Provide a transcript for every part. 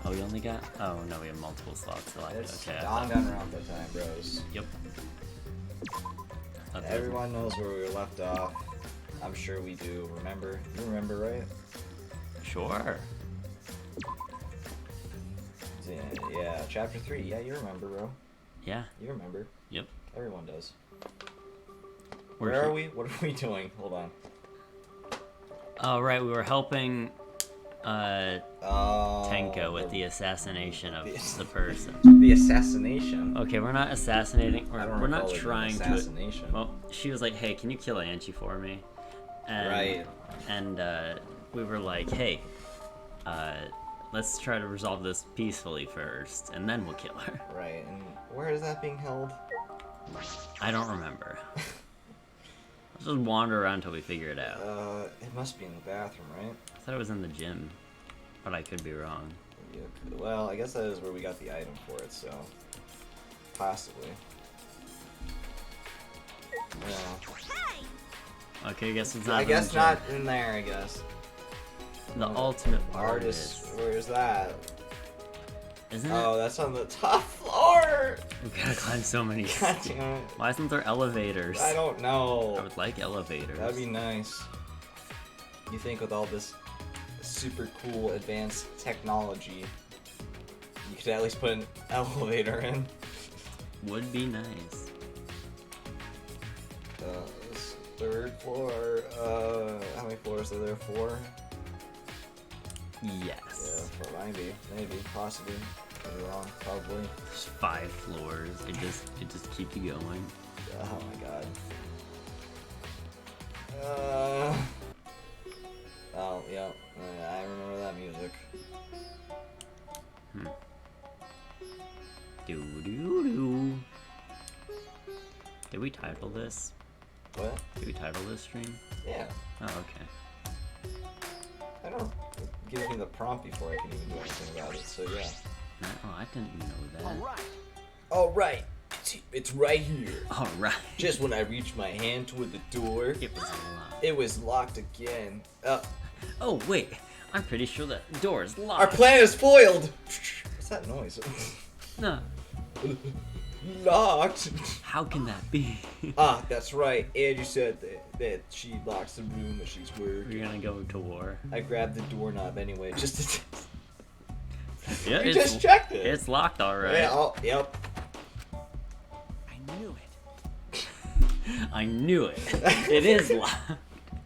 Oh, we only got... Oh, no, we have multiple slots selected. It's Okay. Danganronpa time, bros. Yep. Everyone knows where we were left off. I'm sure we do. Remember? You remember, right? Sure. Yeah, chapter 3. Yeah, you remember, bro. Yeah. You remember. Yep. Everyone does. Where are we? What are we doing? Hold on. Oh, right, we were helping Tenko with the assassination of the person. The assassination? Okay, we're not assassinating. We're not trying assassination. to. Well, she was like, "Hey, can you kill Angie for me?" And, Right. And we were like, "Hey, let's try to resolve this peacefully first, and then we'll kill her." Right. And where is that being held? I don't remember. Let's just wander around until we figure it out. It must be in the bathroom, right? I thought it was in the gym, but I could be wrong. Yeah, well, I guess that is where we got the item for it, so possibly. Yeah. Okay, I guess it's not. I in guess the gym. not in there. I guess. The ultimate artist. Where's that? Isn't it? Oh, that's on the top floor. We gotta climb so many. God damn it. Why isn't there elevators? I don't know. I would like elevators. That'd be nice. You think with all this super cool advanced technology, you could at least put an elevator in. Would be nice. This third floor. How many floors are there? 4? Yes. Yeah, maybe, possibly. Could be wrong, probably. There's 5 floors. It just keeps going. Oh my god. Oh yeah, I remember that music. Doo doo doo. Did we title this? What? Did we title this stream? Yeah. Oh, okay. I don't. It gives me the prompt before I can even do anything about it. So yeah. Oh, I didn't know that. All right. It's right here. All right. Just when I reached my hand toward the door, It was locked. it was locked again. Oh wait, I'm pretty sure that door is locked. Our plan is foiled. What's that noise? No. Locked. How can that be? Ah, that's right. Angie said that she locks the room that she's working. We're gonna go to war. I grabbed the doorknob anyway, just to. Yeah, We just checked it. It's locked, all right. Yeah. Yep. I knew it. I knew it. It is locked.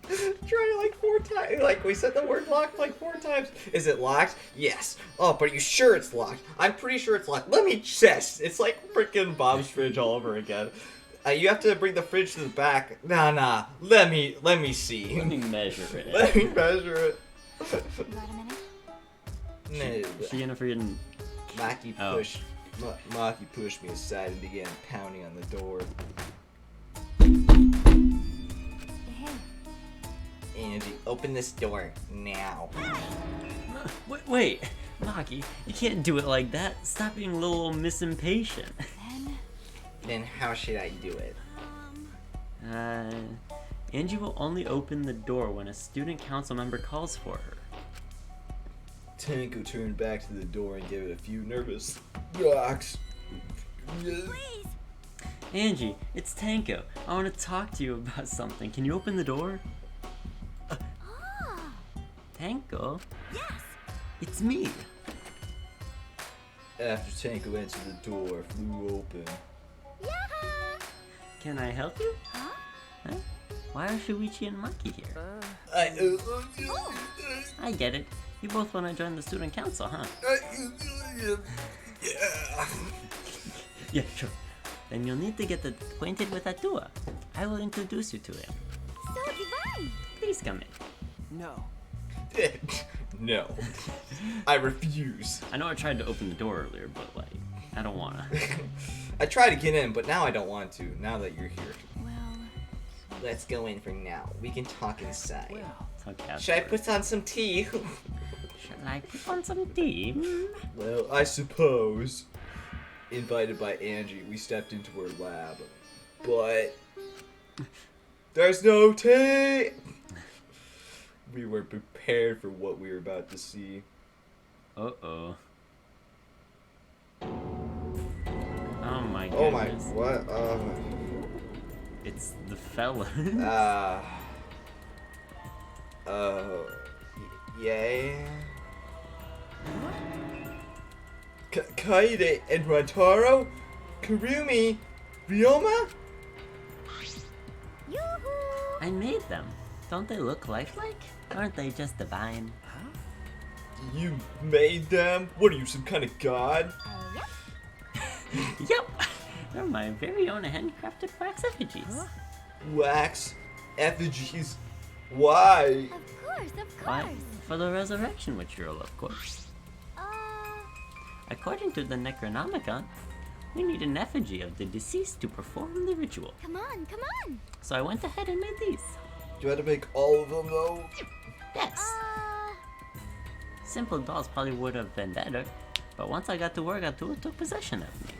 Try it like 4 times. Like we said the word locked like 4 times. Is it locked? Yes. Oh, but are you sure it's locked? I'm pretty sure it's locked. Let me test. It's like freaking Bob's fridge all over again. You have to bring the fridge to the back. Nah. Let me see. Let me measure it. Let me measure it. Got a minute? No. She gonna freaking. Maki pushed me aside and began pounding on the door. Hey. Angie, open this door now. Wait, Maki, you can't do it like that. Stop being a little misimpatient. Then how should I do it? Angie will only open the door when a student council member calls for her. Tenko turned back to the door and gave it a few nervous knocks. Please. Angie, it's Tenko. I want to talk to you about something. Can you open the door? Tenko? Yes. It's me. After Tenko entered the door, flew open. Yeah. Can I help you? Huh? Why are Shuichi and Maki here? I I get it. You both want to join the student council, huh? Yeah. Yeah, sure. Then you'll need to get acquainted with Atua. I will introduce you to him. So divine. Please come in. No. No. I refuse. I know I tried to open the door earlier, but like, I don't wanna. I tried to get in, but now I don't want to, now that you're here. Well, Let's go in for now. We can talk inside. Well, Okay, Should I put on some tea? Should I put on some tea? Well, I suppose. Invited by Angie, we stepped into her lab. But there's no tea! We were prepared for what we were about to see. Uh-oh. Oh my, goodness. what? It's the fella. Yay. Kaede and Rantaro? Kurumi? Ryoma? Yoo-hoo! I made them. Don't they look lifelike? Aren't they just divine? You made them? What are you, some kind of god? Yep. Yep! They're my very own handcrafted wax effigies. Wax effigies? Why? Of course, of Why? course. For the resurrection ritual, of course. According to the Necronomicon, we need an effigy of the deceased to perform the ritual. Come on, come on. So I went ahead and made these. You had to make all of them though? Yes! Simple dolls probably would have been better, but once I got to work, Atua took possession of me.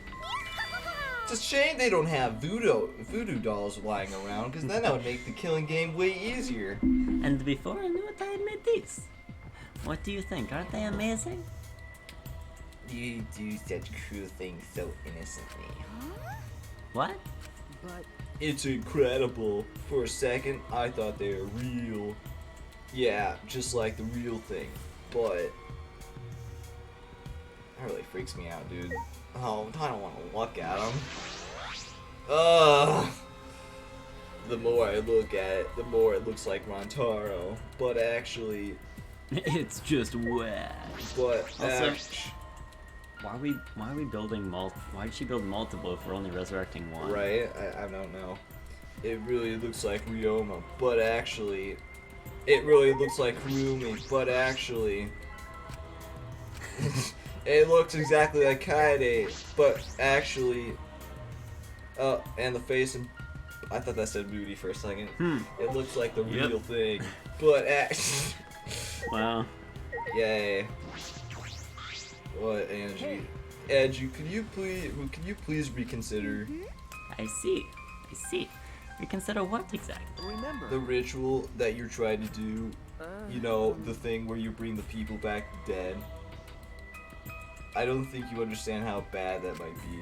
It's a shame they don't have voodoo dolls lying around, because then that would make the killing game way easier. And before I knew it, I had made these. What do you think? Aren't they amazing? You do such cruel things so innocently. What? It's incredible. For a second, I thought they were real. Yeah, just like the real thing. But that really freaks me out, dude. Oh, I don't want to look at them. Ugh. The more I look at it, the more it looks like Rantaro. But actually, It's just whack. but Also, why are we building why did she build multiple if we're only resurrecting one? right? I don't know. It really looks like Ryoma, but actually, it really looks like Kurumi, but actually, it looks exactly like Kaede, but actually, and the face and I thought that said booty for a second. It looks like the Yep. real thing, but actually, Wow. yay. What, Angie? Angie, could you please reconsider I see. Reconsider what exactly? the ritual that you're trying to do? You know, the thing where you bring the people back dead. I don't think you understand how bad that might be.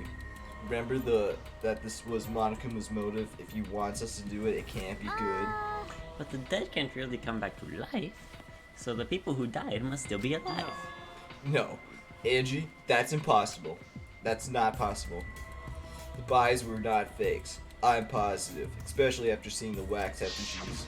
Remember that this was Monokuma's motive. If he wants us to do it, it can't be good. But the dead can't really come back to life, so the people who died must still be alive. No, Angie, that's impossible. That's not possible. The buys were not fakes. I'm positive, especially after seeing the wax effigies.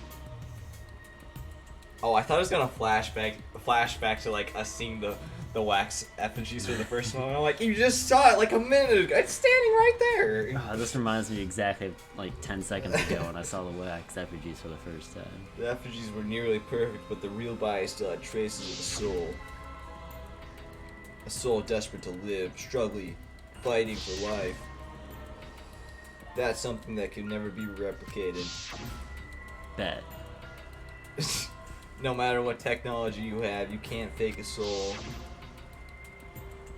Oh, I thought it was gonna flashback to like us seeing the wax effigies for the first time. I'm like, you just saw it like a minute ago. It's standing right there. This reminds me exactly of like 10 seconds ago when I saw the wax effigies for the first time. The effigies were nearly perfect, but the real buy still had traces of a soul. A soul desperate to live, struggling, fighting for life. That's something that can never be replicated. Bet. No matter what technology you have, you can't fake a soul.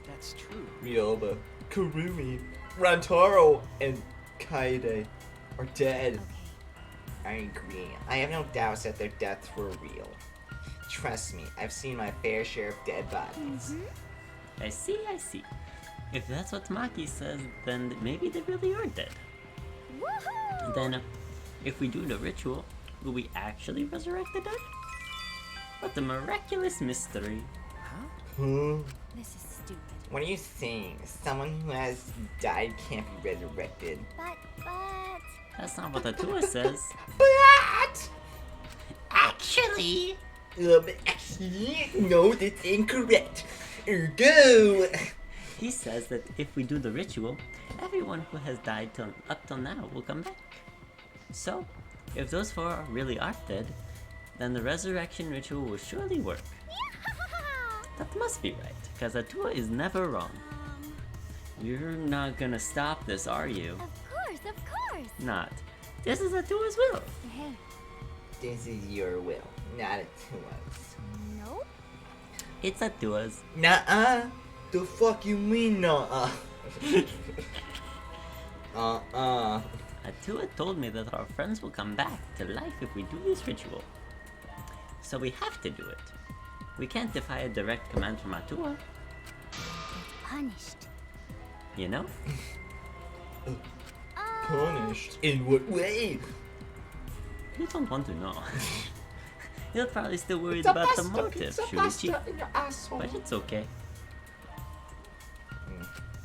That's true. Ryoba, Kurumi, Rantaro, and Kaede are dead. I agree. I have no doubts that their deaths were real. Trust me, I've seen my fair share of dead bodies. I see. If that's what Maki says, then maybe they really are dead. Woohoo! Then, if we do the ritual, will we actually resurrect the dead? What a miraculous mystery. Huh? This is stupid. What are you saying? Someone who has died can't be resurrected. But That's not what Atua says. But Actually! but actually, no, that's incorrect. Ergo. He says that if we do the ritual, everyone who has died up till now will come back. So, if those four really are dead, then the resurrection ritual will surely work. That must be right, because Atua is never wrong. You're not gonna stop this, are you? of course. Not. This is Atua's will. This is your will, not Atua's. Nope. It's Atua's. Nuh-uh. The fuck you mean, nuh-uh? Atua told me that our friends will come back to life if we do this ritual. So we have to do it. We can't defy a direct command from Atua, Punished. you know? Punished? In what way? You don't want to know. You're probably still worried about the motive, Shuichi. But it's okay.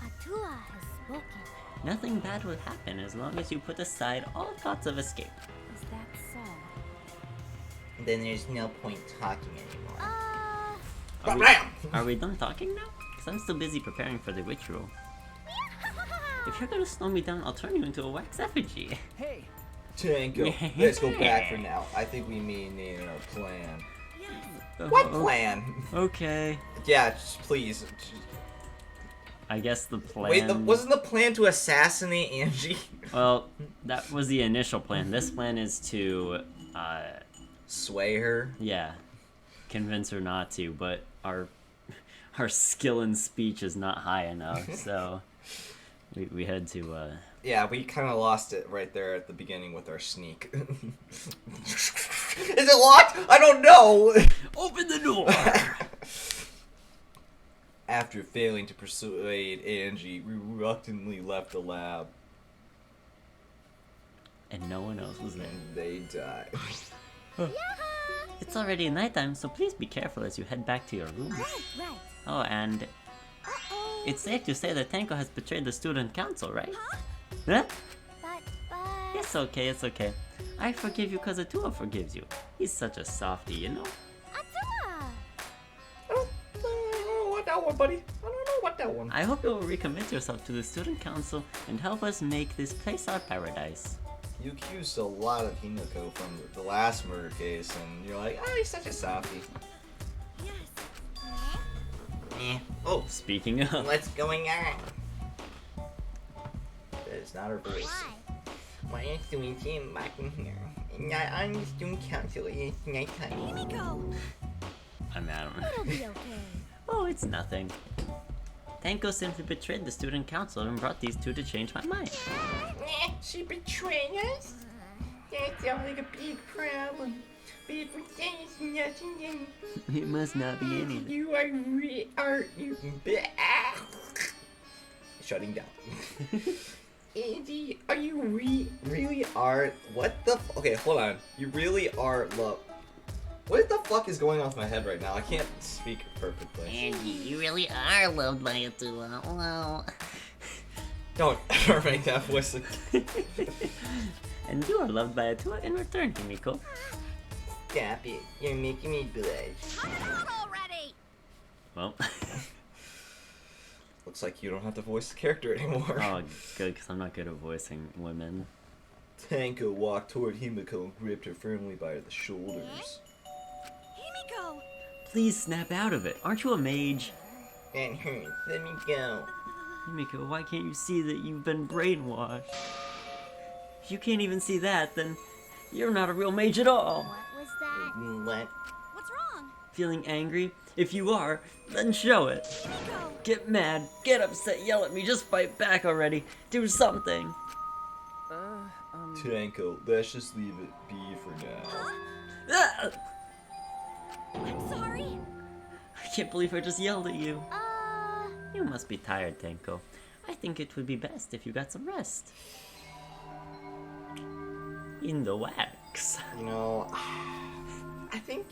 Atua has spoken. Nothing bad will happen as long as you put aside all thoughts of escape. Is that so? Then there's no point talking anymore. Are we done talking now? Because I'm still busy preparing for the ritual. If you're gonna slow me down, I'll turn you into a wax effigy. Hey, Tango, let's go back for now. I think we may need our plan. Yes. What plan? Okay. Yeah, just please. I guess the plan... Wait, wasn't the plan to assassinate Angie? Well, that was the initial plan. This plan is to, Sway her? yeah, convince her not to, but our skill in speech is not high enough, so we had to, Yeah, we kind of lost it right there at the beginning with our sneak. Is it locked? I don't know! Open the door! After failing to persuade Angie, we reluctantly left the lab. And no one else was there. And they died. It's already nighttime, so please be careful as you head back to your room. Right. Oh, and Uh-oh. it's safe to say that Tanko has betrayed the student council, right? Huh? Huh? But... It's okay, it's okay. I forgive you because Atua forgives you. He's such a softie, you know? Atua! I don't know what that one, buddy. I don't know what that one. I hope you will recommit yourself to the student council and help us make this place our paradise. You accused a lot of Hinako from the last murder case, and you're like, oh, he's such a softie. Yes. Oh, Speaking of, what's going on? That is not her voice. Why? Why is doing him back in here? Not on the student council, it's nighttime. Himiko! I'm out. It'll be okay. Oh, it's nothing. Tanko simply betrayed the student council and brought these two to change my mind. She betrayed us? That sounds like a big problem. But if we say it's nothing, then It must not be anything. you are shutting down. Andy, are you really are what the okay, hold on. You really are love. What the fuck is going off my head right now? I can't speak perfectly. Andy, you really are loved by Atua. Wow. Don't ever make that voice again. And you are loved by Atua in return, Himiko. Stop it. You're making me blush. Come on already! Well, Looks like you don't have to voice the character anymore. oh, good, because I'm not good at voicing women. Tanko walked toward Himiko and gripped her firmly by the shoulders. Himiko! Please snap out of it. Aren't you a mage? That hurts. Let me go. Himiko, why can't you see that you've been brainwashed? If you can't even see that, then you're not a real mage at all. What was that? What? What's wrong? Feeling angry? If you are, then show it. Himiko! Get mad, get upset, yell at me, just fight back already. Do something. Tanko, let's just leave it be for now. Ah! I'm sorry. I can't believe I just yelled at you. You must be tired, Tanko. I think it would be best if you got some rest. In the wax. You know, I think,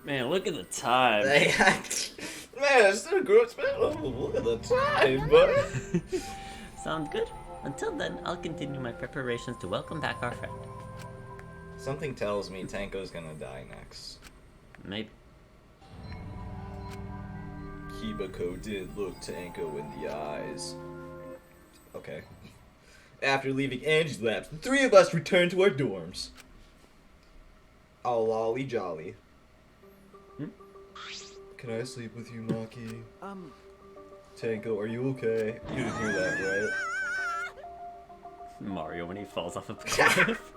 Man, look at the time. man, it's still a good spell. Look at the time, buddy. Sound good? Until then, I'll continue my preparations to welcome back our friend. Something tells me Tanko's gonna die next. Maybe. Hibiko did look Tanko in the eyes. Okay. After leaving Angie's labs, the three of us returned to our dorms. Oh, lolly jolly. Can I sleep with you, Maki? Tanko, are you okay? You didn't hear that, right? Mario when he falls off a cliff.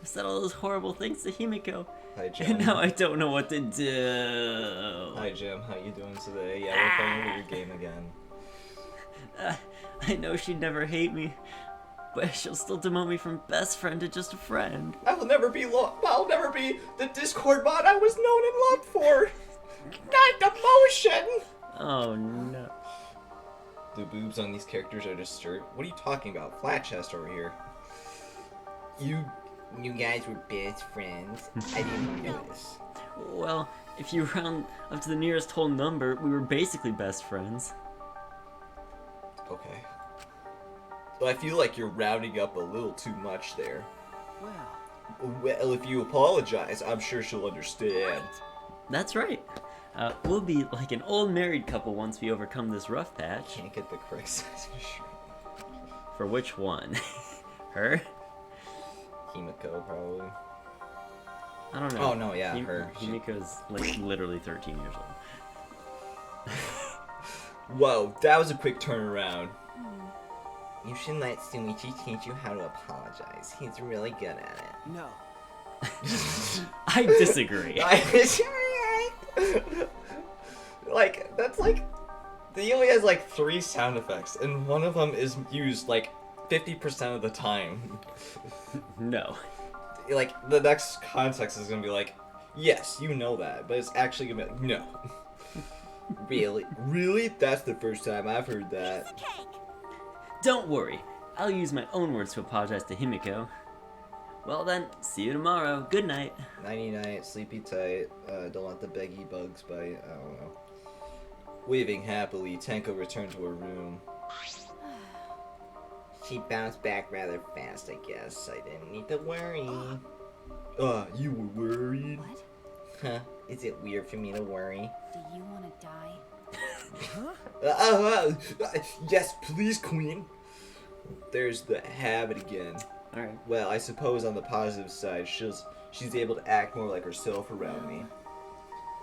I said all those horrible things to Himiko. Hi, Jim. And now I don't know what to do. Hi, Jim. How you doing today? Yeah, we're playing a weird game again. I know she'd never hate me, but she'll still demote me from best friend to just a friend. I'll never be the Discord bot I was known and loved for. Not emotion! Oh no. The boobs on these characters are disturbed. What are you talking about? Flat chest over here. You guys were best friends. I didn't notice. Well, if you round up to the nearest whole number, we were basically best friends. Okay. So I feel like you're rounding up a little too much there. Well, if you apologize, I'm sure she'll understand. That's right. We'll be like an old married couple once we overcome this rough patch. Can't get the correct size of shirt. For which one? Her? Himiko, probably. I don't know. Oh, no, yeah, her. Himiko's like literally 13 years old. Whoa, that was a quick turnaround. You should let Suichi teach you how to apologize. He's really good at it. No. I disagree. Like, that's like... He only has like 3 sound effects, and one of them is used like 50% of the time. No. Like, the next context is gonna be like, yes, you know that, but it's actually gonna be like, no. Really? Really? That's the first time I've heard that. Piece of cake. Don't worry. I'll use my own words to apologize to Himiko. Well then, see you tomorrow. Good night. Nighty night, sleepy tight, don't let the beggy bugs bite, I don't know. Waving happily, Tenko returned to her room. She bounced back rather fast, I guess. I didn't need to worry. You were worried? What? Huh? Is it weird for me to worry? Do you want to die? Yes, please, Queen. There's the habit again. Alright. Well, I suppose on the positive side, she's able to act more like herself around me.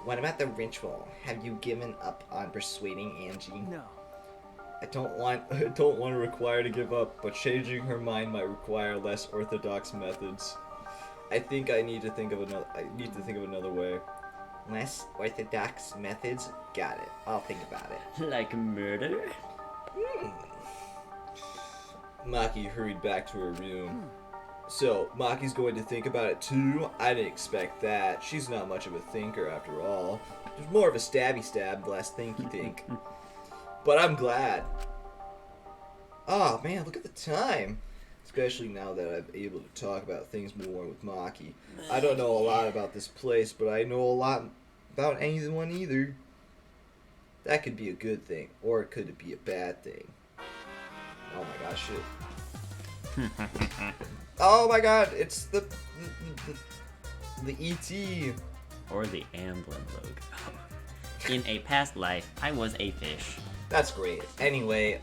What about the ritual? Have you given up on persuading Angie? No. I don't want to require to give up, but changing her mind might require less orthodox methods. I think I need to think of another way. Less orthodox methods? Got it. I'll think about it. Like murder? Maki hurried back to her room. So, Maki's going to think about it too? I didn't expect that. She's not much of a thinker after all. She's more of a stabby stab, less thinky think. But I'm glad. Oh man, look at the time. Especially now that I'm able to talk about things more with Maki. I don't know a lot about this place, but I know a lot about anyone either. That could be a good thing, or it could be a bad thing. Oh my gosh, shit. Oh my god, it's the E.T. Or the Amblin logo. In a past life, I was a fish. That's great. Anyway,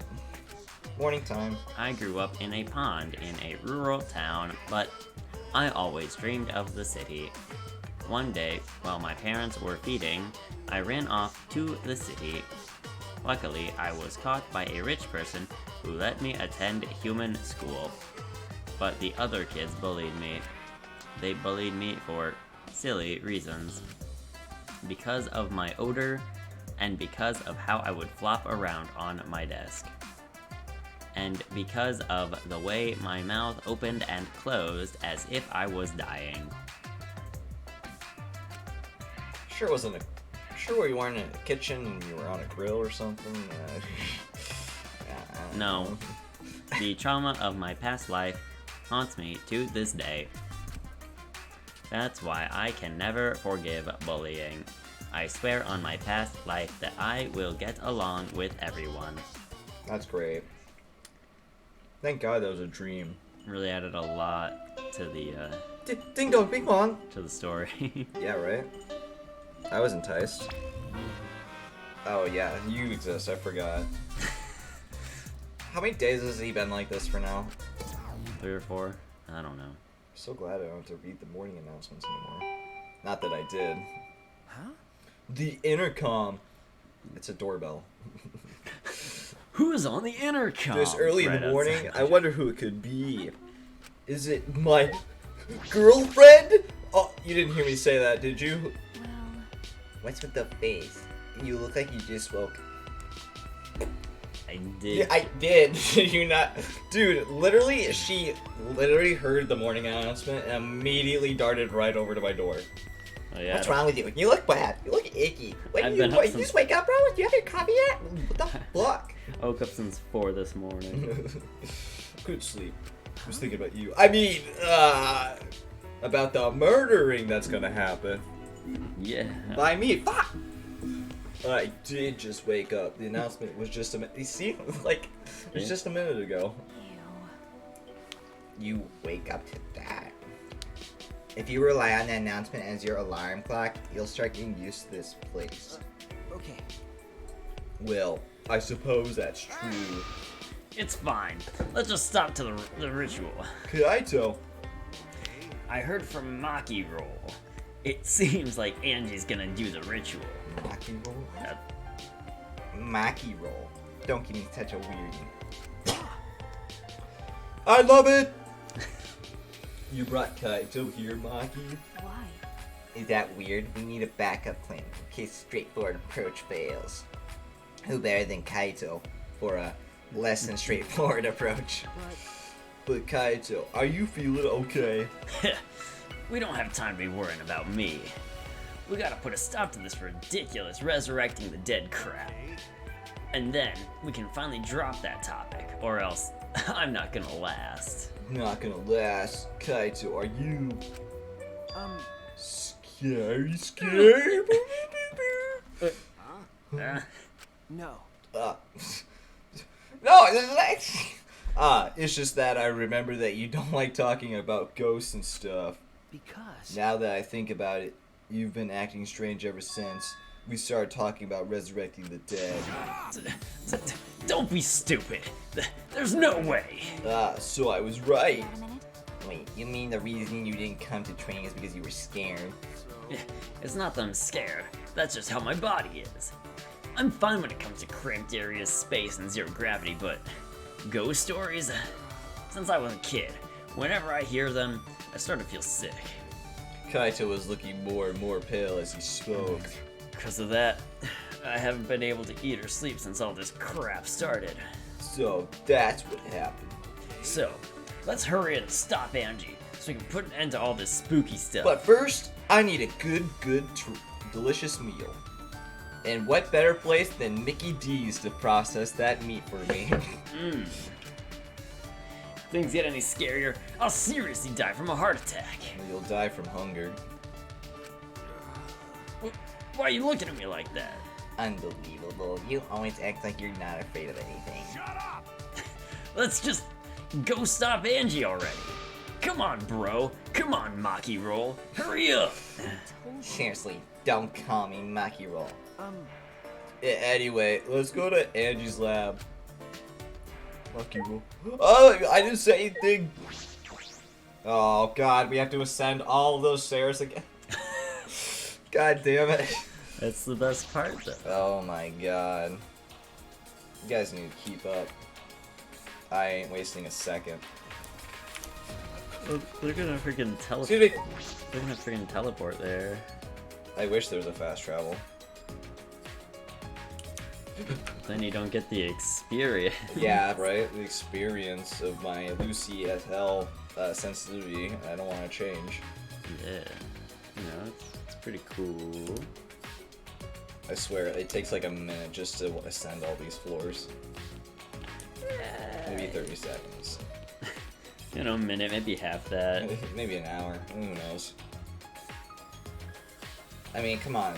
morning time. I grew up in a pond in a rural town, but I always dreamed of the city. One day, while my parents were feeding, I ran off to the city. Luckily, I was caught by a rich person who let me attend human school. But the other kids bullied me. They bullied me for silly reasons. Because of my odor, and because of how I would flop around on my desk. And because of the way my mouth opened and closed as if I was dying. Sure you weren't in a kitchen and you were on a grill or something? No. The trauma of my past life haunts me to this day. That's why I can never forgive bullying. I swear on my past life that I will get along with everyone. That's great. Thank God that was a dream. Really added a lot to the Ding dong, bing bong. to the story. Yeah, right? I was enticed. Oh yeah, you exist, I forgot. How many days has he been like this for now? 3 or 4? I don't know. So glad I don't have to read the morning announcements anymore. Not that I did. Huh? The intercom. It's a doorbell. Who's on the intercom? This early in Right the morning, outside. I wonder who it could be. Is it my girlfriend? Oh, you didn't hear me say that, did you? Well, What's with the face? You look like you just woke. I did. Yeah, I did. Did you not? Dude, literally, she literally heard the morning announcement and immediately darted right over to my door. Oh, yeah, What's wrong with you? You look bad. You look icky. When I've you, been up you since- just wake up, bro? Do you have your coffee yet? What the fuck? I woke up since 4 this morning. Good sleep. I was thinking about you. I mean, about the murdering that's gonna happen. Yeah. By me. Fuck! I did just wake up. The announcement was just a minute. You see? Like, it was Yeah. just a minute ago. Ew. You wake up to that. If you rely on that announcement as your alarm clock, you'll start getting used to this place. Okay. Well, I suppose that's true. It's fine. Let's just stop to the ritual. Kaito. I heard from Maki Roll. It seems like Angie's gonna do the ritual. Maki roll? Uh, Maki roll. Don't give me such a weird. I love it! You brought Kaito here, Maki? Why? Is that weird? We need a backup plan in case straightforward approach fails. Who better than Kaito for a less than straightforward approach? But Kaito, are you feeling okay? we don't have time to be worrying about me. We gotta put a stop to this ridiculous resurrecting the dead crap. And then we can finally drop that topic, or else I'm not gonna last. Not gonna last. Kaito, are you scary? No. No, it's just that I remember that you don't like talking about ghosts and stuff. Because. Now that I think about it, you've been acting strange ever since we started talking about resurrecting the dead. Don't be stupid. There's no way. So I was right. Got a minute? Wait, you mean the reason you didn't come to training is because you were scared? It's not that I'm scared. That's just how my body is. I'm fine when it comes to cramped areas, space, and zero gravity, but ghost stories? Since I was a kid, whenever I hear them, I start to feel sick. Kaito was looking more and more pale as he spoke. Because of that, I haven't been able to eat or sleep since all this crap started. So that's what happened. So, let's hurry and stop Angie, so we can put an end to all this spooky stuff. But first, I need a good, delicious meal. And what better place than Mickey D's to process that meat for me? If things get any scarier, I'll seriously die from a heart attack. You'll die from hunger. Why are you looking at me like that? Unbelievable. You always act like you're not afraid of anything. Let's just go stop Angie already. Come on, bro. Come on, Maki Roll. Hurry up. Seriously, don't call me Maki Roll. Anyway, let's go to Angie's lab. Maki Roll. Oh, I didn't say anything. Oh god, we have to ascend all of those stairs again. God damn it. That's the best part, though. Oh my god. You guys need to keep up. I ain't wasting a second. Well, they're gonna freaking teleport. Excuse me. They're gonna freaking teleport there. I wish there was a fast travel. Then you don't get the experience. Yeah, right? The experience of my Lucy et al. Sensitivity. I don't want to change. Yeah. You know, it's pretty cool. I swear, it takes like a minute just to ascend all these floors. Maybe 30 seconds. You know, a minute, maybe half that. Maybe an hour. Who knows? I mean, come on.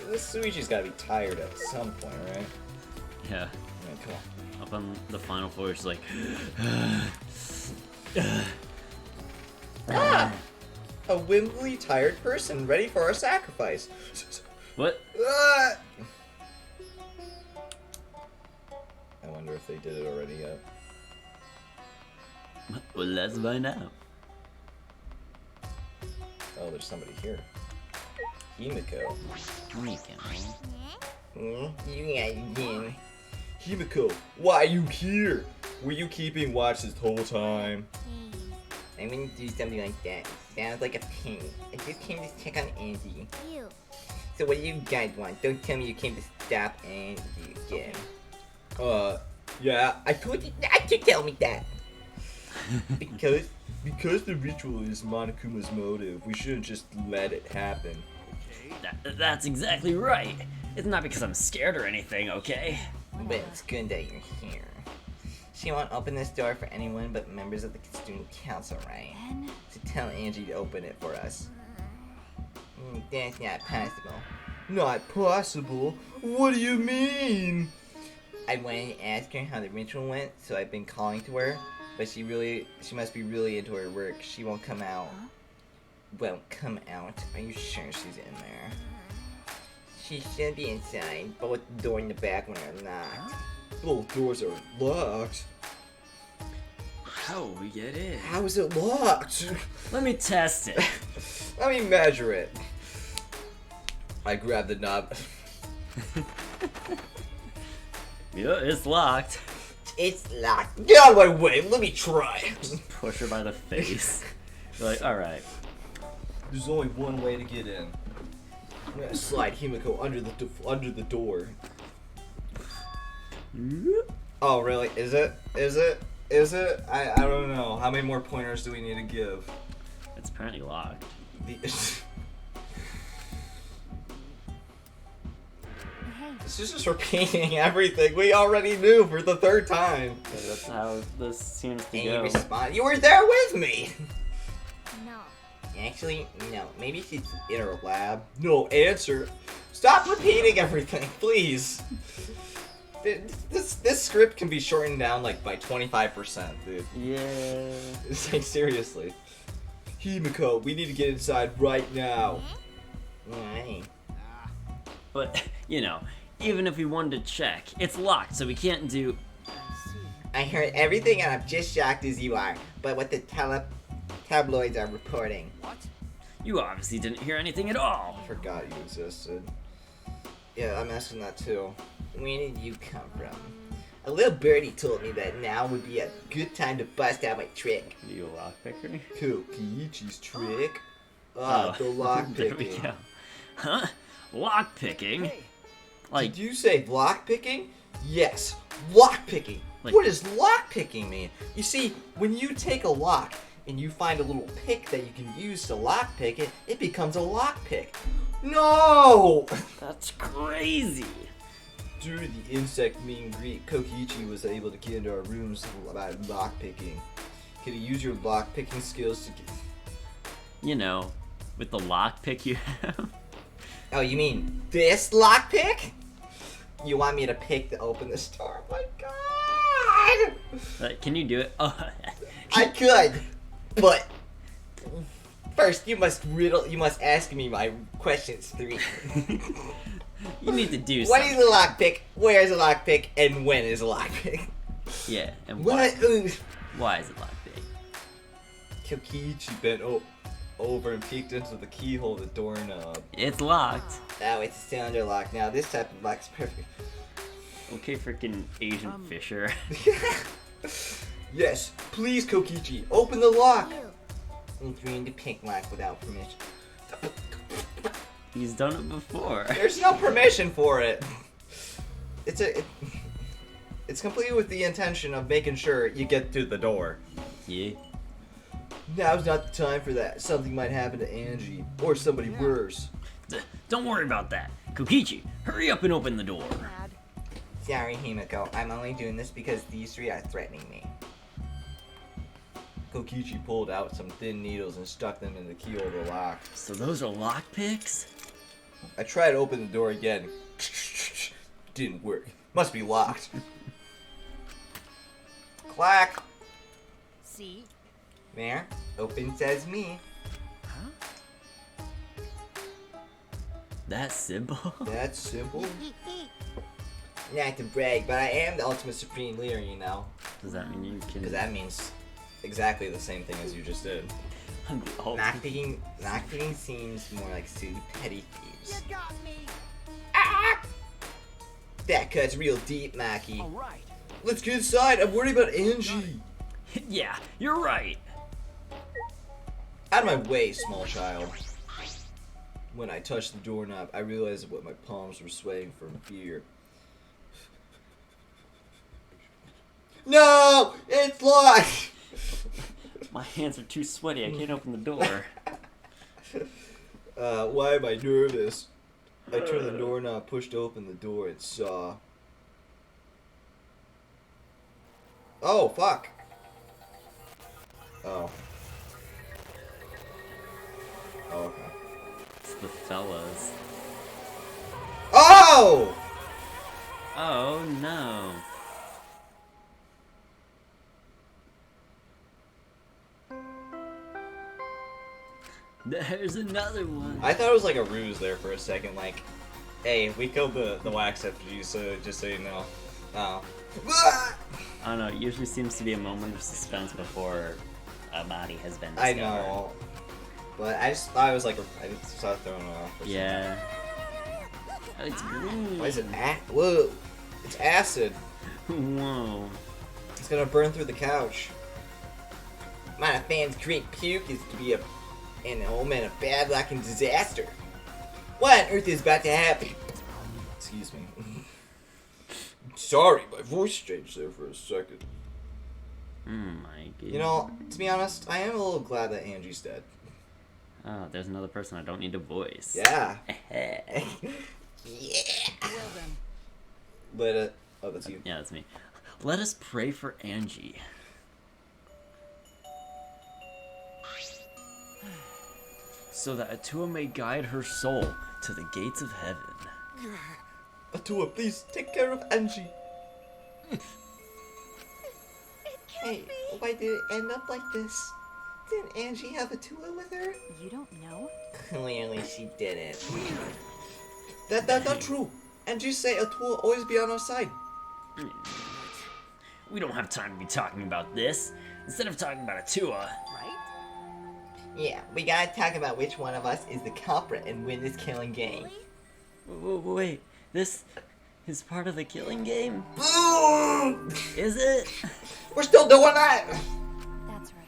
This Suichi's gotta be tired at some point, right? Yeah. I mean, come on. Up on the final floor, she's like, A wimpily tired person ready for a sacrifice. what? I wonder if they did it already yet. Well, let's find out. Oh, there's somebody here. Himiko. Himiko, why are you here? Were you keeping watch this whole time? I'm gonna do something like that. Sounds like a pain. I just came to check on Angie. Ew. So what do you guys want? Don't tell me you came to stop Angie again. Yeah, I told you not to tell me that. Because the ritual is Monokuma's motive, we shouldn't just let it happen. That's exactly right. It's not because I'm scared or anything, okay? But it's good that you're here. She won't open this door for anyone but members of the student council, right? Ben? So tell Angie to open it for us. That's not possible. Not possible? What do you mean? I wanted to ask her how the ritual went, so I've been calling to her. But she must be really into her work. She won't come out. Huh? Won't come out? Are you sure she's in there? She should be inside, but with the door in the back when are locked. Both doors are locked. How will we get in? How is it locked? Let me test it. Let me measure it. I grab the knob. Yeah, it's locked. It's locked. Get out of my way. Let me try. Push her by the face. You're like, alright. There's only one way to get in. I'm gonna slide Himiko under the door. Oh, really? Is it? Is it? Is it? I don't know. How many more pointers do we need to give? It's apparently locked. Hey, This is just repeating everything we already knew for the third time. So that's how this seems to And you go. respond. You were there with me. no. Actually, no. Maybe she's in her lab. No, answer. Stop repeating everything, please. This script can be shortened down like by 25%, dude. Yeah. It's like seriously. Himiko, we need to get inside right now. Why? But, you know, even if we wanted to check, it's locked, so we can't do... I see. I heard everything and I'm just shocked as you are. But what the tabloids are reporting. What? You obviously didn't hear anything at all. I forgot you existed. Yeah, I'm asking that too. Where did you come from? A little birdie told me that now would be a good time to bust out my trick. Are you a lockpicker? Kokiichi's trick? Ah, the lock There we picking. go. Huh? Lockpicking? Like, Did you say lock picking? Yes, lock picking. Like- What does lock picking mean? You see, when you take a lock and you find a little pick that you can use to lock pick it, it becomes a lock pick. No! that's crazy. During the insect meet and greet, Kokiichi was able to get into our rooms about lock picking. Can you use your lock picking skills to get... You know, with the lockpick you have. Oh, you mean this lockpick? You want me to pick to open this door? Oh my god! Can you do it? Oh, I could, but first you must ask me my questions 3. you need to do What something. is a lockpick? Where is a lockpick? And when is a lockpick? Yeah, and What? why is it lockpick? Kokiichi bent over and peeked into the keyhole of the doorknob. It's locked. Oh, it's a cylinder lock. Now this type of lock's perfect. Okay, freaking Asian Fisher. Yes, please, Kokiichi, open the lock. You. I'm trying to pick lock without permission. He's done it before. There's no permission for it. It's completely with the intention of making sure you get through the door. Yeah. Now's not the time for that. Something might happen to Angie or somebody worse. Don't worry about that. Kokichi, hurry up and open the door. Dad. Sorry, Himiko. I'm only doing this because these 3 are threatening me. Kokichi pulled out some thin needles and stuck them in the keyhole of the lock. So those are lockpicks? I tried to open the door again. Didn't work. Must be locked. Clack. See? There. Open says me. Huh? That simple? That's simple. Not to brag, but I am the ultimate supreme leader, you know. Does that mean you can... Because that means exactly the same thing as you just did. Oh, Lockpicking seems more like two petty thieves. got me. That cuts real deep, Maki. Alright. Let's get inside. I'm worried about Angie. yeah, you're right. Out of my way, small child. When I touched the doorknob, I realized what my palms were swaying from fear. No! It's locked! My hands are too sweaty. I can't open the door. Why am I nervous? I turned the doorknob, pushed open the door, and saw... Oh, fuck. Oh. Oh, okay. It's the fellas. Oh! Oh no. There's another one. I thought it was like a ruse there for a second, like, hey, we killed the wax effigy, so just so you know. Oh. I don't know, it usually seems to be a moment of suspense before a body has been discovered. I know. But I just thought it was like, I just saw it thrown off. Yeah. Oh, it's green. Why is it Whoa. It's acid. Whoa. It's gonna burn through the couch. My fan's great puke is to be an omen of bad luck and disaster. What on earth is about to happen? Excuse me. Sorry, my voice changed there for a second. My goodness. You know, to be honest, I am a little glad that Angie's dead. Oh, there's another person I don't need to voice. Yeah. Yeah. Well then. But, oh, that's you. Yeah, that's me. Let us pray for Angie. So that Atua may guide her soul to the gates of heaven. Atua, please take care of Angie. Hey, why did it end up like this? Didn't Angie have Atua with her? You don't know? Clearly she didn't. That's not true. Angie say Atua will always be on our side. We don't have time to be talking about this. Instead of talking about Atua. Right? Yeah, we gotta talk about which one of us is the culprit and win this killing game. Wait, this is part of the killing game? Boom! Is it? We're still doing that! That's right.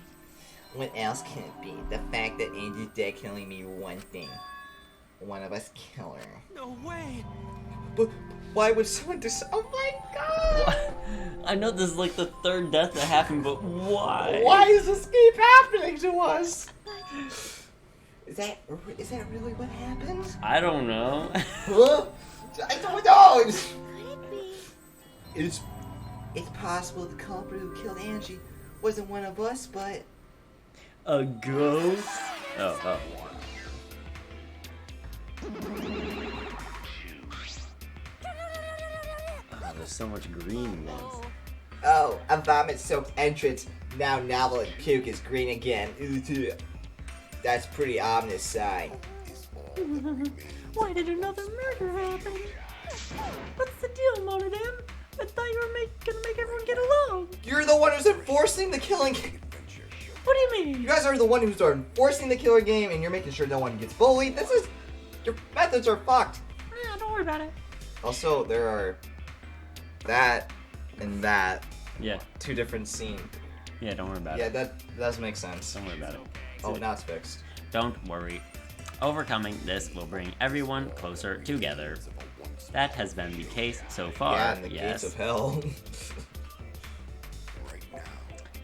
What else can it be? The fact that Angie's dead can only mean one thing. One of us kill her. No way! But why would someone do so? Oh my god! I know this is like the third death that happened, but why? Why does this keep happening to us? Is that really what happened? I don't know. Huh? I don't know! Could it be? It's possible the culprit who killed Angie wasn't one of us, but... A ghost? Oh. Oh, there's so much green in this. Oh, a vomit-soaked entrance, now novel and puke is green again. Ooh, that's pretty ominous sign. Why did another murder happen? What's the deal, Monodam? I thought you were gonna make everyone get along. You're the one who's enforcing the killing... What do you mean? You guys are the one who's enforcing the killer game, and you're making sure no one gets bullied. This is... Your methods are fucked. Don't worry about it. Also, there are... That and that. Yeah, Two different scenes. don't worry about Yeah, it. that does make sense. Don't worry about it. Oh, now it's fixed. Don't worry. Overcoming this will bring everyone closer together. That has been the case so far, Yeah, in the yes. gates of hell.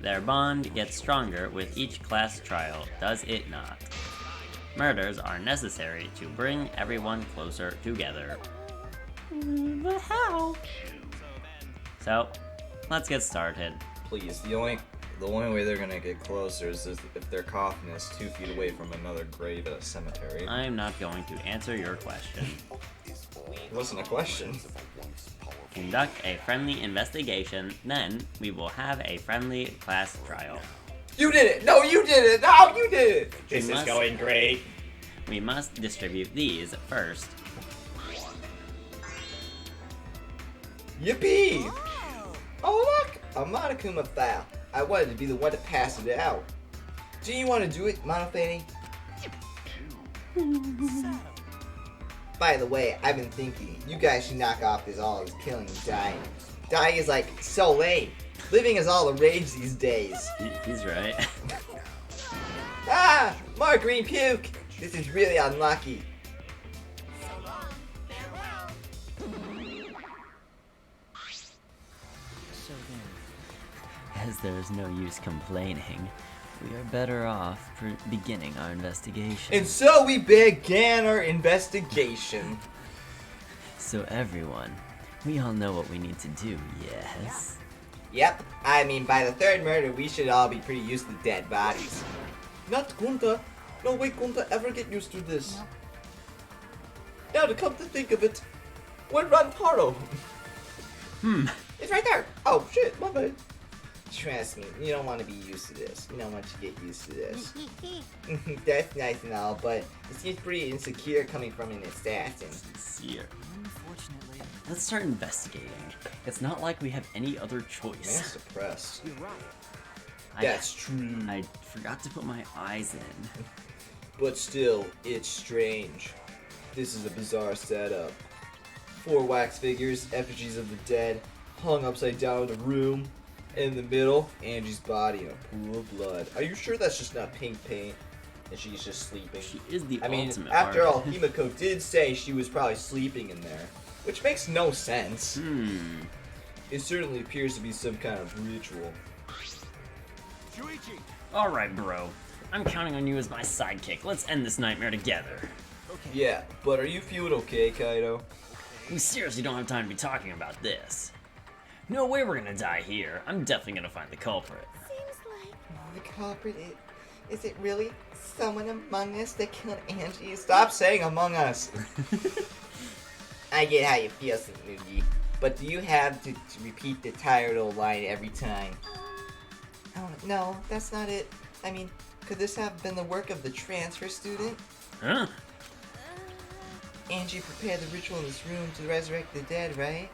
Their bond gets stronger with each class trial, does it not? Murders are necessary to bring everyone closer together. But how? So, let's get started. Please, the only way they're gonna get closer is if their coffin is 2 feet away from another grave at a cemetery. I'm not going to answer your question. It wasn't a question. Conduct a friendly investigation, then we will have a friendly class trial. You did it! No, you did it! No, you did it! This We is must- going great. We must distribute these first. Yippee! Oh! Oh look! A Monokuma file. I wanted to be the one to pass it out. Do you want to do it, Monofani? By the way, I've been thinking, you guys should knock off this all this killing and dying. Dying is like so lame. Living is all the rage these days. He's right. Ah! More green puke! This is really unlucky. So long. Farewell. So then, As there is no use complaining, we are better off beginning our investigation. And so we began our investigation. So everyone, we all know what we need to do, yes? Yep, I mean, by the third murder, we should all be pretty used to dead bodies. Not Gunta. No way Gunta ever get used to this. Nope. Now to come to think of it, where's Rantaro? It's right there. Oh shit, my bad. Trust me, you don't want to be used to this. You don't want to get used to this. That's nice and all, but it seems pretty insecure coming from an assassin. Sincere. Unfortunately, Let's start investigating. It's not like we have any other Man, choice. suppressed. you're right. That's true. I forgot to put my eyes in. But still, it's strange. This is a bizarre setup. 4 wax figures, effigies of the dead, hung upside down in the room. In the middle, Angie's body in a pool of blood. Are you sure that's just not pink paint? And she's just sleeping? She is the I mean, ultimate after all, artist. Himiko did say she was probably sleeping in there. Which makes no sense. It certainly appears to be some kind of ritual. Shuichi! Alright, bro. I'm counting on you as my sidekick. Let's end this nightmare together. Okay. Yeah, but are you feeling okay, Kaido? We seriously don't have time to be talking about this. No way we're gonna die here. I'm definitely gonna find the culprit. Seems like The culprit, is it really someone among us that killed Angie? Stop saying among us. I get how you feel, Sanugi, but do you have to repeat the tired old line every time? Oh, no, that's not it. I mean, could this have been the work of the transfer student? Huh? Angie prepared the ritual in this room to resurrect the dead, right?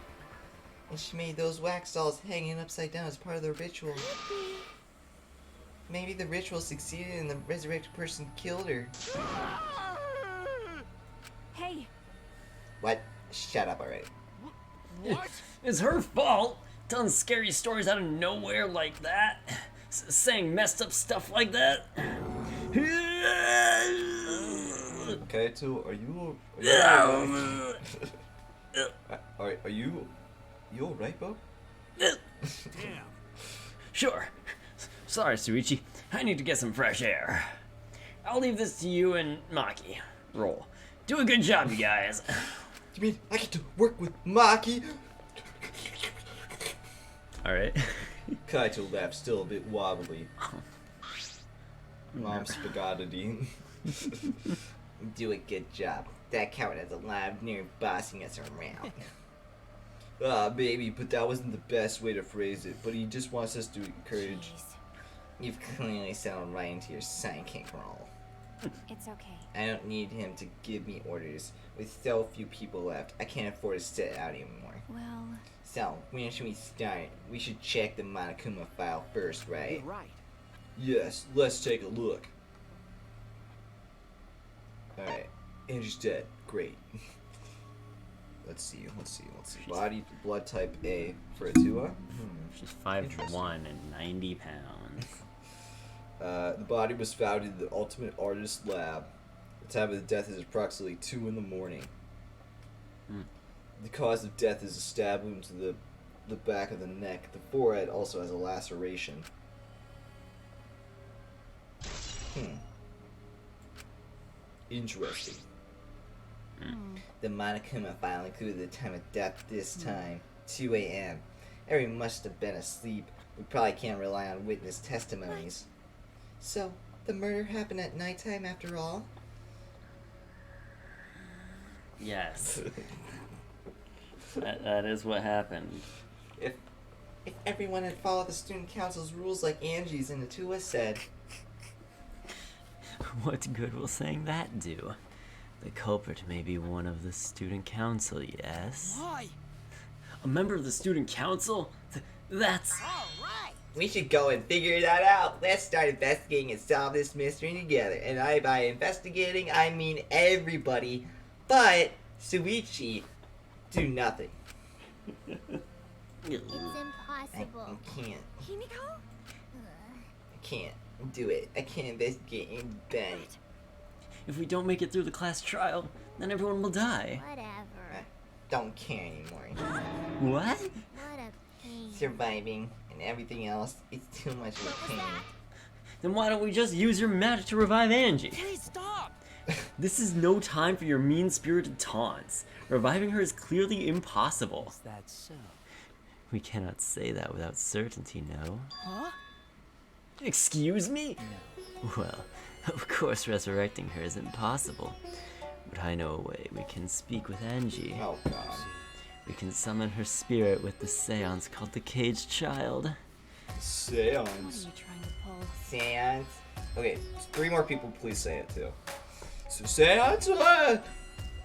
And she made those wax dolls hanging upside down as part of the ritual. Maybe the ritual succeeded and the resurrected person killed her. hey, What? Shut up already. What? It's her fault. Telling scary stories out of nowhere like that. Saying messed up stuff like that. Kaito, are you are you alright, bro? Damn. Sure. Sorry, Suichi. I need to get some fresh air. I'll leave this to you and Maki. Roll. Do a good job, you guys. You mean I get to work with Maki? Alright. Kaito laughed, still a bit wobbly. Mom spaghetti. Do a good job. That coward has a live near bossing us around. Ah, baby, but that wasn't the best way to phrase it. But he just wants us to encourage. jeez. You've clearly settled right into your sidekick role. It's okay. I don't need him to give me orders. With so few people left, I can't afford to sit out anymore. Well, So, when should we start? We should check the Monokuma file first, right? You're right. Yes, let's take a look. Alright, Angie's dead. Great. Let's see. Body, blood type A for Atua. She's 5'1" and 90 pounds. The body was found in the Ultimate Artist Lab. The time of the death is approximately 2 in the morning. The cause of death is a stab wound to the back of the neck. The forehead also has a laceration. Interesting. The Monokuma file included the time of death this time, 2 a.m. Everyone must have been asleep. We probably can't rely on witness testimonies. So, the murder happened at nighttime after all? Yes. that is what happened. If everyone had followed the student council's rules like Angie's and Atua said. What good will saying that do? The culprit may be one of the student council, yes? Why? A member of the student council? That's... We should go and figure that out. Let's start investigating and solve this mystery together. And by investigating, I mean everybody. But Suichi, do nothing. it's I impossible. can't. Himiko? I can't do it. I can't investigate anybody. If we don't make it through the class trial, then everyone will die. Whatever. Don't care anymore. What? What a pain. Surviving and everything else is too much of a pain. Then why don't we just use your magic to revive Angie? Please stop. This is no time for your mean-spirited taunts. Reviving her is clearly impossible. Is that so? We cannot say that without certainty, no? Huh? Excuse me? No. Well, of course resurrecting her is impossible. But I know a way we can speak with Angie. Oh god. We can summon her spirit with the seance called the Caged Child. What are Seance. you trying to pull? Seance. Okay, 3 more people, please say it too. So, seance. What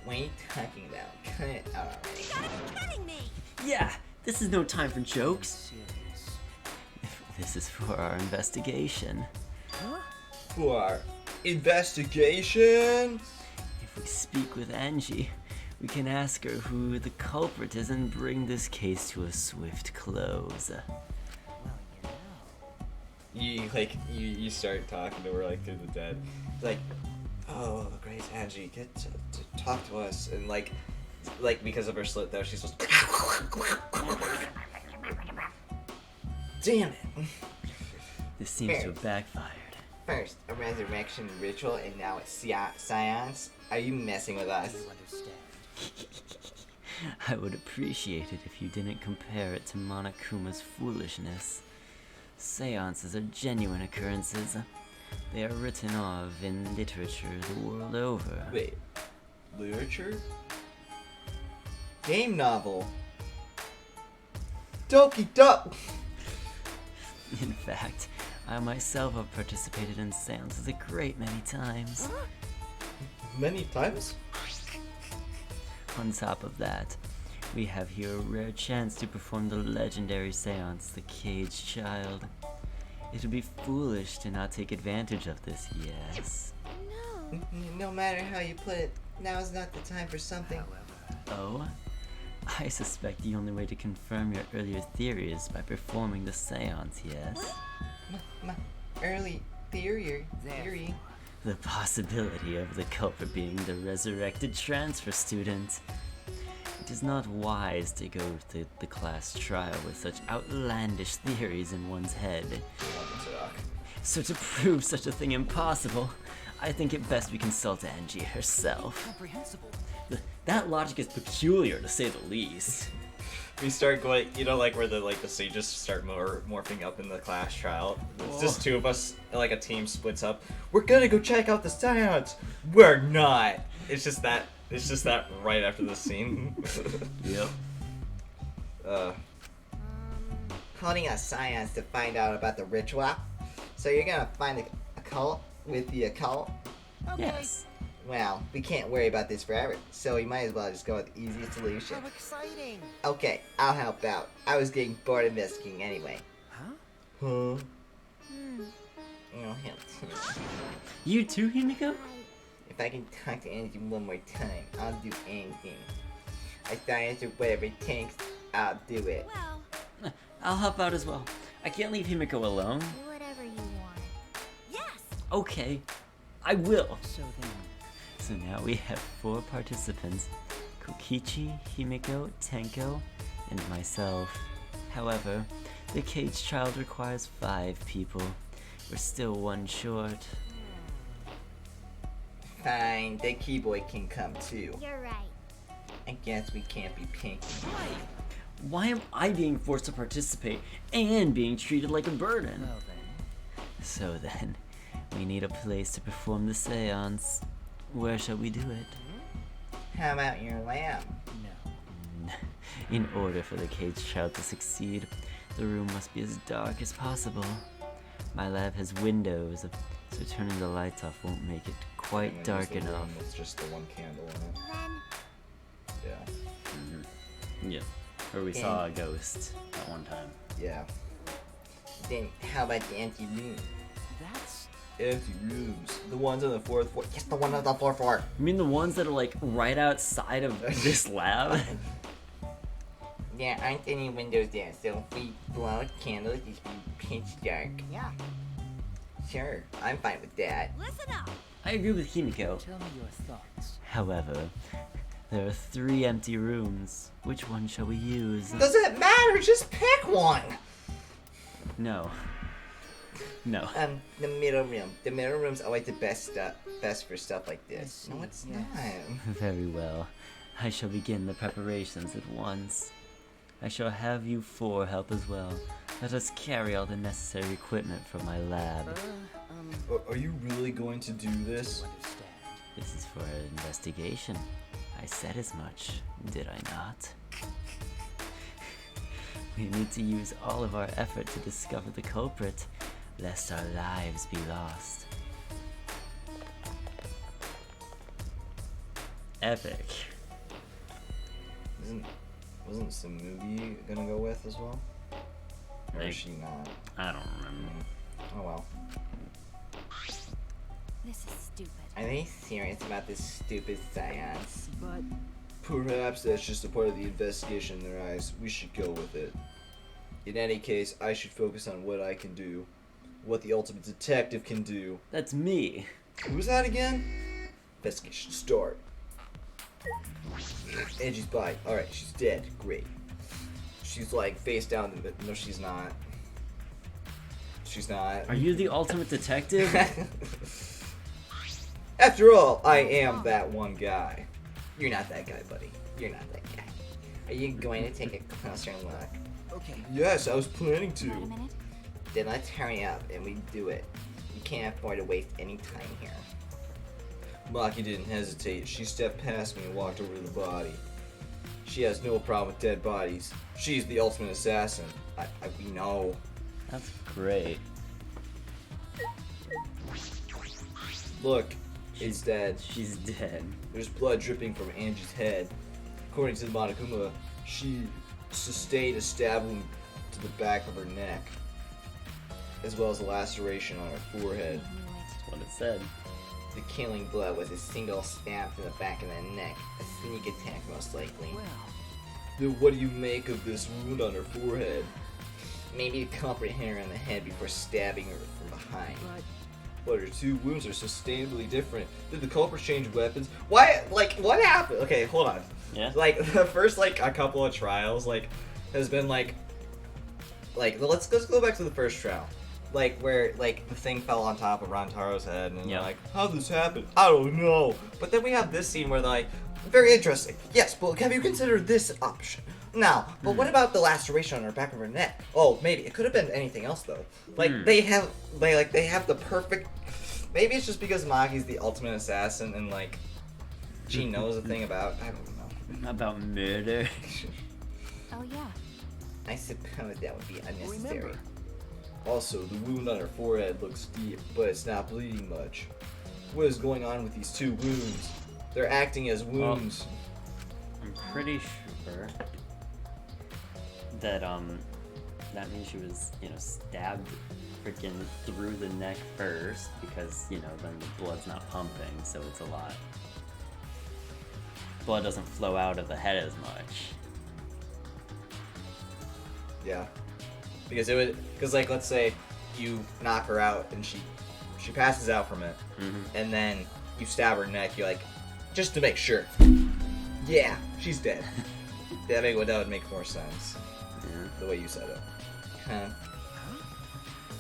are you talking about? Cut it out already. You gotta be kidding me! Yeah, this is no time for jokes. Serious. This is for our investigation. Huh? For our investigation. If we speak with Angie, we can ask her who the culprit is and bring this case to a swift close. Well, you know. You start talking to her like through the dead. Like, oh, great Angie, get to talk to us, and like because of her slit though, she's just. Damn it! This seems to have backfired. First, a resurrection ritual, and now it's seance. Are you messing with us? You understand. I would appreciate it if you didn't compare it to Monokuma's foolishness. Seances are genuine occurrences. They are written of in literature the world over. Wait, literature? Game novel? Doki Duck! In fact, I myself have participated in seances a great many times. Many times? On top of that, we have here a rare chance to perform the legendary seance, the Caged Child. It would be foolish to not take advantage of this, yes? No. No matter how you put it, now is not the time for something. However, Oh? I suspect the only way to confirm your earlier theory is by performing the seance, yes? My early theory. The possibility of the culprit being the resurrected transfer student. It is not wise to go to the class trial with such outlandish theories in one's head. So to prove such a thing impossible, I think it best we consult Angie herself. comprehensible. That logic is peculiar, to say the least. We start going, like where the sages start morphing up in the class trial. It's just 2 of us, like a team splits up. We're gonna go check out the seance. We're not. It's just that right after the scene. Yep. Holding a seance to find out about the ritual. So you're gonna find the occult with the occult? Okay. Yes. Well, we can't worry about this forever, so we might as well just go with the easiest solution. How exciting. Okay, I'll help out. I was getting bored investigating anyway. Huh? Huh? Hmm. Oh, hell. You too, Himiko? If I can talk to Angie one more time, I'll do anything. I science or whatever it takes, I'll do it. Well, I'll help out as well. I can't leave Himiko alone. do whatever you want. Yes! Okay, I will. So then, So now we have 4 participants. Kokichi, Himiko, Tenko, and myself. However, the Caged Child requires 5 people. We're still 1 short. Fine, the keyboy can come too. You're right. I guess we can't be picky. Why am I being forced to participate and being treated like a burden? well then. So then, we need a place to perform the seance. Where shall we do it? How about your lab? No. In order for the Caged Child to succeed, the room must be as dark as possible. My lab has windows, so turning the lights off won't make it quite dark enough. It's just the one candle in it. Then, Yeah. Yeah, where we saw a ghost at one time. Yeah. Then how about the empty room? That's Empty rooms. The ones on the 4th floor. Yes, the one on the 4th floor. You mean the ones that are like right outside of this lab? There aren't any windows there, so if we blow out candles, it's be pitch dark. yeah. Sure, I'm fine with that. listen up! I agree with Himiko. Tell me your thoughts. However, there are 3 empty rooms. Which one shall we use? Doesn't matter, just pick one! No. No. The middle room. The middle room's always the best for stuff like this. I No, see, it's yes. not. Very well. I shall begin the preparations at once. I shall have you four help as well. Let us carry all the necessary equipment from my lab. Are you really going to do this? Understand. This is for an investigation. I said as much, did I not? We need to use all of our effort to discover the culprit, lest our lives be lost. Epic. Wasn't Samugi gonna go with as well? Or Like- is she not? I don't remember. Oh well. This is stupid. Are they serious about this stupid science? But Perhaps that's just a part of the investigation in their eyes. We should go with it. In any case, I should focus on what I can do. What the ultimate detective can do. That's me. Who's that again? Investigation start. Angie's body. Alright, she's dead. Great. She's like face down. No, she's not. She's not. Are you the ultimate detective? After all, I am that one guy. You're not that guy, buddy. You're not that guy. Are you going to take a closer look? okay. Yes, I was planning Got a to. minute? Then let's hurry up and we do it. We can't afford to waste any time here. Maki didn't hesitate. She stepped past me and walked over to the body. She has no problem with dead bodies. She's the ultimate assassin. We know. That's great. Look, it's dead. She's dead. There's blood dripping from Angie's head. According to the Monokuma, she sustained a stab wound to the back of her neck, as well as a laceration on her forehead. I knew it. That's what it said. The killing blow was a single stab to the back of the neck, a sneak attack most likely. Well, Then what do you make of this wound on her forehead? Maybe the culprit hit her in the head before stabbing her from behind. but But her two wounds are sustainably different. Did the culprit change weapons? Why? Like, what happened? Okay, hold on. Yeah? Like, the first, like, a couple of trials, like, has been, like, let's go back to the first trial. Like, where, like, the thing fell on top of Rantaro's head, and Yeah. they're like, how'd this happen? I don't know. But then we have this scene where they're like, very interesting. Yes, but have you considered this option? Now, but what about the laceration on her back of her neck? Oh, maybe. It could have been anything else, though. Like, they have the perfect... Maybe it's just because Maki's the ultimate assassin, and, like, she knows a thing about... I don't know. About murder. Oh yeah. I suppose that would be unnecessary. remember, Also, the wound on her forehead looks deep, but it's not bleeding much. What is going on with these two wounds? They're acting as wounds. I'm pretty sure that that means she was, stabbed freaking through the neck first because, then the blood's not pumping, so it's a lot. Blood doesn't flow out of the head as much. Yeah. Because like, let's say you knock her out and she passes out from it, and then you stab her neck, you're like, just to make sure. Yeah, she's dead. that would make more sense. Yeah. The way you said it. Huh?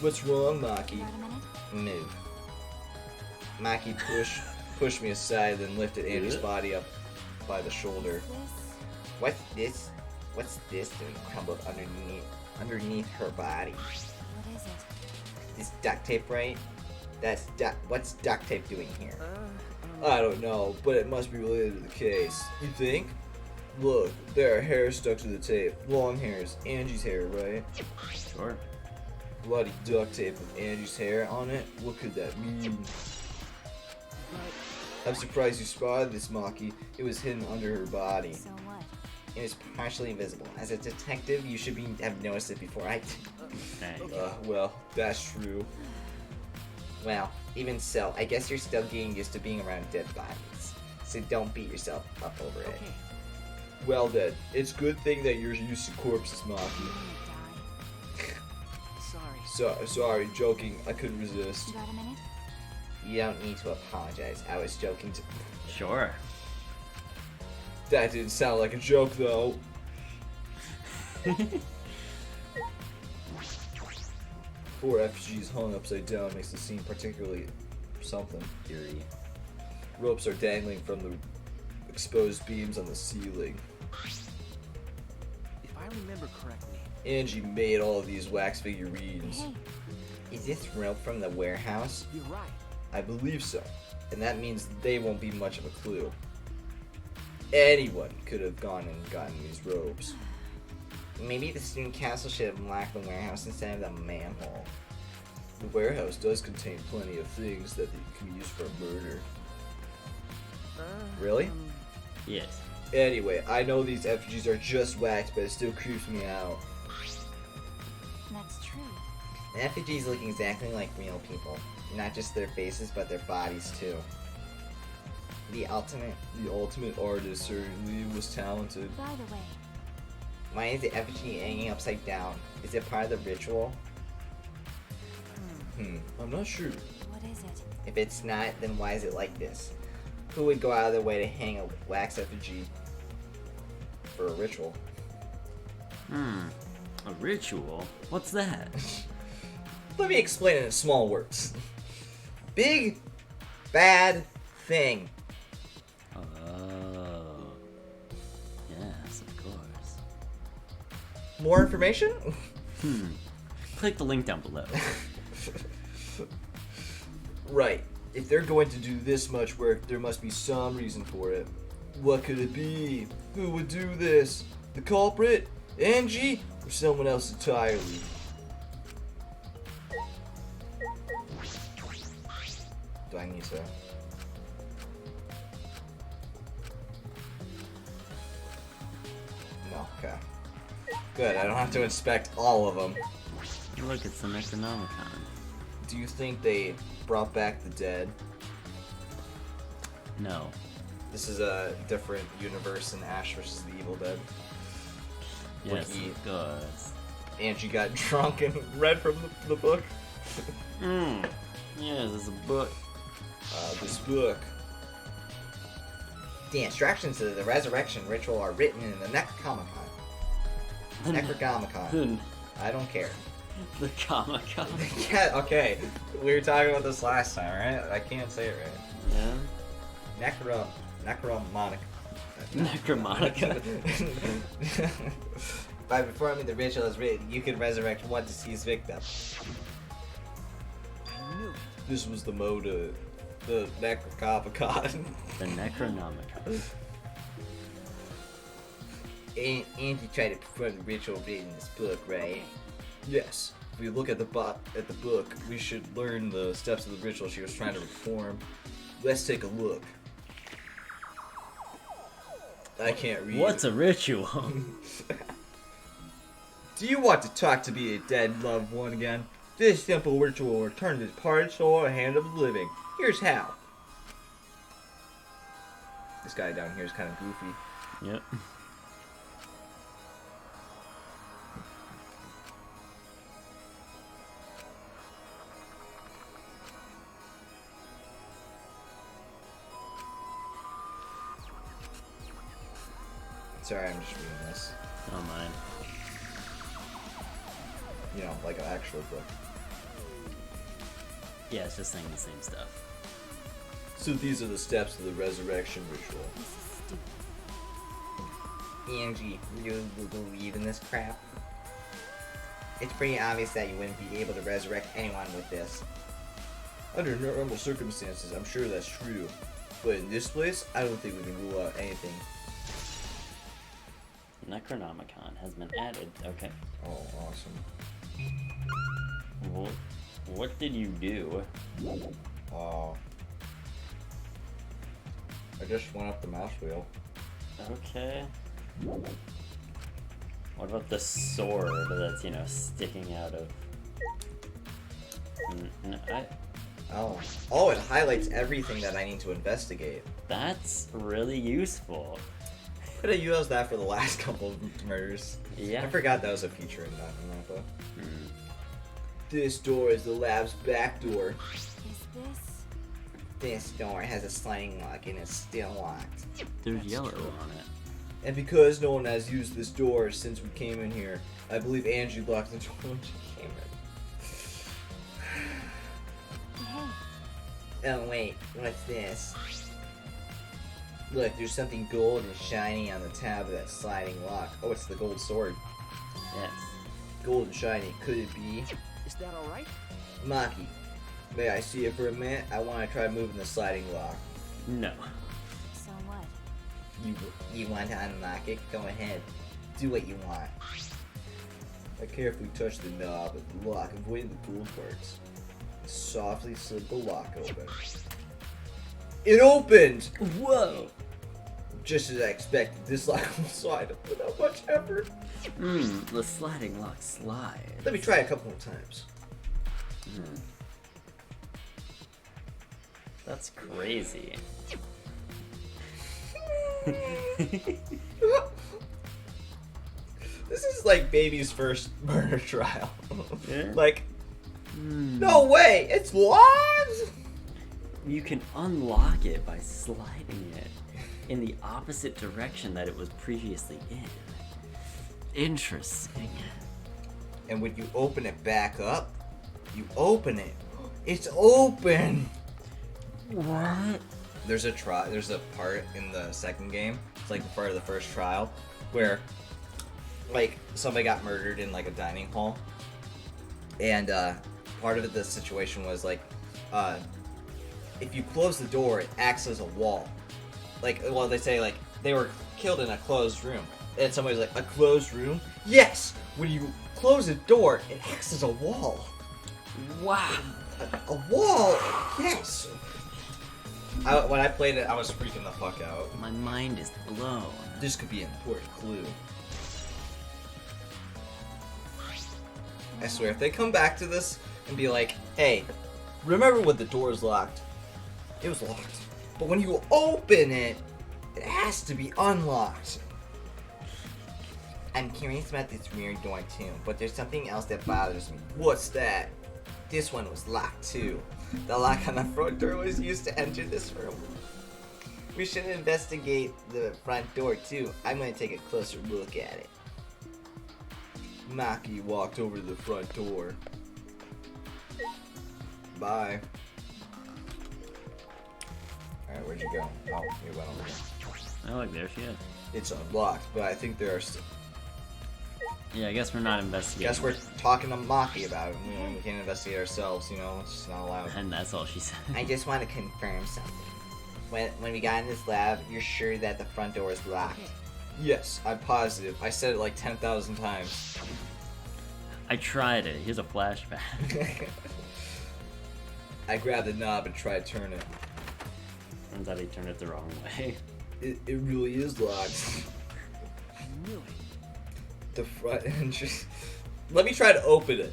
What's wrong, Maki? Got a minute? Move. Maki pushed me aside, then lifted Andy's body up by the shoulder. This? What's this? What's this doing? Crumbled underneath her body. What is it? This duct tape, right? What's duct tape doing here? I don't know, but it must be related to the case. You think? Look, there are hairs stuck to the tape. Long hairs. Angie's hair, right? Sure. Bloody duct tape with Angie's hair on it? What could that mean? I'm surprised you spotted this, Maki. It was hidden under her body. So what? It was partially invisible. As a detective, you should have noticed it before I did. Thanks. Well, that's true. Well, even so, I guess you're still getting used to being around dead bodies. So don't beat yourself up over it. okay. Well then, it's a good thing that you're used to corpses, Maki. Die. Sorry. Sorry, joking. I couldn't resist. You got a minute? You don't need to apologize. I was joking to... Sure. That didn't sound like a joke, though. 4 effigies hung upside down makes the scene particularly something. Eerie. Ropes are dangling from the exposed beams on the ceiling. If I remember correctly, Angie made all of these wax figurines. Hey, Is this rope from the warehouse? you're right. I believe so. And that means they won't be much of a clue. Anyone could have gone and gotten these robes. Maybe the student council should have locked the warehouse instead of the manhole. The warehouse does contain plenty of things that can be used for murder. Really? Yes. Anyway, I know these effigies are just wax, but it still creeps me out. that's true. The effigies look exactly like real people. Not just their faces, but their bodies too. The ultimate artist certainly was talented. By the way, Why is the effigy hanging upside down? Is it part of the ritual? I'm not sure. what is it? If it's not, then why is it like this? Who would go out of their way to hang a wax effigy for a ritual? A ritual? What's that? Let me explain it in small words. Big, bad thing. Oh. Yes, of course. More information? Click the link down below. Right. If they're going to do this much work, there must be some reason for it. What could it be? Who would do this? The culprit? Angie? Or someone else entirely? Do I need to... No, okay. Good, I don't have to inspect all of them. Look, it's the Necronomicon. Do you think they brought back the dead? No. This is a different universe in Ash vs. the Evil Dead. Yes, he- of course. Angie got drunk and read from the book. Yes, it's a book. This book. The instructions to the resurrection ritual are written in the Necronomicon. Necronomicon. I don't care. The Comic-Con. Yeah, okay. We were talking about this last time, right? I can't say it right. Yeah? Necromonica. Necromonica. By performing the ritual as written, you can resurrect one deceased victim. I knew it. This was the mode of the Necronomicon. The Necronomicon. Angie tried to perform the ritual written in this book, right? Yes. If we look at the book, we should learn the steps of the ritual she was trying to perform. Let's take a look. I can't read. What's a ritual? Do you want to talk to be a dead loved one again? This simple ritual will return this part soul or hand of the living. Here's how. This guy down here is kind of goofy. Yep. Sorry, I'm just reading this. Don't mind. You know, like an actual book. Yeah, it's just saying the same stuff. So these are the steps of the resurrection ritual. This is stupid. Angie, you believe in this crap? It's pretty obvious that you wouldn't be able to resurrect anyone with this. Under normal circumstances, I'm sure that's true. But in this place, I don't think we can rule out anything. Necronomicon has been added. Okay. Oh, awesome. What did you do? I just went up the mouse wheel. Okay. What about the sword that's, sticking out of... Oh, it highlights everything that I need to investigate. That's really useful. Could have used that for the last couple of murders. Yeah. I forgot that was a feature in Danganronpa. This door is the lab's back door. Is this? This door has a sliding lock and it's still locked. There's That's yellow true. on it. And because no one has used this door since we came in here, I believe Angie locked the door when she came in. Oh wait, what's this? Look, there's something gold and shiny on the tab of that sliding lock. Oh, it's the gold sword. Yes. Gold and shiny. Could it be? Is that alright? Maki, may I see it for a minute? I want to try moving the sliding lock. No. So what? You want to unlock it? Go ahead. Do what you want. I carefully touch the knob of the lock, avoiding the gold parts. Softly slid the lock open. It opened! Whoa! Just as I expected, this lock will slide up without much effort. The sliding lock slides. Let me try a couple more times. That's crazy. This is like baby's first murder trial. Yeah? Like, no way! It's locked! You can unlock it by sliding it in the opposite direction that it was previously in. Interesting. And when you open it back up, you open it. It's open! What? There's a part in the second game, it's like the part of the first trial, where like somebody got murdered in like a dining hall. And part of it, the situation was like if you close the door, it acts as a wall. Like, well, they say like they were killed in a closed room. And somebody's like, a closed room? Yes! When you close a door, it acts as a wall. Wow. A wall? Yes! When I played it, I was freaking the fuck out. My mind is blown. This could be an important clue. I swear, if they come back to this and be like, hey, remember when the door is locked? It was locked. But when you open it, it has to be unlocked. I'm curious about this weird door too, but there's something else that bothers me. What's that? This one was locked too. The lock on the front door was used to enter this room. We should investigate the front door too. I'm going to take a closer look at it. Maki walked over to the front door. Bye. Alright, where'd you go? Oh, you went over there. Oh, look, there she is. It's unlocked, but I think there are Yeah, I guess we're not investigating. Guess we're talking to Maki about it. We can't investigate ourselves, you know, it's just not allowed. And that's all she said. I just want to confirm something. When we got in this lab, you're sure that the front door is locked? Yes, I'm positive. I said it like 10,000 times. I tried it. Here's a flashback. I grabbed the knob and tried to turn it. Turns out he turned it the wrong way. It really is locked. I knew it. The front entrance. Let me try to open it.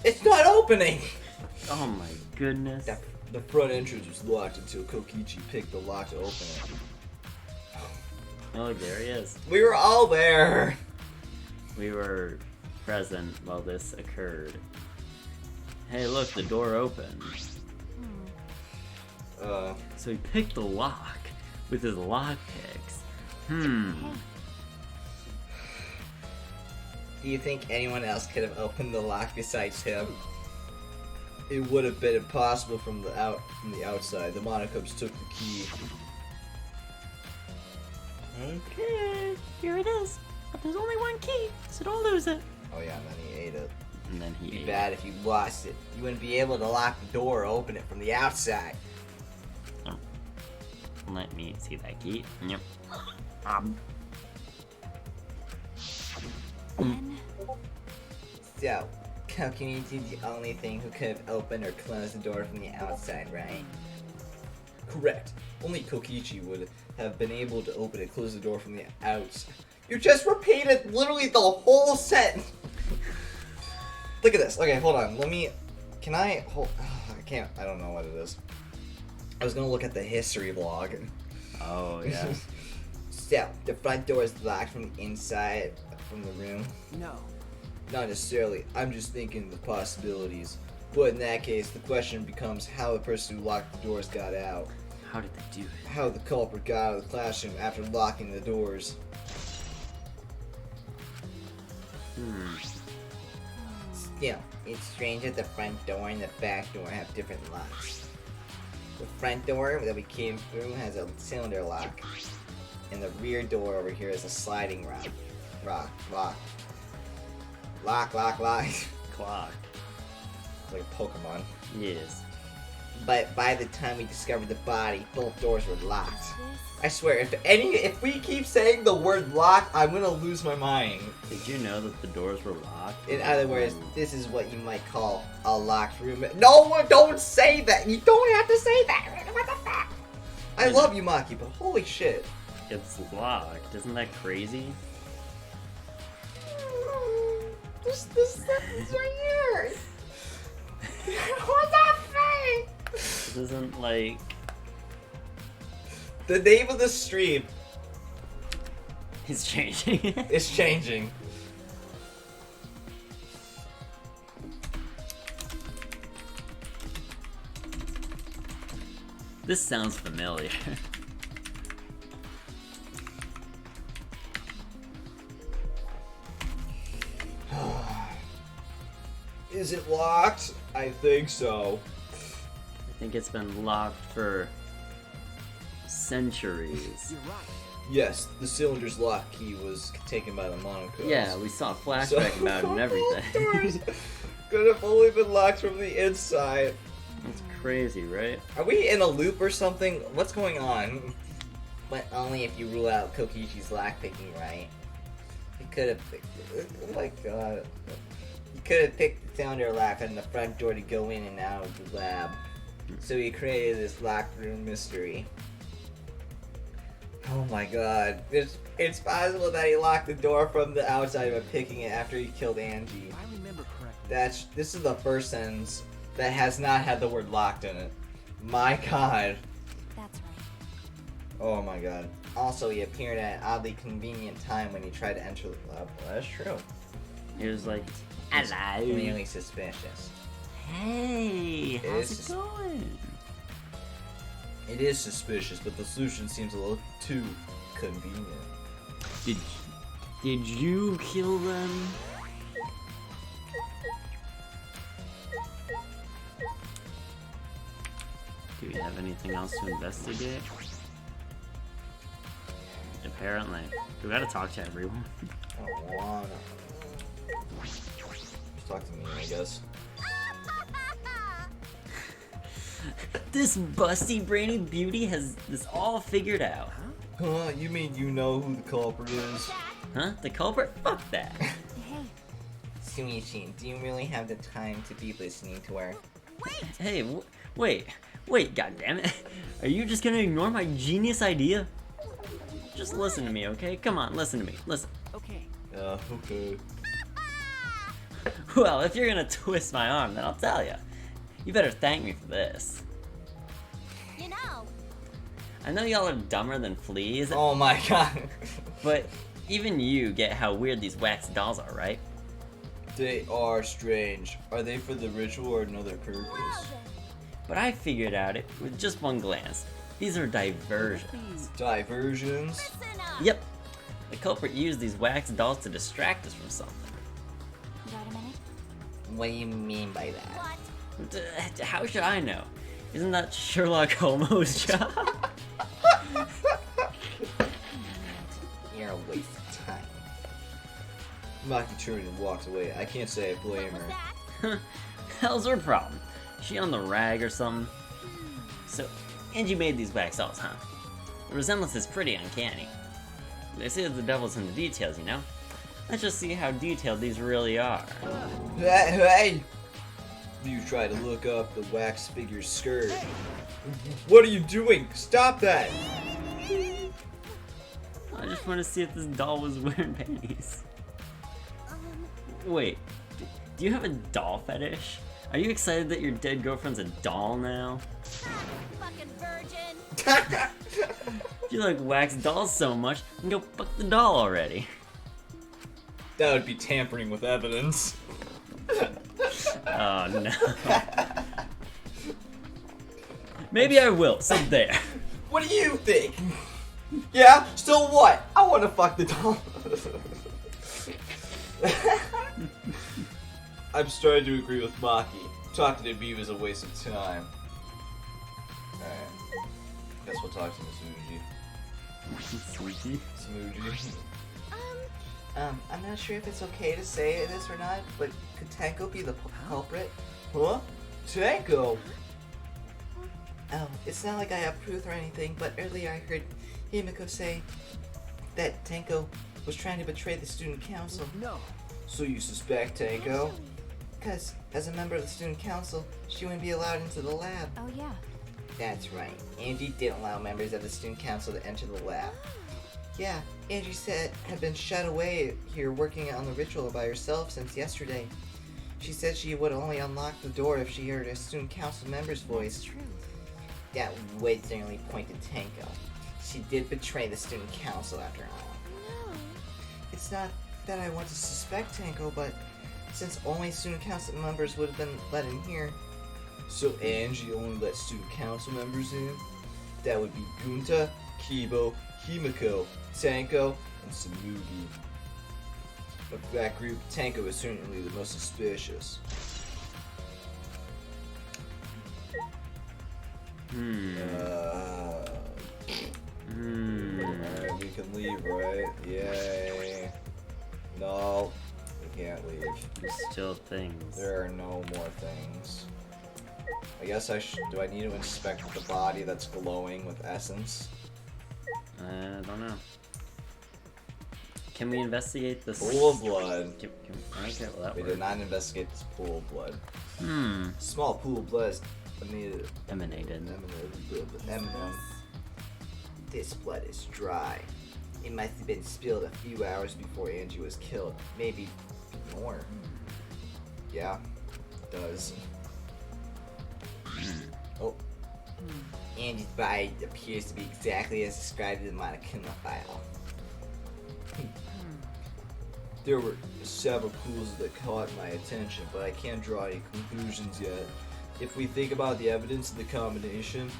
It's not opening! Oh my goodness. The front entrance was locked until Kokichi picked the lock to open it. Oh, look, there he is. We were all there! We were present while this occurred. Hey, look, the door opened. So he picked the lock with his lock picks. Do you think anyone else could have opened the lock besides him? It would have been impossible from the outside. The Monocubs took the key. Okay, here it is. But there's only one key, so don't lose it. Oh yeah, and then he ate it. And then he It'd be ate bad if you lost it. You wouldn't be able to lock the door or open it from the outside. it. Let me see that key. Yep. Then So, Kokichi is the only thing who could have opened or closed the door from the outside, right? Correct. Only Kokichi would have been able to open and close the door from the outside. You just repeated literally the whole sentence. Look at this. Okay, hold on. Can I hold? I can't. I don't know what it is. I was gonna look at the history log. Oh, yeah. So, the front door is locked from the inside from the room. No. Not necessarily. I'm just thinking the possibilities. But in that case, the question becomes how the person who locked the doors got out. How did they do it? How the culprit got out of the classroom after locking the doors. Still, it's strange that the front door and the back door have different locks. The front door that we came through has a cylinder lock, and the rear door over here is a sliding lock. Clock. Like a Pokemon. Yes. But by the time we discovered the body, both doors were locked. I swear, if we keep saying the word lock, I'm gonna lose my mind. Did you know that the doors were locked? In other words, this is what you might call a locked room. No, don't say that. You don't have to say that. What the fuck? I love you, Maki, but holy shit. It's locked. Isn't that crazy? This sentence right here. What the fuck? This isn't like... The name of the stream It's changing. is changing. This sounds familiar. Is it locked? I think so. I think it's been locked for centuries. You're right. Yes, the cylinder's lock key was taken by the Monocos. Yeah, we saw a flashback about it and everything. Doors could have only been locked from the inside. It's crazy, right? Are we in a loop or something? What's going on? But only if you rule out Kokishi's lockpicking, right? You could have picked it. Oh my god. You could have picked the cylinder lock on the front door to go in and out of the lab. So he created this locked room mystery. Oh my god. It's possible that he locked the door from the outside by picking it after he killed Angie. If I remember correctly. This is the first sentence that has not had the word locked in it. My god. That's right. Oh my god. Also, he appeared at an oddly convenient time when he tried to enter the lab. Well, that's true. He was like, It's hello. really suspicious. Hey, how's It's- it going? It is suspicious, but the solution seems a little too convenient. Did you kill them? Do we have anything else to investigate? Apparently. We gotta talk to everyone. I don't wanna. Just talk to me, I guess. This busty brainy beauty has this all figured out. Huh? You mean you know who the culprit is? Huh? The culprit? Fuck that. Hey, Sumichi, do you really have the time to be listening to her? Hey, wait, goddammit. Are you just gonna ignore my genius idea? Just listen to me, okay? Come on, listen to me. Listen. Okay. Okay. Well, if you're gonna twist my arm, then I'll tell you. You better thank me for this. you know. I know y'all are dumber than fleas, Oh my god. but even you get how weird these wax dolls are, right? They are strange. Are they for the ritual or another purpose? But I figured out it with just one glance. These are diversions. Diversions? Listen up. Yep. The culprit used these wax dolls to distract us from something. Got a minute? What do you mean by that? What? How should I know? Isn't that Sherlock Holmes' job? You're a waste of time. Maki turned and walked away. I can't say I blame What was her. that? Hell's her problem? She on the rag or something? So, Angie made these wax dolls, huh? The resemblance is pretty uncanny. They say that the devil's in the details, you know? Let's just see how detailed these really are. Hey! You try to look up the wax figure's skirt. What are you doing? Stop that! I just want to see if this doll was wearing panties. Wait, do you have a doll fetish? Are you excited that your dead girlfriend's a doll now? Fucking virgin. If you like wax dolls so much, then go fuck the doll already. That would be tampering with evidence. Oh no. Maybe I will, so there. What do you think? Yeah? Still what? I want to fuck the doll. I'm starting to agree with Maki. Talking to Beav is a waste of time. Alright. Guess we'll talk to Sweetie. Smoogie. I'm not sure if it's okay to say this or not, but could Tanko be the culprit? Huh? Tanko? It's not like I have proof or anything, but earlier I heard Himiko say that Tanko was trying to betray the student council. No. So you suspect Tanko? Because, as a member of the student council, she wouldn't be allowed into the lab. Oh, yeah. That's right. Angie didn't allow members of the student council to enter the lab. Yeah, Angie said had been shut away here working on the ritual by herself since yesterday. She said she would only unlock the door if she heard a student council member's voice. That's true. That would certainly point to Tanko. She did betray the student council after all. No. It's not that I want to suspect Tanko, but since only student council members would have been let in here. So Angie only let student council members in? That would be Gunta, Kibo, Himiko, Tanko, and Samugi. Of that group, Tanko is certainly the most suspicious. Alright, we can leave, right? Yay. No, we can't leave. There's still things. There are no more things. I guess do I need to inspect the body that's glowing with essence? I don't know. Can we investigate this? Pool of blood. Okay, well that We works. did not investigate this pool of blood. Hmm. Small pool of blood is Emanated. This blood is dry. It must have been spilled a few hours before Angie was killed. Maybe more. Yeah, it does. Oh. Angie's body appears to be exactly as described in the Monokuma file. There were several clues that caught my attention, but I can't draw any conclusions yet. If we think about the evidence of the combination,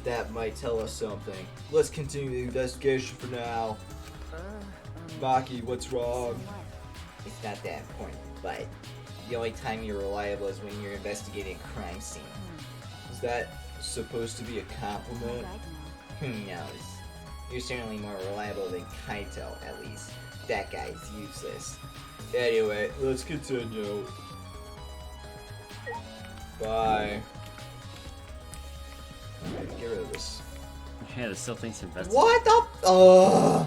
that might tell us something. Let's continue the investigation for now. Maki, what's wrong? It's not that important, but the only time you're reliable is when you're investigating a crime scene. Is that supposed to be a compliment? Who knows? You're certainly more reliable than Kaito, at least. That guy's useless. Anyway, let's continue. Bye. Okay, get rid of this. Yeah, there's still things to investigate. What the?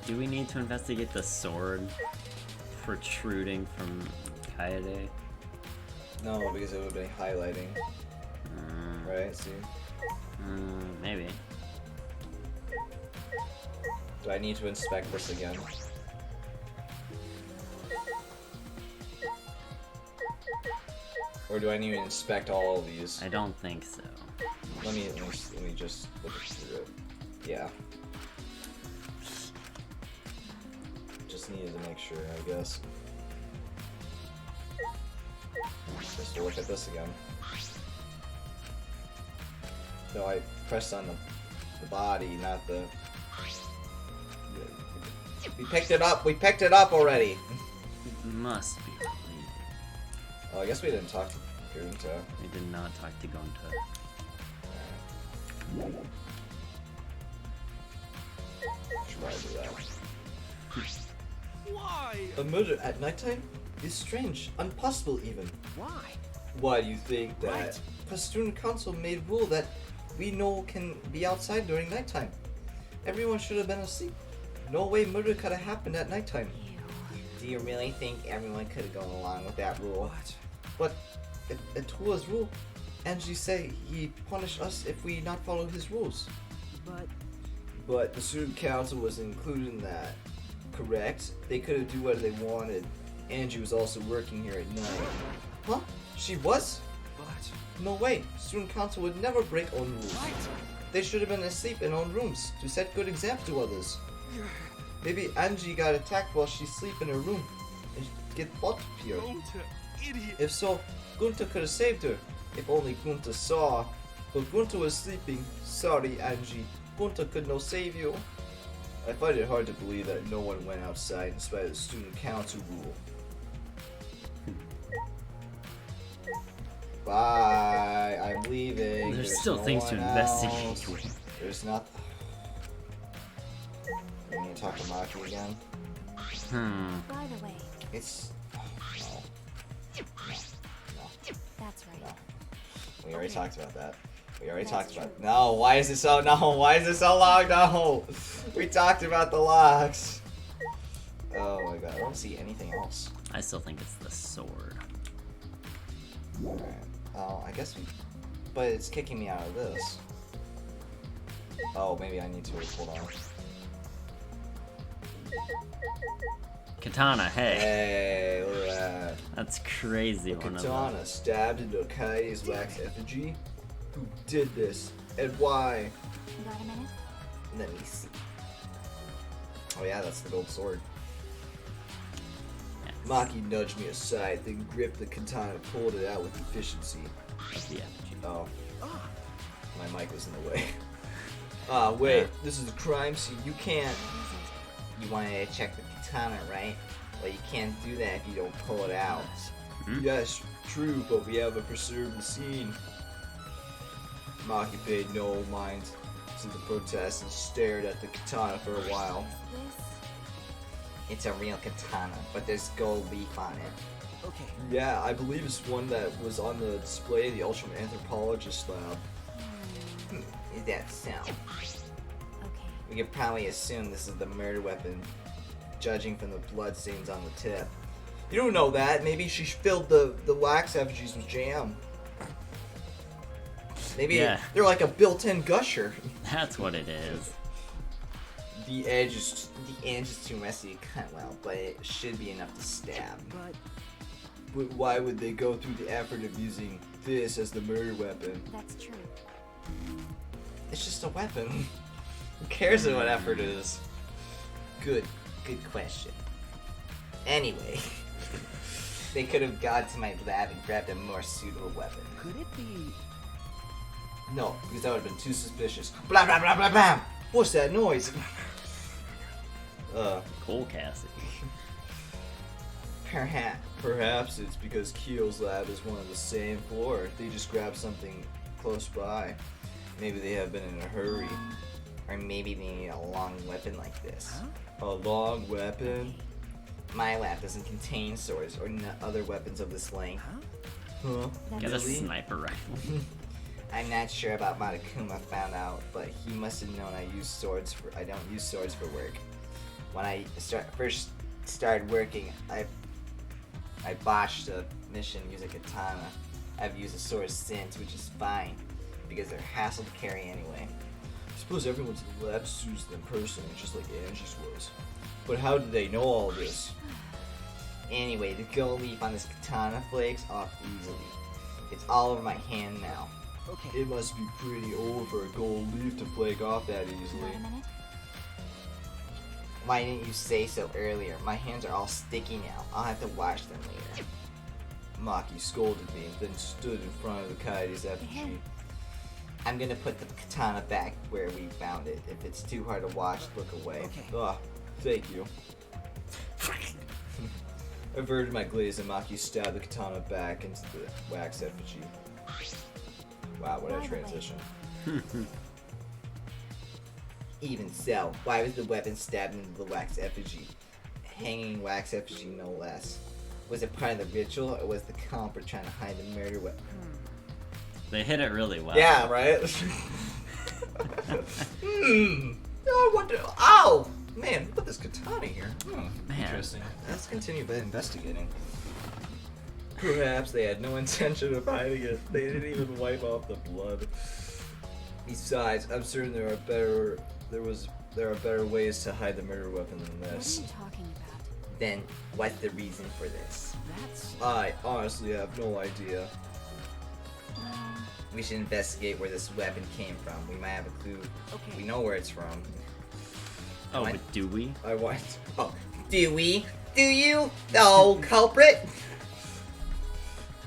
Do we need to investigate the sword protruding from Kaede? No, because it would be highlighting. Right? See? Maybe. Do I need to inspect this again? Or do I need to inspect all of these? I don't think so. Let me just look through it. Yeah. Just needed to make sure, I guess. Just to look at this again. No, I pressed on the body, not the... We picked it up! We picked it up already! It must be related. Oh, I guess we didn't talk to Gunta. We did not talk to Gonta. Should probably do that. Why? A murder at nighttime is strange, impossible even. Why? Why do you think that? Right. The student council made rule that we know can be outside during nighttime. Everyone should have been asleep. No way murder could have happened at nighttime. Do you really think everyone could have gone along with that rule? But it was rule. Angie say he punish us if we not follow his rules. But the student council was included in that. Correct? They could have do whatever they wanted. Angie was also working here at night. Huh? She was? No way. Student council would never break own rules. They should have been asleep in own rooms to set good example to others. Maybe Angie got attacked while she sleep in her room and get bought here. Idiot. If so, Gunta could have saved her. If only Gunta saw. But Gunta was sleeping. Sorry, Angie. Gunta could no save you. I find it hard to believe that no one went outside in spite of the student council rule. Bye. I'm leaving. There's still things to one investigate else. with. There's not. We need to talk to Maki again. By the way, It's. No. that's right. No. We already talked about that. We already That's talked about. true. No. Why is it so? No. Why is it so long? No. We talked about the locks. Oh my god. I don't see anything else. I still think it's the sword. Alright. Oh, I guess we. But it's kicking me out of this. Oh, maybe I need to hold on. Katana, hey. Hey, look at that. That's crazy. One of them. Katana stabbed into Kai's wax effigy. Who did this and why? You got a minute? Let me see. Oh yeah, that's the gold sword. Yes. Maki nudged me aside, then gripped the katana and pulled it out with efficiency. That's the effigy. Oh. My mic was in the way. Ah, wait. This is a crime scene. You can't. You wanted to check the katana, right? Well, you can't do that if you don't pull it out. Hmm? Yes, true, but we have to preserve the scene. Maki paid no mind to the protest and stared at the katana for a while. This? It's a real katana, but there's gold leaf on it. Okay. Yeah, I believe it's one that was on the display in the Ultimate Anthropologist lab. Is that so? Okay. We could probably assume this is the murder weapon, judging from the bloodstains on the tip. You don't know that. Maybe she filled the wax effigies with jam. Maybe Yeah. they're like a built-in gusher. That's what it is. The edge is. The edge is too messy to cut well, but it should be enough to stab. But But why would they go through the effort of using this as the murder weapon? That's true. It's just a weapon. Who cares what effort it is? Good question. Anyway, they could have gone to my lab and grabbed a more suitable weapon. could it be? No, because that would have been too suspicious. Blah blah blah blah blah. What's that noise? Cool, Cassie. Perhaps it's because Keel's lab is one of the same floor. They just grabbed something close by. Maybe they have been in a hurry. Or maybe they need a long weapon like this. A long weapon? My lab doesn't contain swords or other weapons of this length. Huh? Get a Really? sniper rifle. I'm not sure about Monokuma found out, but he must have known I don't use swords for work. When I first started working, I botched a mission using katana. I've used a sword since, which is fine, because they're hassle to carry anyway. I suppose everyone's in the lab sues them personally, just like Angie's was. But how did they know all this? Anyway, the gold leaf on this katana flakes off easily. It's all over my hand now. Okay. It must be pretty old for a gold leaf to flake off that You easily. got a minute? Why didn't you say so earlier? My hands are all sticky now. I'll have to wash them later. Maki scolded me and then stood in front of the coyote's effigy. I'm gonna put the katana back where we found it. If it's too hard to wash, look away. Okay. Ah, thank you. I averted my gaze and Maki stabbed the katana back into the wax effigy. Wow, what a By the way. transition. Even so, why was the weapon stabbed into the wax effigy? Hanging wax effigy, no less. Was it part of the ritual, or was the culprit trying to hide the murder weapon? They hit it really well. Yeah, right? I wonder. Oh! Man, put this katana here. Man. Interesting. Let's continue investigating. Perhaps they had no intention of hiding it. They didn't even wipe off the blood. Besides, I'm certain there are better ways to hide the murder weapon than What are this. you talking about? Then, what's the reason for this? That's I honestly have no idea. We should investigate where this weapon came from. We might have a clue. okay. We know where it's from. Oh, What? but do we? I want. Oh, Do we? Do you? No, culprit?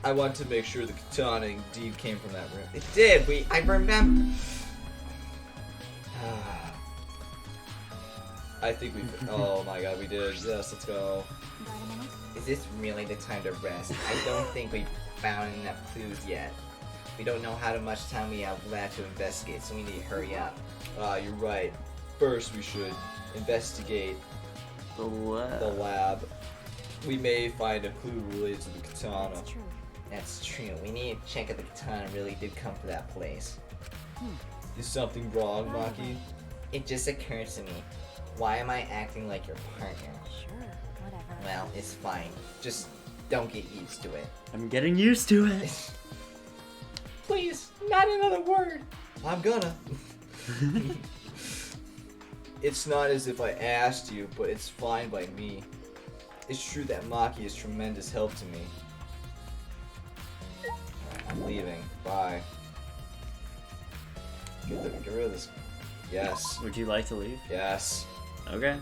I want to make sure the katana indeed came from that room. It did. I remember. I think we. Oh my god, we did. Yes, let's go. Got a minute? Is this really the time to rest? I don't think we've found enough clues yet. We don't know how much time we have left to investigate, so we need to hurry up. You're right. First, we should investigate The what? the lab. We may find a clue related to the katana. That's true. That's true. We need to check if the katana really did come to that place. Is something wrong, Maki? It just occurred to me. Why am I acting like your partner? Sure, whatever. Well, it's fine. Just don't get used to it. I'm getting used to it. Please, not another word. I'm gonna. It's not as if I asked you, but it's fine by me. It's true that Maki is tremendous help to me. Alright, I'm leaving. Bye. Get rid of this. Yes. Would you like to leave? Yes. Okay.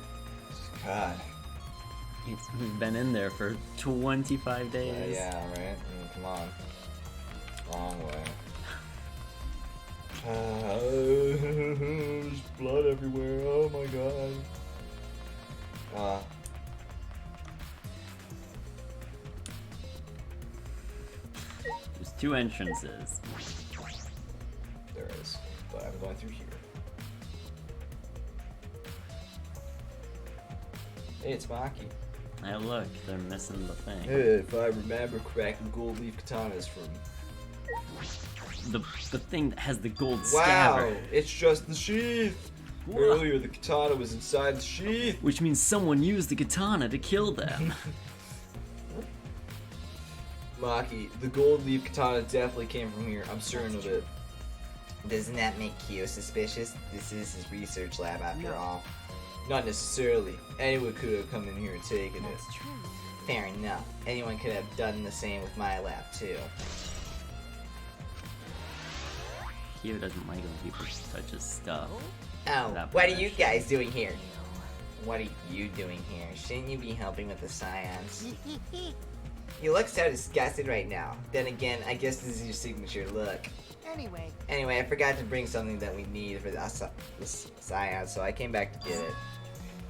God. We've been in there for 25 Yeah, days. yeah, right? I mean, come on. Wrong way. There's blood everywhere. Oh my god. There's 2 entrances. There is. But I'm going through here. Hey, it's Maki. Hey, look, they're missing the thing. If I remember correctly, gold leaf katanas from. The thing that has the gold Wow! scabbard. It's just the sheath! Whoa. Earlier, the katana was inside the sheath! Which means someone used the katana to kill them. Maki, the gold leaf katana definitely came from here. I'm certain of it. Doesn't that make Kyo suspicious? This is his research lab after all. Not necessarily. Anyone could have come in here and taken it. That's true. Fair enough. Anyone could have done the same with my lab too. Kyo doesn't like when people touch his stuff. Oh, That what are much. you guys doing here? What are you doing here? Shouldn't you be helping with the science? You look so disgusted right now. Then again, I guess this is your signature look. Anyway, I forgot to bring something that we need for the science, so I came back to get it.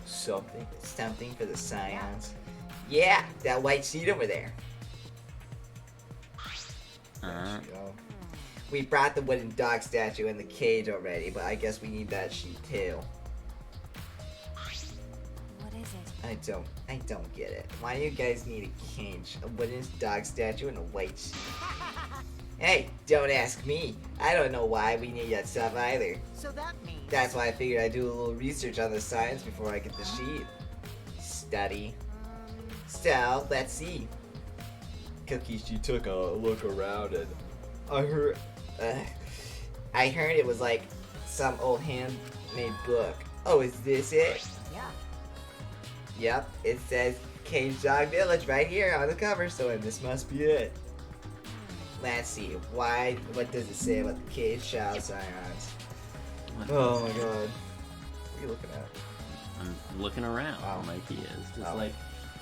Something. Something for the science. Yeah, that white sheet over there. Oh. We brought the wooden dog statue in the cage already, but I guess we need that sheet too. What is it? I don't get it. Why do you guys need a cage, a wooden dog statue, and a white sheet? Hey, don't ask me. I don't know why we need that stuff either. So that means. That's why I figured I'd do a little research on the science before I get the sheet. Study. So, let's see. Kakishi took a look around and I heard. I heard it was like some old handmade book. Oh, is this it? Yeah. Yep, it says Cage Dog Village right here on the cover, so this must be it. Let's see, what does it say about the Cage Child Scions? Oh my god. What are you looking at? I'm looking around Oh. like he is. Just Oh. like,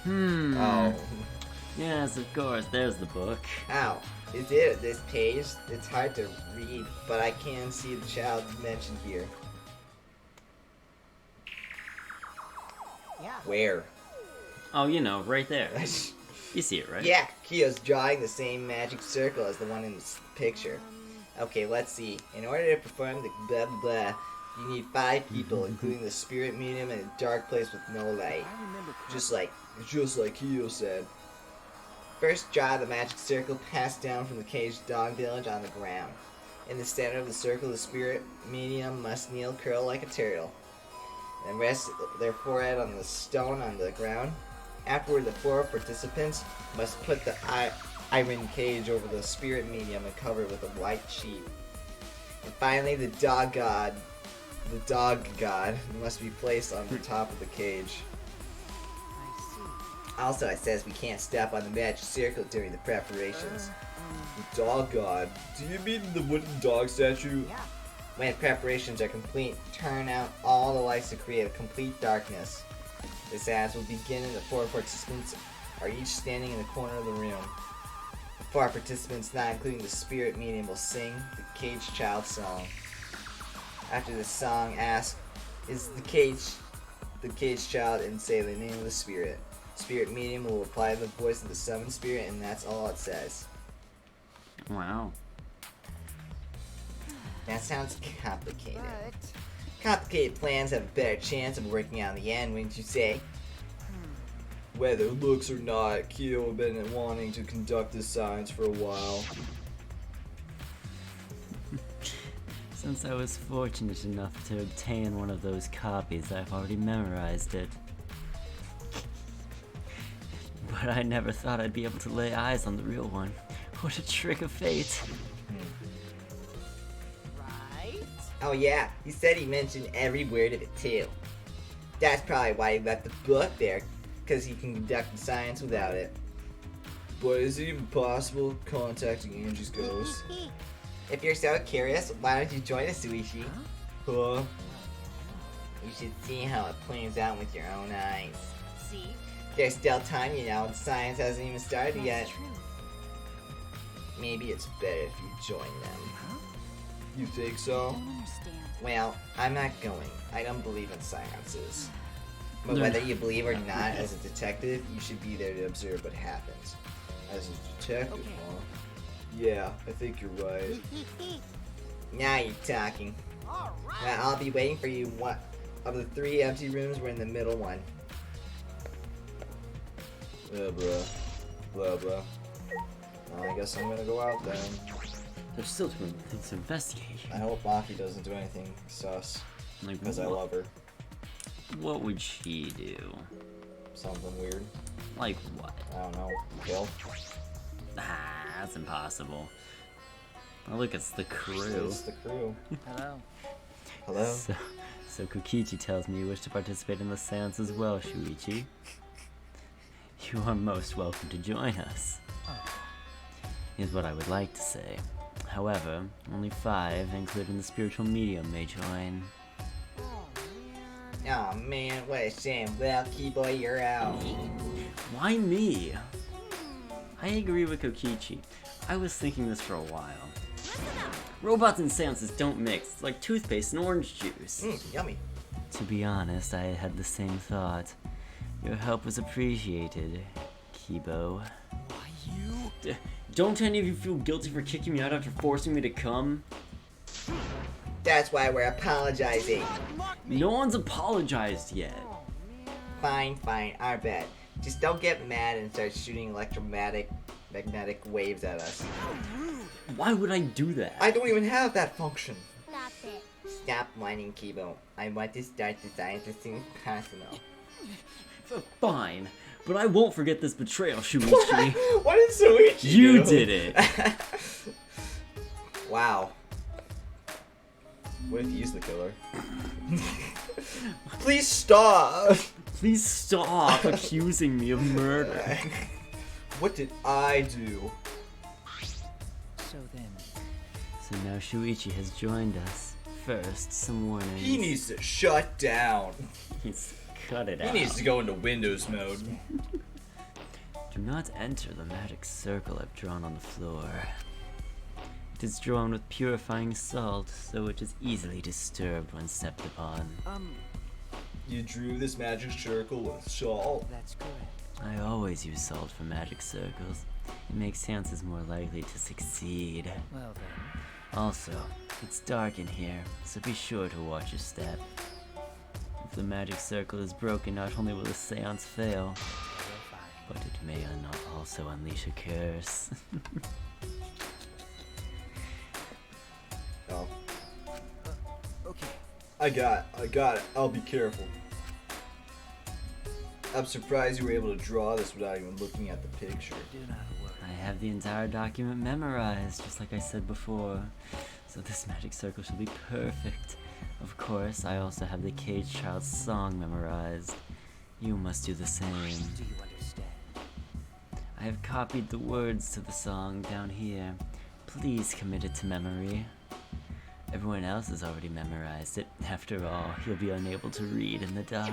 Oh. yes, of course, there's the book. Ow, is it this page? It's hard to read, but I can see the child mentioned here. Yeah. Where? Oh, you know, right there. You see it, right? Yeah, Kyo's drawing the same magic circle as the one in this picture. Okay, let's see. In order to perform the blah blah blah, you need 5 people, including the spirit medium and a dark place with no light. I remember. Just like Kiyo said. First, draw the magic circle passed down from the caged dog village on the ground. In the center of the circle, the spirit medium must kneel curl like a turtle, and rest their forehead on the stone on the ground. Afterward, the 4 participants must put the iron cage over the spirit medium and cover it with a white sheet. And finally, the dog god must be placed on the top of the cage. I see. Also, it says we can't step on the magic circle during the preparations. The dog god. Do you mean the wooden dog statue? Yeah. When preparations are complete, turn out all the lights to create a complete darkness. This dance will begin and the 4 participants are each standing in the corner of the room. The 4 participants, not including the spirit medium, will sing the Caged Child song. After the song, ask, is the cage the caged child and say the name of the spirit. Spirit medium will apply the voice of the summoned spirit, and that's all it says. Wow. That sounds complicated. But Complicated plans have a better chance of working out in the end, wouldn't you say? Whether it looks or not, Kyo have been wanting to conduct this science for a while. Since I was fortunate enough to obtain one of those copies, I've already memorized it. But I never thought I'd be able to lay eyes on the real one. What a trick of fate. right? Oh yeah, he said he mentioned every word of it too. That's probably why he left the book there, because he can conduct the science without it. But is it even possible contacting Angie's ghost? If you're so curious, why don't you join us, Suishi? Huh? You should see how it plays out with your own eyes. See? There's still time, you know, the science hasn't even started That's yet. true. Maybe it's better if you join them. You think so? Don't understand. Well, I'm not going. I don't believe in sciences. But No. whether you believe or not, as a detective, you should be there to observe what happens. As a detective, Okay. huh? Yeah, I think you're right. Now you're talking. All right. Now I'll be waiting for you. What of the 3 empty rooms, we're in the middle one. Blah blah. Blah blah. Well, I guess I'm gonna go out then. There's still too many things to investigate. I hope Maki doesn't do anything sus. Like, Because I love her. what would she do? Something weird. Like what? I don't know. Kill. Ah, that's impossible. Oh, look, it's the crew. It's the crew. Hello. Hello? So Kokichi tells me you wish to participate in the seance as well, Shuichi. You are most welcome to join us, is what I would like to say. However, only 5, including the spiritual medium, may join. Oh man, what a shame. Well, Keyboy, you're out. Why me? I agree with Kokichi. I was thinking this for a while. Robots and seances don't mix. It's like toothpaste and orange juice. Yummy. To be honest, I had the same thought. Your help was appreciated, Kibo. Why you? Don't any of you feel guilty for kicking me out after forcing me to come? That's why we're apologizing. No one's apologized yet. Fine, fine, our bad. Just don't get mad and start shooting magnetic waves at us. Why would I do that? I don't even have that function. Stop it. Stop whining, Kibo. I want to start the science as soon as possible. Fine, but I won't forget this betrayal, Shuichi. What did Suichi You do? did it. Wow. What if he's the killer? Please stop! Please stop accusing me of murder. What did I do? So then, So now Shuichi has joined us. First, some warnings. He needs to shut down. He's cut it He out. needs to go into Windows mode. Do not enter the magic circle I've drawn on the floor. It is drawn with purifying salt, so it is easily disturbed when stepped upon. You drew this magic circle with salt. that's correct. I always use salt for magic circles. It makes seances more likely to succeed. Well then, Also, it's dark in here, so be sure to watch your step. If the magic circle is broken, not only will the seance fail, we'll find. but it may also unleash a curse. Oh, Okay. I got it. I'll be careful. I'm surprised you were able to draw this without even looking at the picture. Do not worry. I have the entire document memorized, just like I said before, so this magic circle shall be perfect. Of course, I also have the Cage Child's song memorized. You must do the same. Do you understand? I have copied the words to the song down here. Please commit it to memory. Everyone else has already memorized it. After all, you'll be unable to read in the dark.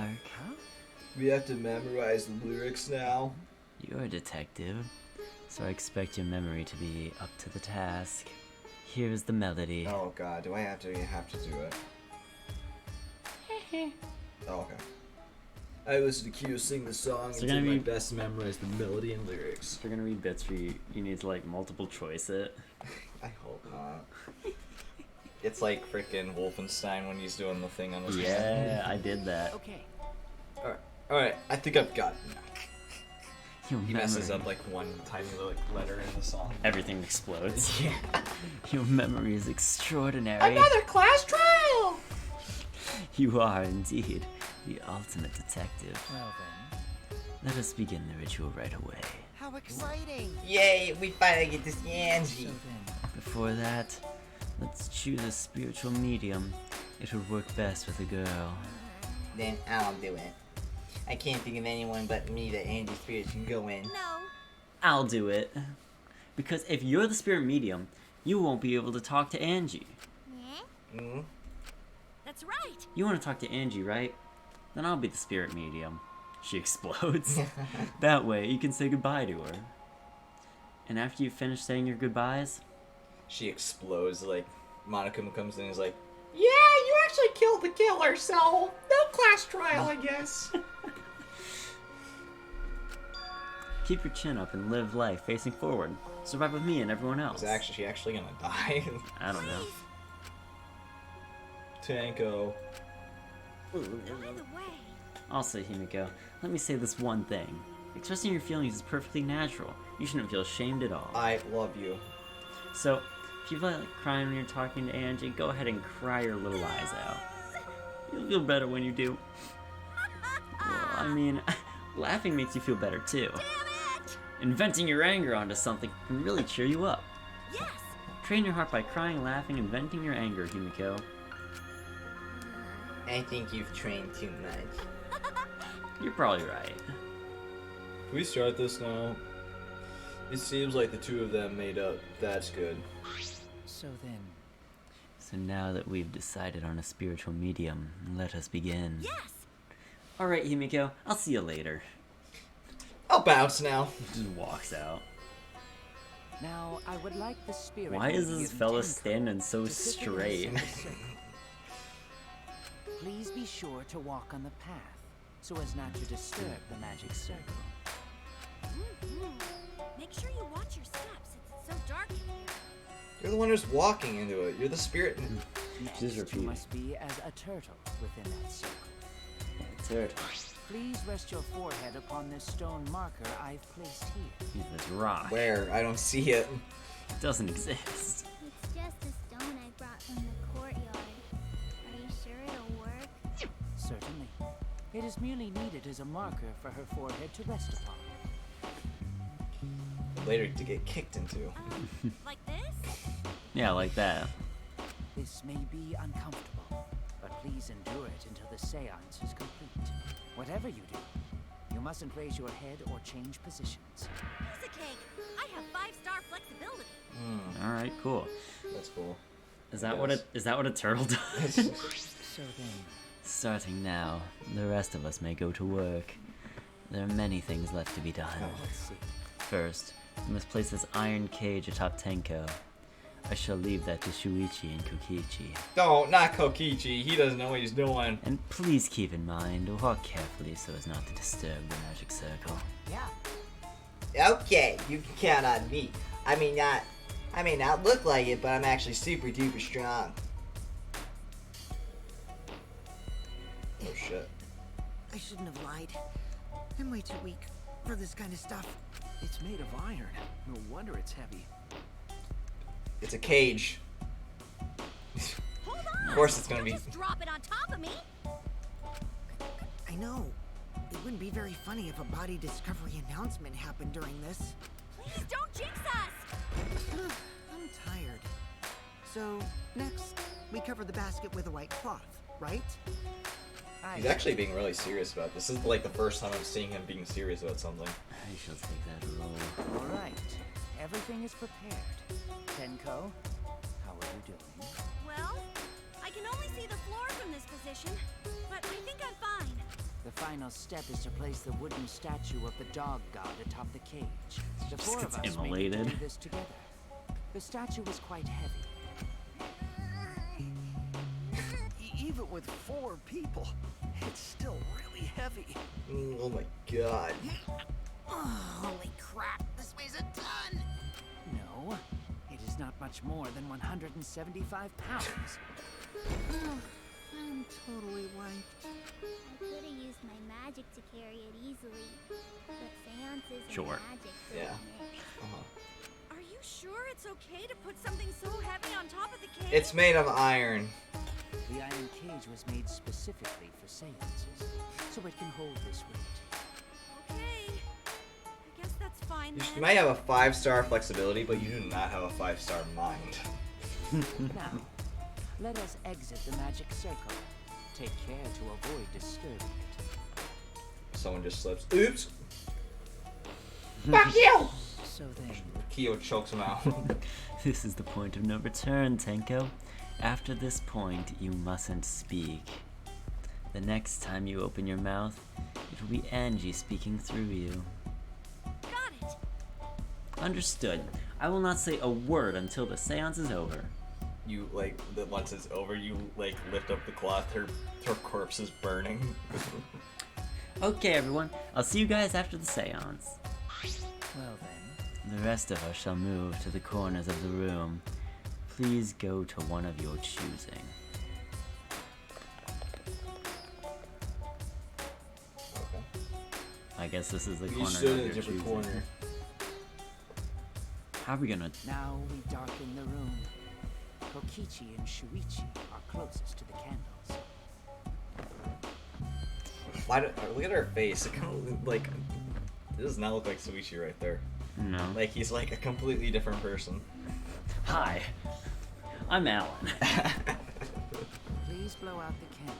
We have to memorize the lyrics now. You're a detective, so I expect your memory to be up to the task. Here is the melody. Oh god, do I have to do it? Oh, okay. I listened to Kyo sing the song So and gonna did my be- best to memorize the melody and lyrics. If you're gonna read bits where you need to like multiple choice it. I hope not. It's like freaking Wolfenstein when he's doing the thing on his Yeah, hand. I did that. Okay. Alright, I think I've got it now. Your He messes memory- up like one tiny little letter in the song. Everything explodes. Yeah. Your memory is extraordinary. class trial! You are indeed the ultimate detective. Well then. Let us begin the ritual right away. How exciting! Yay, we finally get to see So Angie. then, Before that, let's choose a spiritual medium. It would work best with a girl. Then I'll do it. I can't think of anyone but me that Angie Spirit can go in. No. I'll do it. Because if you're the spirit medium, you won't be able to talk to Angie. Yeah? Hmm? That's right. You want to talk to Angie, right? Then I'll be the spirit medium. She explodes. That way, you can say goodbye to her. And after you finish saying your goodbyes, She explodes, like, Monokuma comes in and is like, yeah, you actually killed the killer, so no class trial, I guess. keep your chin up and live life facing forward. Survive with me and everyone else. Is she actually gonna die? I don't know. Tanko. By the way, Also, Himiko, let me say this one thing. Expressing your feelings is perfectly natural. You shouldn't feel ashamed at all. I love you. So, if you feel like crying when you're talking to Angie, go ahead and cry your little eyes out. You'll feel better when you do. Well, I mean, laughing makes you feel better too. damn it! And venting your anger onto something can really cheer you up. Yes. Train your heart by crying, laughing, and venting your anger, Himiko. I think you've trained too much. You're probably right. Can we start this now? It seems like the two of them made up. That's good. so then, So now that we've decided on a spiritual medium, let us begin. Yes. Alright, Himiko, I'll see you later. I'll bounce now. Just walks out. now I would like the spirit. Why is medium this fella Tenko standing so to sit in the straight? center circle. Please be sure to walk on the path, so as not to disturb the magic circle. Make sure you watch your steps since it's so dark in here. You're the one who's walking into it. You're the spirit. Next, Just repeat. you must be as a turtle within that circle. Turtle. Please rest your forehead upon this stone marker I've placed here. This rock. Where? I don't see it. It doesn't exist. It's just a stone I brought from the courtyard. Are you sure it'll work? Certainly. It is merely needed as a marker for her forehead to rest upon. Later to get kicked into. Like this? Yeah, like that. This may be uncomfortable, but please endure it until the seance is complete. Whatever you do, you mustn't raise your head or change positions. Piece of cake. I have 5-star flexibility. Alright, cool. That's cool. Is that what a turtle does? So then, Starting now, the rest of us may go to work. There are many things left to be done. let's see. First, we must place this iron cage atop Tenko. I shall leave that to Shuichi and Kokichi. No, not Kokichi. He doesn't know what he's doing. And please keep in mind, walk carefully so as not to disturb the magic circle. Yeah. Okay, you can count on me. I may not look like it, but I'm actually super duper strong. Oh shit. I shouldn't have lied. I'm way too weak for this kind of stuff. It's made of iron. No wonder it's heavy. It's a cage. Hold on. Of course it's gonna Don't be. just drop it on top of me. I know. It wouldn't be very funny if a body discovery announcement happened during this. Please don't jinx us. I'm tired. So, next, we cover the basket with a white cloth, right? He's actually being really serious about this. This is like the first time I'm seeing him being serious about something. I shall take that role. All right. Everything is prepared. Tenko, how are you doing? Well, I can only see the floor from this position, but I think I'm fine. The final step is to place the wooden statue of the dog god atop the cage. The Just four of gets us may need to do immolated. this together. The statue is quite heavy. Even with 4 people, It's still really heavy. Oh my god. Oh, holy crap, this weighs a ton! No, it is not much more than 175 pounds. I'm totally wiped. I could have used my magic to carry it easily, but seances and Sure. magic don't Yeah. mix. Are you sure it's okay to put something so heavy on top of the cage? It's made of iron. The iron cage was made specifically for seances, so it can hold this weight. Okay. I guess that's fine You then. might have a 5-star flexibility, but you do not have a 5-star mind. Now, let us exit the magic circle. Take care to avoid disturbing it. Someone just slips. Oops! Fuck you! So then, Kyo chokes him out. This is the point of no return, Tenko. After this point, you mustn't speak. The next time you open your mouth, it will be Angie speaking through you. Got it. Understood. I will not say a word until the seance is over. You, like, once it's over, you, like, lift up the cloth, her corpse is burning. Okay, everyone. I'll see you guys after the seance. well then, The rest of us shall move to the corners of the room. Please go to one of your choosing. Okay. I guess this is the You corner stood of in a your different choosing. corner. How are we gonna... now we darken the room. Kokichi and Shuichi are closest to the candles. Why do, look at her face. It kind of, like, it does not look like Suichi right there. No. Like, he's like a completely different person. Hi. I'm Alan. Please blow out the candles.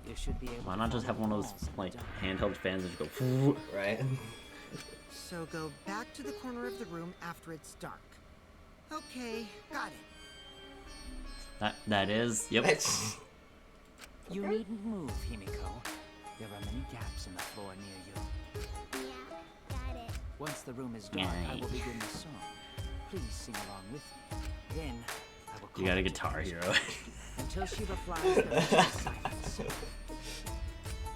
You should be able Why to not just follow have one of the those, walls in like, the dark. handheld fans that just go... Right? So go back to the corner of the room after it's dark. Okay, got it. That is... Yep. That's... You needn't move, Himiko. There are many gaps in the floor near you. Yeah, got it. Once the room is dark, I will begin the song. Please sing along with me. Then I will You call got a it to guitar action. hero. Until she replies, there will be silence.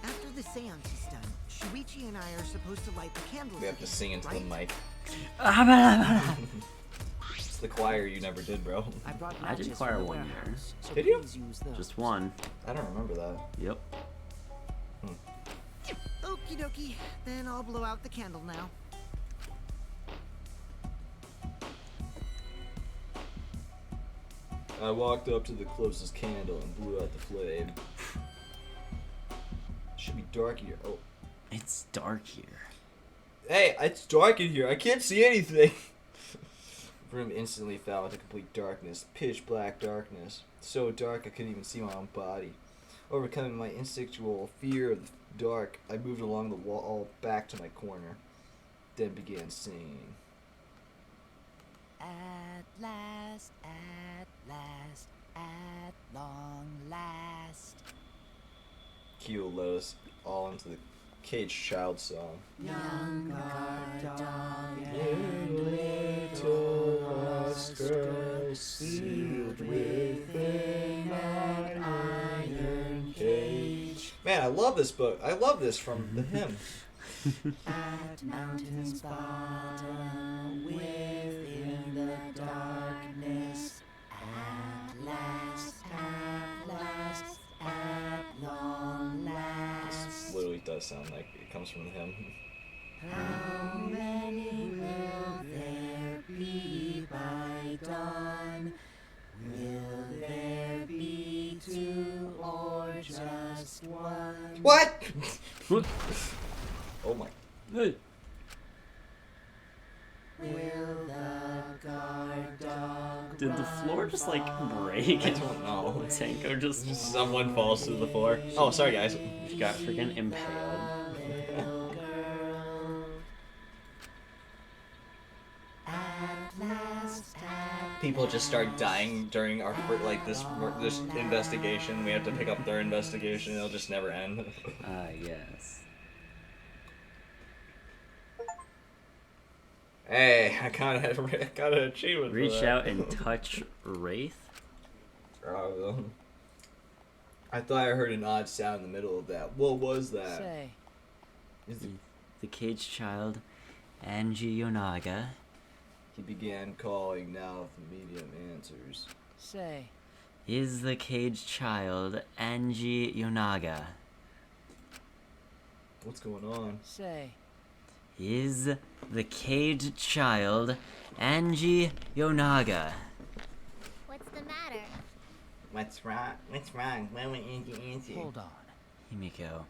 After the seance is done, Shuichi and I are supposed to light the candles We have to again, sing into right? the mic. It's the choir you never did, bro. I brought I did matches choir from the one year. warehouse, so Did you? please use those. Just one. I don't remember that. Yep. Okie dokie, then I'll blow out the candle now. I walked up to the closest candle and blew out the flame. Should be dark here. Oh. It's dark here. Hey, it's dark in here. I can't see anything. The room instantly fell into complete darkness. Pitch black darkness. So dark I couldn't even see my own body. Overcoming my instinctual fear of the dark, I moved along the wall back to my corner. Then began singing. At last, at long last. Kyo led us all into the caged child song. Young guard dog And little Oscar sealed within an iron cage. Man, I love this book. I love this from the hymn. at mountain's bottom within the darkness. At last, at long last. This literally does sound like it comes from the hymn. How many will there be by dawn? Will there be two or just one? What? Oh my. Will the guard dog Did the floor just like break? I don't know. Tanko just Someone falls to the floor. Oh, sorry guys. got freaking impaled. People just start dying during our this investigation. We have to pick up their investigation. It'll just never end. Yes. Hey, I got an achievement. for Reach that. out and touch Wraith. I thought I heard an odd sound in the middle of that. What was that? Say, Is it- The caged child, Angie Yonaga. He began calling. Now the medium answers. say, Is the caged child, Angie Yonaga. What's going on? say. Is the caged child, Angie Yonaga. What's the matter? What's wrong? What's wrong? Why won't you answer? Hold on. Himiko,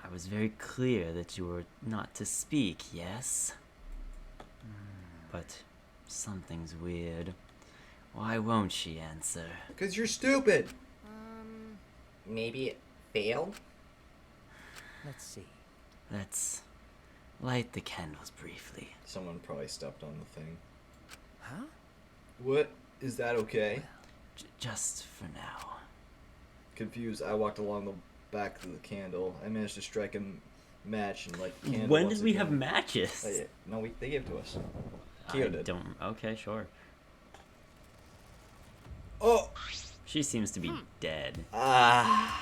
I was very clear that you were not to speak, yes? But something's weird. Why won't she answer? Because you're stupid. Maybe it failed? Let's see. Let's light the candles briefly. Someone probably stepped on the thing. Huh? What? Is that okay? Just for now. Confused, I walked along the back of the candle. I managed to strike a match and light the candle. When once did we again. have matches? Oh, yeah. No, they gave it to us. I Kyo did. don't. Okay, sure. Oh! She seems to be dead. Ah!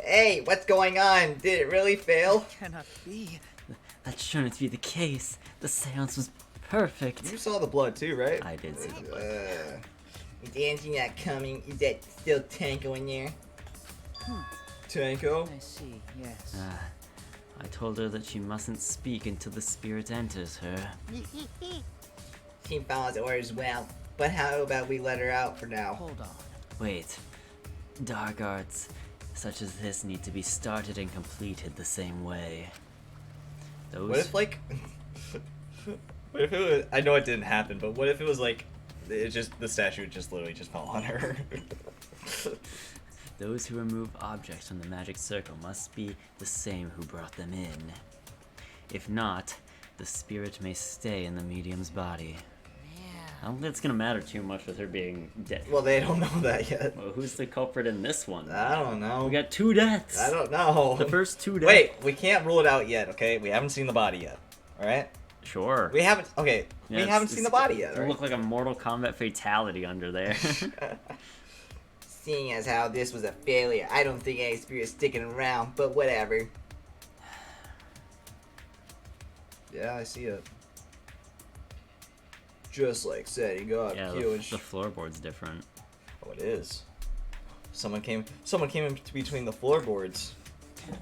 Hey, what's going on? Did it really fail? Cannot be. That's shown to be the case. The seance was perfect. You saw the blood too, right? I did see the blood. Is Angie not coming? Is that still Tango in there? Tanko? I see, yes. I told her that she mustn't speak until the spirit enters her. She follows orders well, but how about we let her out for now? Hold on. Wait. Dark arts such as this need to be started and completed the same way. Those What if, like... what if it was... I know it didn't happen, but what if it was, like... It just... The statue just literally just fell on her. Those who remove objects from the magic circle must be the same who brought them in. If not, the spirit may stay in the medium's body. I don't think it's gonna matter too much with her being dead. Well, they don't know that yet. Well, who's the culprit in this one? I don't know. We got 2 deaths. I don't know. The first 2 deaths. Wait, we can't rule it out yet, okay? We haven't seen the body yet. Alright? Sure. We haven't... Okay, Yeah, we haven't seen the body yet, It'll right? look like a Mortal Kombat fatality under there. Seeing as how this was a failure, I don't think any spirit's sticking around, but whatever. Yeah, I see it. Just like setting up Yeah, Q the and floorboard's different. Oh, it is. Someone came in between the floorboards.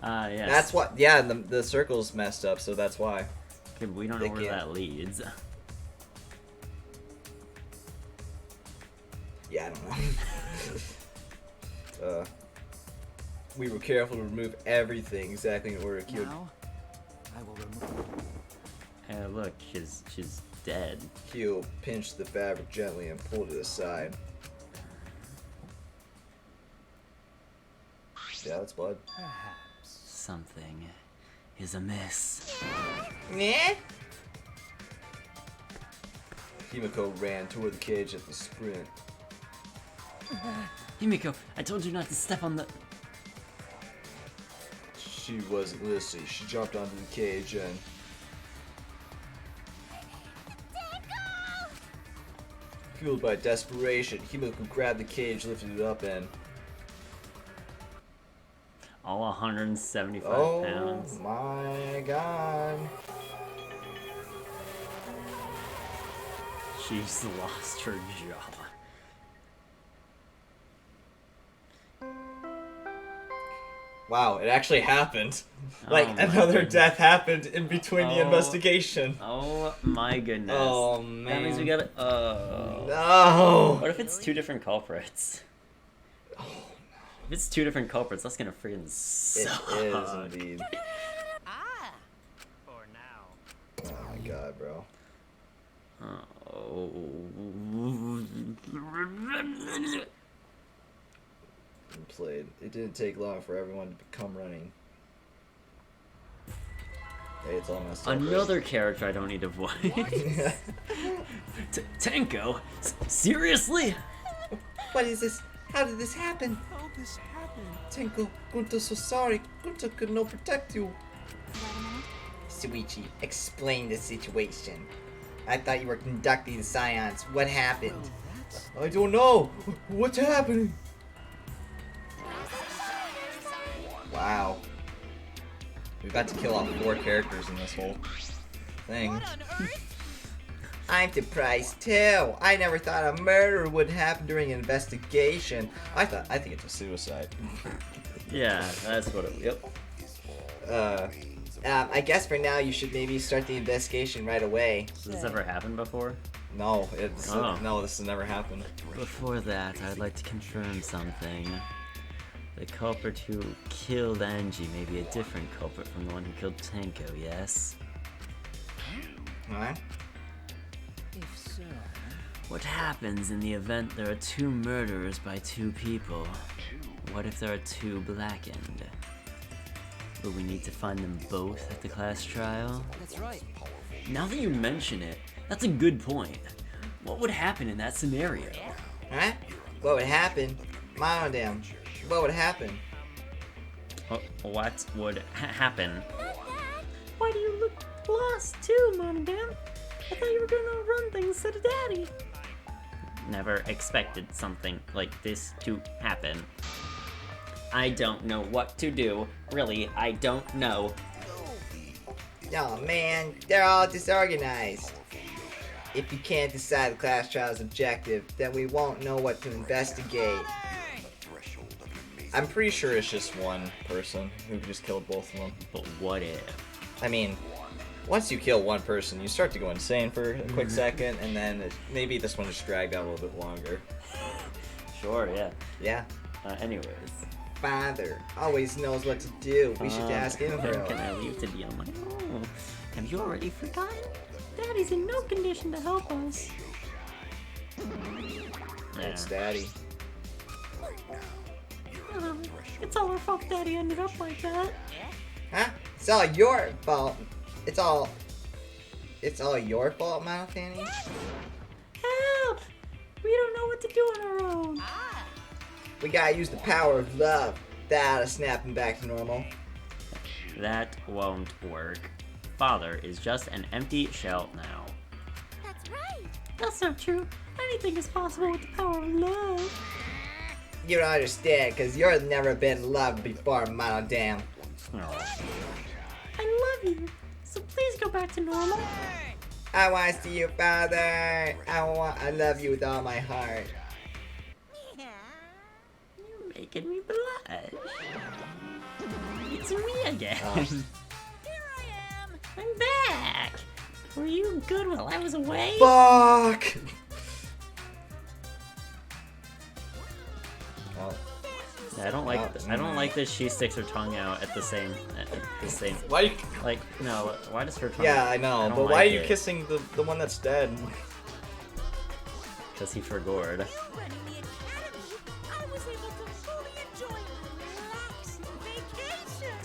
Yes. That's what. Yeah, the circle's messed up, so that's why. Okay, but we don't know they where can't- that leads. Yeah, I don't know. We were careful to remove everything exactly in order to kill. Now, I will remove. Hey, look, she's dead. Q pinched the fabric gently and pulled it aside. Yeah, that's blood. Perhaps. Something is amiss. Meh? Himiko ran toward the cage at the sprint. Himiko, I told you not to step on the... She wasn't listening. She jumped onto the cage and... Fueled by desperation, Himiko grabbed the cage, lifted it up, and... All 175 Oh pounds. my god. She's lost her jaw. Wow, it actually happened. Oh Like, my another goodness. death happened in between the Oh. investigation. Oh my goodness. Oh, That means we man. gotta... Oh. No! What if it's 2 different culprits? If it's 2 different culprits, that's gonna freaking It suck. is indeed. Ah. For now. Oh my god, bro. Oh. And played. It didn't take long for everyone to come running. Hey, it's all messed up. right? Another character I don't need to voice. Tenko? Seriously? What is this? How did this happen? How this happened? Tenko, Gunta so sorry. Gunta could not protect you. Suichi, explain the situation. I thought you were conducting the seance. What happened? I don't know. What's happening? Wow. We've got to kill off 4 characters in this whole thing. I'm surprised too. I never thought a murder would happen during an investigation. I think it's a suicide. Yeah, that's what it. Yep. I guess for now you should maybe start the investigation right away. Has this ever happened before? No, Oh. this has never happened. Before that, I'd like to confirm something. The culprit who killed Angie may be a different culprit from the one who killed Tenko, yes? Huh? If so, What happens in the event there are 2 murderers by 2 people? What if there are 2 blackened? Will we need to find them both at the class trial? that's right. Now that you mention it, that's a good point. What would happen in that scenario? Huh? What would happen? Monodam. What would happen? What would happen? Why do you look lost too, Monodam? I thought you were gonna run things instead of Daddy. Never expected something like this to happen. I don't know what to do. Really, I don't know. Oh man, they're all disorganized. If you can't decide the class trial's objective, then we won't know what to investigate. I'm pretty sure it's just one person who just killed both of them. But what if? I mean, once you kill one person, you start to go insane for a quick second, and then maybe this one just dragged out a little bit longer. Sure, yeah. Yeah. Anyways. Father always knows what to do. We should ask him for Can I help. leave to be on my own? Have you already forgotten? Daddy's in no condition to help us. It's Daddy. It's all our fault Daddy ended up like that. Huh? It's all your fault. It's all your fault, Monofanny? Help! We don't know what to do on our own. We gotta use the power of love. That'll snap him back to normal. That won't work. Father is just an empty shell now. That's right. That's not true. Anything is possible with the power of love. You don't understand, cause you've never been loved before, Monodam. I love you. So please go back to normal. I want to see you, Father. I love you with all my heart. You're making me blush. It's me again. Here I am. I'm back. Were you good while I was away? Fuck! Oh. Yeah, I don't like that she sticks her tongue out at the same. Why you... Like, no. Why does her tongue? Yeah, I know, don't but why like are you it. kissing the one that's dead? Because he forgot. Running the academy, I was able to fully enjoy my relaxing vacation.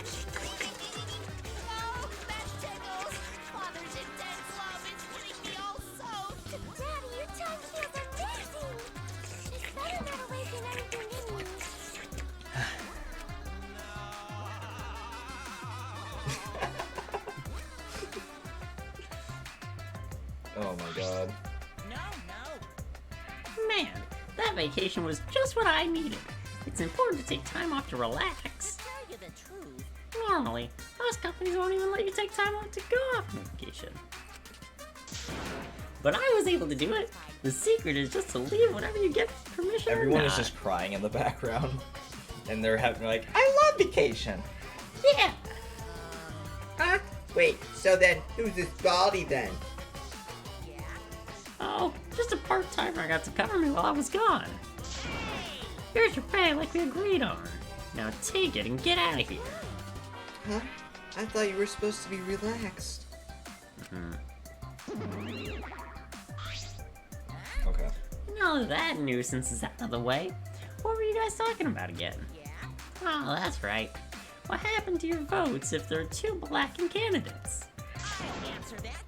Oh, that tickles. Father's intense love is getting me all soaked. Daddy, your tongue feels amazing. It's better not awaken anything in you. Oh my god. Man, that vacation was just what I needed. It's important to take time off to relax. Tell you the truth. Normally, most companies won't even let you take time off to go off on vacation. But I was able to do it. The secret is just to leave whenever you get permission. or Everyone is not. just crying in the background. And they're having like, I love vacation! Yeah. Huh? Wait, so then, who's this Baldy then? Oh, just a part-timer I got to cover me while I was gone. Here's your pay like we agreed on. Now take it and get out of here. Huh? I thought you were supposed to be relaxed. Okay. Now that nuisance is out of the way, what were you guys talking about again? Oh, that's right. What happened to your votes if there are 2 blackened candidates? Answer that.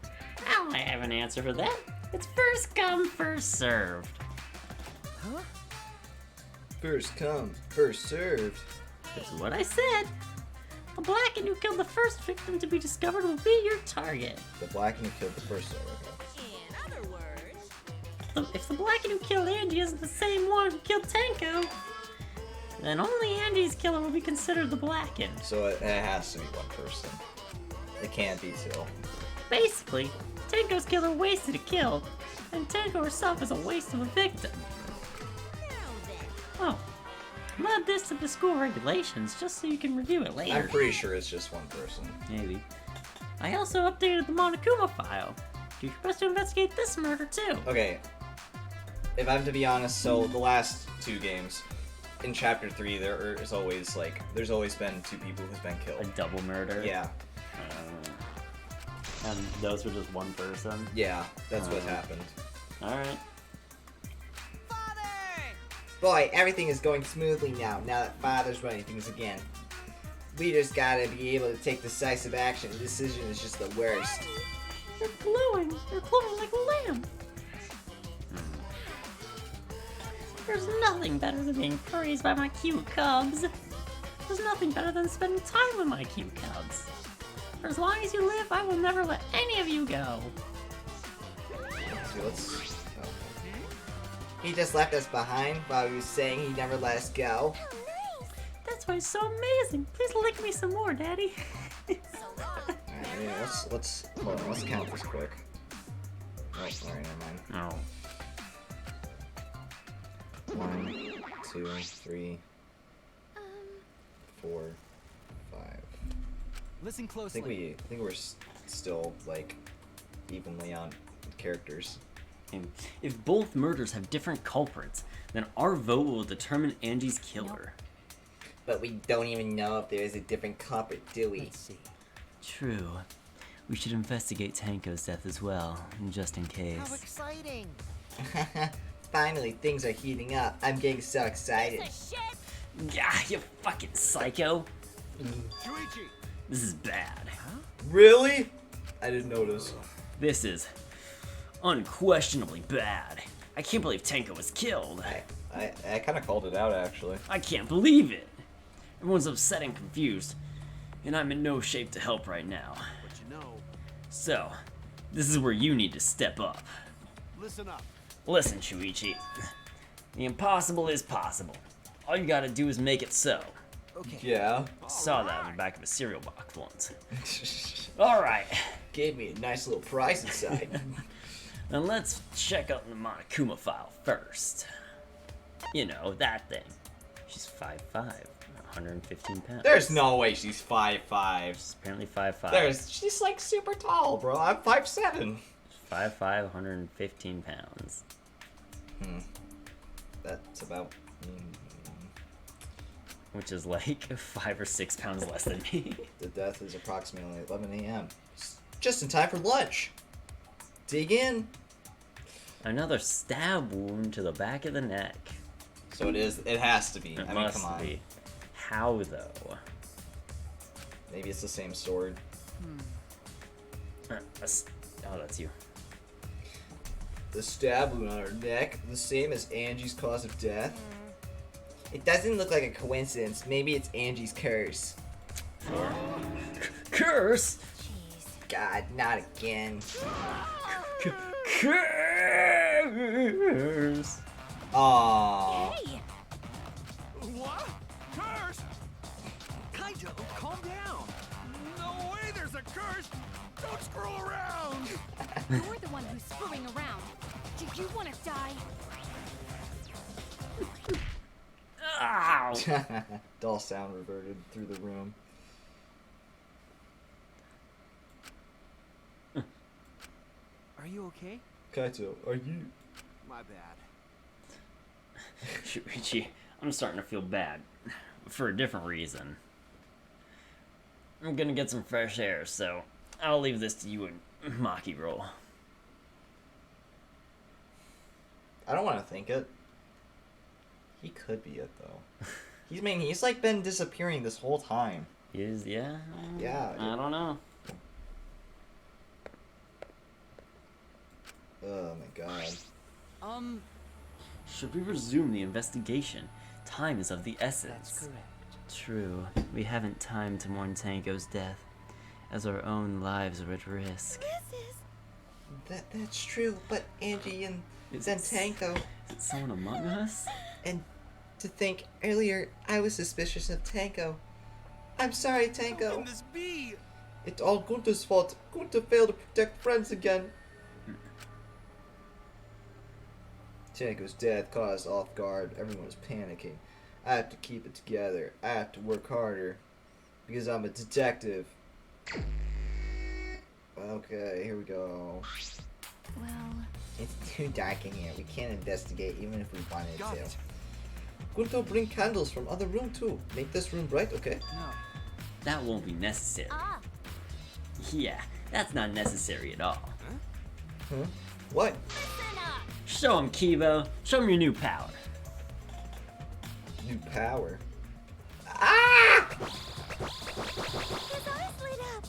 Oh, I have an answer for that. It's first come, first served. First come, first served. That's what I said. The blackened who killed the first victim to be discovered will be your target. The black and killed the first one. Okay. And if the Blacken who killed Angie isn't the same one who killed Tenko, then only Angie's killer will be considered the Blacken. So it has to be one person. It can't be two. Basically, Tenko's killer wasted a kill, and Tenko herself is a waste of a victim. Oh, I'm add this to the school regulations just so you can review it later. I'm pretty sure it's just one person. Maybe. I also updated the Monokuma file. Do your best to investigate this murder too. Okay. If I'm to be honest, so the last 2 games, in Chapter 3, there's always been 2 people who's been A killed. double murder. Yeah. And those were just one person. Yeah, that's what happened. All right. Boy, everything is going smoothly now that Father's running things again. We just gotta be able to take decisive action. The decision is just the worst. They're glowing. They're glowing like a lamb. There's nothing better than being praised by my cute cubs. There's nothing better than spending time with my cute cubs. For as long as you live, I will never let any of you go. See, let's... He just left us behind while he was saying he'd never let us go. That's why it's so amazing. Please lick me some more, Daddy. Alright, yeah, hold on, let's count this quick. Oh, alright, never mind. No. 1, 2, 3, 4, 5. Listen I closely. think we're still like evenly on characters. And if both murders have different culprits, then our vote will determine Angie's killer. But we don't even know if there is a different culprit, do we? Let's see. True. We should investigate Tanko's death as well, just in How case. exciting! Finally, things are heating up. I'm getting so excited. Yeah, you fucking psycho. Shuichi! This is bad. Really? I didn't notice. This is unquestionably bad. I can't believe Tenko was killed. I kind of called it out actually. I can't believe it. Everyone's upset and confused, and I'm in no shape to help right now. But you know, So, this is where you need to step up. listen up. Listen, Shuichi. The impossible is possible. All you gotta do is make it so. Okay. Yeah. Saw that on the back of a cereal box once. Alright, Gave me a nice little prize inside. then let's check out the Monokuma file first. You know, that thing. She's 5'5", 115 pounds. There's no way she's 5'5". She's apparently 5'5". She's like super tall, bro. I'm 5'7". 5'5", 115 pounds. That's about. Which is like 5 or 6 pounds less than me. The death is approximately 11 a.m. Just in time for lunch. Dig in. Another stab wound to the back of the neck. So it is. It has to be. It I mean, must come on. be. How though? Maybe it's the same sword. Oh, that's you. The stab wound on her neck, the same as Angie's cause of death. It doesn't look like a coincidence. Maybe it's Angie's curse. Curse? God, not again. Curse! Aww. What? Curse? Kaijo, calm down. No way there's a curse! Don't screw around! You're the one who's screwing around. Do you want to die? Ow! Dull sound reverted through the room. Are you okay? Kaito, are you? My bad. Shuichi, I'm starting to feel bad. For a different reason. I'm gonna get some fresh air, so I'll leave this to you and Maki roll. I don't want to think it. He could be it though. He's like been disappearing this whole time. Yeah? Yeah. I don't know. Oh my god. Should we resume the investigation? Time is of the essence. That's correct. True. We haven't time to mourn Tango's death, as our own lives are at risk. That's true, but Angie and Is then it- Tanko, Is it someone among us? and to think earlier I was suspicious of Tanko. I'm sorry, How Tanko. can this be? It's all Gunther's fault. Gunther failed to protect friends again. Tanko's death caught us off guard. Everyone was panicking. I have to keep it together. I have to work harder. Because I'm a detective. Okay, here we go. Well, It's too dark in here. We can't investigate even if we wanted Got to. it. Gunther, bring candles from other room too. Make this room bright, okay? No. That won't be necessary. ah, Yeah, that's not necessary at all. Huh? What? listen up. Show him, Kibo. Show him your new power. New power. Ah! His eyes lit up.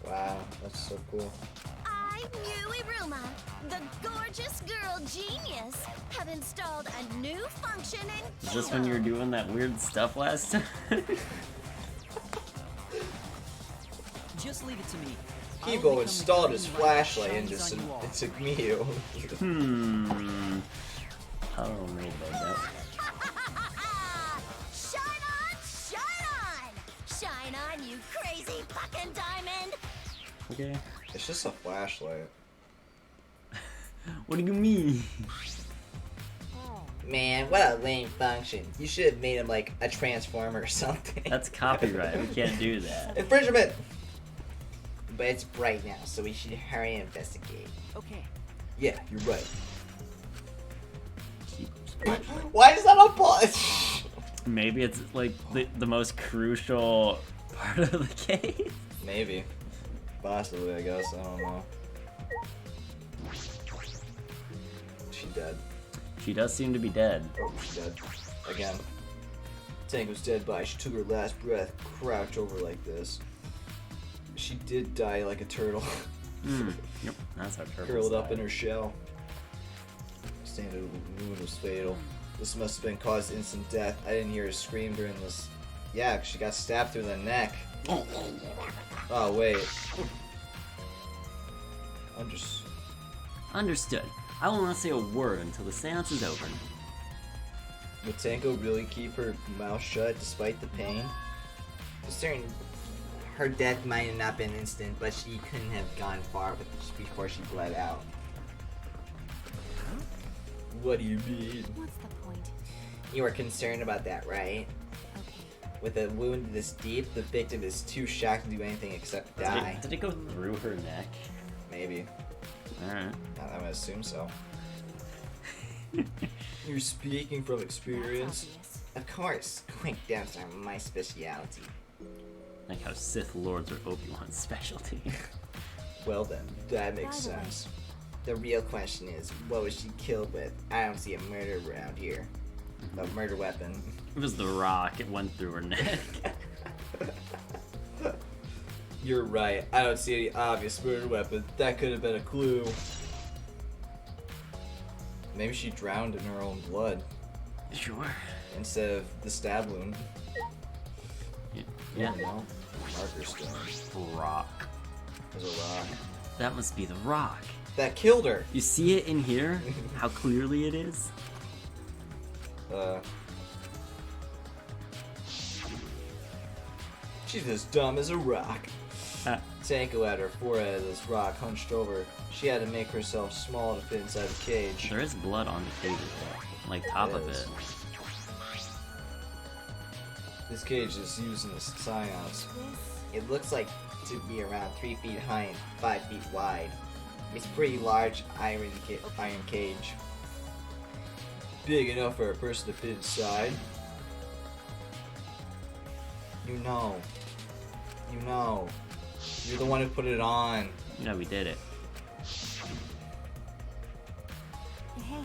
Wow, that's so cool. I, Iruma, the gorgeous girl genius, have installed a new function in Is this when you were Kibo. doing that weird stuff last time? Just leave it to me. I'll Kibo become installed the his green light that flashlight into shines on you all. Miu. I don't know about that. Shine on, shine on! Shine on, you crazy fucking diamond! Okay. It's just a flashlight. What do you mean? Man, what a lame function. You should have made him like a transformer or something. That's copyright. We can't do that. Infringement! But it's bright now, so we should hurry and investigate. Okay. Yeah, you're right. Keep- Why is that a bus? Maybe it's like the most crucial part of the case. Maybe. Possibly, I guess. I don't know. She dead. She does seem to be dead. Oh, she's dead. Again. Tango's dead by. She took her last breath, crouched over like this. She did die like a turtle, Yep, that's how turtles curled up die. in her shell. Standard wound was fatal. This must have been caused instant death. I didn't hear her scream during this. Yeah, she got stabbed through the neck. Oh, wait. Understood. I will not say a word until the seance is over. Would Tango really keep her mouth shut despite the pain? Considering her death might have not been instant, but she couldn't have gone far before she bled out. What do you mean? What's the point? You are concerned about that, right? Okay. With a wound this deep, the victim is too shocked to do anything except die. Did it go through her neck? Maybe. Alright. I'm gonna assume so. You're speaking from experience. Obvious. Of course, quick deaths are my specialty. Like how Sith Lords are Obi-Wan's specialty. Well then, that makes By the way. sense. The real question is, what was she killed with? I don't see a murder around here. A murder weapon. It was the rock. It went through her neck. You're right. I don't see any obvious murder weapon. That could have been a clue. Maybe she drowned in her own blood Sure. instead of the stab wound. Yeah. No. Marker stone. Rock. There's a rock. That must be the rock. That killed her. You see it in here? How clearly it is? She's as dumb as a rock. Ah. Tanko had her forehead as this rock hunched over. She had to make herself small to fit inside the cage. There is blood on the cage though. Like top of Yes. it. This cage is used in the seance. It looks like to be around 3 feet high and 5 feet wide. It's pretty large iron cage. Big enough for a person to fit inside. You know. You know. You're the one who put it on. You know we did it. Hey,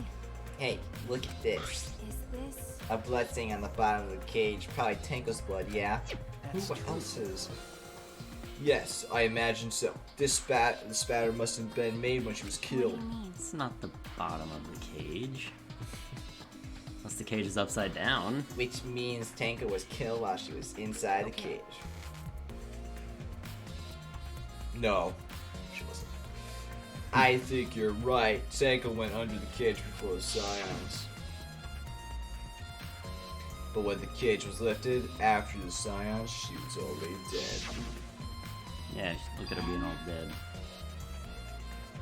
Hey, look at this. is this? A blood stain on the bottom of the cage. Probably Tanko's blood, yeah? Who else is? Yes, I imagine so. The spatter must have been made when she was What do killed. you mean? It's not the bottom of the cage. Unless the cage is upside down. Which means Tanko was killed while she was inside the cage. No, she wasn't. I think you're right. Tanko went under the cage before the Scions. But when the cage was lifted, after the Scions, she was already dead. Yeah, look at her being all dead.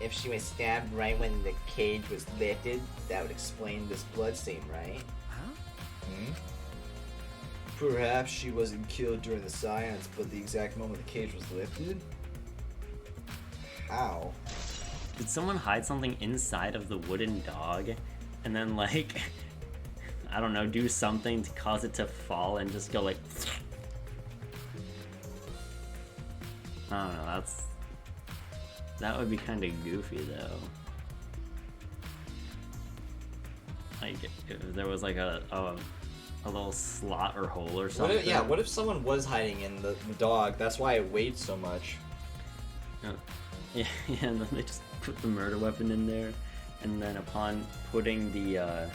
If she was stabbed right when the cage was lifted, that would explain this bloodstain, right? Huh? Perhaps she wasn't killed during the Scions, but the exact moment the cage was lifted? How? Did someone hide something inside of the wooden dog and then, like, I don't know, do something to cause it to fall and just go like... I don't know, that would be kind of goofy though. Like, if there was like a little slot or hole or something. What if someone was hiding in the dog? That's why it weighed so much. Yeah, and then they just put the murder weapon in there, and then upon putting the,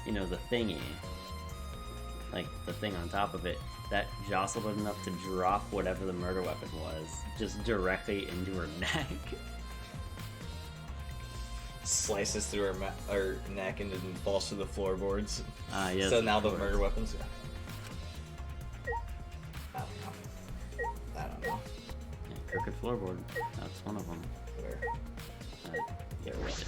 the thingy, like the thing on top of it, that jostled it enough to drop whatever the murder weapon was, just directly into her neck. Slices through her neck and then falls to the floorboards. Yes, so now the of course. murder weapons. I don't know. Yeah, crooked floorboard. That's one of them. Where? Yeah, right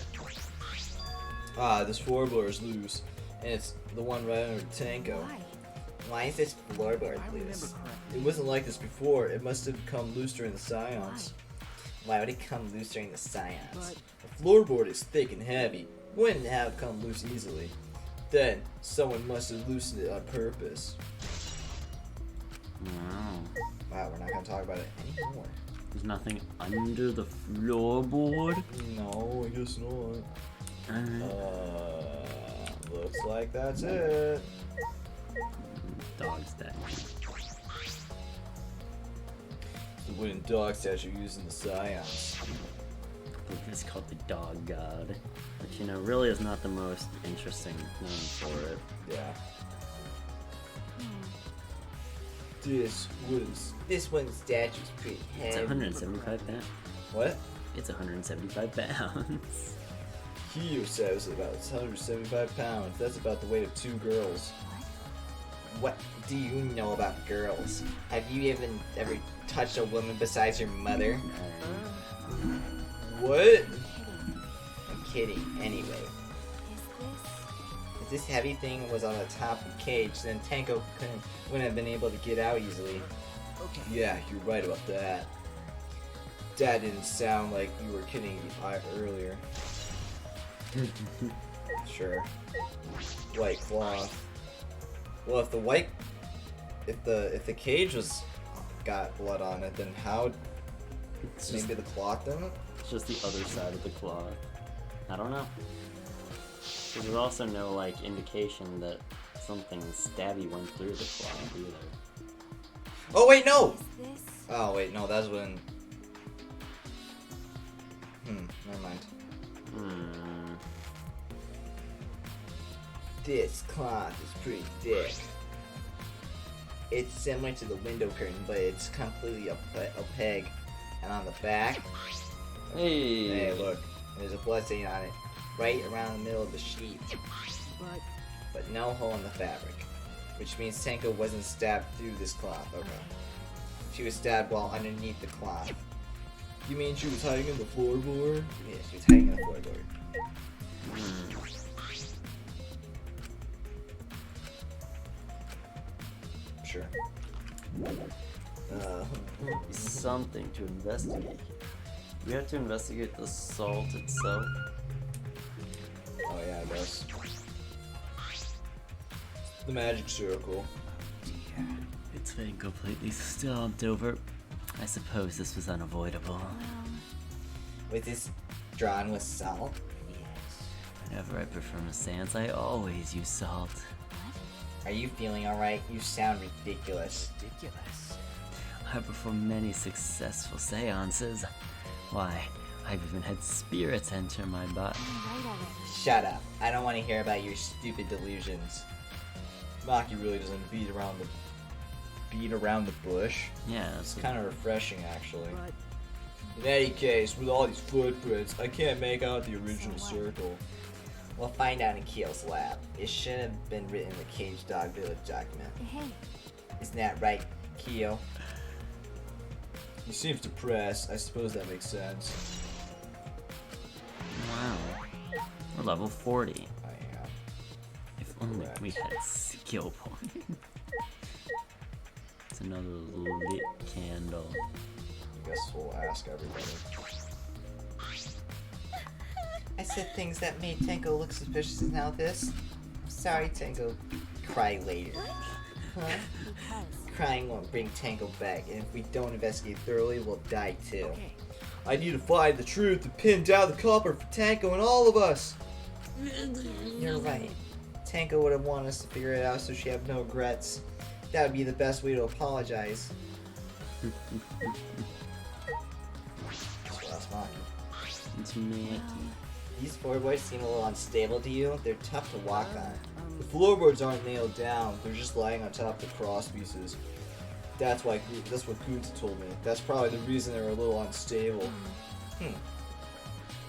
there. This floorboard is loose, and it's the one right under Tanko. Why is this floorboard If I remember loose? correctly, It wasn't like this before. It must have come loose during the Scions. Why would it come loose during the Scions? but The floorboard is thick and heavy. Wouldn't have come loose easily. Then, someone must have loosened it on purpose. Wow. Wow, we're not gonna talk about it anymore. There's nothing under the floorboard? No, I guess not. Alright. Looks like that's it. Dog's dead. The wooden dog statue used in the Scions. It's called the Dog God. Which, really is not the most interesting name for it. Yeah. This one statue's pretty It's heavy. 175 pounds. What? It's 175 pounds. Kyo says about 175 pounds. That's about the weight of 2 girls. What do you know about girls? Have you even ever touched a woman besides your mother? What? I'm kidding. Anyway, if this heavy thing was on the top of the cage, then Tanko wouldn't have been able to get out easily. okay. Yeah, you're right about that. That didn't sound like you were kidding earlier. Sure. White cloth. Well, if the cage got blood on it, then how? It's just, Maybe the cloth then? it's just the other side of the cloth. I don't know. There's also no, indication that something stabby went through the cloth either. Oh wait, no. Oh wait, no. That's when. Never mind. This cloth is pretty thick. It's similar to the window curtain, but it's completely opaque. And on the back, Hey! Hey, look. there's a blood stain on it, right around the middle of the sheet. But no hole in the fabric, which means Tanko wasn't stabbed through this cloth. Okay. She was stabbed while underneath the cloth. You mean she was hiding in the floorboard? Yeah, she was hiding in the floorboard. Sure. Something to investigate. We have to investigate the salt itself. Oh yeah, I guess. The magic circle. It's been completely stomped over. I suppose this was unavoidable. Was this drawn with salt? Whenever I perform a seance, I always use salt. Are you feeling alright? You sound ridiculous. Ridiculous. I perform many successful seances. Why, I've even had spirits enter my body. Shut up. I don't want to hear about your stupid delusions. Maki really doesn't beat around the bush. Yeah, It's kind of refreshing, actually. But In any case, with all these footprints, I can't make out the original circle. We'll find out in Keel's lab. It should have been written in the Cage Dog Village document. Hey, Isn't that right, Keel? He seems depressed. I suppose that makes sense. Wow. We're level 40. I am. If only Correct. we had skill point. It's another lit candle. I guess we'll ask everybody. I said things that made Tango look suspicious and now this. I'm sorry, Tango. Cry later. Huh? because. Crying won't bring Tango back, and if we don't investigate thoroughly, we'll die too. Okay. I need to find the truth and pin down the culprit for Tango and all of us. You're right. Tango would have wanted us to figure it out so she have no regrets. That would be the best way to apologize. That's Maki. It's Mickey. These floorboards seem a little unstable to you. They're tough to walk on. The floorboards aren't nailed down. They're just lying on top of the cross pieces. That's what Gunta told me. That's probably the reason they're a little unstable.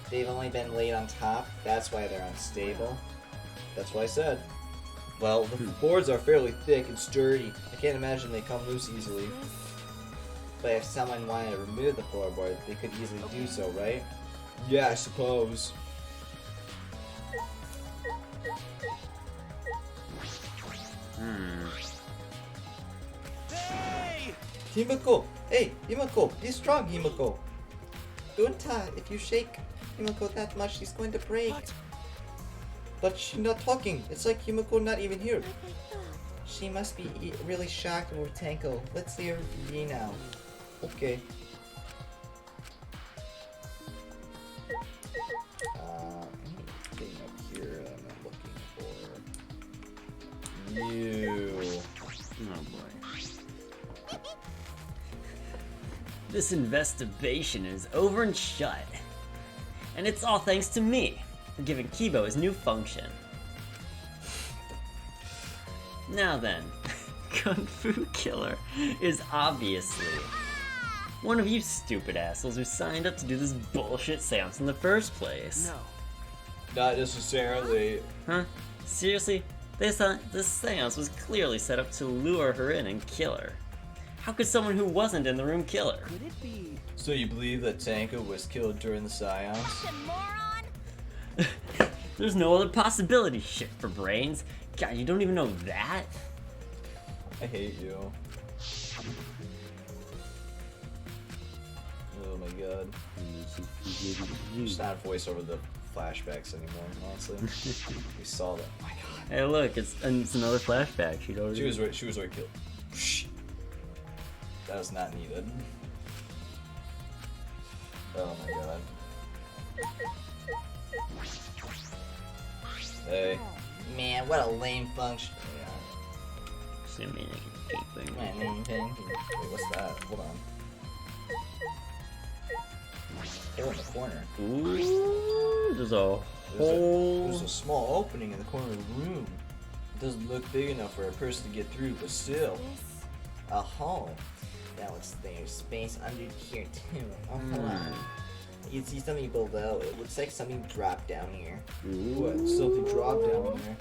They've only been laid on top. That's why they're unstable. That's what I said. Well, the boards are fairly thick and sturdy. I can't imagine they come loose easily. But if someone wanted to remove the floorboard, they could easily do so, right? Yeah, I suppose. Hey! Himako! Hey, Himako! Be strong, Himako! Gunta, if you shake Himiko that much, she's going to break. What? But she's not talking. It's like Himako not even here. She must be really shocked over Tanko. Let's see her be now. Okay. Anything up here that I'm looking for? You. Oh boy. This investigation is over and shut. And it's all thanks to me for giving Kibo his new function. Now then, Kung Fu Killer is obviously one of you stupid assholes who signed up to do this bullshit seance in the first place. No. Not necessarily. Huh? Seriously? This seance was clearly set up to lure her in and kill her. How could someone who wasn't in the room kill her? Could it be? So you believe that Tanko was killed during the seance? Fucking moron! There's no other possibility, shit for brains. God, you don't even know that? I hate you. Oh my god. Just not voice over the flashbacks anymore, honestly. We saw that. Oh my god. Hey, look, it's another flashback. She'd already. She was already killed. Psh. That was not needed. Oh my god. Hey. Man, what a lame function. Just gonna be like a cake thing. Wait, what's that? Hold on. They're in the corner. Ooh, there's a whole. There's a small opening in the corner of the room. It doesn't look big enough for a person to get through, but still. A hole. Now it's there's space under here too. Oh, hold on. You can see something below. It looks like something dropped down here. What? Something dropped down there.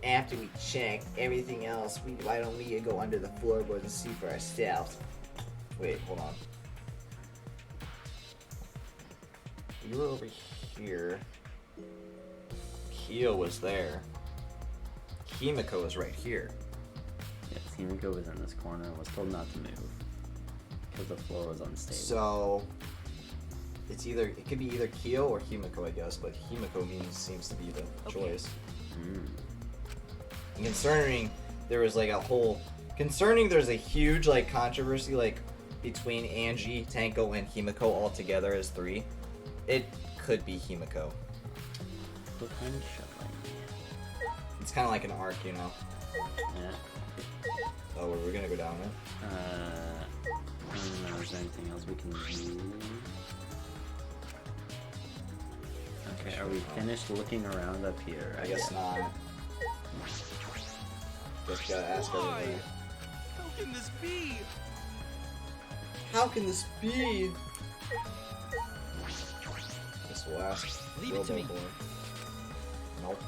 After we check everything else, why don't we go under the floorboards and see for ourselves? Wait, hold on. You were over here. Kyo was there. Himiko was right here. Yeah, Himiko was in this corner and was told not to move because the floor was unstable. So it could be either Kyo or Himiko, I guess, but Himiko seems to be the choice. And concerning there's a huge like controversy like between Angie, Tanko, and Himiko all together as three. It could be Himiko. Potentially. It's kind of like an arc, you know. Yeah. Oh, we're gonna go down it. I don't know. Is there anything else we can do? Okay, are we finished looking around up here? I guess not. Just gotta ask Why? everything. How can this be? How can this be? This will last. Leave it to me. Nope.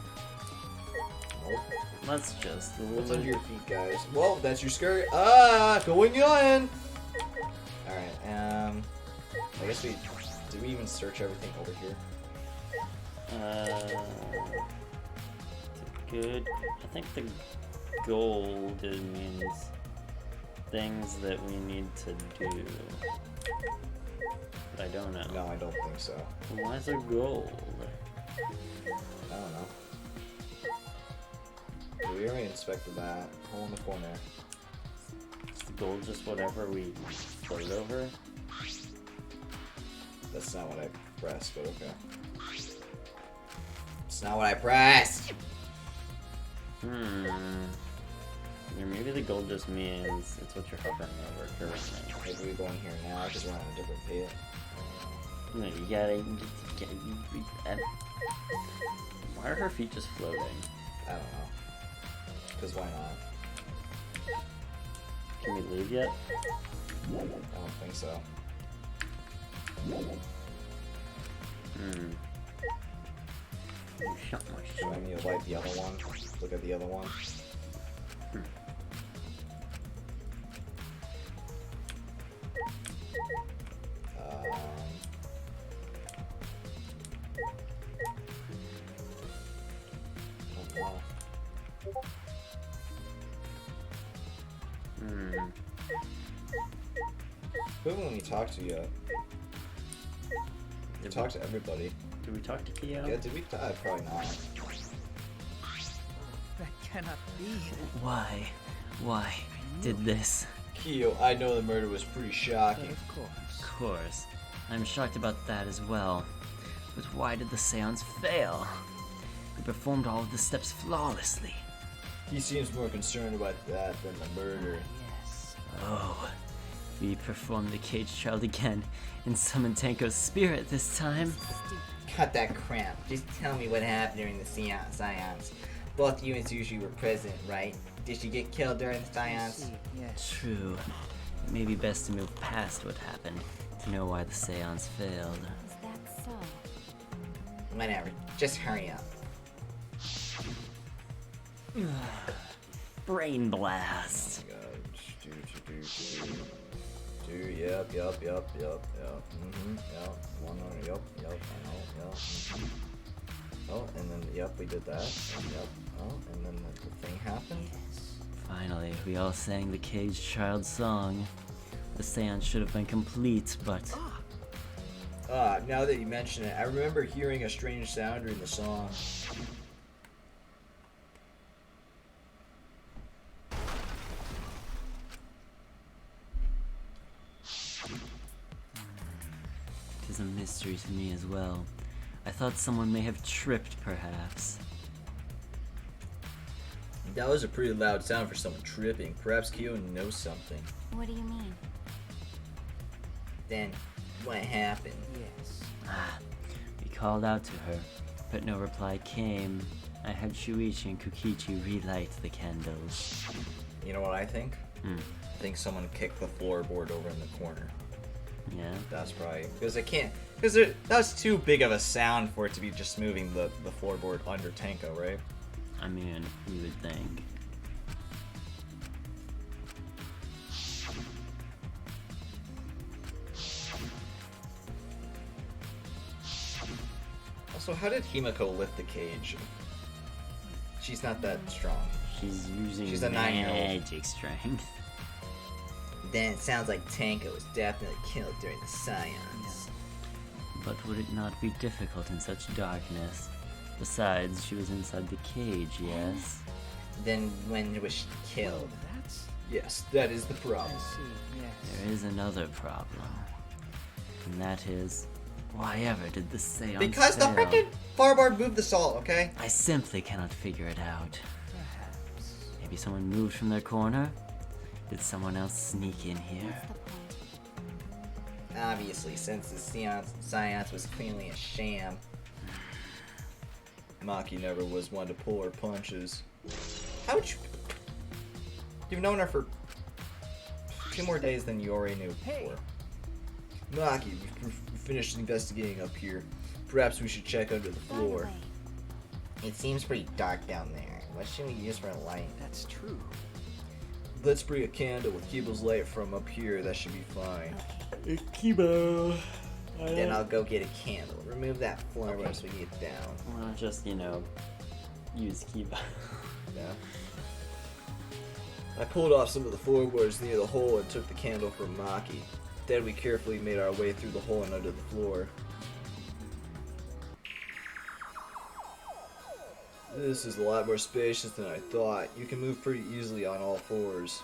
Nope. Let's just. What's under your feet, guys? Whoa, that's your skirt. Ah, going in. All right. I guess we did we even search everything over here? Good. I think the gold means things that we need to do. But I don't know. No, I don't think so. Why is there gold? I don't know. We already inspected that. Hole in the corner. Is the gold just whatever we float over? That's not what I pressed, but okay. It's not what I pressed! Or maybe the gold just means it's what you're hovering over currently. Maybe we go in here now because we're on a different pit. No, you gotta. Why are her feet just floating? I don't know. Because why not? Can we leave yet? I don't think so. Shut my Do I need to light the other one? Look at the other one. I don't know. Who haven't we talked to yet? We talked to everybody. Did we talk to Kyo? Yeah, did we? Probably not. That cannot be. Why? Why did this? Kyo, I know the murder was pretty But shocking. of course. Of course. I'm shocked about that as well. But why did the seance fail? We performed all of the steps flawlessly. He seems more concerned about that than the murder. Yes. Oh. We performed the cage child again and summoned Tanko's spirit this time. Cut that crap. Just tell me what happened during the seance. Both you and Sushi were present, right? Did she get killed during the seance? See, yes. True. It may be best to move past what happened to know why the seance failed. Is that so? Whatever. Just hurry up. Brain blast. Oh my god. Yep. Yep. One more. Yep. I know. Yep. Oh, and then yep, we did that. Yep. Oh, and then the thing happened. Finally, we all sang the cage child song. The seance should have been complete, but Now that you mention it, I remember hearing a strange sound during the song. it is a mystery to me as well. I thought someone may have tripped, perhaps. That was a pretty loud sound for someone tripping. Perhaps Kyo knows something. What do you mean? Then, what happened? Yes. We called out to her, but no reply came. I had Shuichi and Kukichi relight the candles. You know what I think? I think someone kicked the floorboard over in the corner. Yeah? That's probably because it can't. Because that's too big of a sound for it to be just moving the floorboard under Tanko, right? I mean, you would think. Also, how did Himiko lift the cage? She's not that strong. She's using She's a 9-year-old. magic strength. Then it sounds like Tanko was definitely killed during the seance. But would it not be difficult in such darkness? Besides, she was inside the cage, yes? Then when was she killed? That's. Yes, that is the I problem. see, yes. There is another problem. And that is, why ever did the seance Because the fail? frickin' floorboard moved the salt, okay? I simply cannot figure it out. Perhaps. Maybe someone moved from their corner? Did someone else sneak in here? What's the point? Obviously, since the seance was clearly a sham. Maki never was one to pull her punches. How would you... You've known her for 2 more days than you already knew Hey. before. Maki, we finished investigating up here. Perhaps we should check under the By the floor. way, It seems pretty dark down there. What should we use for a light? That's true. Let's bring a candle with Kibo's light from up here. That should be fine. okay. Kibo. Then I'll go get a candle. Remove that floorboard so we can get down. Well, just, use Kibo. Yeah. I pulled off some of the floorboards near the hole and took the candle from Maki. Then we carefully made our way through the hole and under the floor. This is a lot more spacious than I thought. You can move pretty easily on all fours.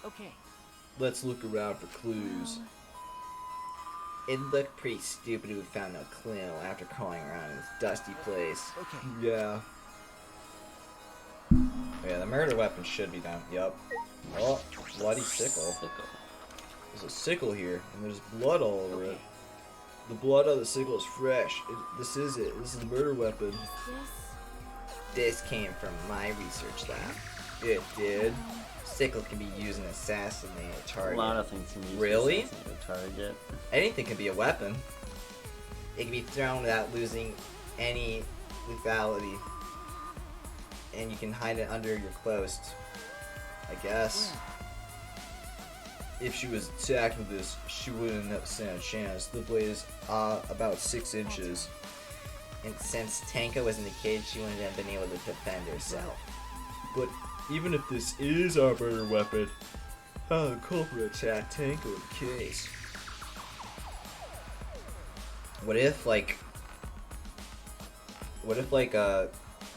Okay. Let's look around for clues. It looked pretty stupid if we found no clue after crawling around in this dusty place. Okay. Yeah. Yeah, the murder weapon should be down. Yup. Oh, bloody sickle. Sickle. There's a sickle here, and there's blood all over it. The blood on the sickle is fresh. This is it. This is the murder weapon. This came from my research lab. It did. Sickle can be used in assassinating a A target. lot of things can be used Really? to assassinate a target. Anything can be a weapon. It can be thrown without losing any lethality. And you can hide it under your clothes, I guess. If she was attacked with this, she wouldn't have stand a chance. The blade is about 6 inches. And since Tanka was in the cage, she wouldn't have been able to defend herself. But even if this is our murder weapon, how the culprit attacked Tanko in the case? What if,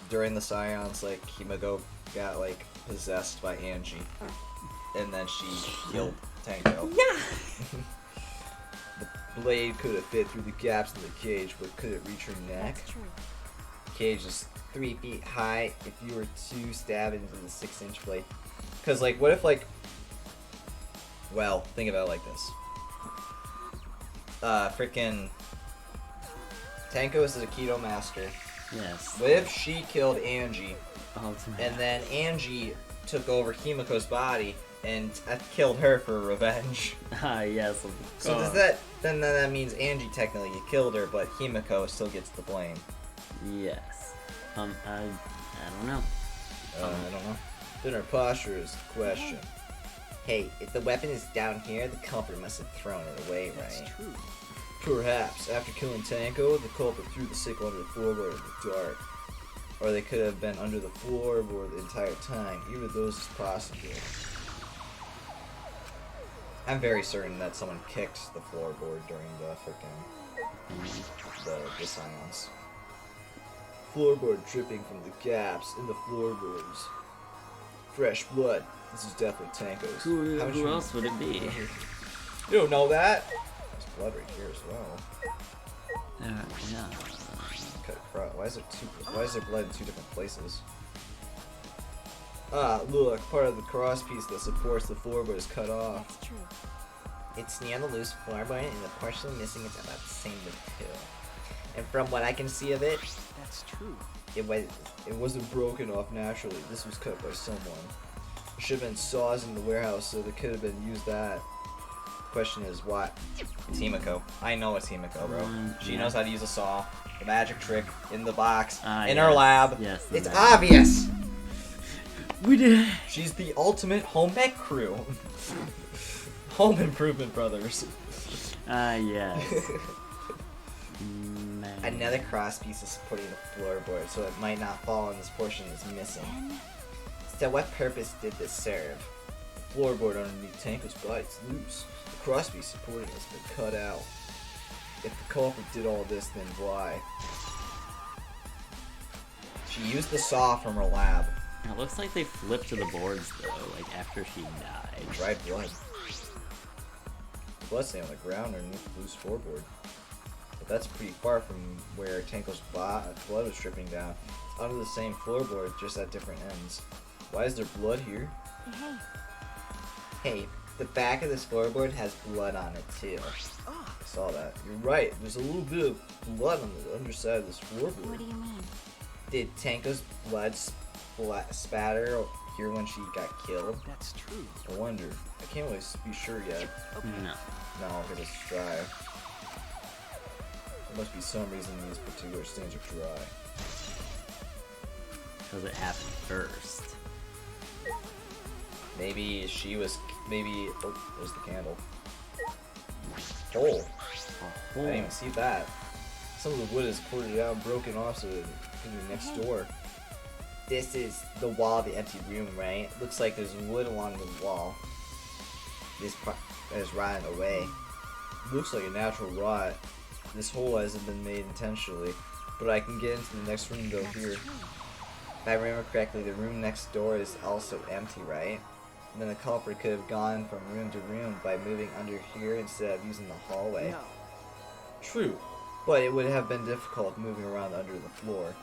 during the seance, Himiko got, possessed by Angie, and then she killed Tanko? The blade could have fit through the gaps in the cage, but could it reach her neck? That's true. Cage is 3 feet high. If you were to stab into the 6-inch blade, because what if well, think about it like this. Frickin' Tanko is a Aikido master. Yes. What if she killed Angie, Ultimate. and then Angie took over Himiko's body and killed her for revenge? Ah, yes. Of So does course. then that means Angie technically killed her, but Himiko still gets the blame. Yes. I don't know. I don't know. Then her posture is the question. Hey, if the weapon is down here, the culprit must have thrown it away, That's right? true. Perhaps, after killing Tanko, the culprit threw the sickle under the floorboard in the dark. Or they could have been under the floorboard the entire time. Either of those is possible. I'm very certain that someone kicked the floorboard during the the seance. Floorboard dripping from the gaps in the floorboards. Fresh blood. This is definitely Tanko's. How much Who else would it be? You don't know that? There's blood right here as well. Yeah. Cut across. Why is there blood in 2 different places? Ah, look, part of the cross piece that supports the floorboard is cut off. That's true. It's near the loose floorboard, and the partially missing is about the same width too. And from what I can see of it, That's true. It wasn't broken off naturally. This was cut by someone. There should have been saws in the warehouse, so they could have been used that. The question is, what? it's Himiko. I know it's Himiko, bro. She yeah. knows how to use a saw. The magic trick in the box, Ah, in yes. her lab. Yes, the It's magic. obvious. We did. She's the ultimate home ec crew. Home Improvement Brothers. Ah, yes. Man. Another cross piece is supporting the floorboard, so it might not fall and this portion is missing. So what purpose did this serve? The floorboard underneath Tanko's body is loose. The crosspiece supporting it has been cut out. If the culprit did all this, then why? She used the saw from her lab. It looks like they flipped to the boards though, after she died. Dried blood. The blood stain on the ground underneath the loose floorboard. But that's pretty far from where Tanko's blood was dripping down. It's under the same floorboard, just at different ends. Why is there blood here? Hey, Hey, the back of this floorboard has blood on it too. I saw that. You're right. There's a little bit of blood on the underside of this what floorboard. do you mean? Did Tanko's blood spatter here when she got killed? That's true. I wonder. I can't really be sure yet. No. No, because it's dry. There must be some reason these particular stains are dry. Because it happened first. Maybe she was. Maybe. Oh, there's the candle. Oh, I didn't even see that. Some of the wood is ported out and broken off, so it could be next door. This is the wall of the empty room, right? Looks like there's wood along the wall. This part is rotting away. Looks like a natural rot. This hole hasn't been made intentionally, but I can get into the next room though here. If I remember correctly, the room next door is also empty, right? And then the culprit could have gone from room to room by moving under here instead of using the hallway. No. True, but it would have been difficult moving around under the floor.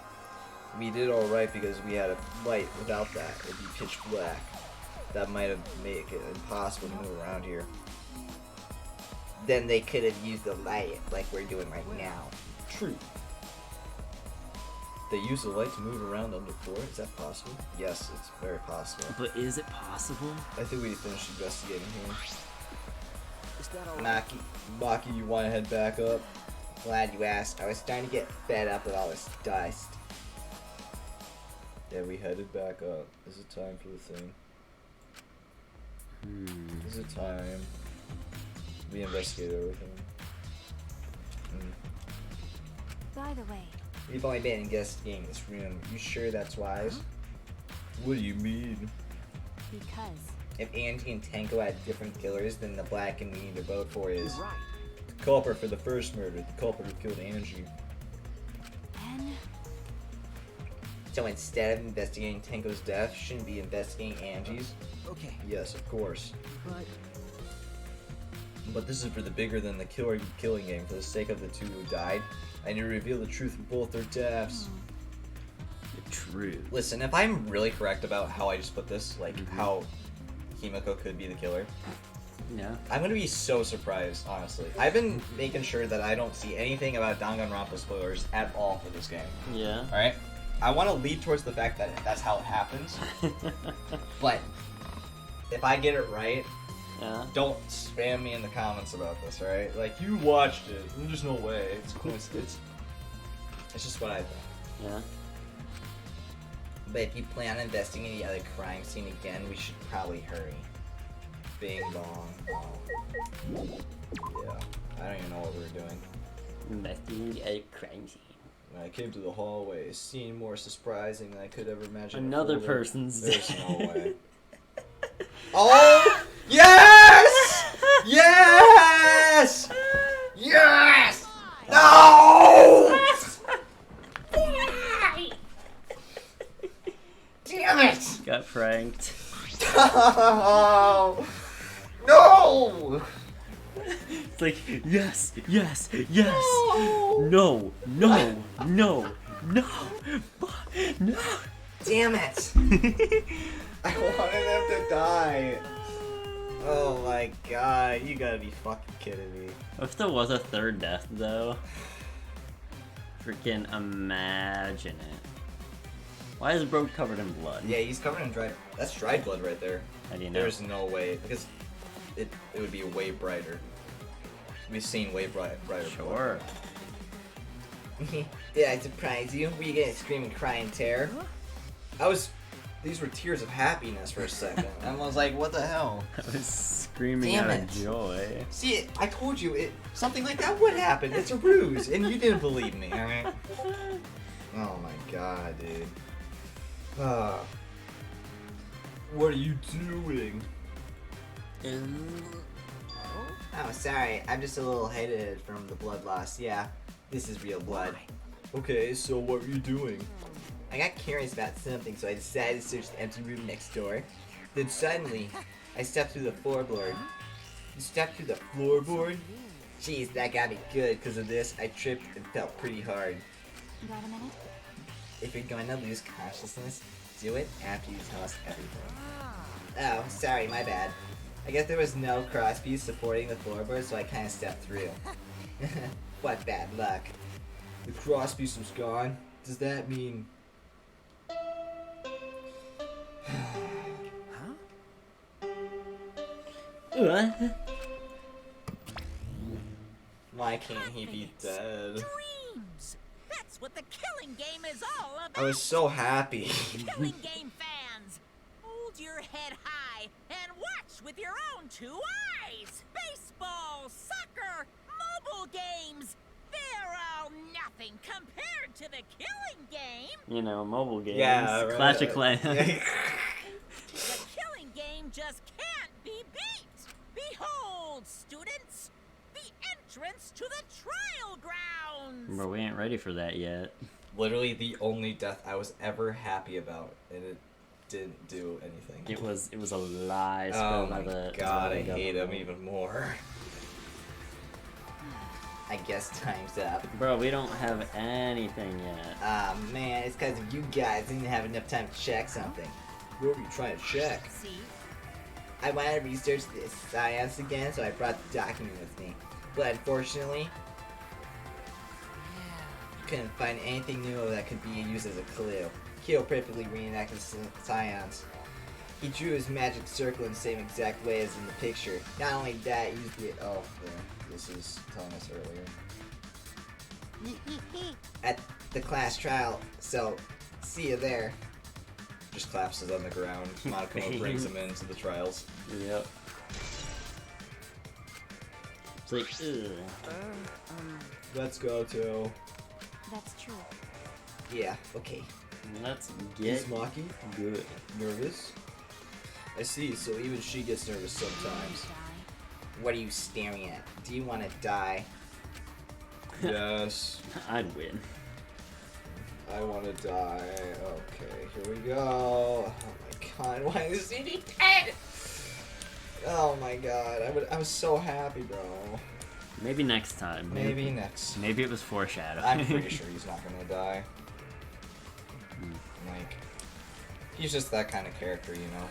We did alright because we had a light. Without that, it'd be pitch black. That might have made it impossible to move around here. Then they could have used the light like we're doing right now. True. They use the light to move around underfloor? Is that possible? Yes, it's very possible. But is it possible? I think we finished investigating here. Is that all right? Maki, you want to head back up? Glad you asked. I was starting to get fed up with all this dust. Yeah, we headed back up. Is it time for the thing? Is it time? We investigated everything. By the way, We've only been investigating this room. You sure that's wise? What do you mean? because If Angie and Tango had different killers, then the black and we need to vote for is... Right. The culprit for the first murder. The culprit who killed Angie. then So instead of investigating Tango's death, shouldn't be investigating Angie's? Okay. Yes, of course. But But this is for the bigger than the killing game. For the sake of the two who died, I need to reveal the truth of both their deaths. The truth. Listen, if I'm really correct about how I just put this, like how Himiko could be the killer, Yeah. I'm gonna be so surprised, honestly. I've been making sure that I don't see anything about Danganronpa spoilers at all for this game. Yeah. Alright? I want to lead towards the fact that that's how it happens, but if I get it right, Yeah. don't spam me in the comments about this, alright? Like, you watched it. There's no way. It's coincidence. It's just what I think. Yeah. But if you plan on investigating the other crime scene again, we should probably hurry. Bing bong. Yeah. I don't even know what we were doing. Investigating the other crime scene. When I came to the hallway, a scene more surprising than I could ever imagine. Another unfolded. person's There's no dead. way. Oh! Yes! Yes! Yes! No! Damn it! Got pranked. No! No! It's like, yes, yes, yes. No, no, no, no, no. Damn it! I wanted them to die. Oh my god, you gotta be fucking kidding me. If there was a third death, though, freaking imagine it. Why is Bro covered in blood? Yeah, he's covered in dried. That's dried blood right there. How do you know? There's no way because it would be way brighter. We've seen way brighter. Sure. Did I surprise you? Were you gonna scream and cry in terror? These were tears of happiness for a second. And I was like, what the hell? I was screaming Damn out it. of joy. See, I told you something like that would happen. It's a ruse, and you didn't believe me. All right. Oh my god, dude. What are you doing? Oh, sorry. I'm just a little headed from the blood loss. Yeah, this is real blood. Okay, so what were you doing? I got curious about something, so I decided to search the empty room next door. Then suddenly, I stepped through the floorboard. You stepped through the floorboard? Jeez, that got me good. Because of this, I tripped and felt pretty hard. got a minute? If you're going to lose consciousness, do it after you tell us everything. Oh, sorry, my bad. I guess there was no crosspiece supporting the floorboard, so I kind of stepped through. What bad luck. The crosspiece was gone. Does that mean... Why can't he be dead? Dreams. That's what the killing game is all about. I was so happy. Killing game fans, hold your head high and watch with your own two eyes. Baseball, soccer, mobile games. They're all nothing compared to the killing game. You know, mobile games. Yeah, right. Clash of Clans. The killing game just can't be beat. Behold, students, the entrance to the trial grounds. Bro, we ain't ready for that yet. Literally the only death I was ever happy about, and it didn't do anything. It was a lie Oh spilled my by the god, by I the hate him government. even more. I guess time's up. Bro, we don't have anything yet. Ah man, it's because you guys didn't have enough time to check something. What were you trying to check? See? I wanted to research this science again, so I brought the document with me. But unfortunately, couldn't find anything new that could be used as a clue. Kyo perfectly reenacted science. He drew his magic circle in the same exact way as in the picture. Not only that, he used the this is telling us earlier. At the class trial, so see you there. Just collapses on the ground. Monokuma brings him into the trials. Yep. It's like, ugh. Let's go to. That's true. Yeah, okay. Let's Is get Maki good. nervous? I see, so even she gets nervous sometimes. What are you staring at? Do you want to die? Yes, I'd win. I want to die. Okay, here we go. Oh my god, why is he dead? Oh my god, I was so happy, bro. Maybe next time. Maybe next. Maybe it was foreshadowing. I'm pretty sure he's not gonna die. Like, he's just that kind of character, you know.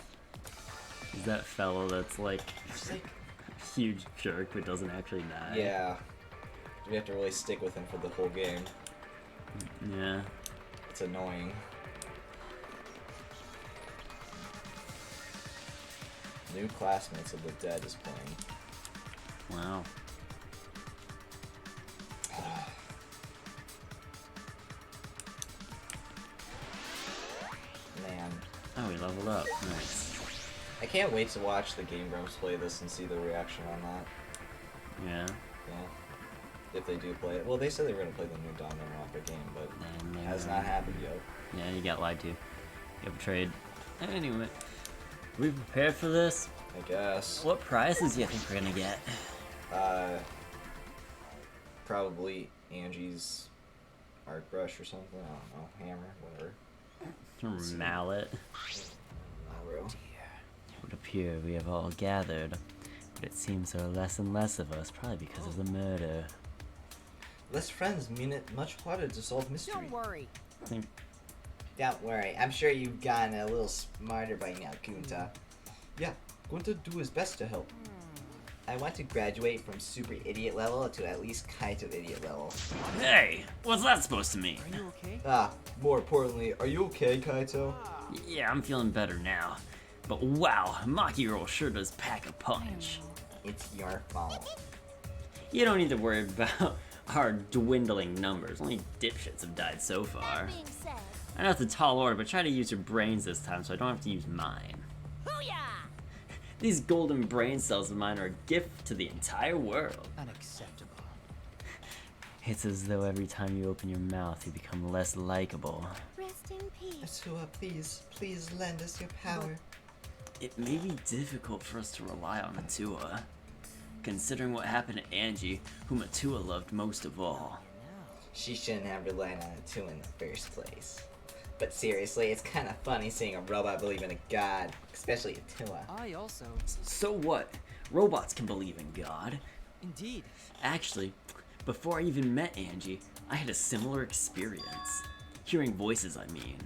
He's that fellow that's like It's like, a huge jerk but doesn't actually die. yeah, we have to really stick with him for the whole game. Yeah. It's annoying. New classmates of the dead is playing. Wow. Man, Oh, we leveled up. Nice. I can't wait to watch the Game Grumps play this and see the reaction on that. Yeah. Yeah. If they do play it. Well, they said they were going to play the new Danganronpa game, but And it has not happened yet. Yeah, you got lied to. You got betrayed. Anyway, we prepared for this? I guess. What prizes do you think we're gonna get? Probably Angie's art brush or something. I don't know. Hammer, whatever. Mallet. Naru. It would appear we have all gathered, but it seems there are less and less of us, probably because of the murder. Less friends mean it much harder to solve mystery. Don't worry. I think Don't worry, I'm sure you've gotten a little smarter by now, Kunta. Yeah, going to do his best to help. I want to graduate from super idiot level to at least kind of idiot level. Hey, what's that supposed to mean? Are you okay? More importantly, are you okay, Kaito? Yeah, I'm feeling better now. But wow, Maki Girl sure does pack a punch. It's your fault. You don't need to worry about our dwindling numbers. Only dipshits have died so far. That being said, I know it's a tall order, but try to use your brains this time so I don't have to use mine. booyah! These golden brain cells of mine are a gift to the entire world. Unacceptable. It's as though every time you open your mouth, you become less likable. Rest in peace. Atua, please lend us your power. It may be difficult for us to rely on Atua, considering what happened to Angie, whom Atua loved most of all. She shouldn't have relied on it too in the first place. But seriously, it's kind of funny seeing a robot believe in a god, especially Atua. I also. So what? Robots can believe in God. Indeed. Actually, before I even met Angie, I had a similar experience. Hearing voices, I mean.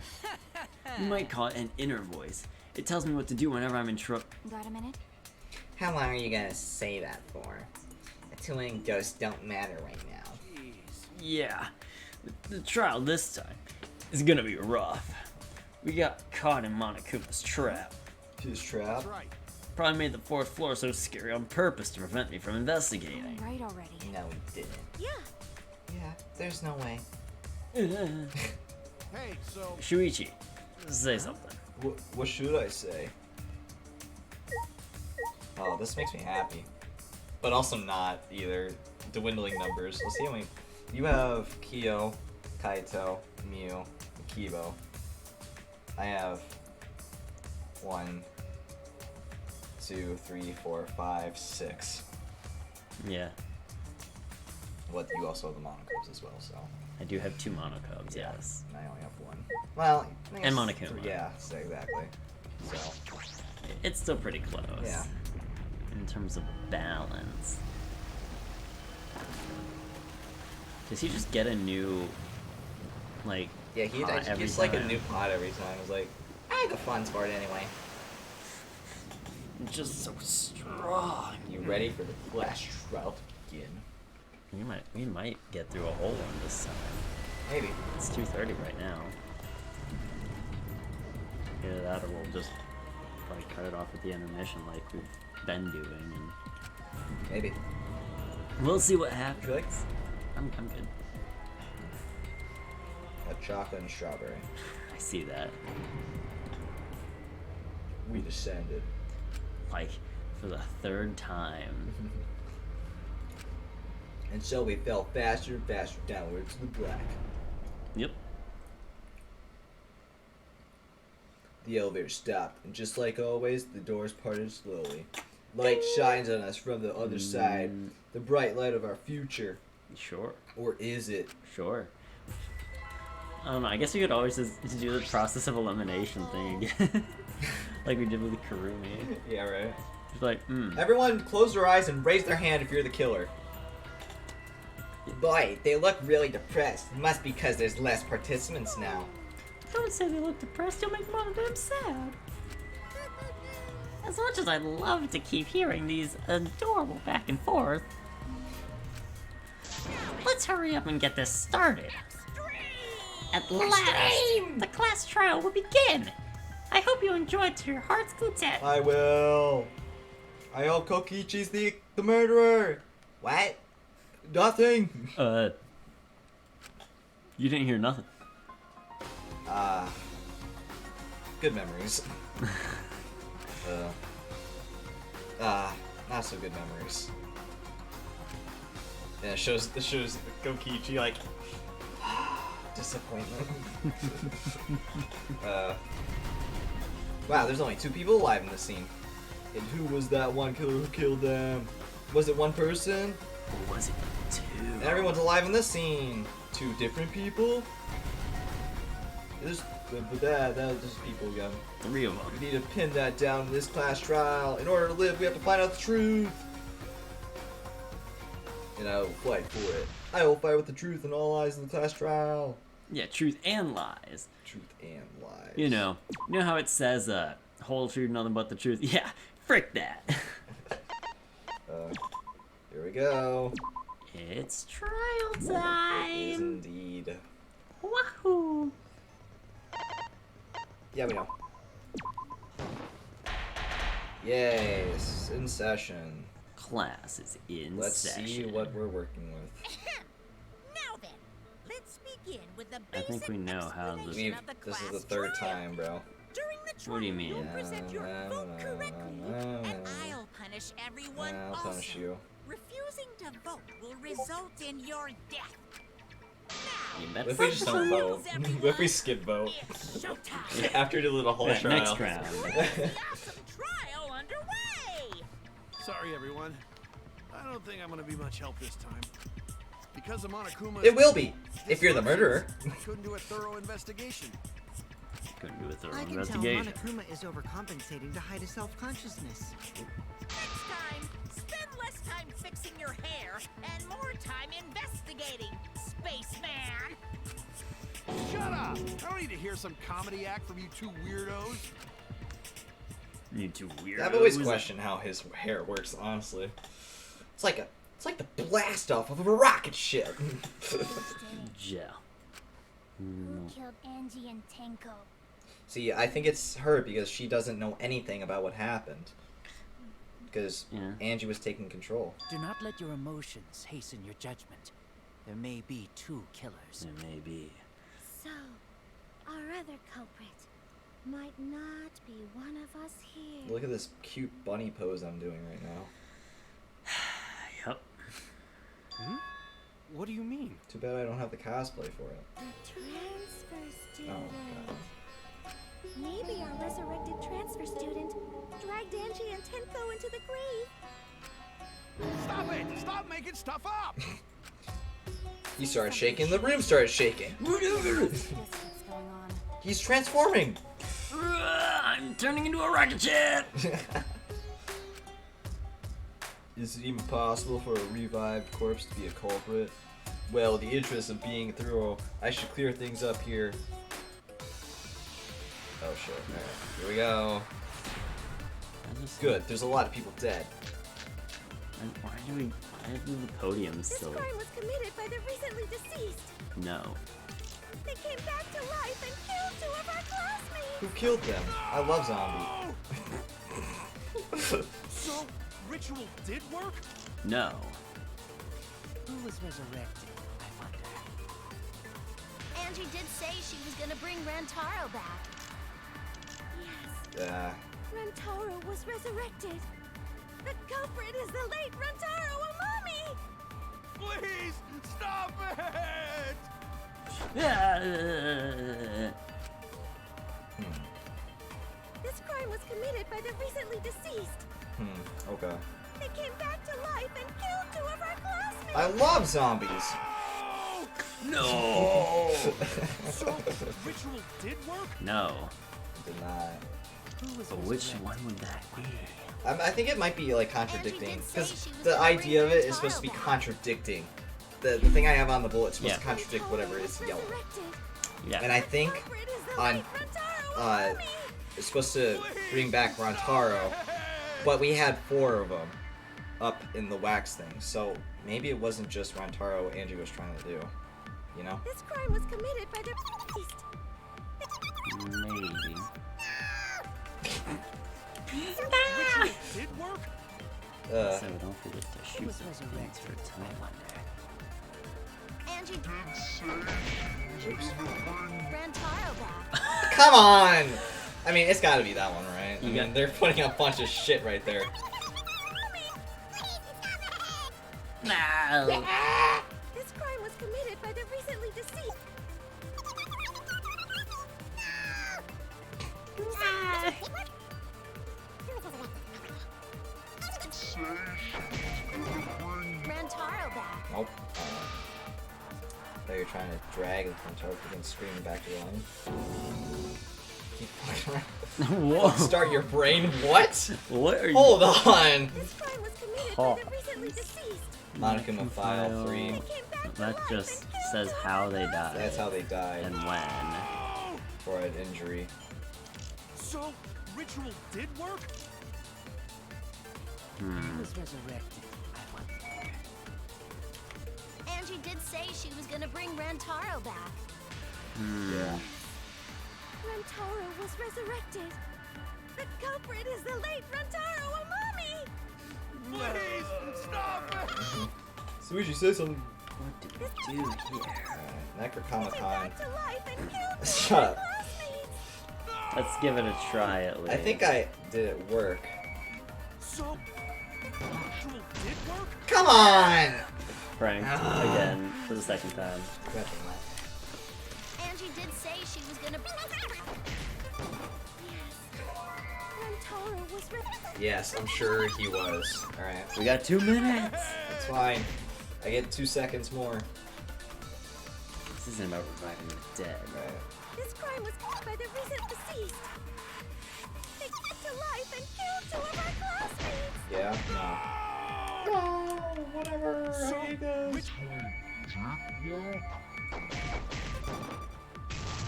You might call it an inner voice. It tells me what to do whenever I'm in trouble. Got a minute? How long are you gonna say that for? Atua and ghosts don't matter right now. Yeah, the trial this time is gonna be rough. We got caught in Monokuma's trap. His trap? That's right. Probably made the 4th floor so scary on purpose to prevent me from investigating. Right already. No, we didn't. Yeah. Yeah, there's no way. Hey, so Shuichi, say something. What should I say? Oh, this makes me happy. But also not either. Dwindling numbers. Let's see how many. You have Kyo, Kaito, Mew, and Kibo. I have 1, 2, 3, 4, 5, 6. Yeah, What you also have the Monocubs as well, so. I do have 2 monocubs, yes. And I only have 1. Well, I guess And Monokuma. 3, yeah, so exactly. So. It's still pretty close. Yeah. In terms of balance. Does he just get a new, like, Yeah, he pot every gets like a time? new pot every time. It's like, I had the fun for it anyway. Just so strong. you ready for the flash trial to begin? We might get through a whole one this time. Maybe. It's 2:30 right now. Either that or we'll just probably cut it off at the intermission like we've been doing, and Maybe. we'll see what Would happens. you like I'm good. a chocolate and strawberry? I see that. We descended. Like, for the 3rd time. And so we fell faster and faster downwards to the black. Yep. The elevator stopped, and just like always, the doors parted slowly. Light shines on us from the other side, the bright light of our future. Sure. Or is it? Sure. I don't know, I guess you could always just do the process of elimination thing again. Like we did with Karumi. Yeah, right. Just like, Everyone close their eyes and raise their hand if you're the killer. Boy, they look really depressed. Must be because there's less participants now. Don't say they look depressed, you'll make one of them sad. As much as I'd love to keep hearing these adorable back and forth, let's hurry up and get this started. At last, the class trial will begin. I hope you enjoyed to your heart's content. I will. I hope Kokichi's the murderer. What? Nothing. You didn't hear nothing. Good memories. Not so good memories. Yeah, it shows Kokichi like disappointment. Wow, there's only 2 people alive in this scene. And who was that one killer who killed them? Was it one person? Or was it 2? And everyone's alive in this scene. 2 different people? But that was just people again. 3 of them. We need to pin that down in this class trial. In order to live, we have to find out the truth. And I will fight for it. I will fight with the truth and all lies in the class trial. Yeah, truth and lies. Truth and lies. You know how it says, whole truth, nothing but the truth? Yeah, frick that. Here we go. It's trial It is time. indeed. Wahoo! Yeah, we know. Yay, it's in session. Class is in Let's session. see what we're working with. Now then, let's begin with the I basic think we know how explanation of the This is class the 3rd trial. time, bro. During the trial, What do you mean? you'll present your vote correctly, and I'll punish everyone I'll also. punish you. Refusing to vote will result in your death. You Now, better What if we just don't vote? everyone. What if we skip vote? it's showtime. After we did the whole Yeah, trial. next round. The awesome trial underway. sorry, everyone. I don't think I'm gonna be much help this time. Because of Monokuma. It will be, if you're the murderer. I couldn't do a thorough investigation. Couldn't do a thorough I can tell investigation. Monokuma is overcompensating to hide his self-consciousness. Next time, spend less time fixing your hair and more time investigating, spaceman. Shut up! I don't need to hear some comedy act from you 2 weirdos. You 2 weirdos. I've always questioned how his hair works, honestly. It's like the blast off of a rocket ship. Yeah. Who killed Angie and Tenko? See, I think it's her because she doesn't know anything about what happened. because Yeah. Angie was taking control. Do not let your emotions hasten your judgment. There may be 2 killers. It may be. So, our other culprit might not be one of us here. Look at this cute bunny pose I'm doing right now. Yup. What do you mean? Too bad I don't have the cosplay for it. The transfer Oh, student. God. Maybe our resurrected transfer student dragged Angie and Tenko into the grave. Stop it! Stop making stuff up! He started shaking, the room started shaking. What's going on? He's transforming! I'm turning into a rocket ship! Is it even possible for a revived corpse to be a culprit? Well, the interest of being thorough, I should clear things up here. Oh shit. Alright, here we go. Good, there's a lot of people dead. And why do the podium This still? crime was committed by the recently deceased. No. They came back to life and killed 2 of our classmates. Who killed them? I love zombie. So, ritual did work? No. Who was resurrected, I wonder? Angie did say she was gonna bring Rantaro back. Yes, Rantaro was resurrected. The culprit is the late Rantaro Amami! Please, stop it! This crime was committed by the recently deceased. Okay. They came back to life and killed 2 of our classmates. I love zombies! No. So, ritual did work? No. Did not. Who was But which resurrected? one would that be? I think it might be like contradicting, Angie did say because she was the gonna idea of bring it is supposed to be Rantaro back. contradicting. The thing I have on the bullet is supposed Yeah. to contradict whatever is Rantaro was yellow. resurrected. Yeah. And I think Culprit is the on late Rantaro uh, Amami. it's supposed to bring back Rantaro, but we had 4 of them up in the wax thing, so maybe it wasn't just Rantaro Angie was trying to do, you know? This crime was committed by the deceased. Maybe. Ritual did work? So don't forget to shoot was the things resurrected? for time wonder. Angie Rantaro back. Come on! I mean, it's gotta be that one, right? I You mean, got- they're putting a bunch of shit right there. No. This crime was committed by the recently deceased. Rantaro back. Nope. Thought you're trying to drag Rantaro and screaming back to life. Keep fucking around. Whoa. Start your brain. What? What are you? Hold on. This crime was committed Oh. by the recently deceased. Monokuma File 3. They came back to That life just and killed says 2 how they died. That's how they died. And when. For an injury. So, ritual did work? Who was resurrected, I wonder? Angie did say she was gonna bring Rantaro back. Yeah. Rantaro was resurrected. The culprit is the late Rantaro Amami. Please, stop it! Suichi, say something. What do we do here? Necrocomic Came Con. back to life and killed 2 Shut of up. our classmates. Let's give it a try at least. I think I did it work. So, ritual did work? Come on! Pranked again for the second time. Angie did say she was gonna. Yes. Rantaro was Yes, I'm sure he was. Alright. We got 2 minutes. That's fine. I get 2 seconds more. This isn't about reviving the dead. Right. This crime was committed by the recent deceased. They came to life and killed 2 of our classmates. Yeah? No. No, whatever. So,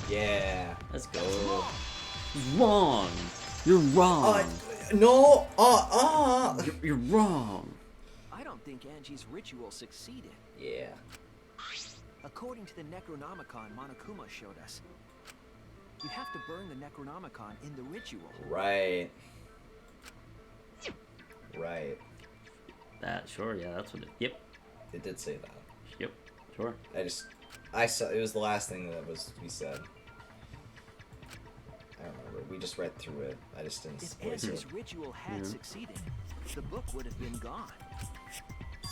Yeah. Let's go. Wrong. You're wrong. No. You're wrong. I don't think Angie's ritual succeeded. Yeah. According to the Necronomicon Monokuma showed us, you have to burn the Necronomicon in the ritual. Right. Right. That, sure, yeah, that's what it... Yep. It did say that. Yep. Sure. I saw, it was the last thing that was we said. I don't remember. We just read through it. I just didn't If voice it. Angie's ritual had succeeded, the book would have been gone.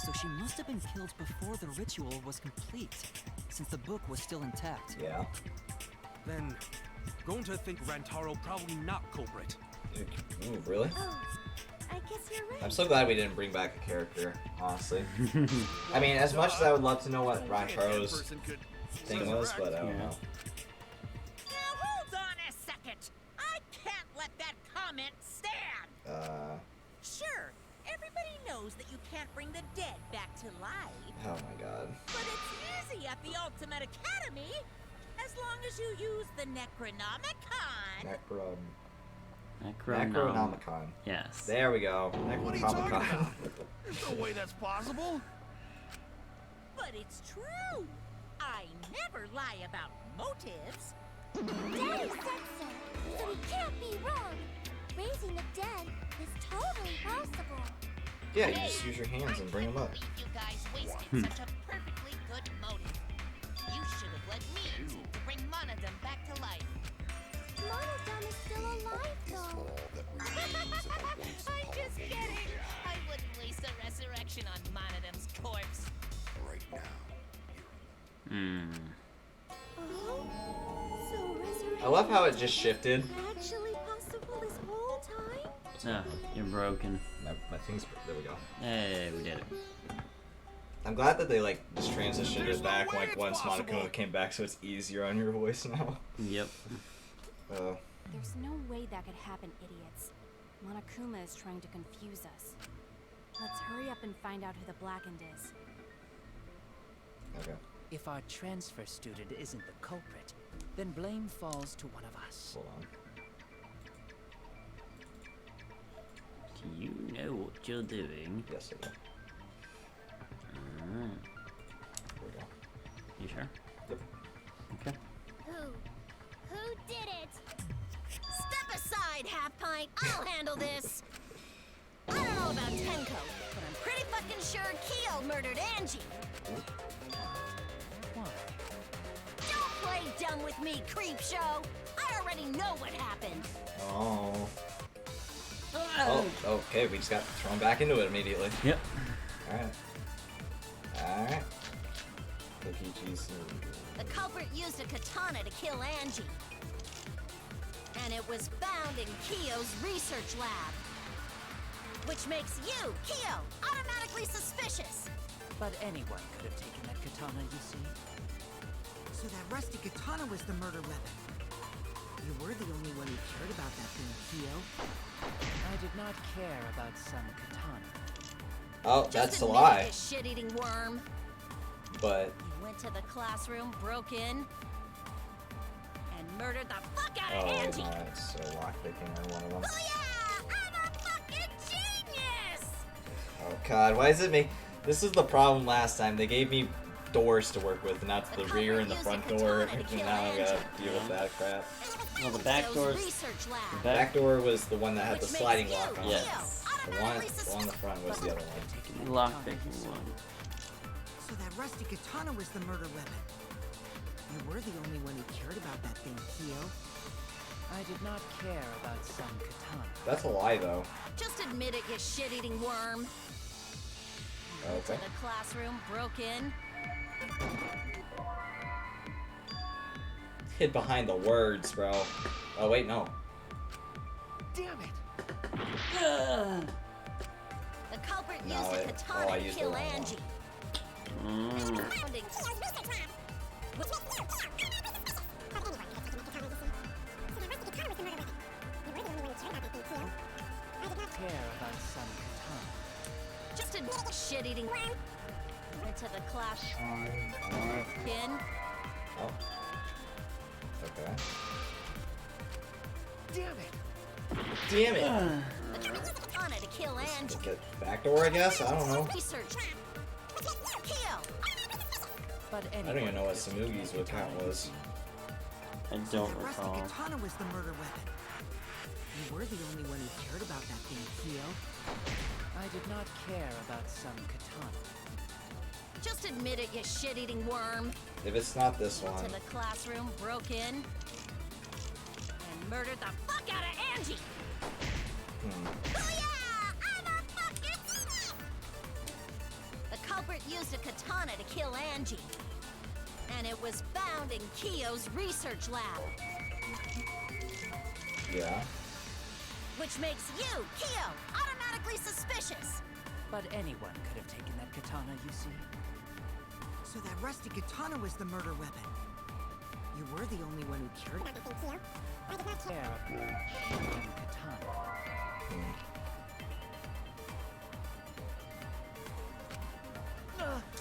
So she must have been killed before the ritual was complete, since the book was still intact. Yeah. Then, going to think Rantaro probably not culprit. Ooh, really? Oh, I guess you're right. I'm so glad we didn't bring back a character, honestly. I mean, as much as I would love to know what Rantaro's thing was, but I don't know. Now hold on a second. I can't let that comment stand. Sure, everybody knows that you can't bring the dead back to life. Oh my god. But it's easy at the Ultimate Academy, as long as you use the Necronomicon. Necronomicon. Yes. There we go. What are you talking about? Necronomicon. There's no way that's possible. But it's true. I never lie about motives. Daddy said so, so he can't be wrong. Raising the dead is totally possible. Yeah, you just use your hands and bring them up. You guys wasted such a perfectly good motive. You should have let me use it to bring Monodon back to life. Monodon is still alive, though. I'm just kidding. I wouldn't waste a resurrection on Monodon's corpse. Oh, so resurrection I love how it just shifted. actually possible this whole time? Ah, you're broken. My thing's... There we go. Hey, we did it. I'm glad that they like just transitioned it back like once Monokuma came back, so it's easier on your voice now. Yep. There's no way that could happen, idiots. Monokuma is trying to confuse us. Let's hurry up and find out who the Blackened is. Okay. If our transfer student isn't the culprit, then blame falls to one of us. Hold on. Do you know what you're doing? Yes, I do. Alright. There we go. You sure? Yep. Okay. Who did it? Step aside, Half Pint. I'll handle this. I don't know about Tenko, but I'm pretty fucking sure Kyo murdered Angie. Why? Don't play dumb with me, creep show. I already know what happened. Oh. Oh, okay, we just got thrown back into it immediately. Yep. Alright. Alright. The culprit used a katana to kill Angie. And it was found in Kyo's research lab. Which makes you, Kyo, automatically suspicious. But anyone could have taken that katana, you see. So that rusty katana was the murder weapon. You were the only one who cared about that thing, Kyo. I did not care about some katana. Oh, that's Just a admit lie. it, you shit-eating worm. But You went to the classroom, broke in, and murdered the fuck out of oh, Angie. no, it's so lockpicking on one of them. Oh yeah, I'm a fucking genius. Oh god, why does it make... This is the problem last time. They gave me doors to work with, and that's the rear and the front door, and now I gotta deal with that crap. Well, the back door's... Research lab. The back door was the one that had the Which sliding makes lock you, on it. Yes. The one on the front was the other one. Lockpicking one. So that rusty katana was the murder weapon. You were the only one who cared about that thing, Kyo. I did not care about some katana. That's a lie, though. Just admit it, you shit-eating worm. You went to Okay. the classroom, broke in. Hid behind the words, bro. Oh, wait, no. Damn it! The culprit No, used a I katana to used the kill wrong one. Angie. Care about some katana. Just a shit-eating worm. Went to the class. In. Oh. Okay. Damn it! Damn it! The katana to kill Angie. Get back door, I guess? I don't know. Research. Kill. But I don't even know what Samugi's account was. I So don't that rusty recall. katana was the murder weapon. You were the only one who cared about that thing, Kyo. I did not care about some katana. Just admit it, you shit-eating worm. If it's not this one. To the classroom, broke in, and murdered the fuck out of Angie. Booyah! I'm a fucking... The culprit used a katana to kill Angie. And it was found in Kiyo's research lab. Yeah. Which makes you, Kiyo, automatically suspicious. But anyone could have taken that katana, you see. So that rusty katana was the murder weapon. You were the only one who cared. Katana.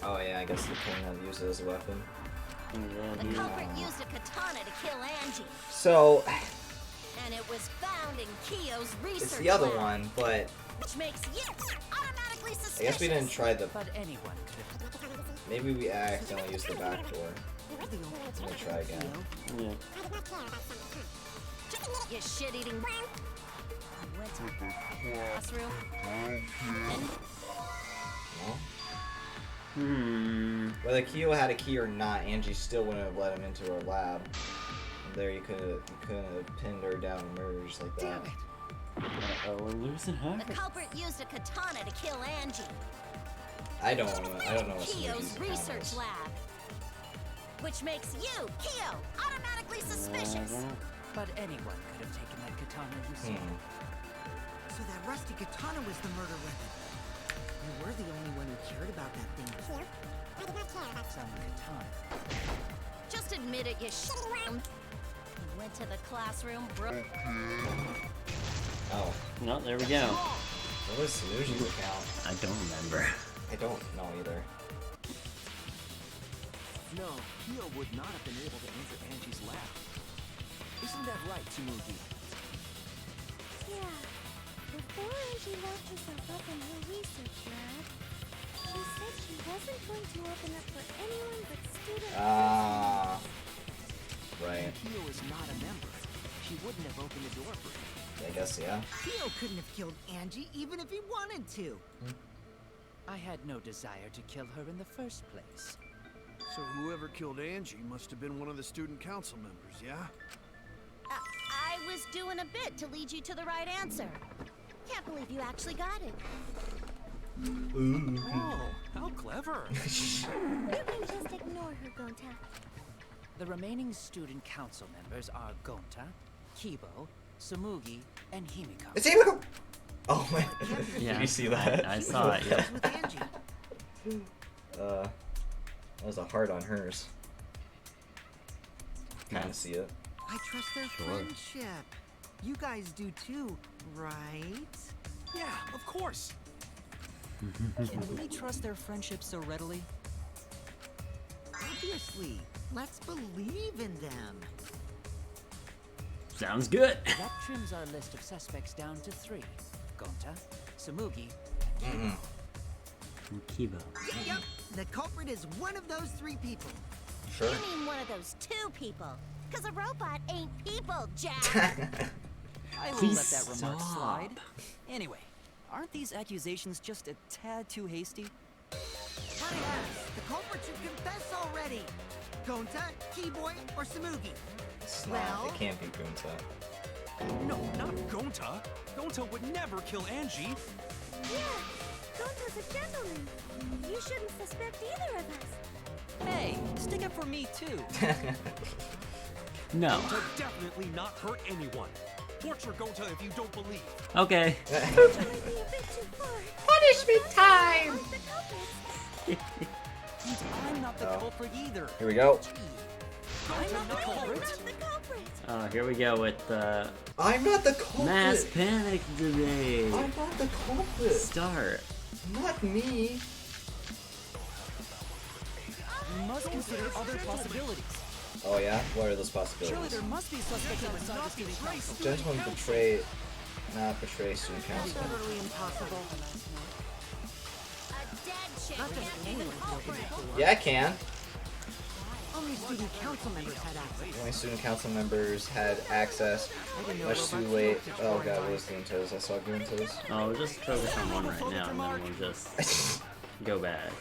Oh yeah, I guess they couldn't have used it as a weapon. The culprit used a katana to kill Angie. So And it was found in Kiyo's research it's the other lab, one, but which makes you automatically suspicious. I guess we didn't try the. But anyone could have. Maybe we accidentally used the back door. Let me try again. Yeah. You shit-eating worm. I went to the classroom. No? Whether Kiyo had a key or not, Angie still wouldn't have let him into her lab. And there you couldn't have pinned her down and murdered just like that. Oh, we're losing her. The culprit used a katana to kill Angie. I don't know what Kiyo's research lab. Which makes you, Kiyo, automatically suspicious. But anyone could have taken that katana, you see. So that rusty katana was the murder weapon. You were the only one who cared about that thing. Some katana. Just admit it, you shit-worm. He went to the classroom, broke. Oh. No, there we go. What was Sanuji's account? I don't remember. I don't know either. No, Kiyo would not have been able to enter Angie's lab. Isn't that right, Tsumugi? Yeah. Before Angie locked herself up in her research lab, she said she wasn't going to open up for anyone but students. Ah. Right. Kiyo is not a member. She wouldn't have opened the door for him. I guess, yeah. Kiyo couldn't have killed Angie even if he wanted to. I had no desire to kill her in the first place. So whoever killed Angie must have been one of the student council members, yeah? I was doing a bit to lead you to the right answer. Can't believe you actually got it. Oh, how clever. You can just ignore her, Gonta. The remaining student council members are Gonta, Kibo, Tsumugi, and Himiko. It's Himiko! Oh man. Yeah, Did you see that? I saw it, yeah. That was a heart on hers. You can see it. I trust their friendship. You guys do too, right? Yeah, of course. Can we trust their friendship so readily? Obviously. Let's believe in them. Sounds good. That trims our list of suspects down to 3. Gonta, Tsumugi, Mm-hmm. And Kibo. Yep. The culprit is one of those 3 people. Sure. You mean one of those 2 people? Because a robot ain't people, Jack. I will Please let that remark stop. slide. Anyway, aren't these accusations just a tad too hasty? The culprit should confess already. Gonta, Keyboy, or Tsumugi? It's not. It can't be Gunta. No, not Gonta. Gonta would never kill Angie. Yeah, Gonta's a gentleman. You shouldn't suspect either of us. Hey, stick up for me too. No. Gonta definitely not hurt anyone. Torture Gonta if you don't believe. Okay. That might be a bit too far. Punishment time! And I'm not the culprit either. Here we go. I'm not the culprit. Oh, here we go with the I'm not the culprit. mass panic debate. I'm not the culprit. Start. Not me. We must consider other possibilities. Oh yeah? What are those Surely possibilities? there must be suspects outside the student council. Gentlemen not betray student council. Totally impossible. A dead chick can't be the culprit. Yeah, I can. Only student council members had access. Only student council members had access. I didn't know Much too robots late. talked such Oh boring god, what lies. was Goontoes? I saw Goontoes. Oh, we'll just focus on one right now, and then we'll just go back.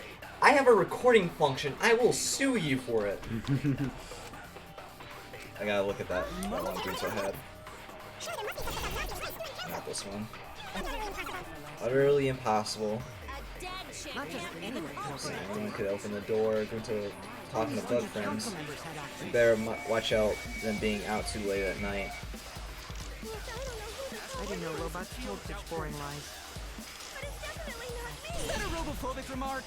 I have a recording function. I will sue you for it. I gotta look at that one Goonto had. Not this one. Utterly impossible. Not just anyone can open that Anyone door. could open the door. Goonto talking to bug Student friends. council members had access. You better watch out than being out too late at night. I didn't know robots told such boring lies. Is that a robophobic remark?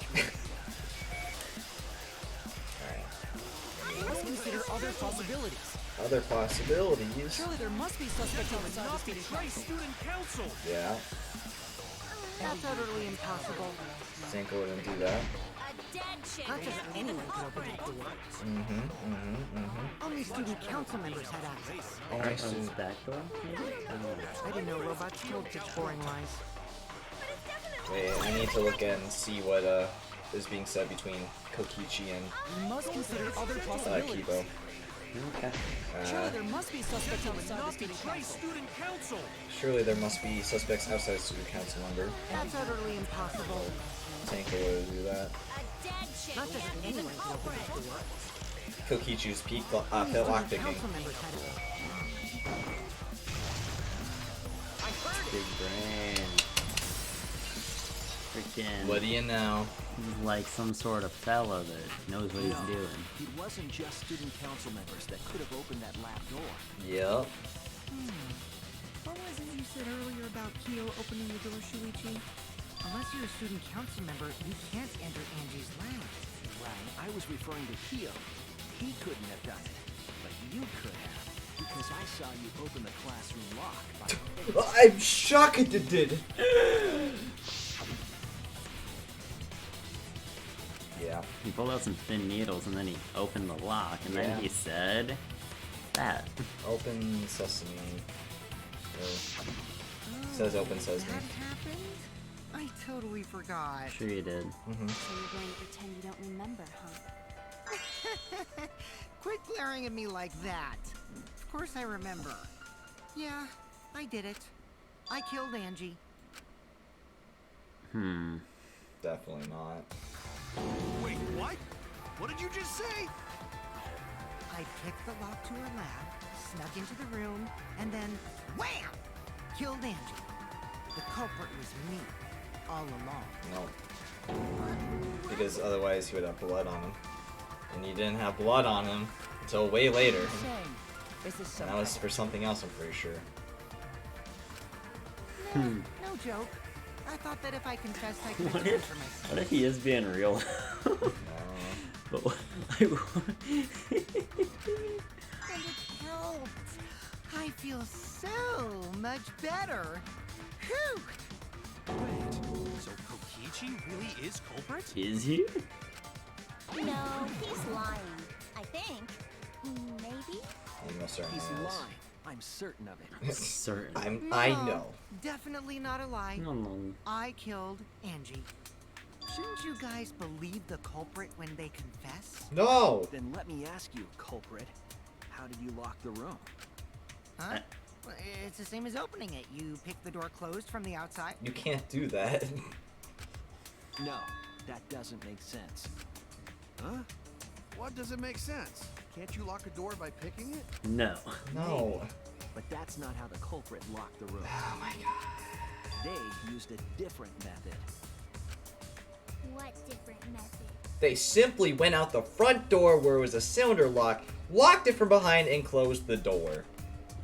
Let's consider other possibilities. Other possibilities. Surely there must be suspects outside the student council. Student council. Yeah, That's utterly impossible. Zinko wouldn't do that. Not just anyone can open that door. Only student council members had access. Only On student. back door, maybe? I don't know. I didn't know robots told such boring lies. Wait, I need to look and see what is being said between Kokichi and We must consider other possibilities. Kibo. Okay. Surely there must be suspects outside the student council. Student council. Surely there must be suspects outside student council member. That's utterly impossible. Zinko would do that. Not just anyone can open that door. Kokichi's peak Only student lockpicking. council members had access. Big brain. Freaking. What do you know? He's like some sort of fella that knows what he's doing. It wasn't just student council members that could have opened that lab door. Yep. What was it you said earlier about Kyo opening the door, Shuichi? Unless you're a student council member, you can't enter Angie's lab. Right, I was referring to Kyo. He couldn't have done it, but you could have, because I saw you open the classroom lock by I'm shocked it did. Yeah. He pulled out some thin needles and then he opened the lock and Yeah. then he said that. Open sesame. Says open sesame. That happened? I totally forgot. Sure you did. So you're going to pretend you don't remember, huh? Quit glaring at me like that. Of course I remember. Yeah, I did it. I killed Angie. Definitely not. Wait, what? What did you just say? I picked the lock to her lab, snuck into the room, and then wham! Killed Angie. The culprit was me, all along. No. Because otherwise he would have blood on him. And he didn't have blood on him until way later. Is this And that was for something else, I'm pretty sure. No joke. I thought that if I confessed, I could What atone if, for myself. what if he is being real? But what, And it helped. I feel so much better. Whew! Wait, so Kokichi really is culprit? is he? No, he's lying. I think. Maybe? He most certainly He's is. lying. I'm certain of it. Certain. I know. Definitely not a lie. No, no. I killed Angie. Shouldn't you guys believe the culprit when they confess? No! Then let me ask you, culprit, how did you lock the room? Huh? Well, it's the same as opening it. You pick the door closed from the outside. You can't do that. No, that doesn't make sense. Huh? What doesn't make sense? Can't you lock a door by picking it? No. No. But that's not how the culprit locked the room. Oh my god. They used a different method. What different method? They simply went out the front door where it was a cylinder lock, locked it from behind, and closed the door.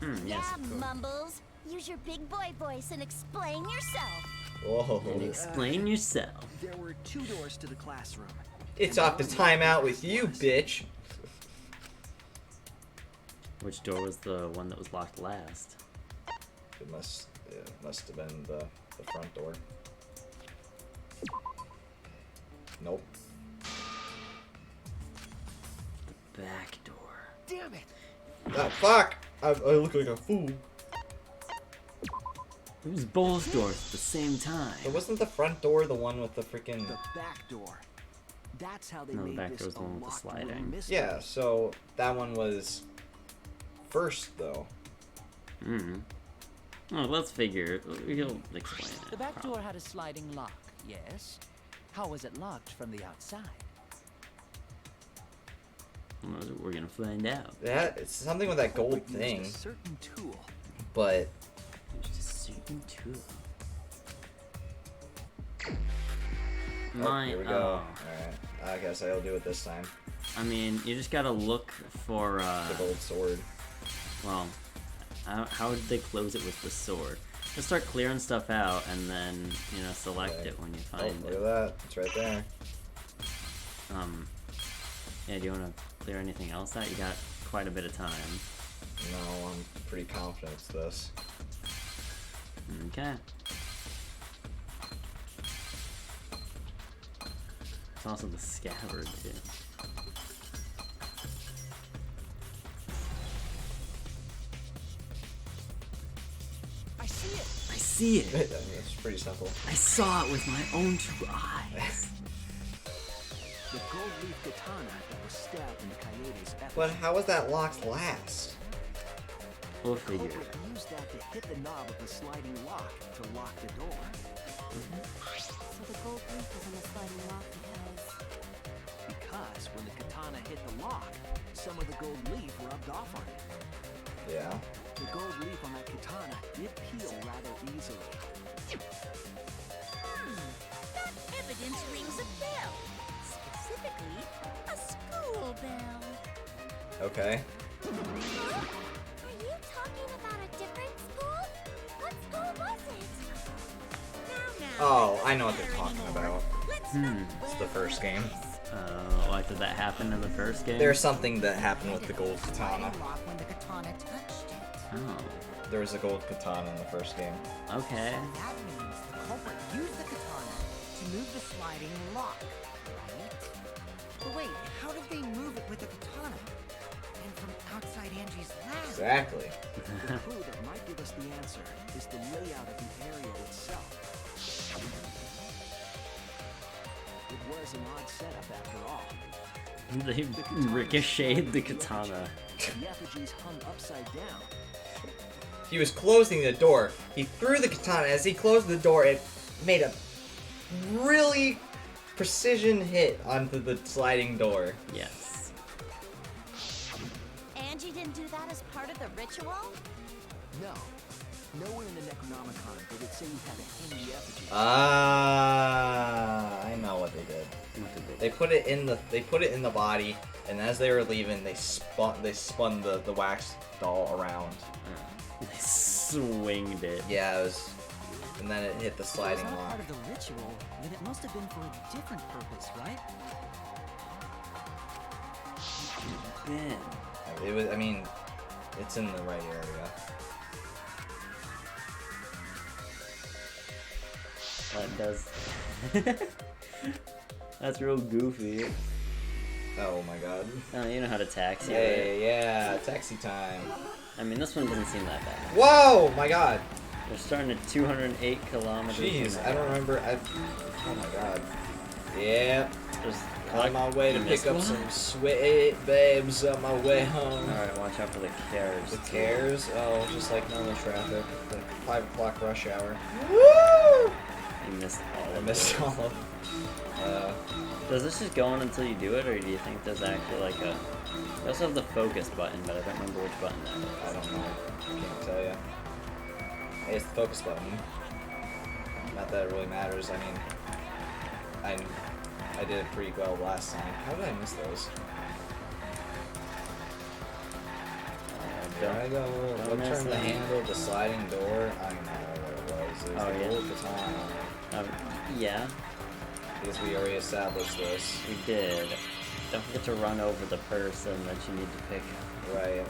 Yes, Yeah, of course. Mumbles. Use your big boy voice and explain yourself. Whoa. And explain yourself. There were 2 doors to the classroom. It's off the timeout with you, bitch. Which door was the one that was locked last? It must have been the front door. Nope. The back door. Damn it! Ah, fuck! I look like a fool. It was both doors at the same time. It wasn't the front door the one with the freaking... The back door. That's how they No, the made back this door's a the one with the locked sliding. room mystery. Yeah, so that one was first though. Hmm. Well, let's figure. He'll explain it. The back door probably. had a sliding lock, yes? How was it locked from the outside? Well, we're gonna find out. That it's something with that gold Culprit used thing, a certain tool. but Just a certain tool. oh, here we go. Alright, I guess I'll do it this time. I mean, you just gotta look for. The gold sword. Well, how did they close it with the sword? Just start clearing stuff out, and then select Okay. it when you Oh, find look it. at that. It's right there. Yeah. Do you want to clear anything else out? You got quite a bit of time. No, I'm pretty confident it's this. Okay. It's also the scabbard too. I see it! I see it. It's pretty simple. I saw it with my own two eyes. The gold leaf katana that was stabbed into Coyote's effigy. But how was that locked last? We'll The figure culprit it out. used that to hit the knob of the sliding lock to lock the door. So the gold leaf was in the sliding lock Because when the katana hit the lock, some of the gold leaf rubbed off on it. Yeah. The gold leaf on that katana did peel rather easily. That evidence rings a bell. Specifically, a school bell. Okay. Huh? Are you talking about a different school? What school was it? Oh, I know what they're talking about. Hmm. It's the first game. Like did that happen in the first game? There's something that happened with the gold katana. Lock when the katana touched it. Oh. There was a gold katana in the first game. Okay. That means the culprit used the katana to move the sliding lock, right? But wait, how did they move it with the katana? And from outside Angie's lab? Exactly. The clue that might give us the answer is the layout of the area itself. It was an odd setup after all. They ricocheted the katana. The effigies hung upside down. He was closing the door. He threw the katana. As he closed the door, it made a really precision hit onto the sliding door. Yes. Angie didn't do that as part of the ritual? No. Nowhere in the Necronomicon did it say you had to hang the effigy. Ah, I know what they did. What did They put it in the body, and as they were leaving, they spun the wax doll around. They swinged it. Yeah, it was, and then it hit the If it was sliding not lock. part of the ritual, then it must have been for a different purpose, right? Ben. It was. I mean, it's in the right area. That does. That's real goofy. Oh my god. Oh, you know how to taxi. Yeah, taxi time. I mean, this one doesn't seem that bad. Whoa, my god. We're starting at 208 kilometers. Jeez, an I don't hour. remember. Oh my god. Yeah. There's On my way to you pick missed up one? some sweet babes on my way home. Alright, watch out for the cares. The cares? Oh, just like normal traffic. The 5 o'clock rush hour. You missed all I of missed it. all of them. Does this just go on until you do it, or do you think there's actually like a... You also have the focus button, but I don't remember which button that is. I don't know. I can't tell you. It's the focus button. Not that it really matters. I mean, I did it pretty well last time. How did I miss those? There I go. don't What miss turned the them. handle of the sliding door? I know what it was. It was Oh, the yeah. gold katana. Yeah, Because we already established this. we did. Don't forget to run over the person that you need to pick up. Right.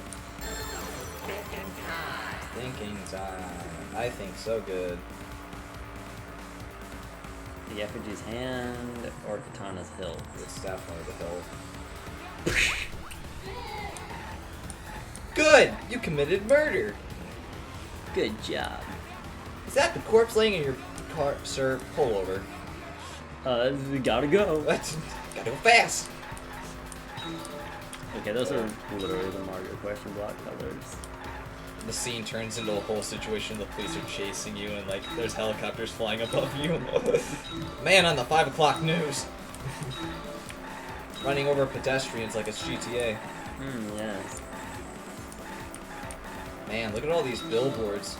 Thinking time. I think so good. The effigy's hand or katana's hilt. It's definitely the hilt. Good! You committed murder! Good job. Is that the corpse laying in your car? Sir, pull over. We gotta go. Gotta go fast. Okay, those are literally the Mario question block colors. The scene turns into a whole situation. The police are chasing you, and like there's helicopters flying above you. Man on the 5 o'clock news. Running over pedestrians like it's GTA. Yes. Man, look at all these billboards.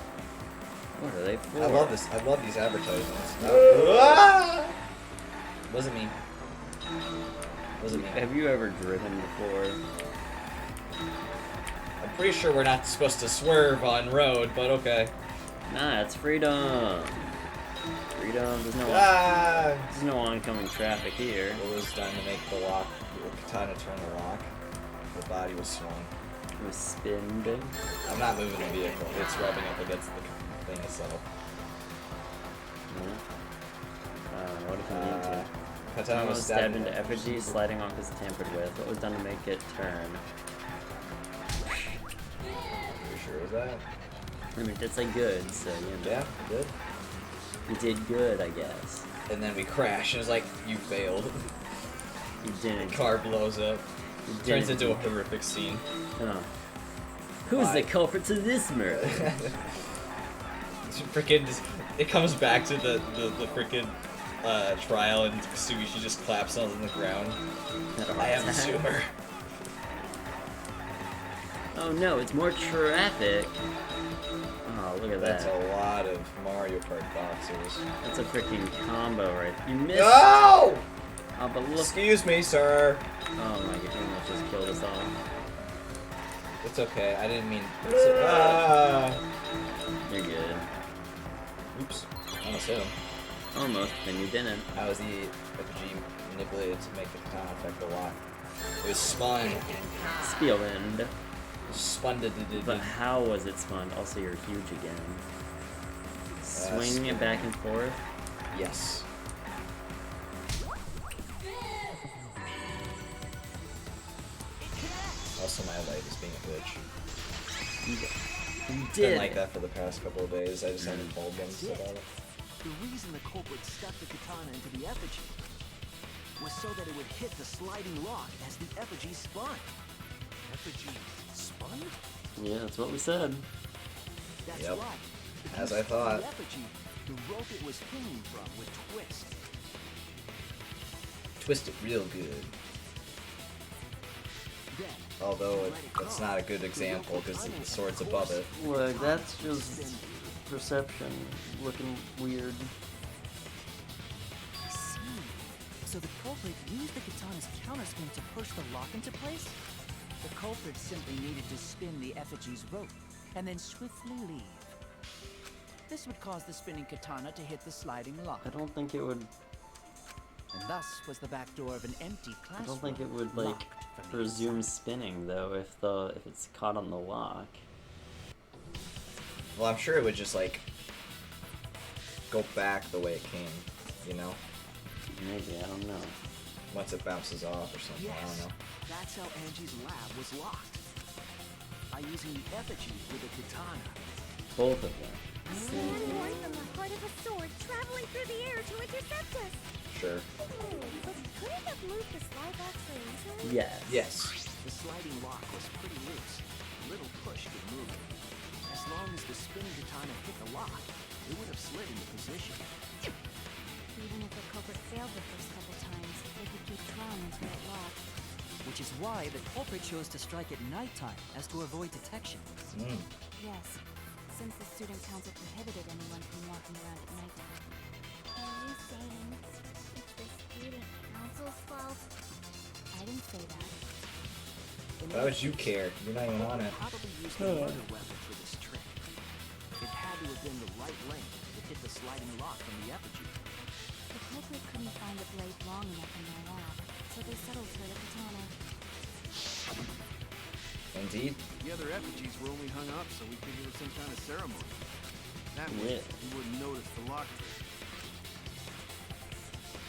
What are they for? I love this. I love these advertisements. Wasn't me. Wasn't me. Have you ever driven before? I'm pretty sure we're not supposed to swerve on road, but okay. Nah, it's freedom. Freedom. There's no oncoming traffic here. What was done to make the lock, the katana turn the lock? The body was swung. It was spinned. I'm not moving the vehicle. It's rubbing up against the thing itself. What if you need to? Katana was stabbed into effigy, sliding off is tampered with. What was done to make it turn? You sure is that? I mean, it's like good, so you know. Yeah, good. You did good, I guess. And then we crash, and it's like, you failed. You didn't. The car blows up. Turns into a horrific scene. Who's the culprit to this murder? Freaking, it comes back to the freaking trial, and Tsuishi just claps on the ground. I am the zoomer. Oh no, it's more traffic. Oh, look at that. That's a lot of Mario Kart boxers. That's a freaking combo, right? You missed. No! Oh, but look. Excuse me, sir. Oh my god, you almost just killed us all. It's okay, I didn't mean. You're good. Oops, almost hit him. Almost, then you didn't. How was the effigy manipulated to make the katana effect a lock? It was spun. Spielwind. Spun. But how was it spun? Also, you're huge again. Swinging it back and forth? Yes. Also, my light is being a bitch. You It's did. been like that for the past couple of days. I just haven't told them about it. The reason the culprit stuck the katana into the effigy was so that it would hit the sliding lock as the effigy spun. Effigy spun? Yeah, that's what we said. That's Yep. right. If As you I spun thought. The effigy, the rope it was hanging from would twist. Twist it real good. Then, Although that's not a good example because the sword's above it. Look, that's just perception looking weird. I see. So the culprit used the katana's counterspin to push the lock into place? the culprit simply needed to spin the effigy's rope and then swiftly leave. This would cause the spinning katana to hit the sliding lock. I don't think it would. And thus was the back door of an empty classroom. I don't think it would like resume spinning though if it's caught on the lock. Well, I'm sure it would just like go back the way it came, you know? Maybe, I don't know. Once it bounces off or something, I don't know. That's how Angie's lab was locked. By using the effigy with a katana. Both of them. Born from the heart of a sword traveling through the air to intercept us. Sure. But couldn't have moved the slide box for easily? Yes. Yes. The sliding lock was pretty loose. A little push could move it. As long as the spinning katana hit the lock, it would have slid into position. Even if the culprit failed the first couple times, they could keep trying until it locked. Which is why the culprit chose to strike at nighttime, as to avoid detection. Yes, since the student council prohibited anyone from walking around at nighttime. Are you saying it's the student council's fault? I didn't say that. Why would you care? You're not even on it. Probably used another weapon for this trick. It had to have been the right length to hit the sliding lock from the effigy. The culprit couldn't find a blade long enough in their lab, so they settled for the katana. Indeed. The other effigies were only hung up so we could do some kind of ceremony. That Yeah. way, you wouldn't notice the lock trick.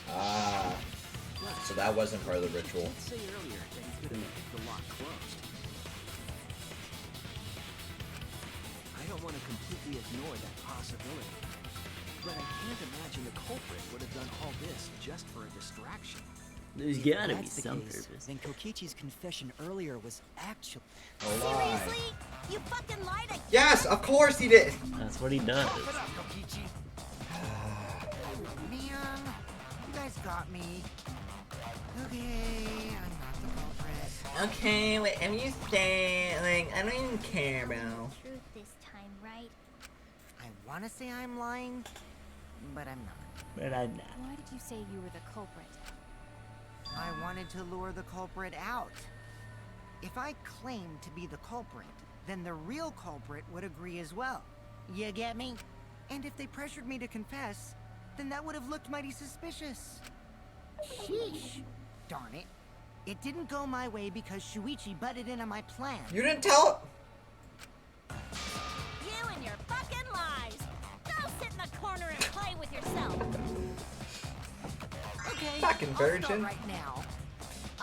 Ah. So that wasn't part of the ritual. I did say earlier that he could have kept the lock closed. I don't want to completely ignore that possibility. But I can't imagine the culprit would have done all this just for a distraction. There's If gotta be that's the some case, purpose. then Kokichi's confession earlier was actually... A lie. Seriously? You fucking lied again? Yes, of course he did. That's what he does. Cough it up, Kokichi. Man, you guys got me. Okay, I'm not the culprit. Okay, whatever you say, like, I don't even care, bro. Truth this time, right? I want to say I'm lying, but I'm not. But I'm not. Why did you say you were the culprit? I wanted to lure the culprit out. If I claimed to be the culprit, then the real culprit would agree as well. You get me? And if they pressured me to confess, then that would have looked mighty suspicious. Sheesh. Darn it. It didn't go my way because Shuichi butted in on my plan. You didn't tell. You and your fucking lies. Go sit in the corner and play with yourself. Okay, Fucking I'll start virgin. right now.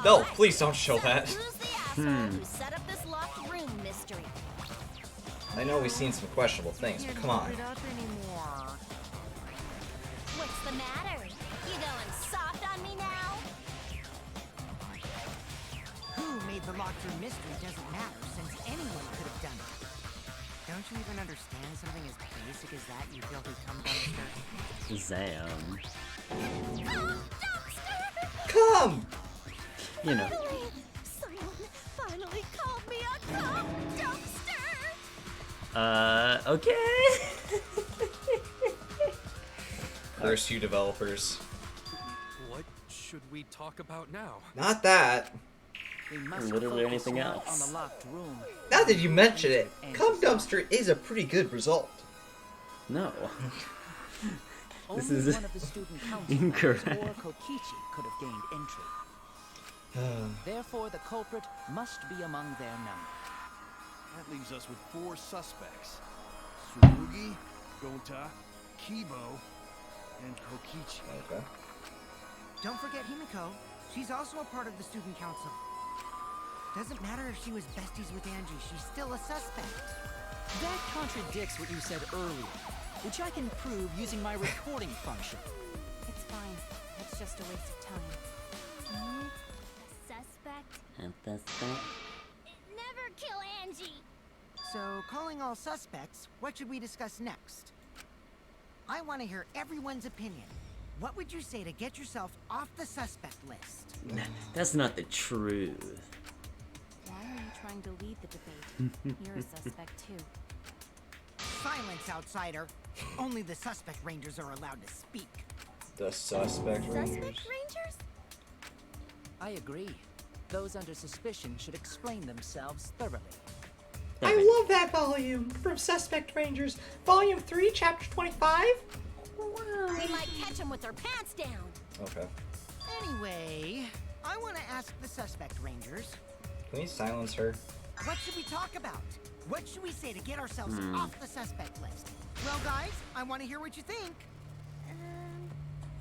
No, Alright, please don't show so that. Who's the asshole who set up this locked room mystery? I know we've seen some questionable things, but Can't come on. hold it up anymore. What's the matter? You going soft on me now? Who made the locked room mystery doesn't matter, since anyone could have done it. Don't you even understand something as basic as that, you filthy cum dumpster? Zam. Oh, dumpster! Come! You know. Someone finally called me a cum dumpster! Okay. There's two developers. What should we talk about now? Not that. We must Literally focus anything more else. on the locked room. Now that you mention it, cum dumpster is a pretty good result. No. This Only is one of the student council incorrect. members or Kokichi could have gained entry. Therefore, the culprit must be among their number. That leaves us with 4 suspects. Tsurugi, Gonta, Kibo, and Kokichi. Okay. Don't forget Himiko. She's also a part of the student council. Doesn't matter if she was besties with Angie, she's still a suspect. That contradicts what you said earlier, which I can prove using my recording function. It's fine. It's just a waste of time. Me? A suspect? And that's that. Never kill Angie! So, calling all suspects, what should we discuss next? I want to hear everyone's opinion. What would you say to get yourself off the suspect list? That's not the truth. Why are you trying to lead the debate? You're a suspect too. Silence, outsider. Only the suspect rangers are allowed to speak. The suspect rangers. Suspect rangers? I agree. Those under suspicion should explain themselves thoroughly. I love that volume from Suspect Rangers, Volume 3, Chapter 25. We might catch them with their pants down. Okay. Anyway, I want to ask the suspect rangers, Can we silence her? what should we talk about? What should we say to get ourselves off the suspect list? Well, guys, I want to hear what you think.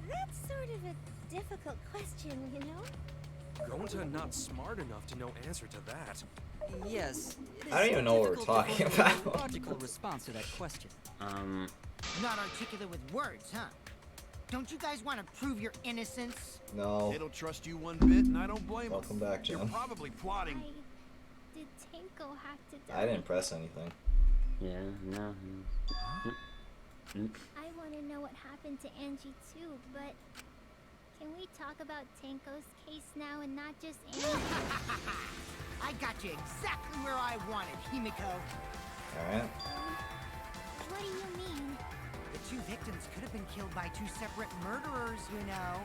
That's sort of a difficult question, you know? Gonta not smart enough to know answer to that. Yes, it is I don't even know what we're difficult to talking formulate about. a logical response to that question. Not articulate with words, huh? Don't you guys want to prove your innocence? No. They don't trust you one bit, and I don't blame them. Welcome back, You're Jen. probably plotting. Did Tanko have to die? I didn't press anything. Yeah, no. I want to know what happened to Angie too, but can we talk about Tanko's case now and not just Angie? I got you exactly where I wanted, Himiko. Alright. What do you mean? The 2 victims could have been killed by 2 separate murderers, you know.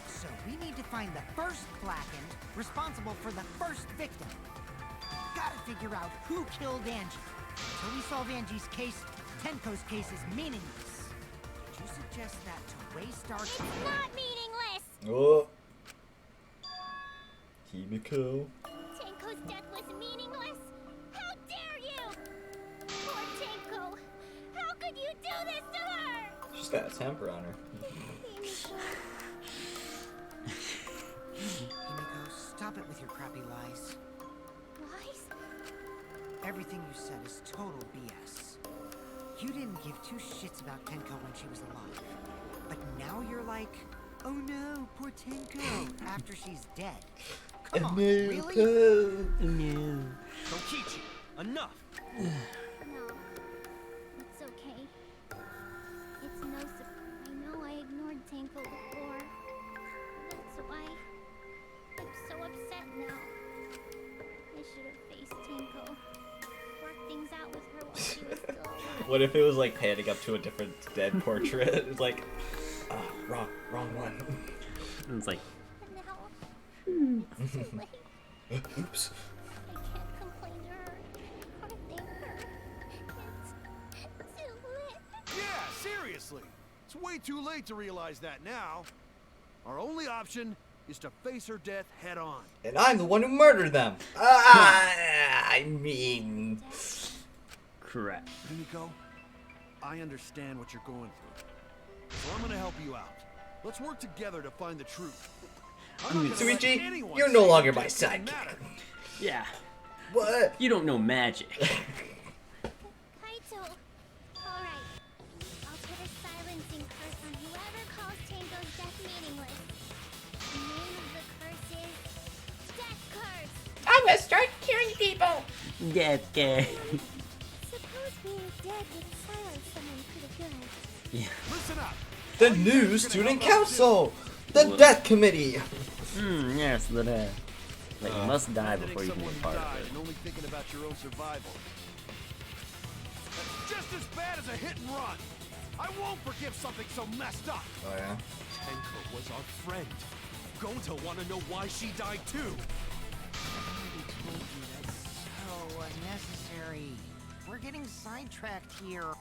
So we need to find the first blackened, responsible for the first victim. Gotta figure out who killed Angie. Until we solve Angie's case, Tenko's case is meaningless. Did you suggest that to waste our It's time? not meaningless! Oh. Himiko. Tanko's death was meaningless? How dare you! Poor Tanko! How could you do this to her? She's got a temper on her. Himiko, stop it with your crappy lies. Lies? Everything you said is total BS. You didn't give two shits about Tenko when she was alive. But now you're like, oh no, poor Tenko, after she's dead. Come on, really? No. Kokichi, enough! No. It's okay. It's no I know I ignored Tanko before. That's why I'm so upset now. I should have faced Tanko. Worked things out with her while she was still alive. What if it was like panning up to a different dead portrait? It's like, wrong one. And it's like, But now, it's too late. Oops. I can't complain to her or thank her. It's too late. Yeah, seriously. It's way too late to realize that now. Our only option is to face her death head on. And I'm the one who murdered them. I mean... crap. Himiko, I understand what you're going through. So I'm gonna help you out. Let's work together to find the truth. I'm not gonna let Suichi, anyone you're say no your longer my death didn't sidekick. matter. Yeah. What? You don't know magic. Kaito. Alright. I'll put a silencing curse on whoever calls Tango's death meaningless. The name of the curse is Death Curse. I'm gonna start killing people. Death guy. Suppose being dead would silence someone pretty good. Yeah. Listen up. The new student council. The death committee. Yes, the death. But you must die Visiting before you can someone be who part died of it. and only thinking about your own survival. That's just as bad as a hit and run. I won't forgive something so messed up. Oh yeah. Tenko was our friend. Gonta wanna know why she died too. I already told you that's so unnecessary. We're getting sidetracked here.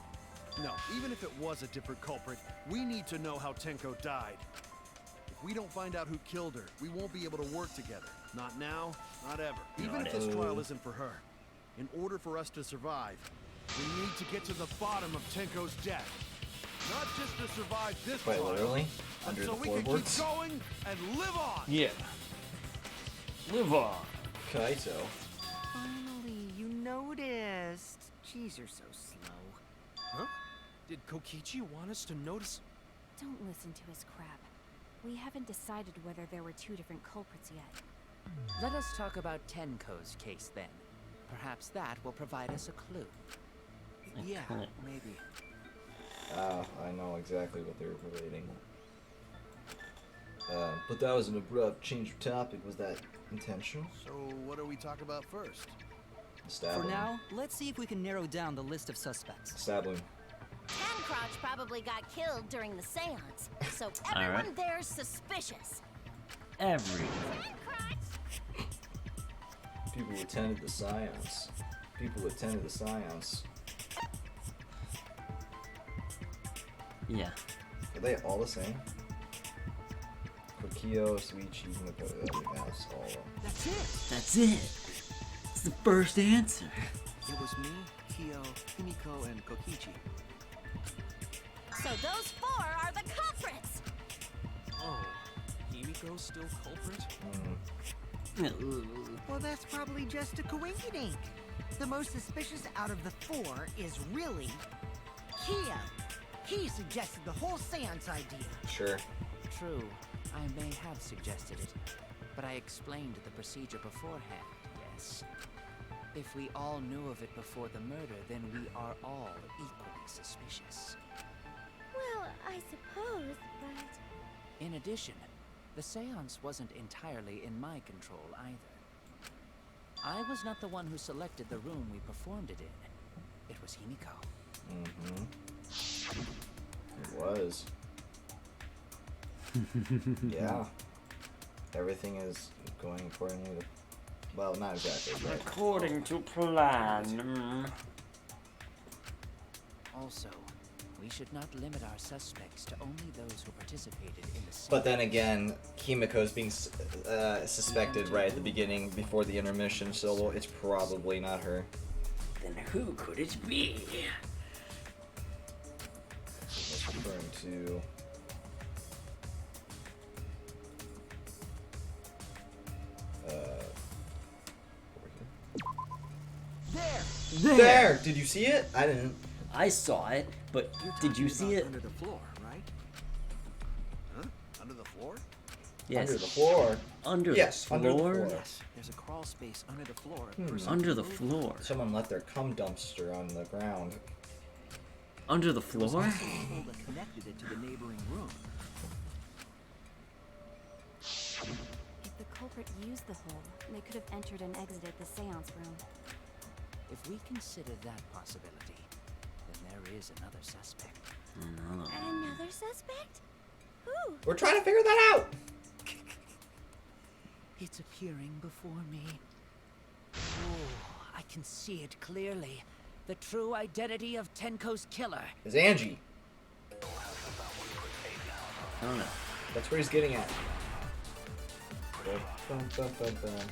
No, even if it was a different culprit, we need to know how Tenko died. If we don't find out who killed her, we won't be able to work together. Not now, not ever. Even if this trial isn't for her. In order for us to survive, we need to get to the bottom of Tenko's death. Not just to survive this Quite trial, literally. but Under so the we can keep floorboards. going and live on. Yeah. Live on. Kaito. Finally, you noticed. Jeez, you're so slow. Huh? Did Kokichi want us to notice? Don't listen to his crap. We haven't decided whether there were two different culprits yet. Let us talk about Tenko's case then. Perhaps that will provide us a clue. Yeah, maybe. I know exactly what they're relating. But that was an abrupt change of topic. Was that intentional? So what do we talk about first? Stab For him. now, let's see if we can narrow down the list of suspects. Stab him. Tancrotch probably got killed during the seance, so everyone there's suspicious. Every. Tancrotch! People who attended the seance. People who attended the seance. Yeah. Are they all the same? Kokio, Suichi, Himiko. I think that's all of them. That's it! That's it. It's the first answer. It was me, Kyo, Himiko, and Kokichi. So those four are the culprits! Oh, Himiko's still culprit? Well, that's probably just a coincidence. The most suspicious out of the four is really Kyo. He suggested the whole seance idea. Sure. True, I may have suggested it, but I explained the procedure beforehand, yes. If we all knew of it before the murder, then we are all equally suspicious. Well, I suppose, but... In addition, the seance wasn't entirely in my control either. I was not the one who selected the room we performed it in. It was Himiko. Mm-hmm. It was. Yeah. Everything is going accordingly to... Well, not exactly, but... According to plan. Also, we should not limit our suspects to only those who participated in the seance. But then again, Himiko's being suspected right at the beginning, before the intermission, so it's probably not her. Then who could it be? It's referring to... There! There! Did you see it? I didn't. I saw it, but You're did you talking see about it? under the floor, right? Huh? Under the floor? Yes. Under the floor. Under Yes, the under the floor? floor. Yes, there's a crawl space under the floor. Under the floor. Someone left their cum dumpster on the ground. Under the There was floor? also a hole that connected it to the neighboring room. If the culprit used the hole, they could have entered and exited the seance room. If we consider that possibility, then there is another suspect. No. Another suspect? Who? We're trying to figure that out. It's appearing before me. Oh, I can see it clearly. The true identity of Tenko's killer. It's Angie. I don't know. That's where he's getting at. Bum, bum, bum, bum.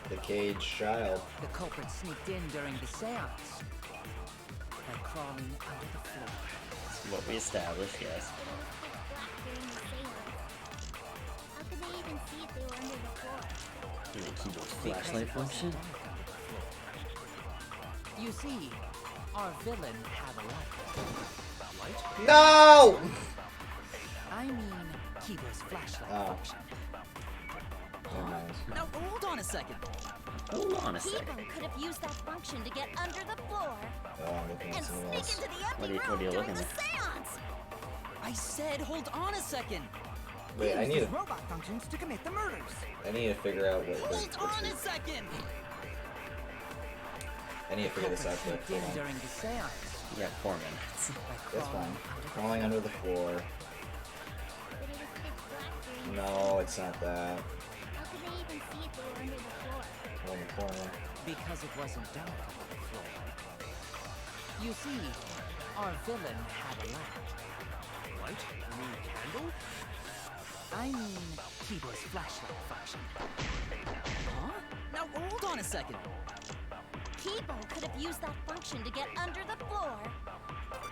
The caged child. The culprit sneaked in during the seance by crawling under the floor. That's what we established, yes. How could they even see if they were under the floor? Did they keep those Because flashlight it wasn't function? dark under the floor. You see, our villain had a light. No! I mean, Kiba's flashlight Oh. function. Never mind. Now, hold on a second. Hold on a second. Kiba could have used that function to get under the floor Oh, I'm looking at and something sneak else. into the What empty are you room looking during the at? seance. I said, hold on a second. Wait, I He need used his to. robot functions to commit the murders. I need to figure out what. Hold on a second. I need to figure this out quick. Sneaked in Hold on. during the seance You got 4 minutes. by That's crawling fine. Crawling under the floor. But it was pitch black during the No, it's not that. How could they even see if they were under the floor? Oh, in the corner. because it wasn't dark under the floor. You see, our villain had a light. Light? You mean candle? I mean, Kiba's flashlight function. Huh? Now, hold on a second. Kibo could have used that function to get under the floor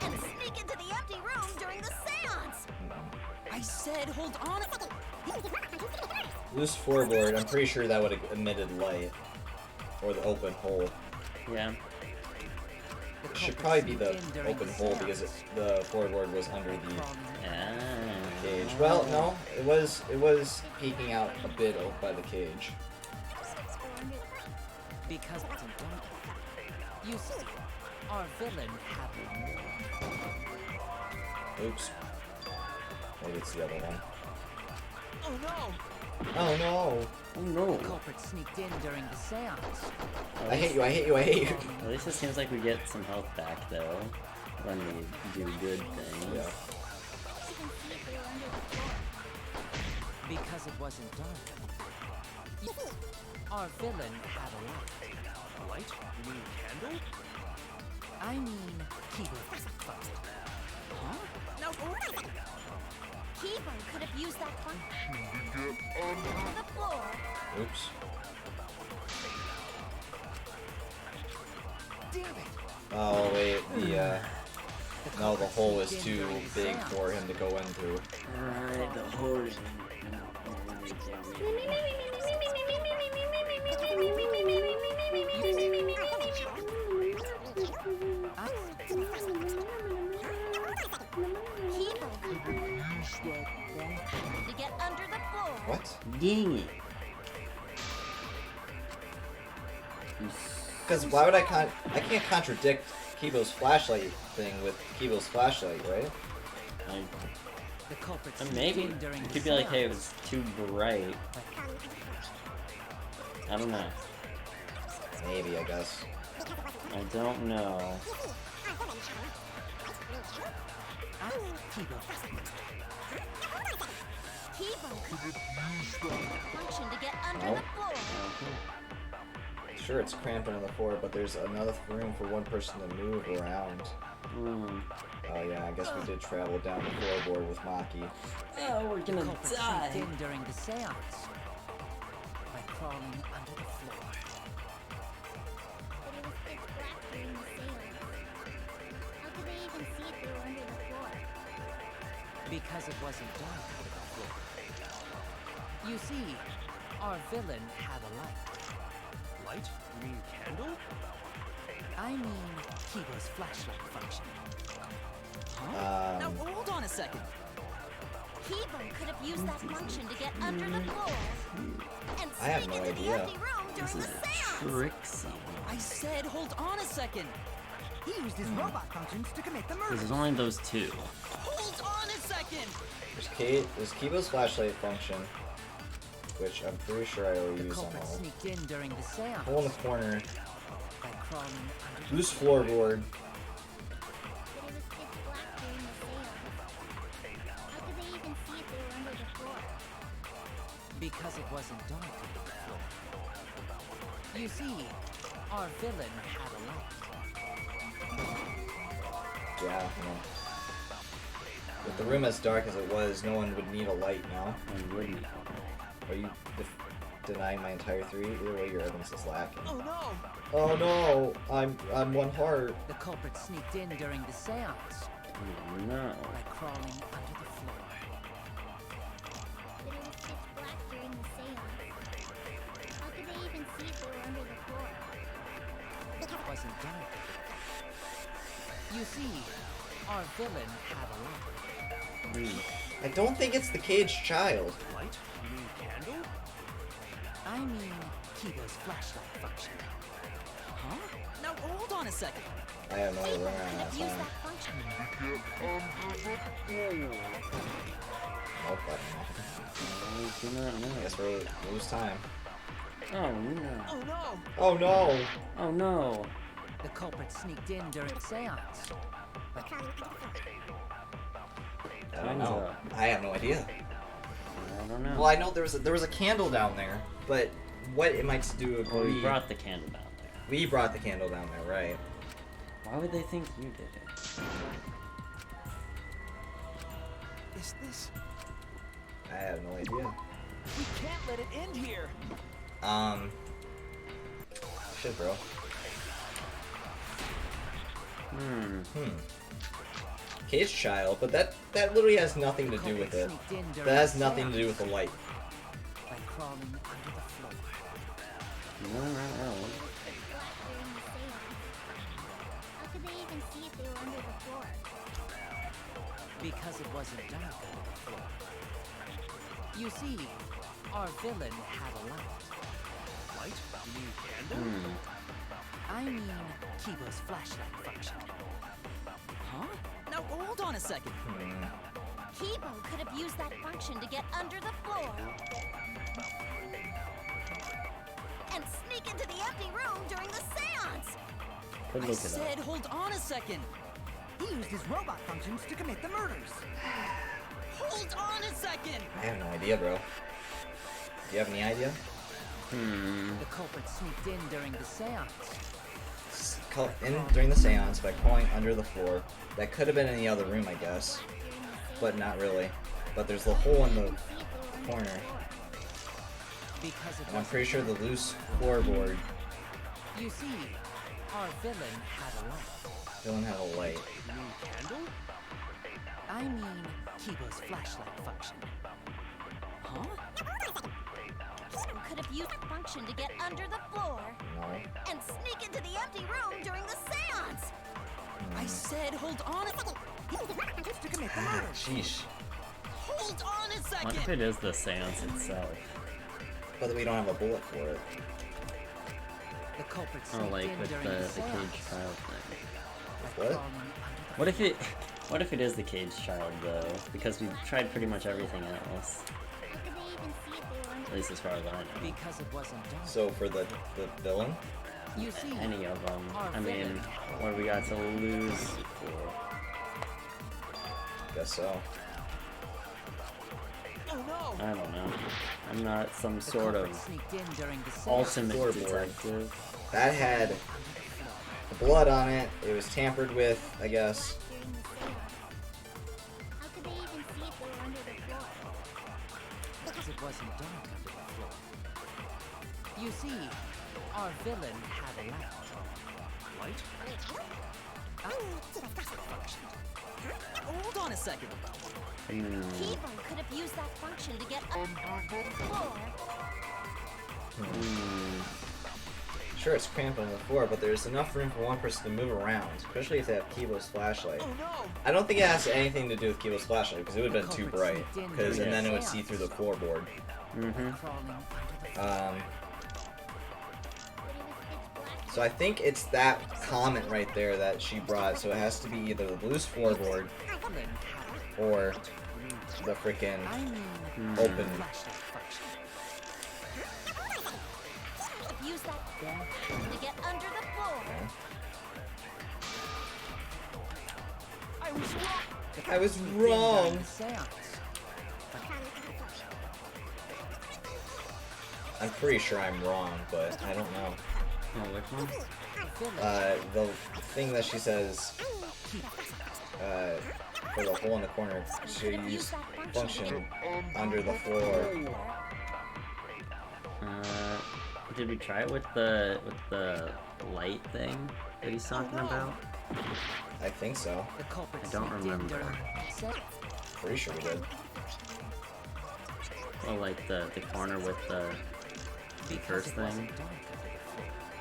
and sneak into the empty room during the seance. I said, hold on a second. Loose floorboard. I'm pretty sure that would have emitted light. Or the open hole. Yeah. It should probably be the open hole because the floorboard was under the Ah. cage. Well, no, it was peeking out a bit by the cage. Because it's in dark. You see, our villain had a Oops. Maybe it's the other one. Oh no! Oh no! Oh no. The culprit sneaked in during the seance. I hate you! I hate you! I hate you! At least it seems like we get some health back though when we do good things. Yeah. Because it wasn't dark. Our villain had a light. A light? You mean candle? I mean, Kiba's function. Huh? Now, hold on a second. Kibo could have used that function to get under the floor. Oops. Damn it! Oh wait, no, the hole was too big for him to go into. Alright, the hole is To get under the floor. What? dang it. Because why would I can't contradict Kibo's flashlight thing with Kibo's flashlight, right? The culprit Maybe. sneaked in during It the could be like, hey, it seance. was too bright. I don't know. Maybe, I guess. I don't know. Kiba. Kibo could have used that function to get under No. the floor. Sure, it's cramped on the floor, but there's enough room for one person to move around. Oh yeah, I guess we did travel down the floorboard with Maki. Oh, we're The gonna culprit sneaked die. in during the seance by crawling under the floor. But it was pitch black during the seance. How could they even see if they were under the floor? Because it wasn't dark under the floor. You see, our villain had a light. Light? You mean candle? I mean Kibo's flashlight function. Huh? Now hold on a second. Kibo could have used that function to get under the floor and I have sneak no into the idea. empty room during the seance. Trixie. I said hold on a second. He used his robot functions to commit the murder. There's only those two. Hold on a second. There's Kibo's flashlight function, which I'm pretty sure I already The used on culprit all. sneaked in during the seance Hole in the corner. by crawling under Loose floorboard. But it was pitch black during the seance. How could they even see if they were under the floor? because it wasn't dark under the floor. You see, our villain had a light. Yeah, no. With the room as dark as it was, no one would need a light now. And wouldn't. Are you denying my entire theory? Either way, your evidence is lacking. Oh no! Oh no! I'm one heart. The culprit sneaked in during the seance Oh no. by crawling under the floor. But it was pitch black during the seance. How could they even see if they were under the floor? It wasn't dark under the floor. You see, our villain had a light. I don't think it's the caged child. Light? You mean candle? I mean, Kibo's flashlight function. Huh? Now hold on a second. I have no idea Kibo where could I'm have at used time. that function. Nope, I do not know. I guess we lose time. Oh no. Oh no! Oh no! Oh no. The culprit sneaked in during the seance. By I don't Time's know. up. I have no idea. I don't know. Well, I know there was a candle down there, but what am I to do? Well, we Agree? brought the candle down there. We brought the candle down there, right? Why would they think you did it? Is this? I have no idea. We can't let it end here. Shit, bro. Caged child, but that literally has nothing to do with it. That has nothing to do with the light. By crawling under the floor. No, no, Black during the seance. How could they even see if they were under the floor? Because it wasn't dark under the floor. You see, our villain had a light. Light? You mean candle? no. I mean, Kibo's flashlight function. Huh? Now hold on a second. Kibo could have used that function to get under the floor and sneak into the empty room during the seance. Could I look it up. said hold on a second. He used his robot functions to commit the murders. Hold on a second. I have no idea, bro. Do you have any idea? The culprit sneaked in during the seance. During the seance by crawling under the floor. That could have been in the other room, I guess, but not really. But there's the hole in the corner, Because it and I'm wasn't pretty sure the dark. loose floorboard You see, our villain had a light. doesn't have a light. You mean candle? I mean, Kibo's flashlight function. Huh? Kibo could have used that function to get under the floor No. and sneak into the empty room during the seance. I said hold on a second. To commit the murders. Sheesh. Hold on a What second. if it is the seance itself? But we don't have a bullet for it. The culprit Oh, sneaked like in with during the the caged seance. child thing. by What? crawling under the What if it? What if it is the caged child though? Because we've tried pretty much everything else. How could they even see if they were under At least as far as I know. Because it wasn't dark. So for the villain, You see, Any of them. Our I mean, villain. what do we got to lose for? guess so. oh no! I don't know. I'm not some The sort culprit of sneaked in during the seance. ultimate Floorboard. detective. That had blood on it. It was tampered with, I guess. during the seance? How could they even see if they were under the floor? Because it wasn't dark under the floor. You see, our villain had a light. Light? Function. Hold on a second. Kibo could have used that function to get under the floor Sure, it's cramped on the floor, but there's enough room for one person to move around, especially if they have Kibo's flashlight. I don't think it has anything to do with Kibo's flashlight, because it would have been too bright, and then it would see through the floorboard. So I think it's that comment right there that she brought, so it has to be either the loose floorboard or the freaking open. Use that to get under the floor. I was wrong. I'm pretty sure I'm wrong, but I don't know. Oh, which one? The thing that she says, for the hole in the corner, she used function under the floor. Did we try it with the light thing that he's talking about? I think so. I don't remember. Pretty sure we did. Well, like the corner with the first thing.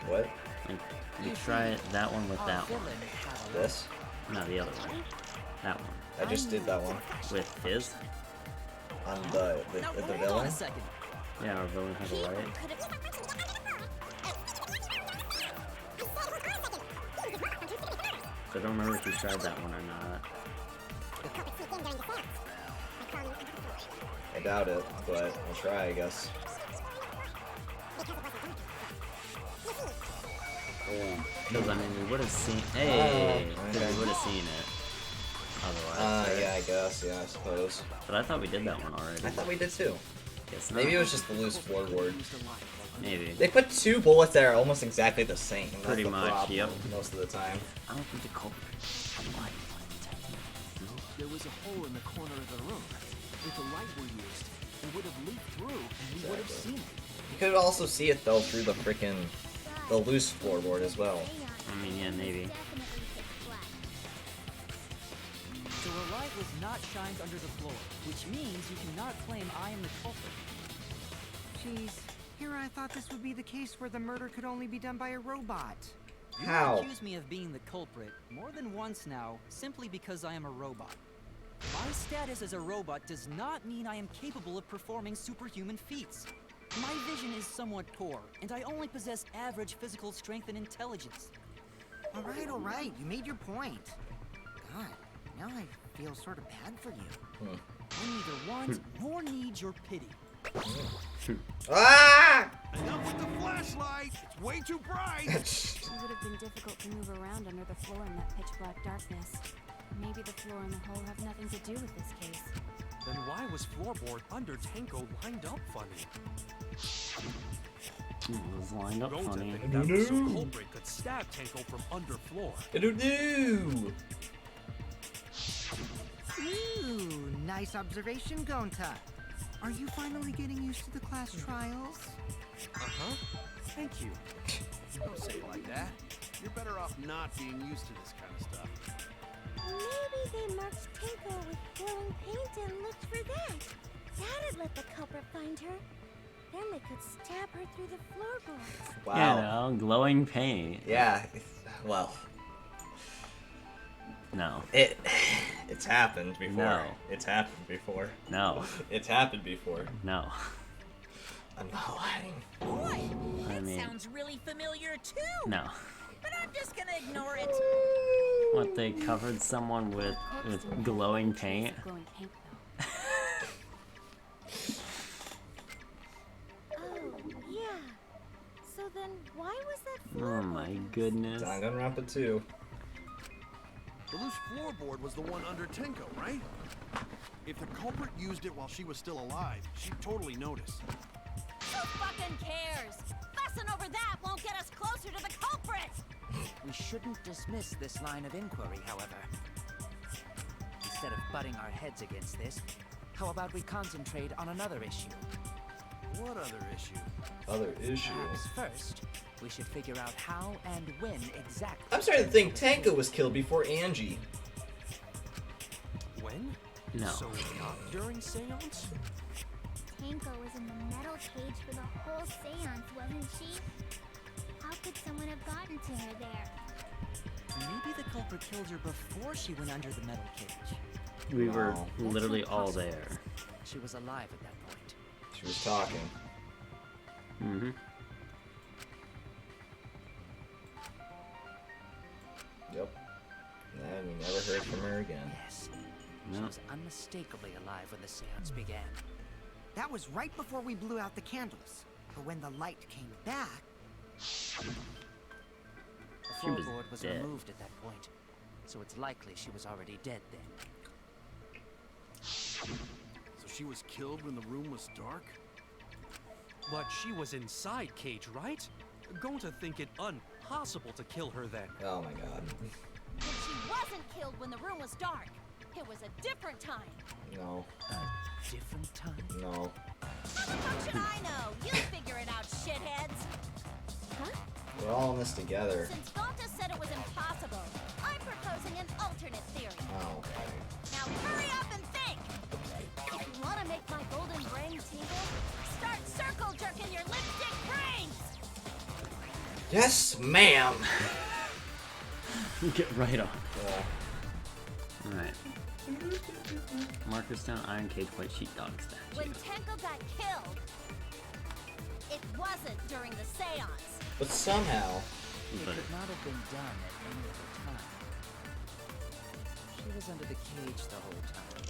What? Like, we try that one with that one. This? No, the other one. That one. I just did that one. With his? On the villain? Yeah, our villain has a light. I don't remember if you tried that one or not. I doubt it, but I'll try, I guess. Because, I mean, we would have seen... Hey! Okay. We would have seen it. Otherwise. Yeah, I guess. Yeah, I suppose. But I thought we did that one already. I thought we did too. Guess Maybe not. it was just the loose floorboard. Maybe. They put two bullets that are almost exactly the same. That's Pretty the much, problem yep. Most of the time. I don't think the culprit. Why? There was a hole in the corner of the room. If the light were used, it would have leaked through, and we would have seen it. You could also see it though through the freaking loose floorboard as well. I mean, yeah, maybe. So a light was not shined under the floor, which means you cannot claim I am the culprit. Jeez, here I thought this would be the case where the murder could only be done by a robot. You How? accuse me of being the culprit more than once now, simply because I am a robot. My status as a robot does not mean I am capable of performing superhuman feats. My vision is somewhat poor, and I only possess average physical strength and intelligence. All right, you made your point. God, now I feel sort of bad for you. I neither want nor need your pity. Ah! Enough with the flashlight! It's way too bright! It would have been difficult to move around under the floor in that pitch black darkness. Maybe the floor and the hole have nothing to do with this case. Then why was floorboard under Tenko lined up funny? It was lined up Go to funny. think that the culprit could stab Tenko from underfloor. Do-do-do! Ooh, nice observation, Gonta. Are you finally getting used to the class trials? Uh-huh. Thank you. Don't say it like that. You're better off not being used to this kind of stuff. Maybe they marked Tinko with glowing paint and looked for that. That'd let the culprit find her. Then they could stab her through the floorboards. Wow. You know, glowing paint. Yeah. Well. No. It's happened before. No. It's happened before. No. It's happened before. No. I'm not lying. Boy, I that mean- sounds really familiar too. No. But I'm just gonna ignore it. What, they covered someone with glowing paint? Glowing paint, though. Oh, yeah. So then why was that Oh my goodness. Danganronpa 2. The loose floorboard was the one under Tenko, right? If the culprit used it while she was still alive, she'd totally notice. Who fucking cares? Fussing over that won't get us closer to the culprit! We shouldn't dismiss this line of inquiry, however. Instead of butting our heads against this, how about we concentrate on another issue? What other issue? Other issue. Perhaps first, we should figure out how and when exactly. I'm starting to think Tanko was killed before Angie. When? No. So not during seance? Tanko was in the metal cage for the whole seance, wasn't she? How could someone have gotten to her there? Maybe the culprit killed her before she went under the metal cage. We were No. literally That's all impossible. there. She was alive at that point. She was talking. Mm-hmm. Yep. And we never heard from her again. Yes. She No. was unmistakably alive when the seance began. That was right before we blew out the candles. But when the light came back, The She was floorboard was dead. removed at that point, so it's likely she was already dead then. So she was killed when the room was dark? But she was inside Cage, right? Going to think it impossible to kill her then. Oh my god. And she wasn't killed when the room was dark. It was a different time. No. A different time? No. How the fuck should I know? You figure it out, shitheads. Huh? We're all in this together. Since Galta said it was impossible, I'm proposing an alternate theory. Oh, okay. Now hurry up and think! If you want to make my golden brain tingle, start circle jerking your lipstick brains! Yes, ma'am! Get right on. Yeah. Alright. Marker Stone, Iron Cage, White Sheepdog statue. When Tenko got killed, it wasn't during the seance. But somehow, It But could not have been done at any other time. She was under the cage the whole time.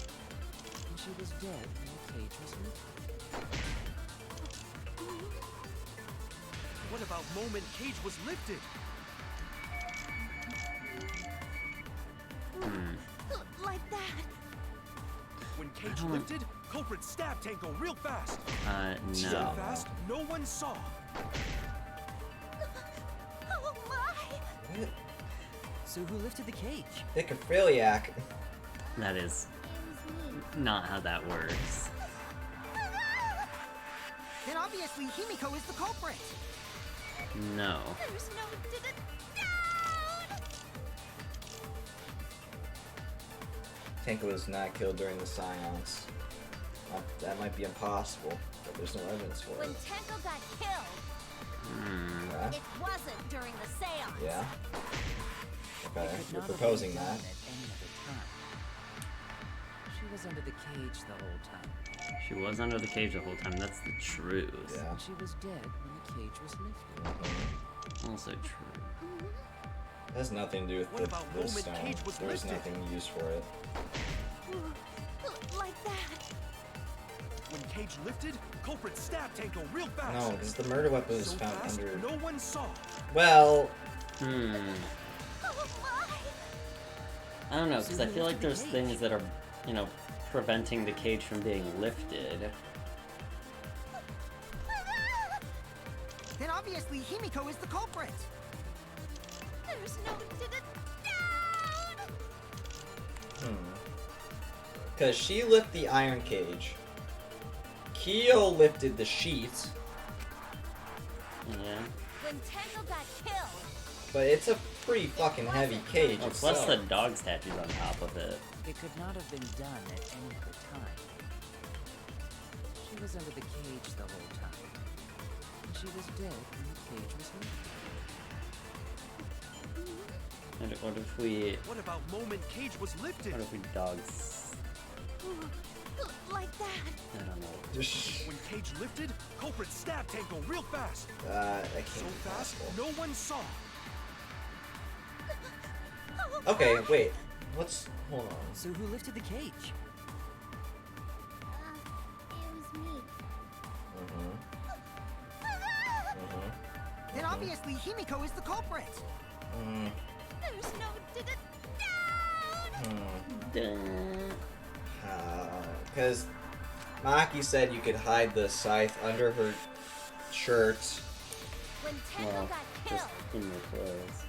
And she was dead when the cage was lifted. What about moment Cage was lifted? Like that. When Cage don't- lifted, culprit stabbed Tango real fast. So no. fast, no one saw. Oh my! what? So who lifted the cage? Necrophiliac. That is It was me. not how that works. then obviously Himiko is the culprit. No. There's no down! Tenko was not killed during the seance. That might be impossible, but there's no evidence for When it. Tenko got killed, Hmm. Yeah? it wasn't during the seance. Yeah? Okay, It could you're not have proposing been done that. at any other time. She was under the cage the whole time. She was under the cage the whole time. That's the truth. Yeah. And she was dead when the cage was lifted. Mhm. Also true. It has nothing to do with What about the moment stone. Cage was There was lifted? nothing used for it. Like that. When Cage lifted, culprit stabbed Tango real fast. No, because the murder weapon was So found fast, under... no one saw. Well, Hmm. Oh my! I don't know, because So I who feel like lifted the there's cage? things that are, you know, preventing the cage from being lifted. Then obviously Himiko is the culprit. There's no down! because she lifted the iron cage. Kyo lifted the sheet, Yeah. When Tenko got killed, but it's a pretty fucking heavy cage Oh, itself. plus the dog statues on top of it. It could not have been done at any other time. She was under the cage the whole time. And she was dead when the cage was lifted. And what if we... What about moment Cage was lifted? What if we dogs... like that. I don't know. Just, When Cage lifted, culprit stabbed Tango real fast. that can't So be fast, possible. no one saw. Okay, wait. Let's... hold on. So who lifted the cage? It was me. Then obviously Himiko is the culprit. There's no down! Because Maki said you could hide the scythe under her shirt. When Tenko Well, got just killed, in your clothes.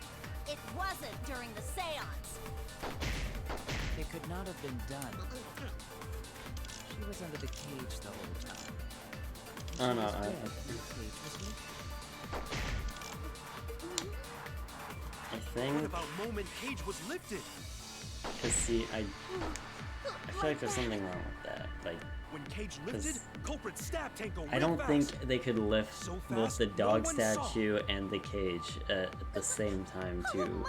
it wasn't during the seance. It could not have been done. She was under the cage the whole time. Oh no, She was I dead when the cage was lifted. What think... about moment Cage was lifted? Cause see, I feel like there's something wrong with that. Like, When Cage cage lifted, culprit stabbed Tenko I real don't fast. think they could lift So both fast, the no dog one saw. statue and the cage at the same time, too.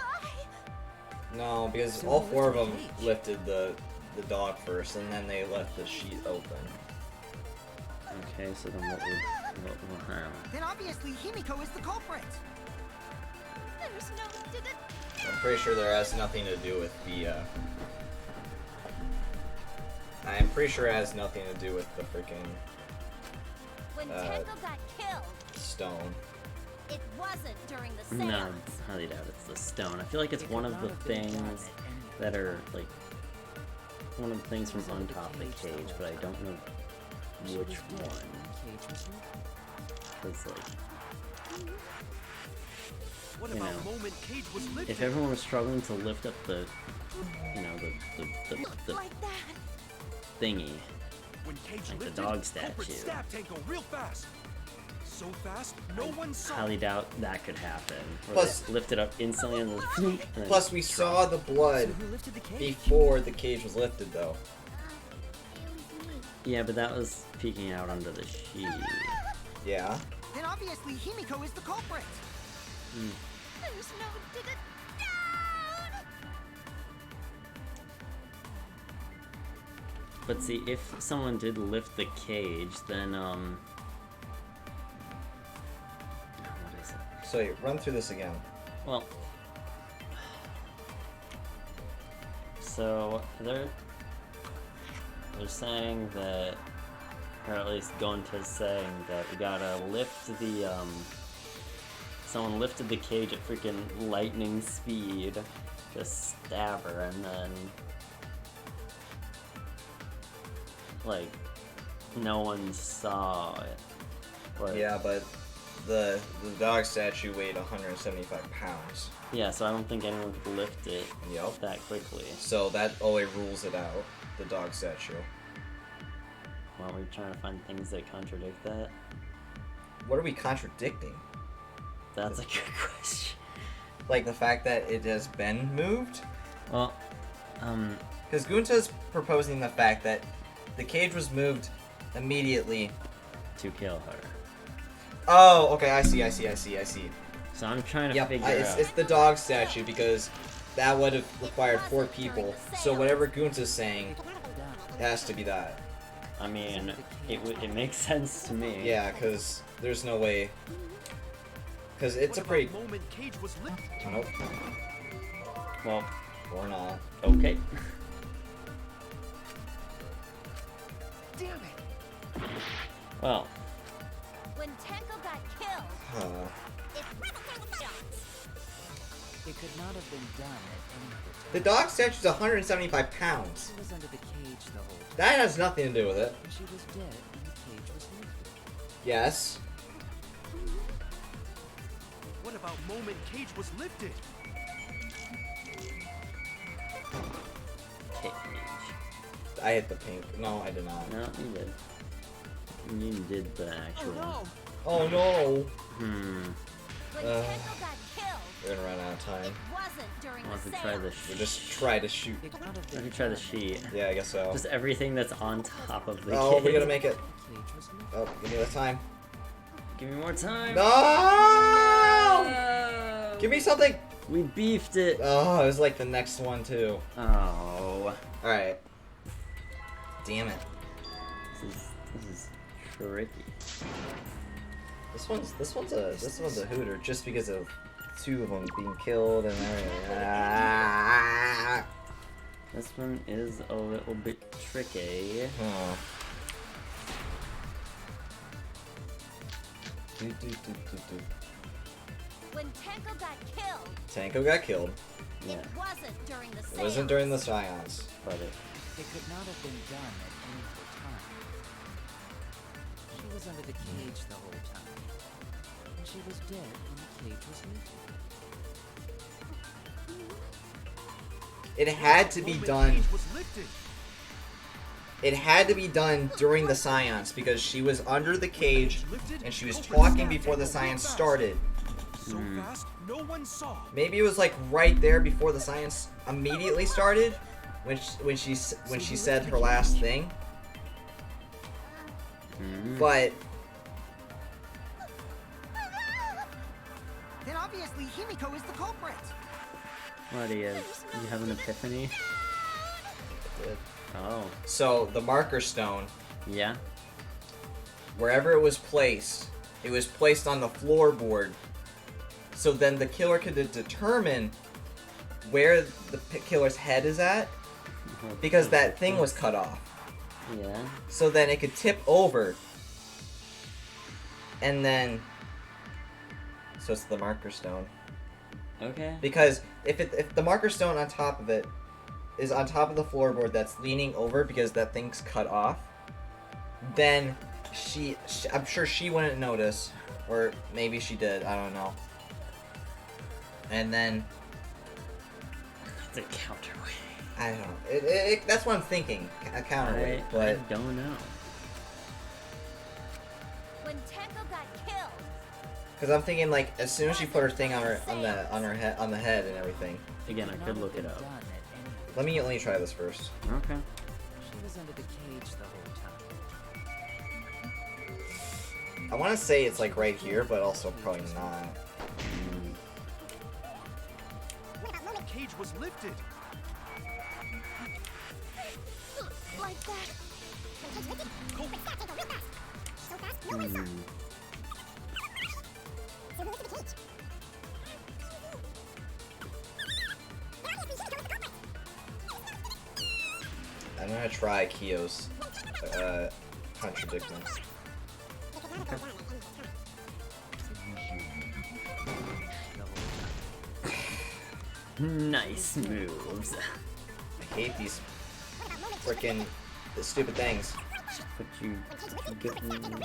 No, because So all who four of lifted them the cage? lifted the dog first, and then they left the sheet open. Okay, so then what would happen? Then obviously Himiko is the culprit. There's no... I'm pretty sure there has nothing to do with the, I'm pretty sure it has nothing to do with the freaking When Tenko got killed, stone. it wasn't during the No, seance. I highly doubt it's the stone. I feel like it's It one could of not the have been done things at any that other are, time. like, one of the things from on top of the cage, but I don't know She which was dead one. when the cage was lifted. Because, like, What you about know, moment cage was lifted? if everyone was struggling to lift up the, you know, the Like that. thingy, When cage like the lifted, dog culprit statue. stabbed Tenko real fast. So fast, no one saw. highly doubt that could happen. Or Plus- they lift it up instantly and then Plus, we saw the blood So who lifted the cage? before the cage was lifted, though. It was me. yeah, but that was peeking out under the sheet. Yeah. Then obviously Himiko is the culprit. There's no... But see, if someone did lift the cage, then what is it? So wait, run through this again. Well, so they're saying that, or at least Gonta's saying that we gotta lift the someone lifted the cage at freaking lightning speed to stab her, and then like no one saw it. But, Yeah, but the dog statue weighed 175 pounds. yeah, so I don't think anyone could lift it Yep. that quickly. So that only rules it out. The dog statue. Well, we're trying to find things that contradict that. What are we contradicting? That's a good question. Like the fact that it has been moved? Well, Because Gunta's proposing the fact that the cage was moved immediately. to kill her. Oh, okay, I see. So I'm trying to Yep, figure it's, out. it's the dog statue because that would have required 4 people. So whatever Gunta's saying, it has to be that. I mean, it makes sense to me. Yeah, because there's no way. Because it's a What pretty. about moment cage was lifted? Nope. Well, Or not. okay. Damn it. Well, When Tenko got killed, Huh. it... It could not have been done at any other time. The dog statue's 175 pounds. She was under the cage the whole time. That has nothing to do with it. She was dead when the cage was lifted. Yes. What about moment cage was lifted? cage. I hit the pink. No, I did not. No, you did. You did the actual. Oh no! Hmm. When Uh. Tenko got killed, We're gonna run out of time. it wasn't during I'll the have to try seance. the We'll just try to shoot. It could have Let been me try the done sheet. Yeah, I guess so. Just everything that's on top of the Oh, cage. we gotta make it. when the cage was lifted. Oh, give me the time. Give me more time. No! No! Give me something! We beefed it. Oh, it was like the next one too. Oh. Alright. Damn it. This is tricky. This one's a hooter just because of 2 of them being killed and everything. Ah! This one is a little bit tricky. Oh. When Tenko got killed, Tanko got killed. Yeah, it wasn't during the seance. It wasn't during the seance. but It could not have been done at any other time. She was under the cage the whole time. And she was dead when the cage was lifted. It had to be Moment done. cage was lifted. It had to be done during the seance because she was under the cage Lifted, and she was culprit talking stabbed before the Tenko real seance fast. started. So fast, no one saw. Maybe it was like right there before the seance immediately started when she said her last thing. But Then obviously Himiko is the culprit. What is? You have an epiphany? Oh. so the marker stone, Yeah? wherever it was placed on the floorboard. So then the killer could determine where the killer's head is at, because that thing was cut off. Yeah. So then it could tip over, and then so it's the marker stone. Okay. Because if the marker stone on top of it is on top of the floorboard that's leaning over because that thing's cut off, then she I'm sure she wouldn't notice, or maybe she did, I don't know. And then The counterweight. I don't know. That's what I'm thinking. A counterweight, I but don't know. When Tenko got killed, because I'm thinking like as soon as she put her thing on the head and everything. Again, I could look it up. Let me try this first. Okay. She was under the cage the whole time. I want to say it's like right here, but also probably not. The cage was lifted. Like that. I'm gonna try Kyo's contradiction. Nice moves. I hate these freaking stupid things. But you give me time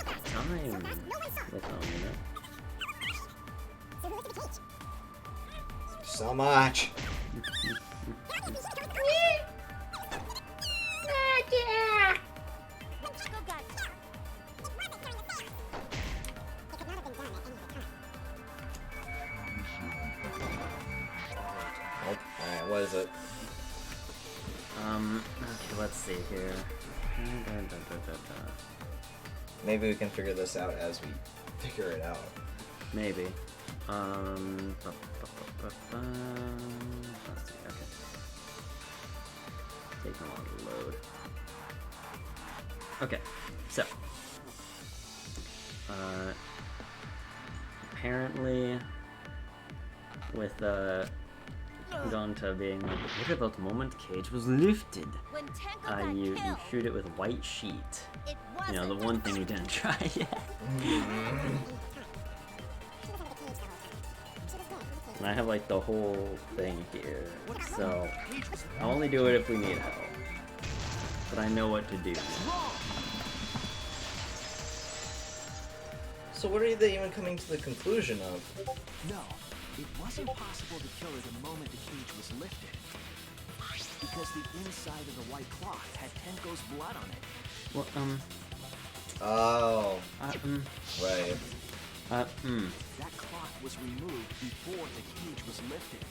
with them, you know? So much. Nope. Alright, what is it? Okay, let's see here. Maybe we can figure this out as we figure it out. Maybe. Let's see, okay. Taking a long to load. Okay, so. Apparently, with, Gonta being like, look about the moment the cage was lifted. when Tenko got You killed, shoot it with white sheet. it You know, wasn't the one thing you didn't try yet. And I have like the whole thing here, so I'll only do it if we need help. But I know what to do. So what are they even coming to the conclusion of? No, it wasn't possible to kill her the moment the cage was lifted. Because the inside of the white cloth had Tenko's blood on it. Well, Oh. Right. That cloth was removed before the cage was lifted.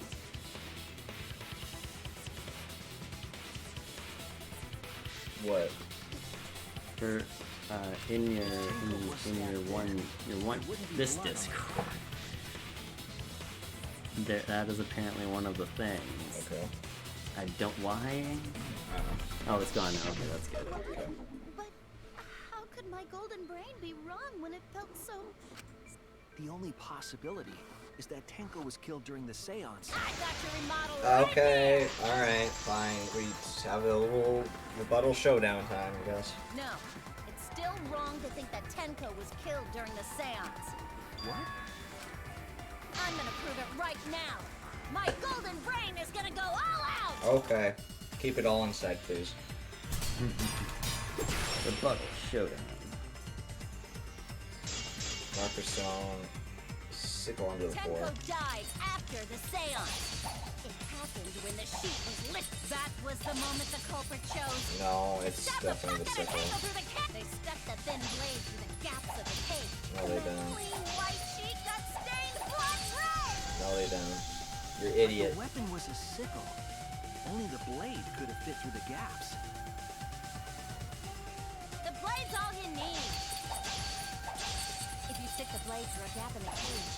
What? For in your one this Discord, that is apparently one of the things. Okay. I don't why. Oh, it's gone now. Okay, that's good. But how could my golden brain be wrong when it felt so... The only possibility is that Tenko was killed during the seance. I got your remodel right Okay. All right. Fine. We just have a little rebuttal showdown time, I guess. No, it's still wrong to think that Tenko was killed during the seance. What? I'm gonna prove it right now. My golden brain is gonna go all out! Okay. Keep it all inside, please. Rebuttal showdown. Marker stone. Sickle onto the floor. Tenko died after the seance. It happened when the sheet was lifted. That was the moment the culprit chose. No, it's Stuff the definitely the bucket of sickle. Tenko through the cage. They stuck the thin blade through the gaps of the cage. No, they didn't. Clean white sheet got stained blood red. No, they didn't. You're The idiot. weapon was a sickle. Only the blade could have fit through the gaps. The blade's all you need. stick the blade through a gap in the cage,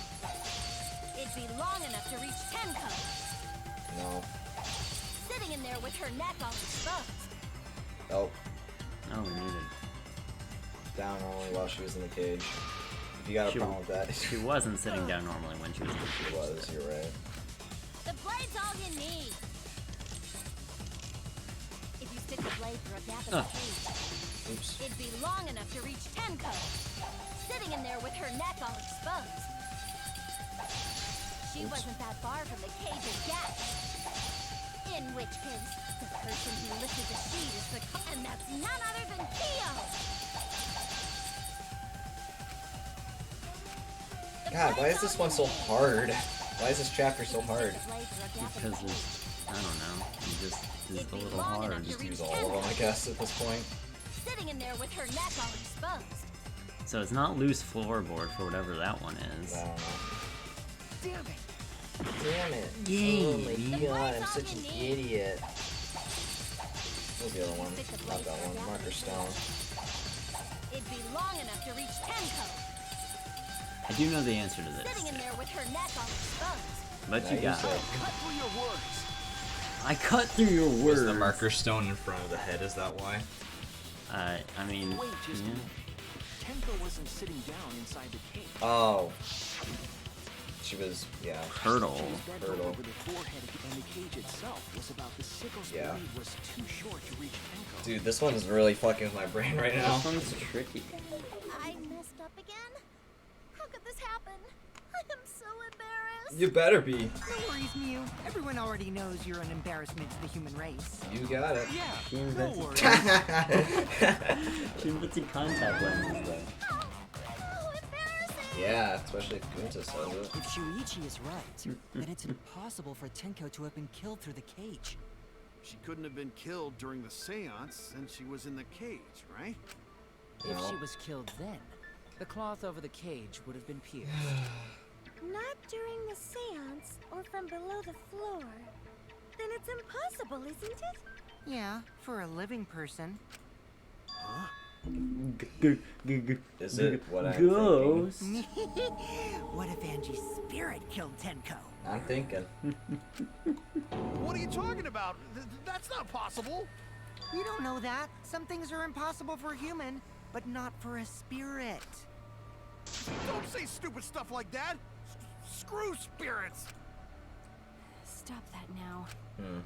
it'd be long enough to reach Tenko. No. Sitting in there with her neck all exposed. Oh. Oh, we needed. Down only while she was in the cage. If you got a She- problem with that. She wasn't sitting down normally when she was in the She cage. was, you're right. The blade's all you need. If you stick the blade through a gap in the Oh. cage, Oops. it'd be long enough to reach Tenko. Sitting in there with her neck all exposed. She wasn't that far from the cage's gap. In which case, the person who lifted the sheet is the and that's none other than Kyo. God, why is this one so hard? Why is this chapter so hard? Because it's, I don't know, it just is a little hard. Just use all of them, I guess, at this point. Sitting in there with her neck all exposed. So it's not loose floorboard for whatever that one is. I don't know. Damn it. Damn it. Yay. Oh my god, I'm such an idiot. What's the other one? Not that one. Marker Stone. It'd be long enough to reach Tenko. I do know the answer to Sitting this, in there with her neck all exposed. but you got it. Cut through your words. I cut through your Was words. the marker stone in front of the head? Is that why? I mean, Wait just a yeah. minute. Tenko wasn't sitting down inside the cage. Oh. She was, yeah. Turtle. She was bent Turtle. over the forehead, and the cage itself was about the sickle's Yeah. blade was too short to reach Tenko. Dude, this one is really fucking with my brain right now. This one's tricky. I messed up again? How could this happen? I am so embarrassed. You better be. No worries, Mew. Everyone already knows you're an embarrassment to the human race. You got it. Yeah, She no invented, worries. she invented contact lenses, though. Oh, embarrassing. Yeah, especially if Gunta says it. If Shuichi is right, then it's impossible for Tenko to have been killed through the cage. She couldn't have been killed during the seance since she was in the cage, right? If No. she was killed then, the cloth over the cage would have been pierced. Not during the seance or from below the floor. Then it's impossible, isn't it? Yeah, for a living person. Is it what I'm thinking? Ghost. What if Angie's spirit killed Tenko? I'm thinking. What are you talking about? That's not possible. You don't know that. Some things are impossible for a human, but not for a spirit. Don't say stupid stuff like that. Screw spirits. Stop that now. Hmm.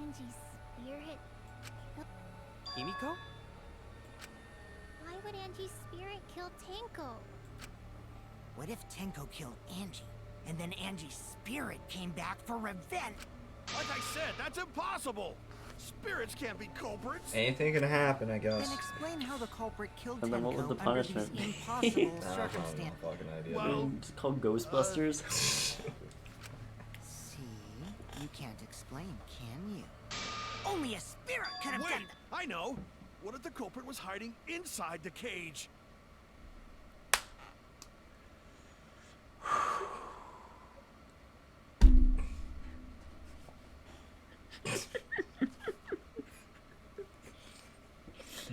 Angie's spirit. Himiko? Why would Angie's spirit kill Tenko? What if Tenko killed Angie, and then Angie's spirit came back for revenge? Like I said, that's impossible. Spirits can't be culprits. Anything can happen, I guess. Then explain how the culprit killed And then what was Tenko the under these punishment? impossible I don't have circumstances. no fucking idea. Well, It's called Ghostbusters. See, you can't explain, can you? Only a spirit could have wait, done that. I know. What if the culprit was hiding inside the cage?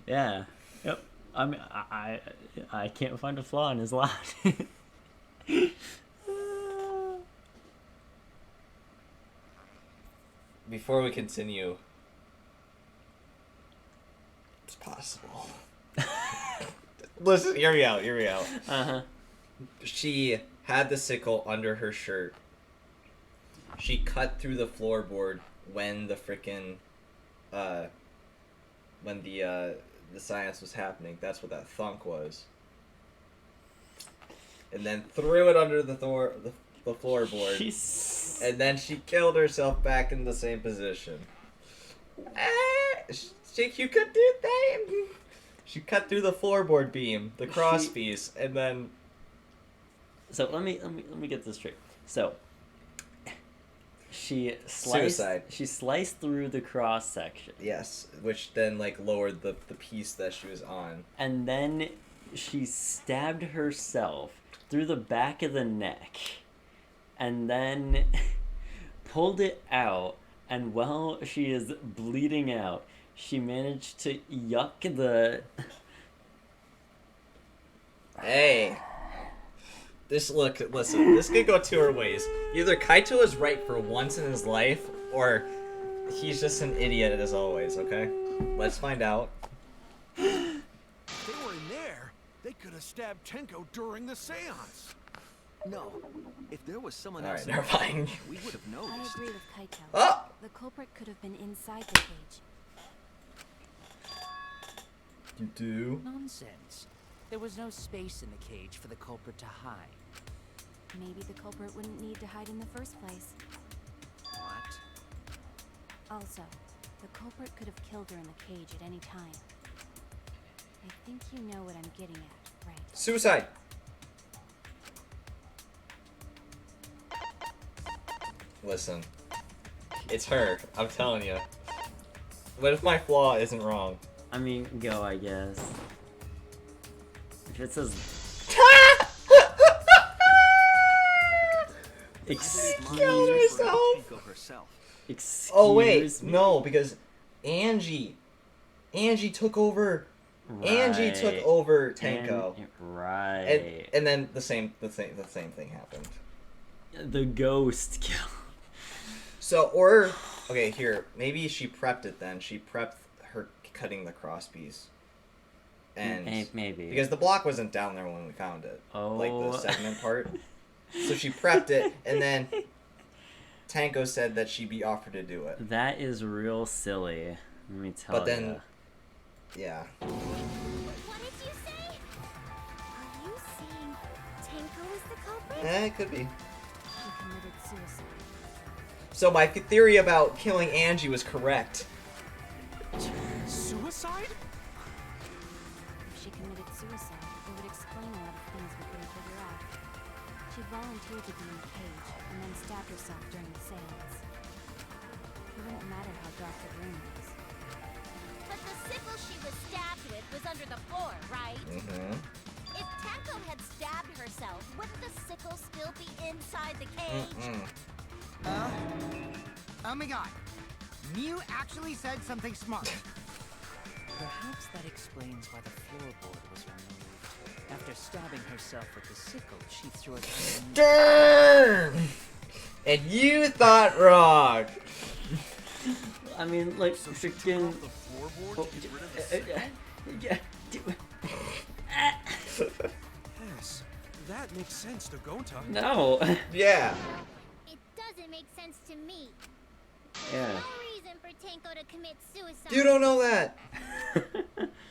Yeah. Yep. I mean, I can't find a flaw in his logic. Before we continue, it's possible. Listen, hear me out, hear me out. Uh-huh. She had the sickle under her shirt. She cut through the floorboard when the frickin' when the science was happening. That's what that thunk was. And then threw it under the floorboard. She's... And then she killed herself back in the same position. You could do that. She cut through the floorboard beam, the cross piece, and then. So let me get this straight. So she Suicide. sliced through the cross section. Yes, which then like lowered the piece that she was on. And then she stabbed herself through the back of the neck. And then pulled it out, and while she is bleeding out, she managed to yuck the Hey. Listen, this could go two ways. Either Kaito is right for once in his life, or he's just an idiot as always, okay? Let's find out. If they were in there, they could have stabbed Tenko during the seance. No, if there was someone All else right, never mind. we would have I noticed. agree with Kaito. Oh! The culprit could have been inside the cage. You do? Nonsense. There was no space in the cage for the culprit to hide. Maybe the culprit wouldn't need to hide in the first place. What? Also, the culprit could have killed her in the cage at any time. I think you know what I'm getting at, right? Suicide! Listen. It's her, I'm telling you. What if my flaw isn't wrong? I mean, go, I guess. If it says... Killed herself! herself. Oh wait, Excuse me? no, because Angie took over. Angie took Right. over Tenko, Right. and then the same thing happened. The ghost kill. So, or okay, here maybe she prepped it. Then she prepped her cutting the cross piece, and Maybe. because the block wasn't down there when we found it, like Oh. the segment part. So she prepped it, and then Tenko said that she'd be offered to do it. That is real silly. Let me tell you. But then, yeah. What did you say? Are you saying Tenko is the culprit? It could be. She committed suicide. So my theory about killing Angie was correct. Suicide? If she committed suicide, it would explain a lot of things we couldn't figure out. She volunteered to be in the cage, and then stabbed herself during the seance. It wouldn't matter how dark the room was. But the sickle she was stabbed with was under the floor, right? Mm-hmm. If Tenko had stabbed herself, wouldn't the sickle still be inside the cage? Oh my god. Mew actually said something smart. Perhaps that explains why the floorboard was removed. After stabbing herself with the sickle, she threw it down. Darn! And you thought wrong. I mean, like, So she took freaking. off the floorboard to get rid of the sickle? Yeah. Yes. That makes sense to Gonta. No. Yeah. It doesn't make sense to me. Yeah. No reason for Tenko to commit suicide. You don't know that.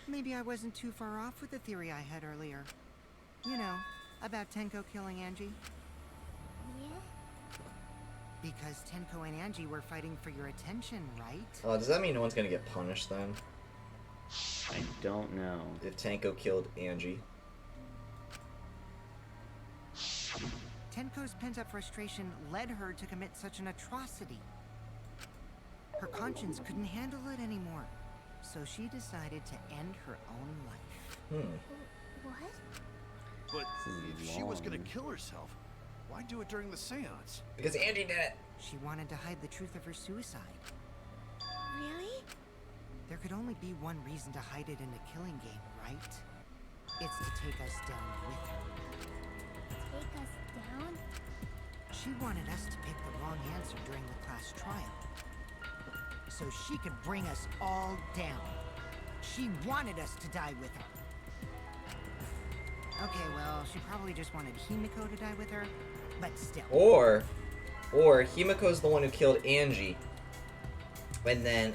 Maybe I wasn't too far off with the theory I had earlier. You know, about Tenko killing Angie. Yeah? Because Tenko and Angie were fighting for your attention, right? Oh, does that mean no one's gonna get punished then? I don't know. If Tenko killed Angie? Tenko's pent-up frustration led her to commit such an atrocity. Her conscience couldn't handle it anymore, so she decided to end her own life. What? But This is if she was gonna long. kill herself, why do it during the seance? Because Angie did it. She wanted to hide the truth of her suicide. Really? There could only be one reason to hide it in a killing game, right? It's to take us down with her. Take us down? She wanted us to pick the wrong answer during the class trial, so she could bring us all down. She wanted us to die with her. Okay, well, she probably just wanted Himiko to die with her, but still. Or Himiko's the one who killed Angie. And then,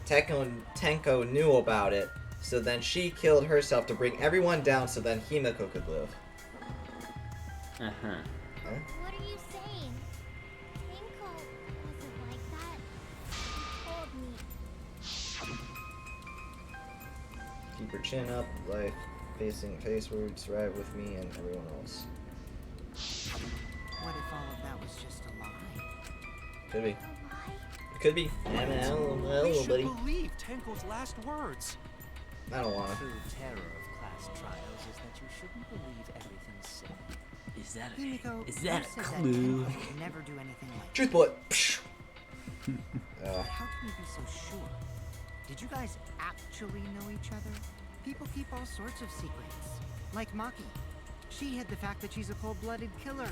Tenko knew about it, so then she killed herself to bring everyone down so then Himiko could live. Uh-huh. Huh? What are you saying? Tenko wasn't like that. He told me. Keep her chin up, life facing facewards, ride with me and everyone else. What if all of that was just a lie? Could be. A lie? Could be. I mean, I don't know, We should buddy. believe Tenko's last words. I don't wanna. True terror of class trials is that you shouldn't believe everything said. Is that Himiko, is you that a said clue? Tenko would never do anything like Truth bullet. that. How can you be so sure? Did you guys actually know each other? People keep all sorts of secrets. Like Maki. She hid the fact that she's a cold-blooded killer.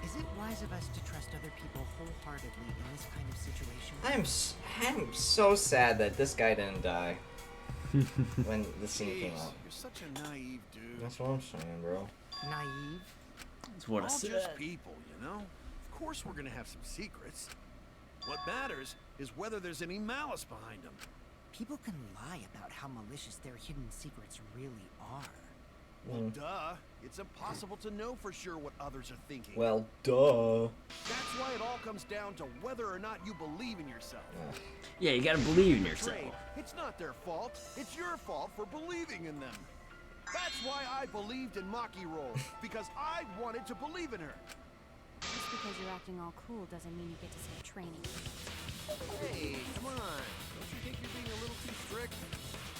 Is it wise of us to trust other people wholeheartedly in this kind of situation? I'm so sad that this guy didn't die when the scene came Jeez, out. you're such a naive dude. That's what I'm saying, bro. Naive? That's what I All said. just people, you know? Of course we're gonna have some secrets. What matters is whether there's any malice behind them. People can lie about how malicious their hidden secrets really are. Well, duh. It's impossible to know for sure what others are thinking. Well, duh. That's why it all comes down to whether or not you believe in yourself. Yeah, you gotta believe in yourself. Betrayed, it's not their fault. It's your fault for believing in them. That's why I believed in Maki Roll, because I wanted to believe in her. Just because you're acting all cool doesn't mean you get to skip training. Hey, come on. Don't you think you're being a little too strict?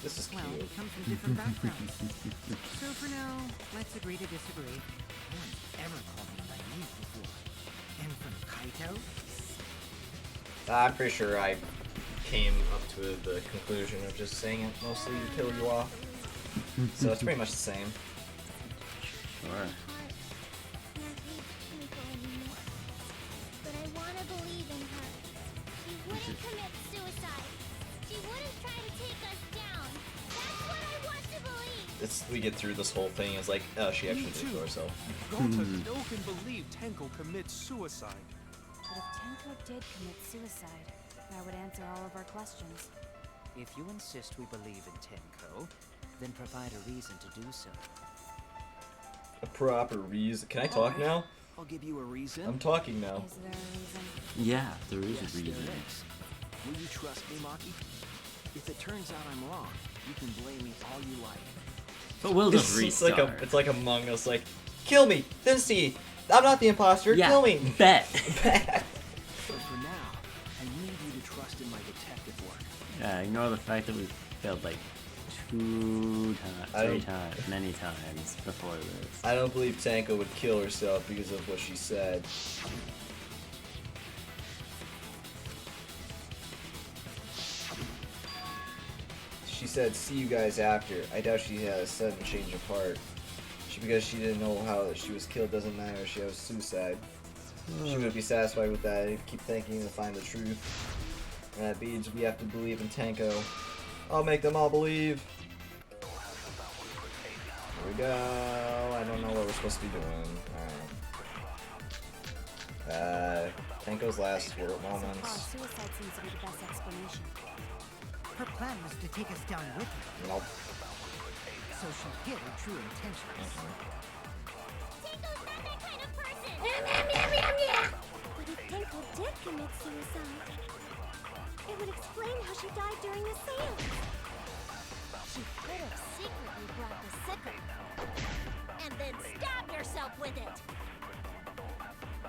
This is Well, cute. we come from different backgrounds. So for now, let's agree to disagree. No one's ever called me naive before. And from Kaito? I'm pretty sure I came up to the conclusion of just saying it mostly to kill you off. So it's pretty much the same. Sure. But I want to believe in her. She wouldn't commit suicide. She wouldn't try to take us down. That's what I want to believe. We get through this whole thing. It's like, oh, she actually did kill herself. Gonta no can believe Tenko commits suicide. But if Tenko did commit suicide, that would answer all of our questions. If you insist we believe in Tenko, then provide a reason to do so. A proper reason. Can I talk now? I'll give you a reason. I'm talking now. Is there a reason? Yeah, there is Yes, a reason. there is. Will you trust me, Maki? If it turns out I'm wrong, you can blame me all you like. But we'll just It's restart. like Among Us, like, kill me, then see. I'm not the imposter, yeah, kill me. bet. Bad. But for now, I need you to trust in my detective work. Yeah, ignore the fact that we failed like 2 times, I 3 don't- times, many times before this. I don't believe Tanko would kill herself because of what she said. She said, see you guys after. I doubt she had a sudden change of heart. Because she didn't know how she was killed doesn't matter. She was suicide. She would be satisfied with that and keep thinking to find the truth. And that means we have to believe in Tanko. I'll make them all believe. Here we go. I don't know what we're supposed to be doing. Alright. Tanko's last So far, moments. suicide seems to be the best explanation. Her plan was to take us down with her, Nope. so she hid her true intentions. Tenko's not that kind of person! But if Tenko did commit suicide, it would explain how she died during the seance. She could have secretly brought the sickle. And then stab yourself with it.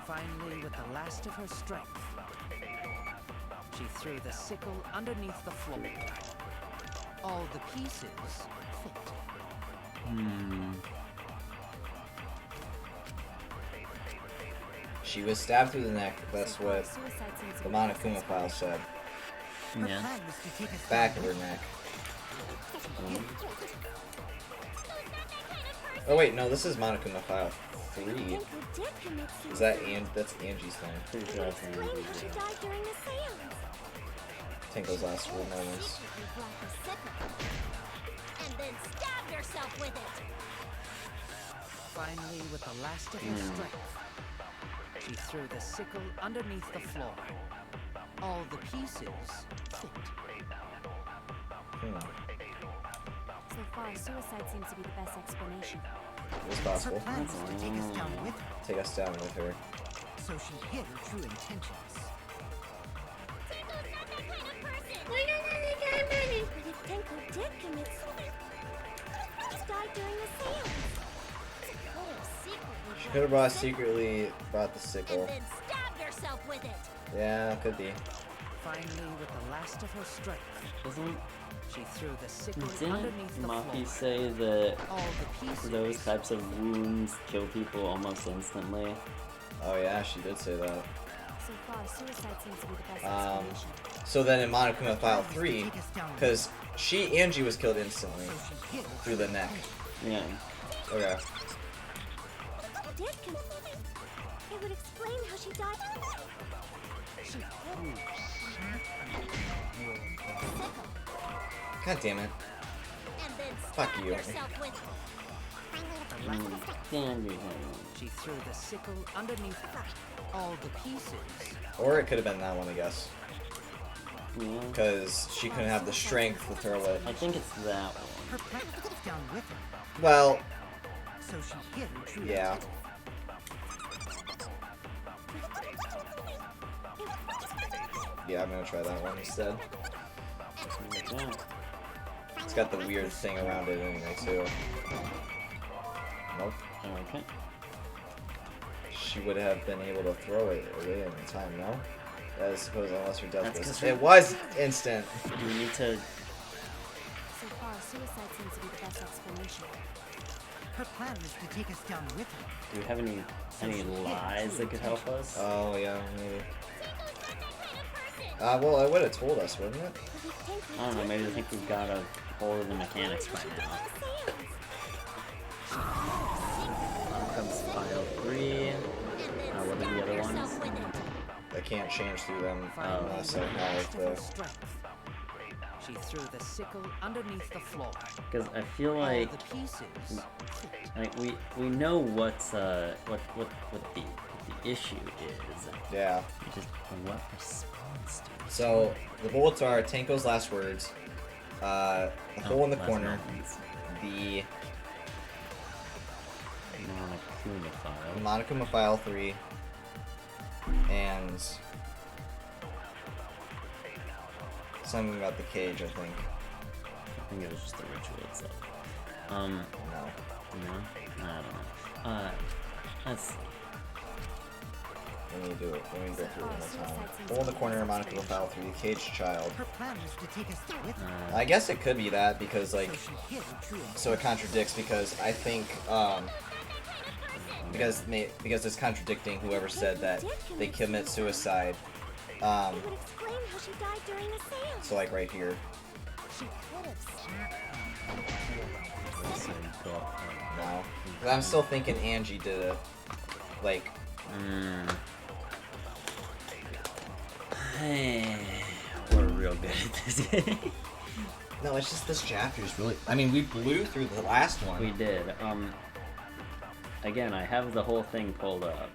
Finally, with the last of her strength, she threw the sickle underneath the floor. All the pieces fit. She was stabbed through the neck. That's So far, what suicide seems to the be best Monokuma file said. Her Yeah. plan was to take us Back down of her with neck. explanation. Oh wait, no, this is Monokuma file 3. Tenko did commit suicide. Is that that's Angie's thing? Pretty sure that's Explain how she Angie's. died during the seance. Tanko's last real moments. Secretly brought the sickle. And then stab yourself with it. Finally, with the last of her strength, she threw the sickle underneath the floor. All the pieces fit. So far, suicide seems to be the best explanation. It's her possible. plan was to take us down with her, Take us down with her. so she hid her true intentions. Tenko's not that kind of person! But if Tenko did commit suicide, she died during the seance. She could have secretly brought the sickle. And then stab yourself with it. Yeah, could be. Finally, with the last of her strength, Doesn't she threw the sickle didn't underneath the Maki floor. say that All the pieces those types of wounds kill people almost instantly? Oh yeah, she did say that. So far, suicide seems to be the best Um, explanation. So then in Monokuma File 3, because Angie was killed instantly through the neck. Yeah. Okay. It would explain how she died. She God damn it. And then Fuck stab you. yourself with She threw the sickle underneath all the pieces. Or it could have been that one, I guess. Yeah. Because she couldn't have the strength to throw it. I think it's that one. Her plan was down with her, Well, so she hid her true yeah. intent. Yeah, I'm gonna try that one instead. Okay. It's got the weird thing around it anyway, too. Nope. Okay. She would have been able to throw it away in time, no? I suppose unless her death That's was... 'cause It was instant. Do we need to... So far, suicide seems to be the best explanation. Her plan was to take us down with her. Do we have any lies that could help us? Oh, yeah, maybe. Well, it would have told us, wouldn't it? I don't know, maybe they think we've got a hold of the mechanics by now. Comes File 3. What are the other ones? I can't change through them Finally, unless I with the have last of her the... strength, she threw the sickle underneath the floor. Because I feel All like the pieces. we know what's what the issue is. Yeah. Just what response to it. So, the bullets are Tenko's last words, the hole in the last corner, moments. the Monokuma file. Monokuma File 3, and something about the cage, I think. I think it was just the ritual itself. No. No? I don't know. Let's see. Let me do it. Let me go through it one more time. Hole in the corner, Monokuma File 3, caged child. Her plan was to take us down with her, I guess it could be that, because, like, so she hid her true intent. so it contradicts, because I think, because it's contradicting whoever said that they commit suicide, It would explain how she died during the seance. so, like, right here. She could have Let's see. Go up. No. 'Cause I'm still thinking Angie did it. Like, We're real good at this. no, it's just this chapter is really... I mean, we blew through the last one. We did. Again, I have the whole thing pulled up.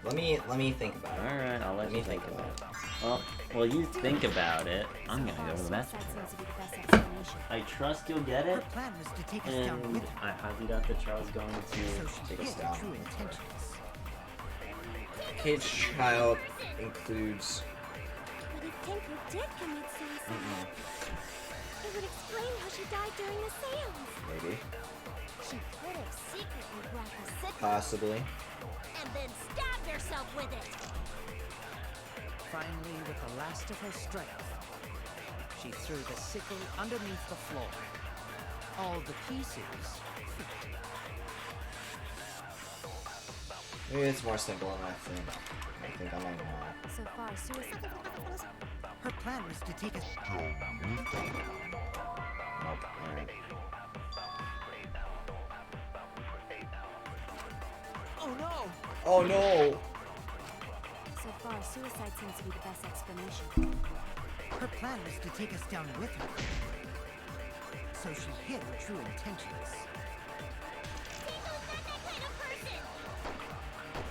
Let me think about it. Alright, I'll let Let me you think think about it. Well, you think about it. I'm gonna go to the bathroom. Suicide seems to be the best explanation. I trust you'll get it, Her plan was to take us down and with her, I highly doubt that Charles is going so to she take hid us her down. true intentions. Caged child includes... But if Tenko did commit suicide, it would explain how she died during the seance. Maybe. She could have secretly brought the sickle Possibly. and then stab yourself with it. Finally, with the last of her strength, she threw the sickle underneath the floor. All the pieces. Maybe it's more simple than I think. I think I might know. So far, suicide. Her plan was to take us Nope. Alright. Oh no! Oh no! So far, suicide seems to be the best explanation. Her plan was to take us down with her, so she hid her true intentions.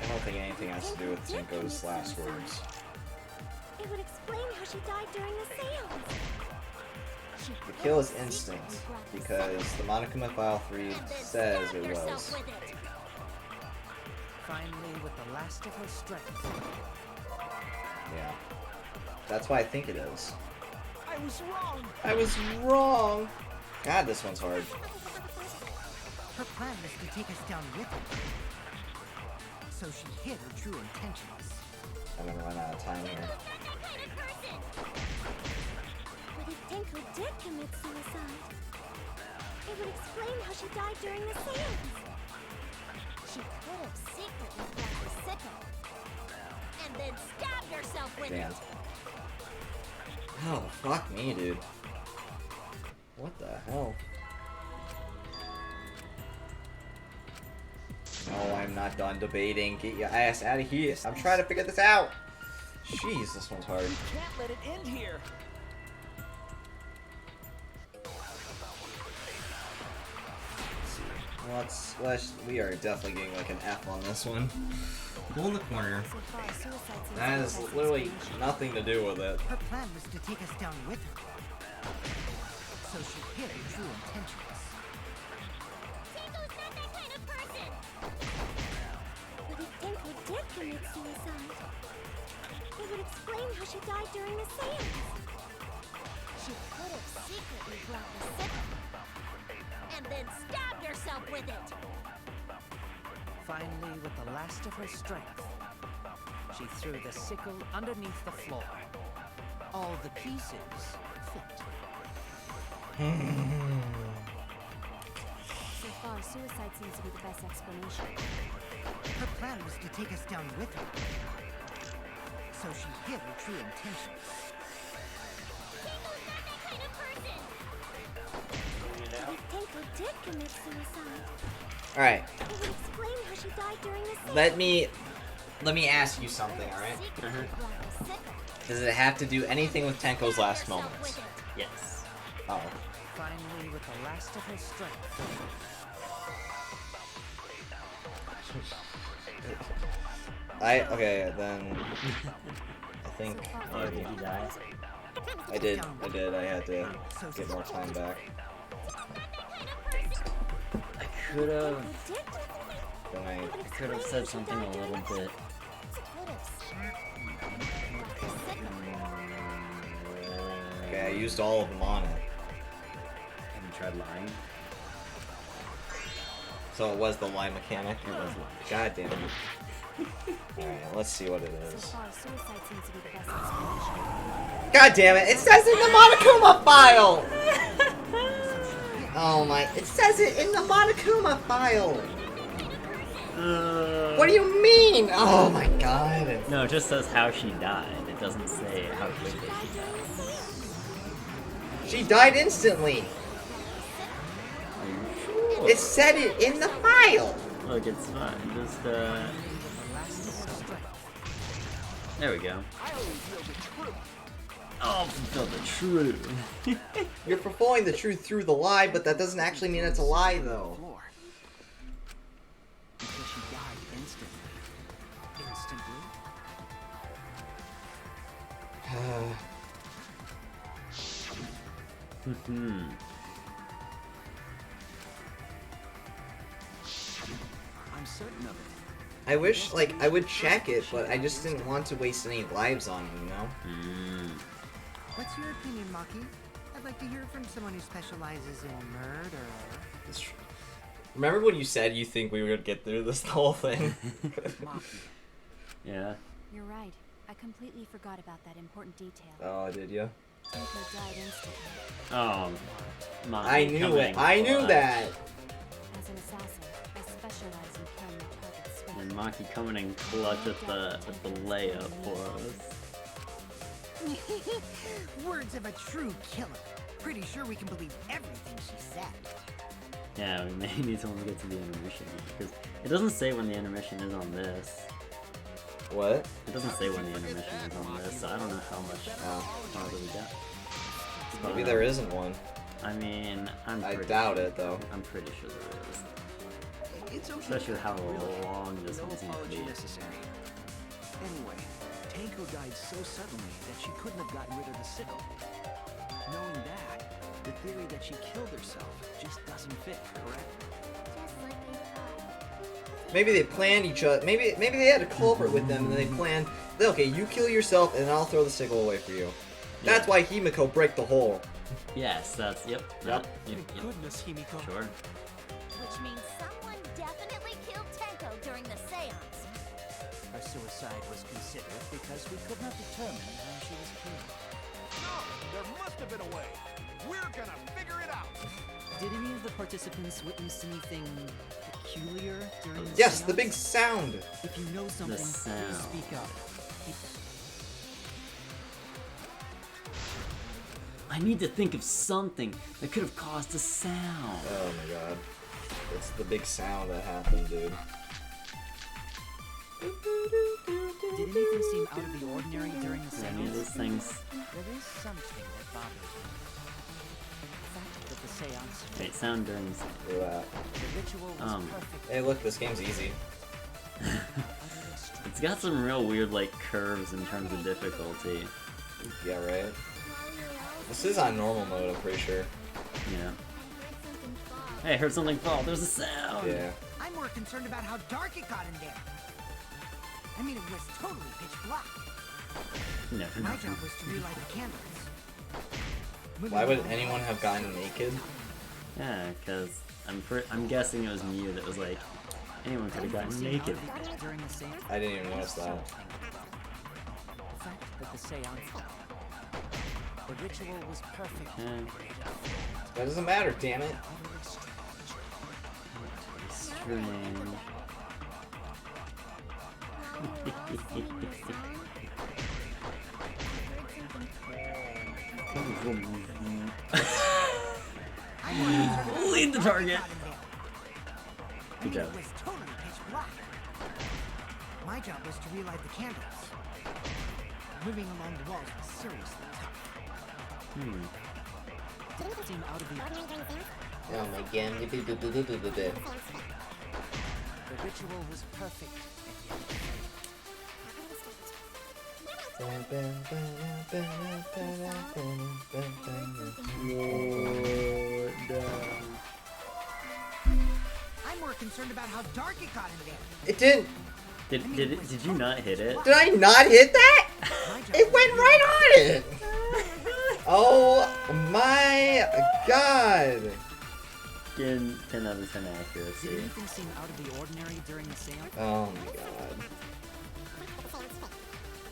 I don't think anything has to do with Tenko's last words. It would explain how she died during the seance. She The could kill is have instant, secretly brought the because the Monokuma File 3 And then says stab it yourself was. with it. Finally, with the last of her strength, Yeah. That's why I think it is. I was wrong! I was wrong! God, this one's hard. Her plan was to take us down with her, so she hid her true intentions. I'm gonna run out of time here. But if Tenko did commit suicide, it would explain how she died during the seance. She could have secretly brought the sickle and then stab yourself with Damn. it. Oh, fuck me, dude. What the hell? Oh, I'm not done debating. Get your ass out of here. I'm trying to figure this out. Jeez, this one's hard. Can't let it end here. We are definitely getting like an F on this one. Pull in the corner. That has literally nothing to do with it. Her plan was to take us down with her. So she hid her true intentions. Tenko's not that kind of person! But if Tenko did commit suicide, it would explain how she died during the seance. She could have secretly brought the sickle and then stabbed herself with it. Finally, with the last of her strength, she threw the sickle underneath the floor. All the pieces fit. So far, suicide seems to be the best explanation. Her plan was to take us down with her. So she hid her true intentions. Tenko's not that kind of person! But if Tenko did commit suicide, Alright, it would explain how she died during the seance. let me ask you something, alright? Secretly brought the sickle. Does it have to do anything with Tenko's last moments? Yes. Oh. Finally, with the last of her strength, Okay, then I think Oh, did you die? I did. I had to get more time back. I could have. Then I Could have said something a little bit. Okay, I used all of them on it. Have you tried lying? So it was the lie mechanic? It was lying. God damn it. Alright, let's see what it So is. far, suicide seems to be the best explanation. God damn it! It says in the Monokuma file! Oh my, it says it in the Monokuma file! What do you mean? Oh my god. No, it just says how she died. It doesn't say how quickly she died. She died instantly. Are you sure? It said it in the file. Look, it's fine. Just there we go. Oh, fulfill the truth. You're fulfilling the truth through the lie, but that doesn't actually mean it's a lie, though. Floor. Because she died instantly. Instantly? I'm certain of it. I wish, like, I would check it, but I just didn't want to waste any lives on it, you know? What's your opinion, Maki? I'd like to hear from someone who specializes in murder. It's true. Remember when you said you think we would get through this whole thing? Yeah. You're right. I completely forgot about that important detail. Oh, did you? Tenko died instantly. Oh, Maki I knew coming it. I knew clutch. that. As an assassin, I specialize in killing the targets swiftly. And Maki coming in clutch with the layup for us. Words of a true killer. Pretty sure we can believe everything she said. Yeah, we may need to only get to the intermission because it doesn't say when the intermission is on this. What? It doesn't say when the intermission is on this, so I don't know how much farther we got. Maybe there isn't one. I mean, I doubt it, though. I'm pretty sure there is. It's okay. Especially with how long this one No seems to apology be. necessary. Anyway, Tenko died so suddenly that she couldn't have gotten rid of the sickle. Knowing that, the theory that she killed herself just doesn't fit, correct? Just like they thought. Maybe they planned each other. Maybe they had a culprit with them, and they planned. Okay, you kill yourself, and I'll throw the sickle away for you. That's why Himiko break the hole. Yes, that's yep. Yep. Goodness, Himiko. Sure. Which means someone definitely killed Tenko during the seance. her suicide was considered because we could not determine how she was killed. No, there must have been a way. We're gonna figure it out. Did any of the participants witness anything peculiar during the Yes, the seance? big sound. If you know something, please sound. speak up. I need to think of something that could have caused a sound. Oh my god. It's the big sound that happened, dude. Did anything seem out of the ordinary during the Any of seance? those things. There is something that bothers me. The fact that the seance Wait, sound during the Look at that. the ritual was perfect. Hey, look, this game's easy. It's got some real weird like curves in terms of difficulty. Yeah, right? This is on normal mode, I'm pretty sure. Yeah. Hey, I heard something fall. There's a sound. Yeah. I'm more concerned about how dark it got in there. I mean, it was totally pitch black. Never My know. job was to relight the candles. Why would anyone have gotten naked? Yeah, because I'm guessing it was Mew that was like, anyone could have gotten naked. During the seance, I didn't even notice that. the fact that the seance, the ritual was perfect. That doesn't matter, damn it. Strange. Lead the target. Good job. It was totally pitch black. My job was to relight the candles. Moving along the walls was seriously tough. Seem out of the Oh my god. The ritual was perfect. I'm more concerned about how dark it got in there. It didn't. Did you not hit it? Did I not hit that? It went right on it. Oh my god. 10 out of 10 accuracy. Did anything seem out of the ordinary during the seance? Oh my god.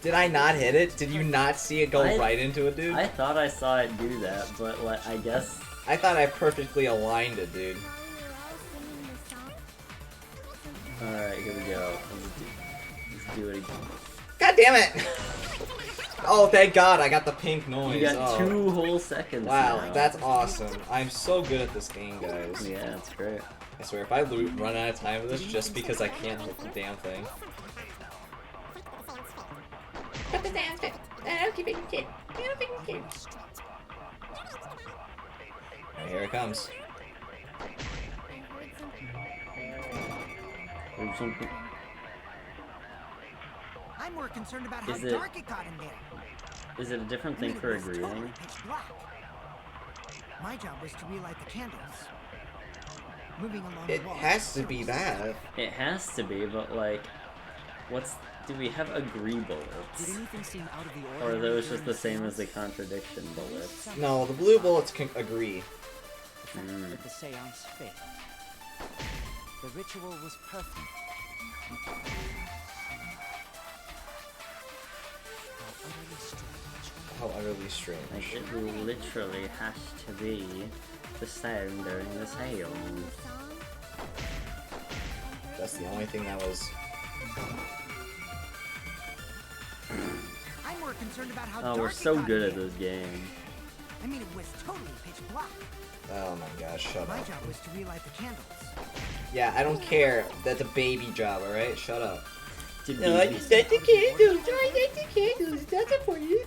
Did I not hit it? Did you not see it go right into it, dude? I thought I saw it do that, but like, I guess. I thought I perfectly aligned it, dude. Alright, here we go. Let's do it again. God damn it! Oh, thank God, I got the pink noise. You got Oh. 2 whole seconds. Wow, now. that's awesome. I'm so good at this game, guys. Yeah, it's great. I swear, if I run out of time with this just because I can't hit the damn thing. And here it comes. There's something. I'm more concerned about how Is it- dark it got in there. Is it a different I mean, thing it for was totally agreeing? pitch black. My job was to relight the candles. Moving along It the walls has was to be seriously that. It has to be, but like, what's. Do we have agree Did bullets? anything seem out of the Or ordinary? are those just during the same as the seance? contradiction bullets? No, the blue bullets can agree. The fact that the seance failed. The ritual was perfect. How utterly strange. Like, it literally has to be the sound during the seance. That's the only thing that was. I'm more concerned about how Oh, dark we're it so got good in at there. this game. I mean, it was totally pitch black. Oh my gosh, shut My up. job was to relight the candles. Yeah, I don't care. That's a baby job, alright? Shut up. To No, I be- just like the candles. I like the candles. That's important.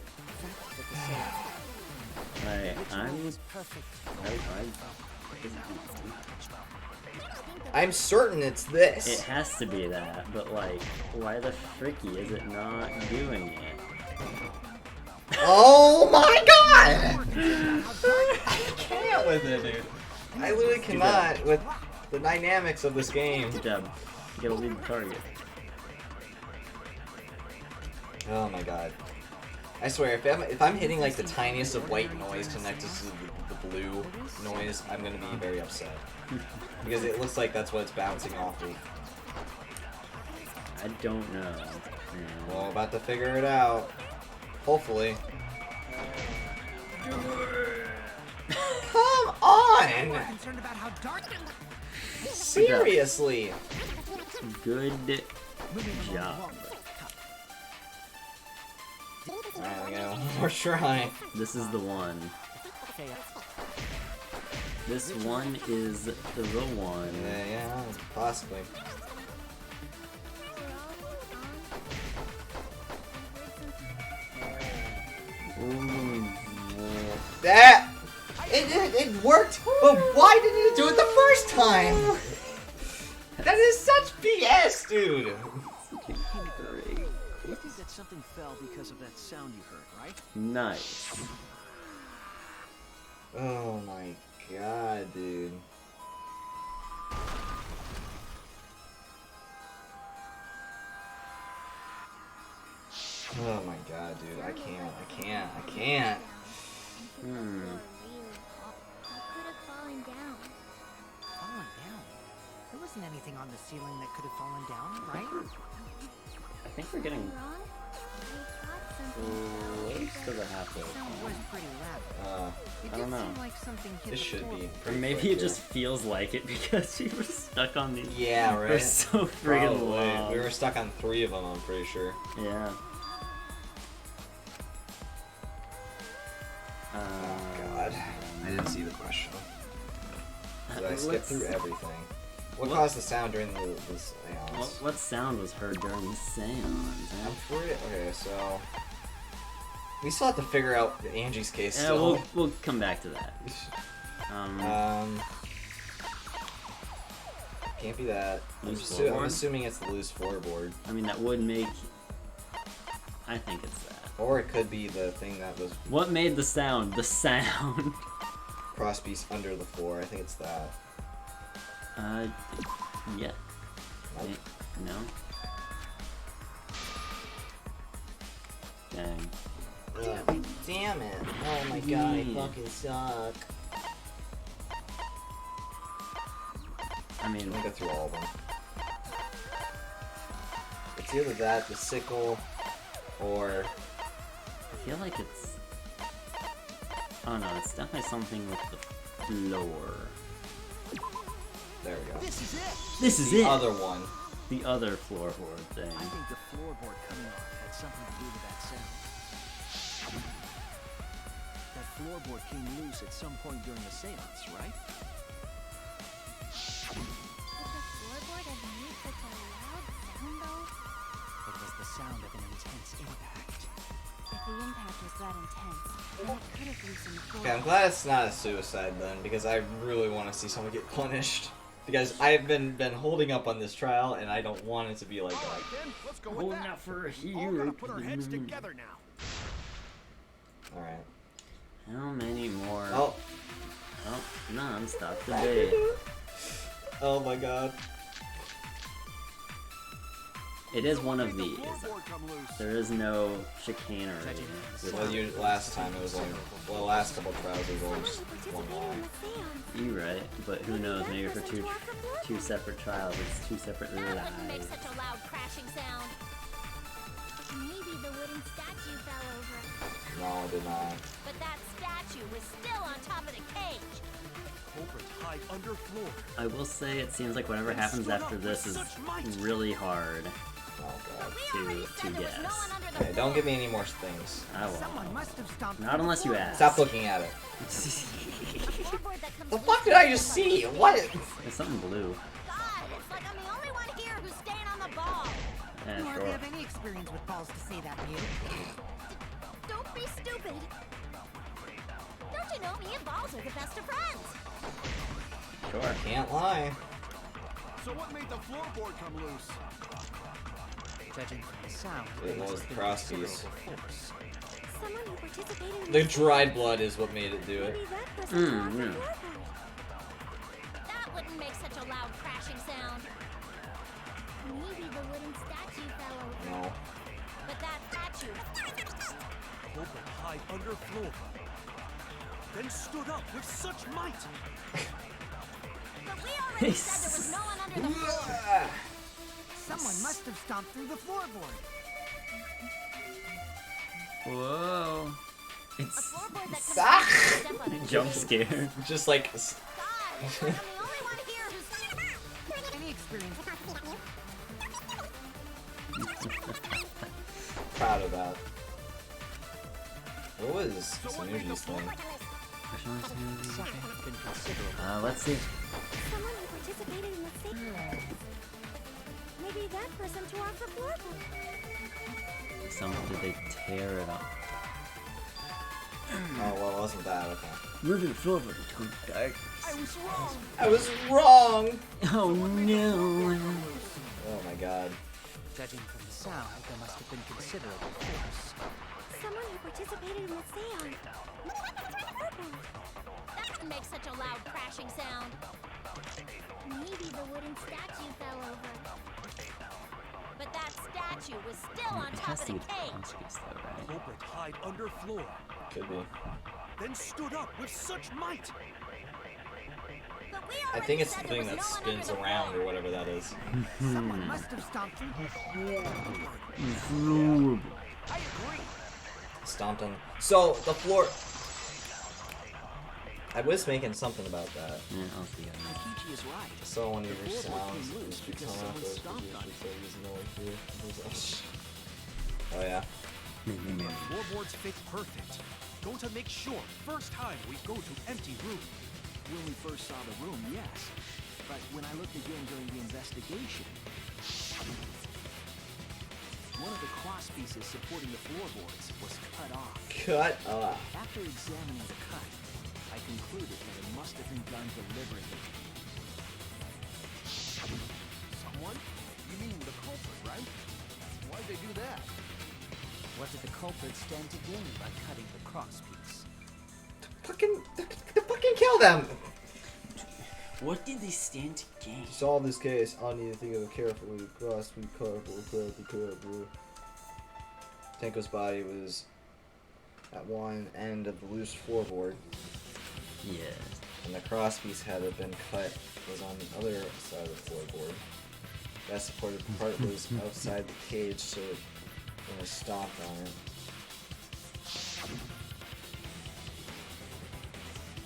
I'm certain it's this. It has to be that, but like, why the fricky is it not doing it? Oh my god! I can't with it, dude. I literally cannot with the dynamics of this game. Good job. You gotta lead the target. Oh my god. I swear, if I'm hitting like the tiniest of white noise connected to the blue noise, I'm gonna be very upset. Because it looks like that's what it's bouncing off of. I don't know. Well, about to figure it out. Hopefully. Come on! More concerned about how dark. Seriously! Good Moving along the job. walls was tough. Alright, we got one more try. This is the one. say it. This one is the one. Yeah, possibly. Ooh. That it worked, but why didn't it do it the first time? That is such BS, dude. You think that something fell because of that sound you heard, right? Nice. Oh my god, dude. Oh my god, dude. I can't. Hmm. Could have fallen down. Fallen down? There wasn't anything on the ceiling that could have fallen down, right? I think we're getting Wrong? I thought something close to the halfway It point. was pretty loud. It I did don't know. seem like something hit This the should floor. be. Or pretty maybe quick it just here. feels like it because we were stuck on these Yeah, for right. so friggin' Probably. long. We were stuck on 3 of them. I'm pretty sure. Yeah. Oh god. I didn't see the question. Did I skip let's- through everything? What What- caused the sound during the seance? What sound was heard during the seance? I'm pretty. Okay, so we still have to figure out Angie's case. Yeah, Still. we'll come back to that. Can't be that. I'm Loose I'm floorboard? assuming it's the loose floorboard, I mean, that would make. I think it's that. or it could be the thing that was What made the sound? The sound. crosspiece under the floor. I think it's that. Yeah. Nope. No. Dang. Damn it! Oh my god, I Yeah. fucking suck. I mean, I'm gonna go through all of them. It's either that, the sickle, or I feel like it's. Oh no, it's definitely something with the floor. there we go. This is it! This is The it! other one. The other floorboard thing. I think the floorboard coming off had something to do with that sound. That floorboard came loose at some point during the seance, right? Would the floorboard have made such a loud sound though? It was the sound of an intense impact. If the impact was that intense, then it could have loosened the floor. Okay, I'm glad it's not a suicide then, because I really want to see someone get punished. Because I've been holding up on this trial, and I don't want it to be like that. Alright then, let's go with Holding that. out for a We all gotta hero. put our heads together now. Alright. How many more? Oh. Oh, non-stop debate. Oh my god. It is one of Made the these. floorboard come loose. There is no chicanery. Well, last time it was only, well, last couple of trials it was only just one line. You're right, but who knows? Maybe for two separate trials, it's two separate That wouldn't make lives. such a loud crashing sound. Maybe the wooden statue fell over. No, it did not. But that statue was still on top of the cage. Culprits hide under floor. I will say it seems like whatever happens after this is really hard Oh god. We already to said there was no guess. one under the Okay, don't give me any more things. I Someone won't. must have stomped Not through the unless you floor. ask. Stop looking at it. floorboard that comes The loose fuck did I just see? What? There's something blue. God, it's like I'm the only one here who's staying on the ball. Yeah, You hardly sure. have any experience with balls to say that, Mew. Don't be stupid. Don't you know me and Balls are the best of friends? Sure. Can't lie. So what made the floorboard come loose? Judging from the sound, It must was have been crosspiece. considerable force. Someone who participated in The dried blood is what made it do it. maybe that person fell off the yeah. floorboard. That wouldn't make such a loud crashing sound. Maybe the wooden statue fell over. No. But that statue Culprit hide under floor. Then stood up with such might. But we already said there was no one under the floor. Someone must have stomped through the floorboard. Whoa. A It's floorboard that comes Ah! loose when you step on it. jump scare. Just like. God, it's like I'm the only one here who's... Any experience? Proud of that. What was Sanuji's thing? Let's see. Someone who participated in the same. Maybe that person tore off the floorboard. Did they tear it up? Oh, well, it wasn't that. Okay. Moving forward to darkness. I was wrong! Oh no! Oh my god. Judging from the sound, there must have been considerable force. Someone who participated in the seance. That would make such a loud crashing sound. Maybe the wooden statue fell over. But that statue was still on It top has of to the be cage. Pontius though, right? Culprit hide under floor, Could be. then stood up with such might. But we I already think it's said the there thing was that no one under spins the around floor. or whatever that is. Someone must have stomped through the Floorboard. I agree. Stomped on. So, the floor. I was making something about that. Yeah, I'll see. Kichi is right. So one of your The floorboard sounds came loose is because become someone out stomped on it. Oh yeah. Floorboards fit perfect. Go to make sure. First time we go to empty room. When we first saw the room, yes. But when I looked again during the investigation, one of the cross pieces supporting the floorboards was cut off. Cut off. After examining the cut, I concluded that it must have been done deliberately. Someone? You mean the culprit, right? Why'd they do that? What did the culprit stand to gain by cutting the cross piece? Fucking kill them! What did they stand to gain? To solve this case, I'll need to think of it carefully. Careful. Tenko's body was at one end of the loose floorboard, Yeah. and the crosspiece had been cut was on the other side of the floorboard. That supported part was outside the cage, so when I stomped on it,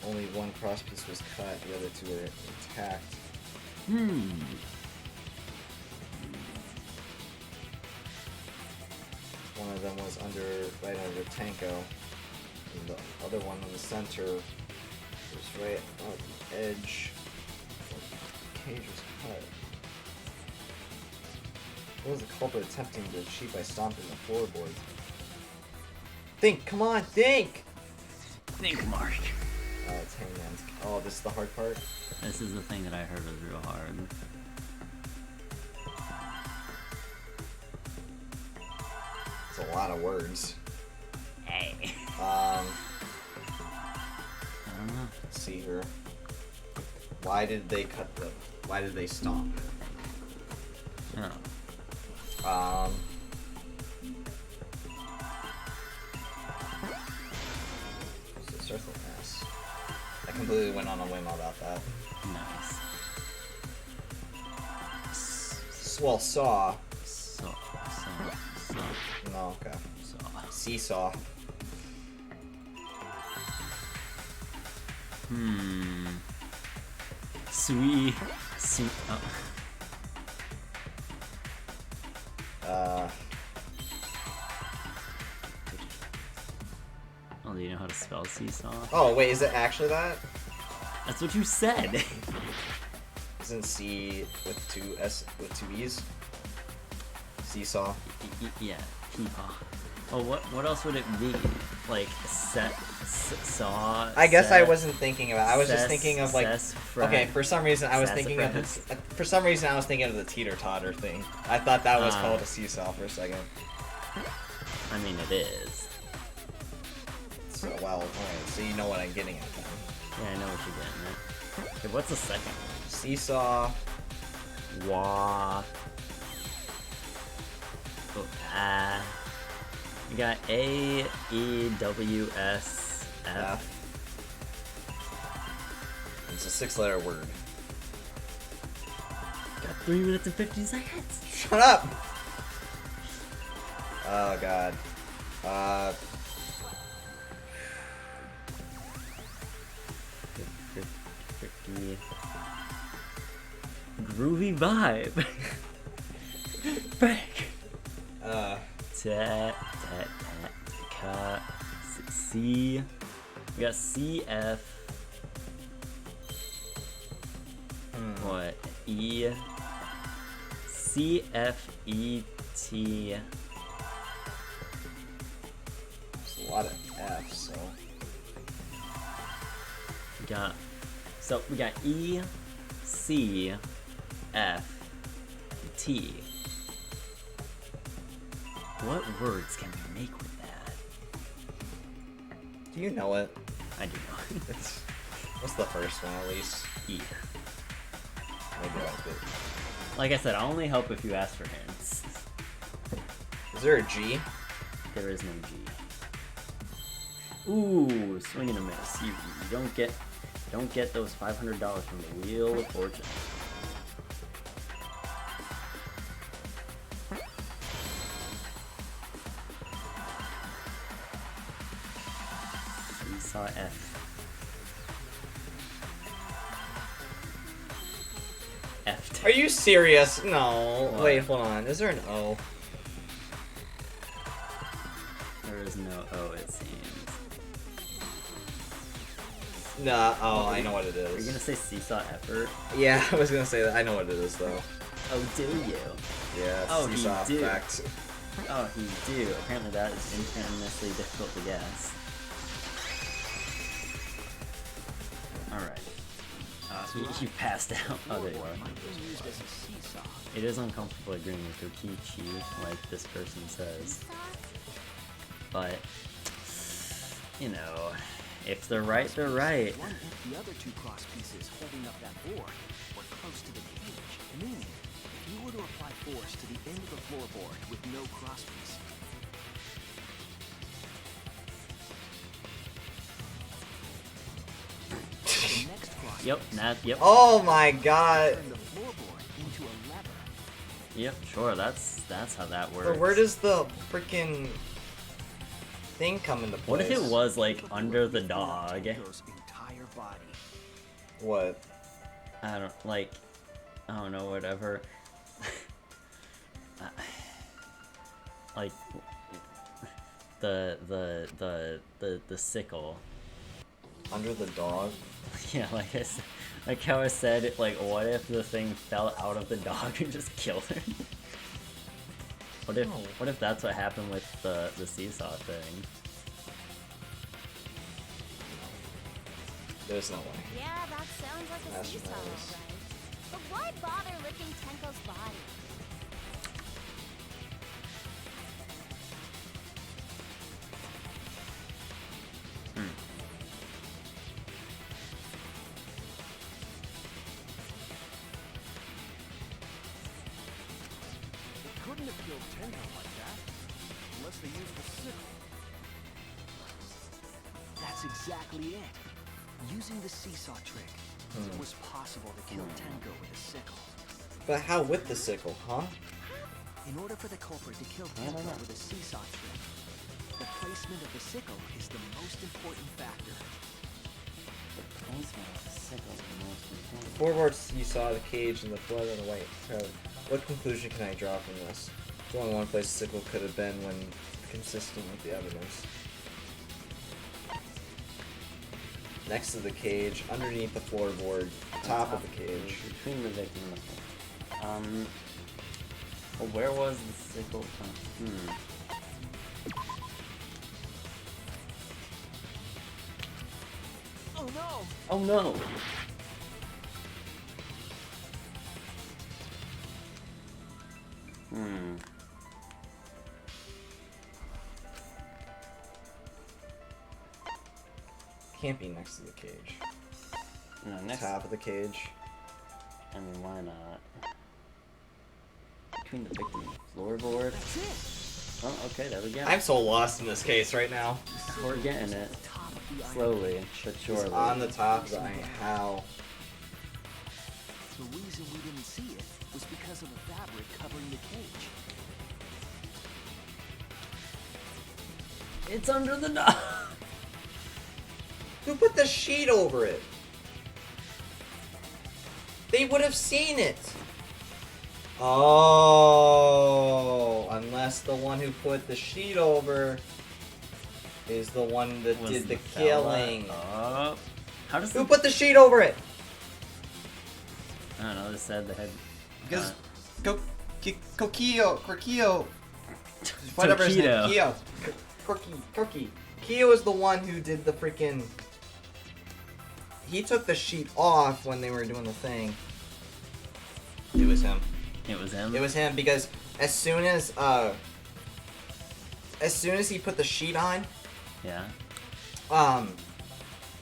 only one crosspiece was cut, the other two were intact. One of them was right under Tanko, and the other one in the center was right on the edge. The cage was cut. What was the culprit attempting to achieve by stomping the floorboards? Think! Come on, think! Think, Mark. Oh, it's Hangman's. Oh, this is the hard part? This is the thing that I heard was real hard. It's a lot of words. Hey. I don't know. Let's see here. Why did they why did they stomp? Oh. Circle mass. I completely went on a whim about that. Nice. Well, saw. So. No, okay. Saw. Seesaw. Sweet. Oh, do you know how to spell seesaw? Oh, wait, is it actually that? That's what you said. Isn't C with two E's? Seesaw. Yeah. Oh, what else would it be? Like saw. I guess I wasn't thinking about. I was just thinking of like. Sassafras. Okay, for some reason I was thinking of Sassafras. For some reason I was thinking of the teeter-totter thing. I thought that was Ah. called a seesaw for a second. I mean, it is. So well, alright. So you know what I'm getting at then. Yeah, I know what you're getting at. Okay, what's the second one? Seesaw. Wah. Oh, we got A, E, W, S, F. It's a 6-letter word. Got 3 minutes and 15 seconds. Shut up! Oh god. Groovy vibe. Back. Uh. Tat, tat, tat, cut, C. We got CF. What? E. CFET. There's a lot of F's, so. We got E, C, F, T. What words can we make with that? Do you know it? I do not. What's the first one, at least? E. Maybe that's it. Like I said, I'll only help if you ask for hints. Is there a G? There is no G. Ooh, swing and a miss. You don't get those $500 from the Wheel of Fortune. We saw F. F. Are you serious? No. What? Wait, hold on. Is there an O? There is no O, it seems. Nah, oh, I know what it Are you is. gonna say seesaw effort? Yeah, I was gonna say that. I know what it is, though. Oh, do you? Yeah, it's Oh, he seesaw do. effect. Oh, you do. Apparently that is infamously difficult to guess. Alright. You passed out. Oh, there you are. It is uncomfortable agreeing with Kokichi, like this person says. But, you know, if they're right, they're right. One if the other two cross pieces holding up that board were close to the cage, meaning if you were to apply force to the end of the floorboard with no cross piece, the next cross Yep, yep. Oh my god. turn the floorboard into a lever. Yep, sure, that's how that works. But where does the freaking thing come into place? What if it was, like, under the dog? Tenko's entire body. What? I don't know, whatever. Like the sickle. Under the dog? Yeah, like how I said, like, what if the thing fell out of the dog and just killed her? What if that's what happened with the seesaw thing? There's no way. Yeah, that sounds like a That's seesaw, nice. right? But why bother licking Tenko's body? They couldn't have killed Tenko like that, unless they used the sickle. That's exactly it. Using the seesaw trick, it was possible to kill Tenko with a sickle. But how with the sickle, huh? In order for the culprit to kill I don't Tenko know. with a seesaw trick, the placement of the sickle is the most important factor. Floorboard seesaw, the cage, and the flood of the white crowd. What conclusion can I draw from this? There's only one place the sickle could have been when consistent with the evidence. Next to the cage, underneath the floorboard, top of the cage. Between the victim and the floor. Well, where was the sickle from? Oh no! Oh no! Can't be next to the cage. No, next. Top of the cage. I mean, why not? Between the victim and the floorboard. That's it! Oh, okay, there we go. I'm so lost in this case right now. We're getting it. Top of the iron. Slowly, but It's surely. on the top, but how? The reason we didn't see it was because of the fabric covering the cage. It's under the dog! Who put the sheet over it? They would have seen it. Oh, unless the one who put the sheet over is the one that Was did the fella. killing. Oh. How does Who put the sheet over it? I don't know, they said they had... Because Korkio, whatever his name, Tokido. Korki. Kyo is the one who did the freaking... He took the sheet off when they were doing the thing. It was him. It was him? It was him because as soon as he put the sheet on, Yeah.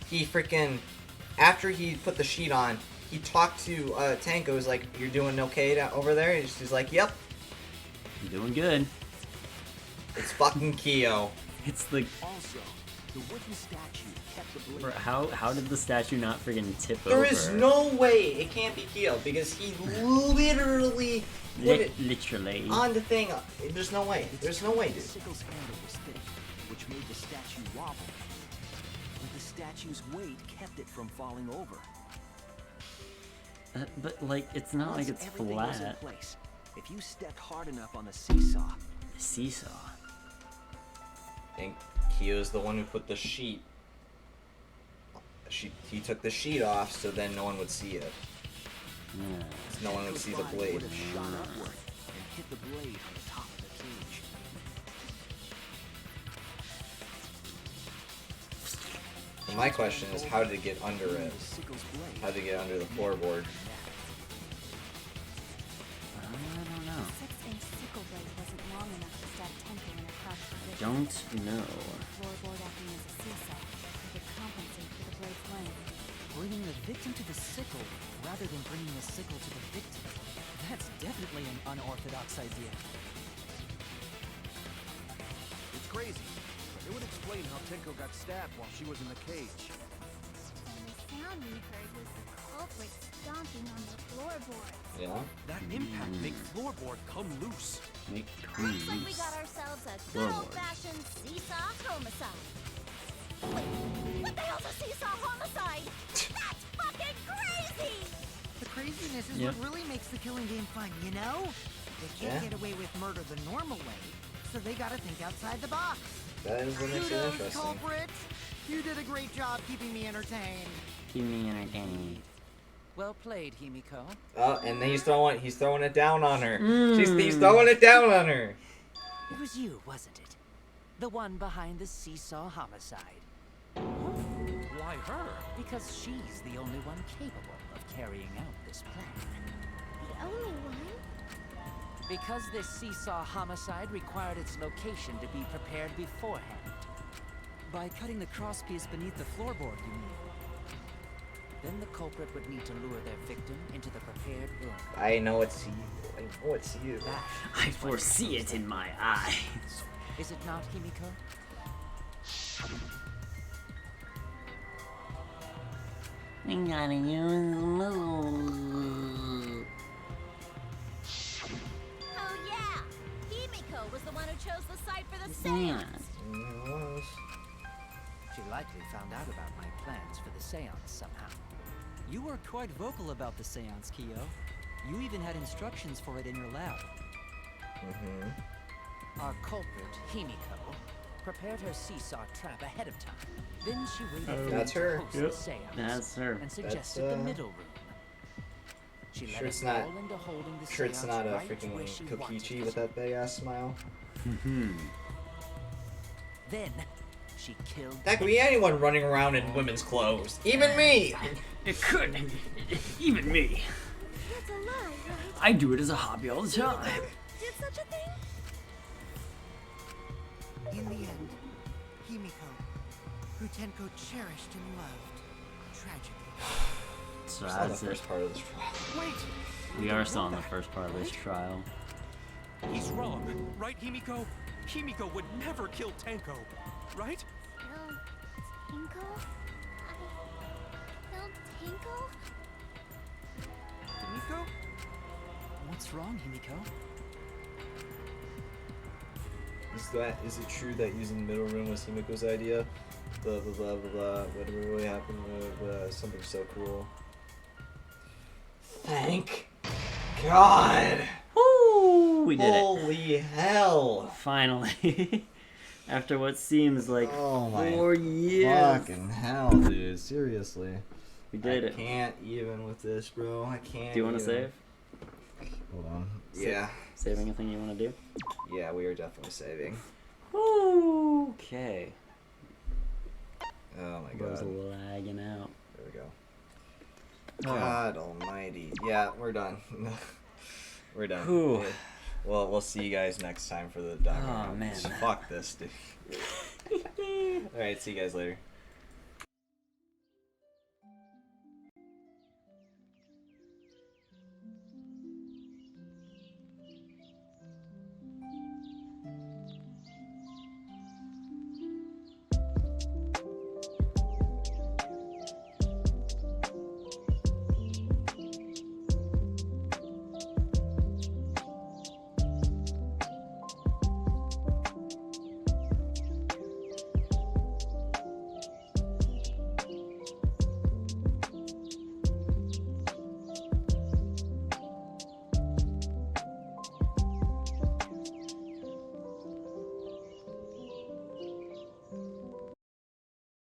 he freaking, after he put the sheet on, he talked to Tanko. Was like, "You're doing okay over there?" And she's like, "Yep." You're doing good. It's fucking Kyo. It's the... Also, the wooden statue kept the blade. How did the statue not friggin' tip over? There is no way it can't be Kyo because he literally put it Literally. on the thing. There's no way. There's no way, The dude. sickle's handle was thick, which made the statue wobble. But the statue's weight kept it from falling over. But, like, it's not like Once it's everything was in flat. place, if you stepped hard enough on the seesaw, Seesaw. And Kyo's the one who put the sheet. He took the sheet off so then no one would see it. Yeah. So no one would see the line blade. would have shot upward and hit the blade on the top of the cage. And my question is, how did it get under it? The sickle's blade. How did it get under the floorboard? I don't know. 6-inch sickle blade wasn't long enough to stab Tenko in a crouched position. Don't know. Floorboard acting as a seesaw could compensate for the blade's length. Bringing the victim to the sickle rather than bringing the sickle to the victim. That's definitely an unorthodox idea. It's crazy, but it would explain how Tenko got stabbed while she was in the cage. And the sound we heard was the culprit stomping on the floorboard. Yeah. That impact make floorboard come loose. Make Looks like we loose. got ourselves a good Floorboard. old-fashioned seesaw homicide. Wait, what the hell's a seesaw homicide? That's fucking crazy! The craziness is Yep. what really makes the killing game fun, you know? They can't Yeah. get away with murder the normal way, so they gotta think outside the box. That is what makes it Kudos, interesting. culprit! You did a great job keeping me entertained. Keep me entertained. Well played, Himiko. Oh, and then he's throwing it down on her. He's throwing it down on her. It was you, wasn't it? The one behind the seesaw homicide. Why her? Because she's the only one capable of carrying out this plan. The only one? Because this seesaw homicide required its location to be prepared beforehand. By cutting the crosspiece beneath the floorboard, you mean? Then the culprit would need to lure their victim into the prepared room. I know it's you. I know it's you. That I is what foresee kills it in them. my eyes. Is it not, Himiko? We gotta use the move. Oh yeah! Himiko was the one who chose the site for the Yeah. seance. She likely found out about my plans for the seance somehow. You were quite vocal about the seance, Kyo. You even had instructions for it in your lab. Our culprit, Himiko, prepared her seesaw trap ahead of time. Then she waited for That's me her. to host Yep. the seance That's her. and suggested the middle room. She Sure let it's us not- fall into holding the Sure, it's seance not a right freaking where she wanted Kokichi us. with that big ass smile. Then she killed. That could be anyone running around in women's clothes. Even me. It could. Even me. That's a lie, right? I do it as a hobby all the time. Did such a thing? In the end, Himiko, who Tenko cherished and loved, tragically. So It's not the that's it. first part of this trial. Wait! We are still on the first part of this trial. He's wrong, right, Himiko? Himiko would never kill Tenko, right? Kill Tinko? I killed Tinko? Himiko? What's wrong, Himiko? Is it true that using the middle room was Himiko's idea? Blah blah blah blah blah. Whatever really happened with something so cool. Thank God! Woo! We did it. Holy hell! Finally. After what seems like Oh my 4 years. fucking hell, dude. Seriously. We did I it. can't even with this, bro. I can't. Do you want to even. save? Hold on. Sa- Yeah. Save anything you want to do? Yeah, we are definitely saving. Okay. Oh my Bro's god. lagging out. There we go. God almighty. Yeah, we're done. We're done. Whew. Well, we'll see you guys next time for the Danganronpa. Oh, man. Fuck this, dude. Alright, see you guys later.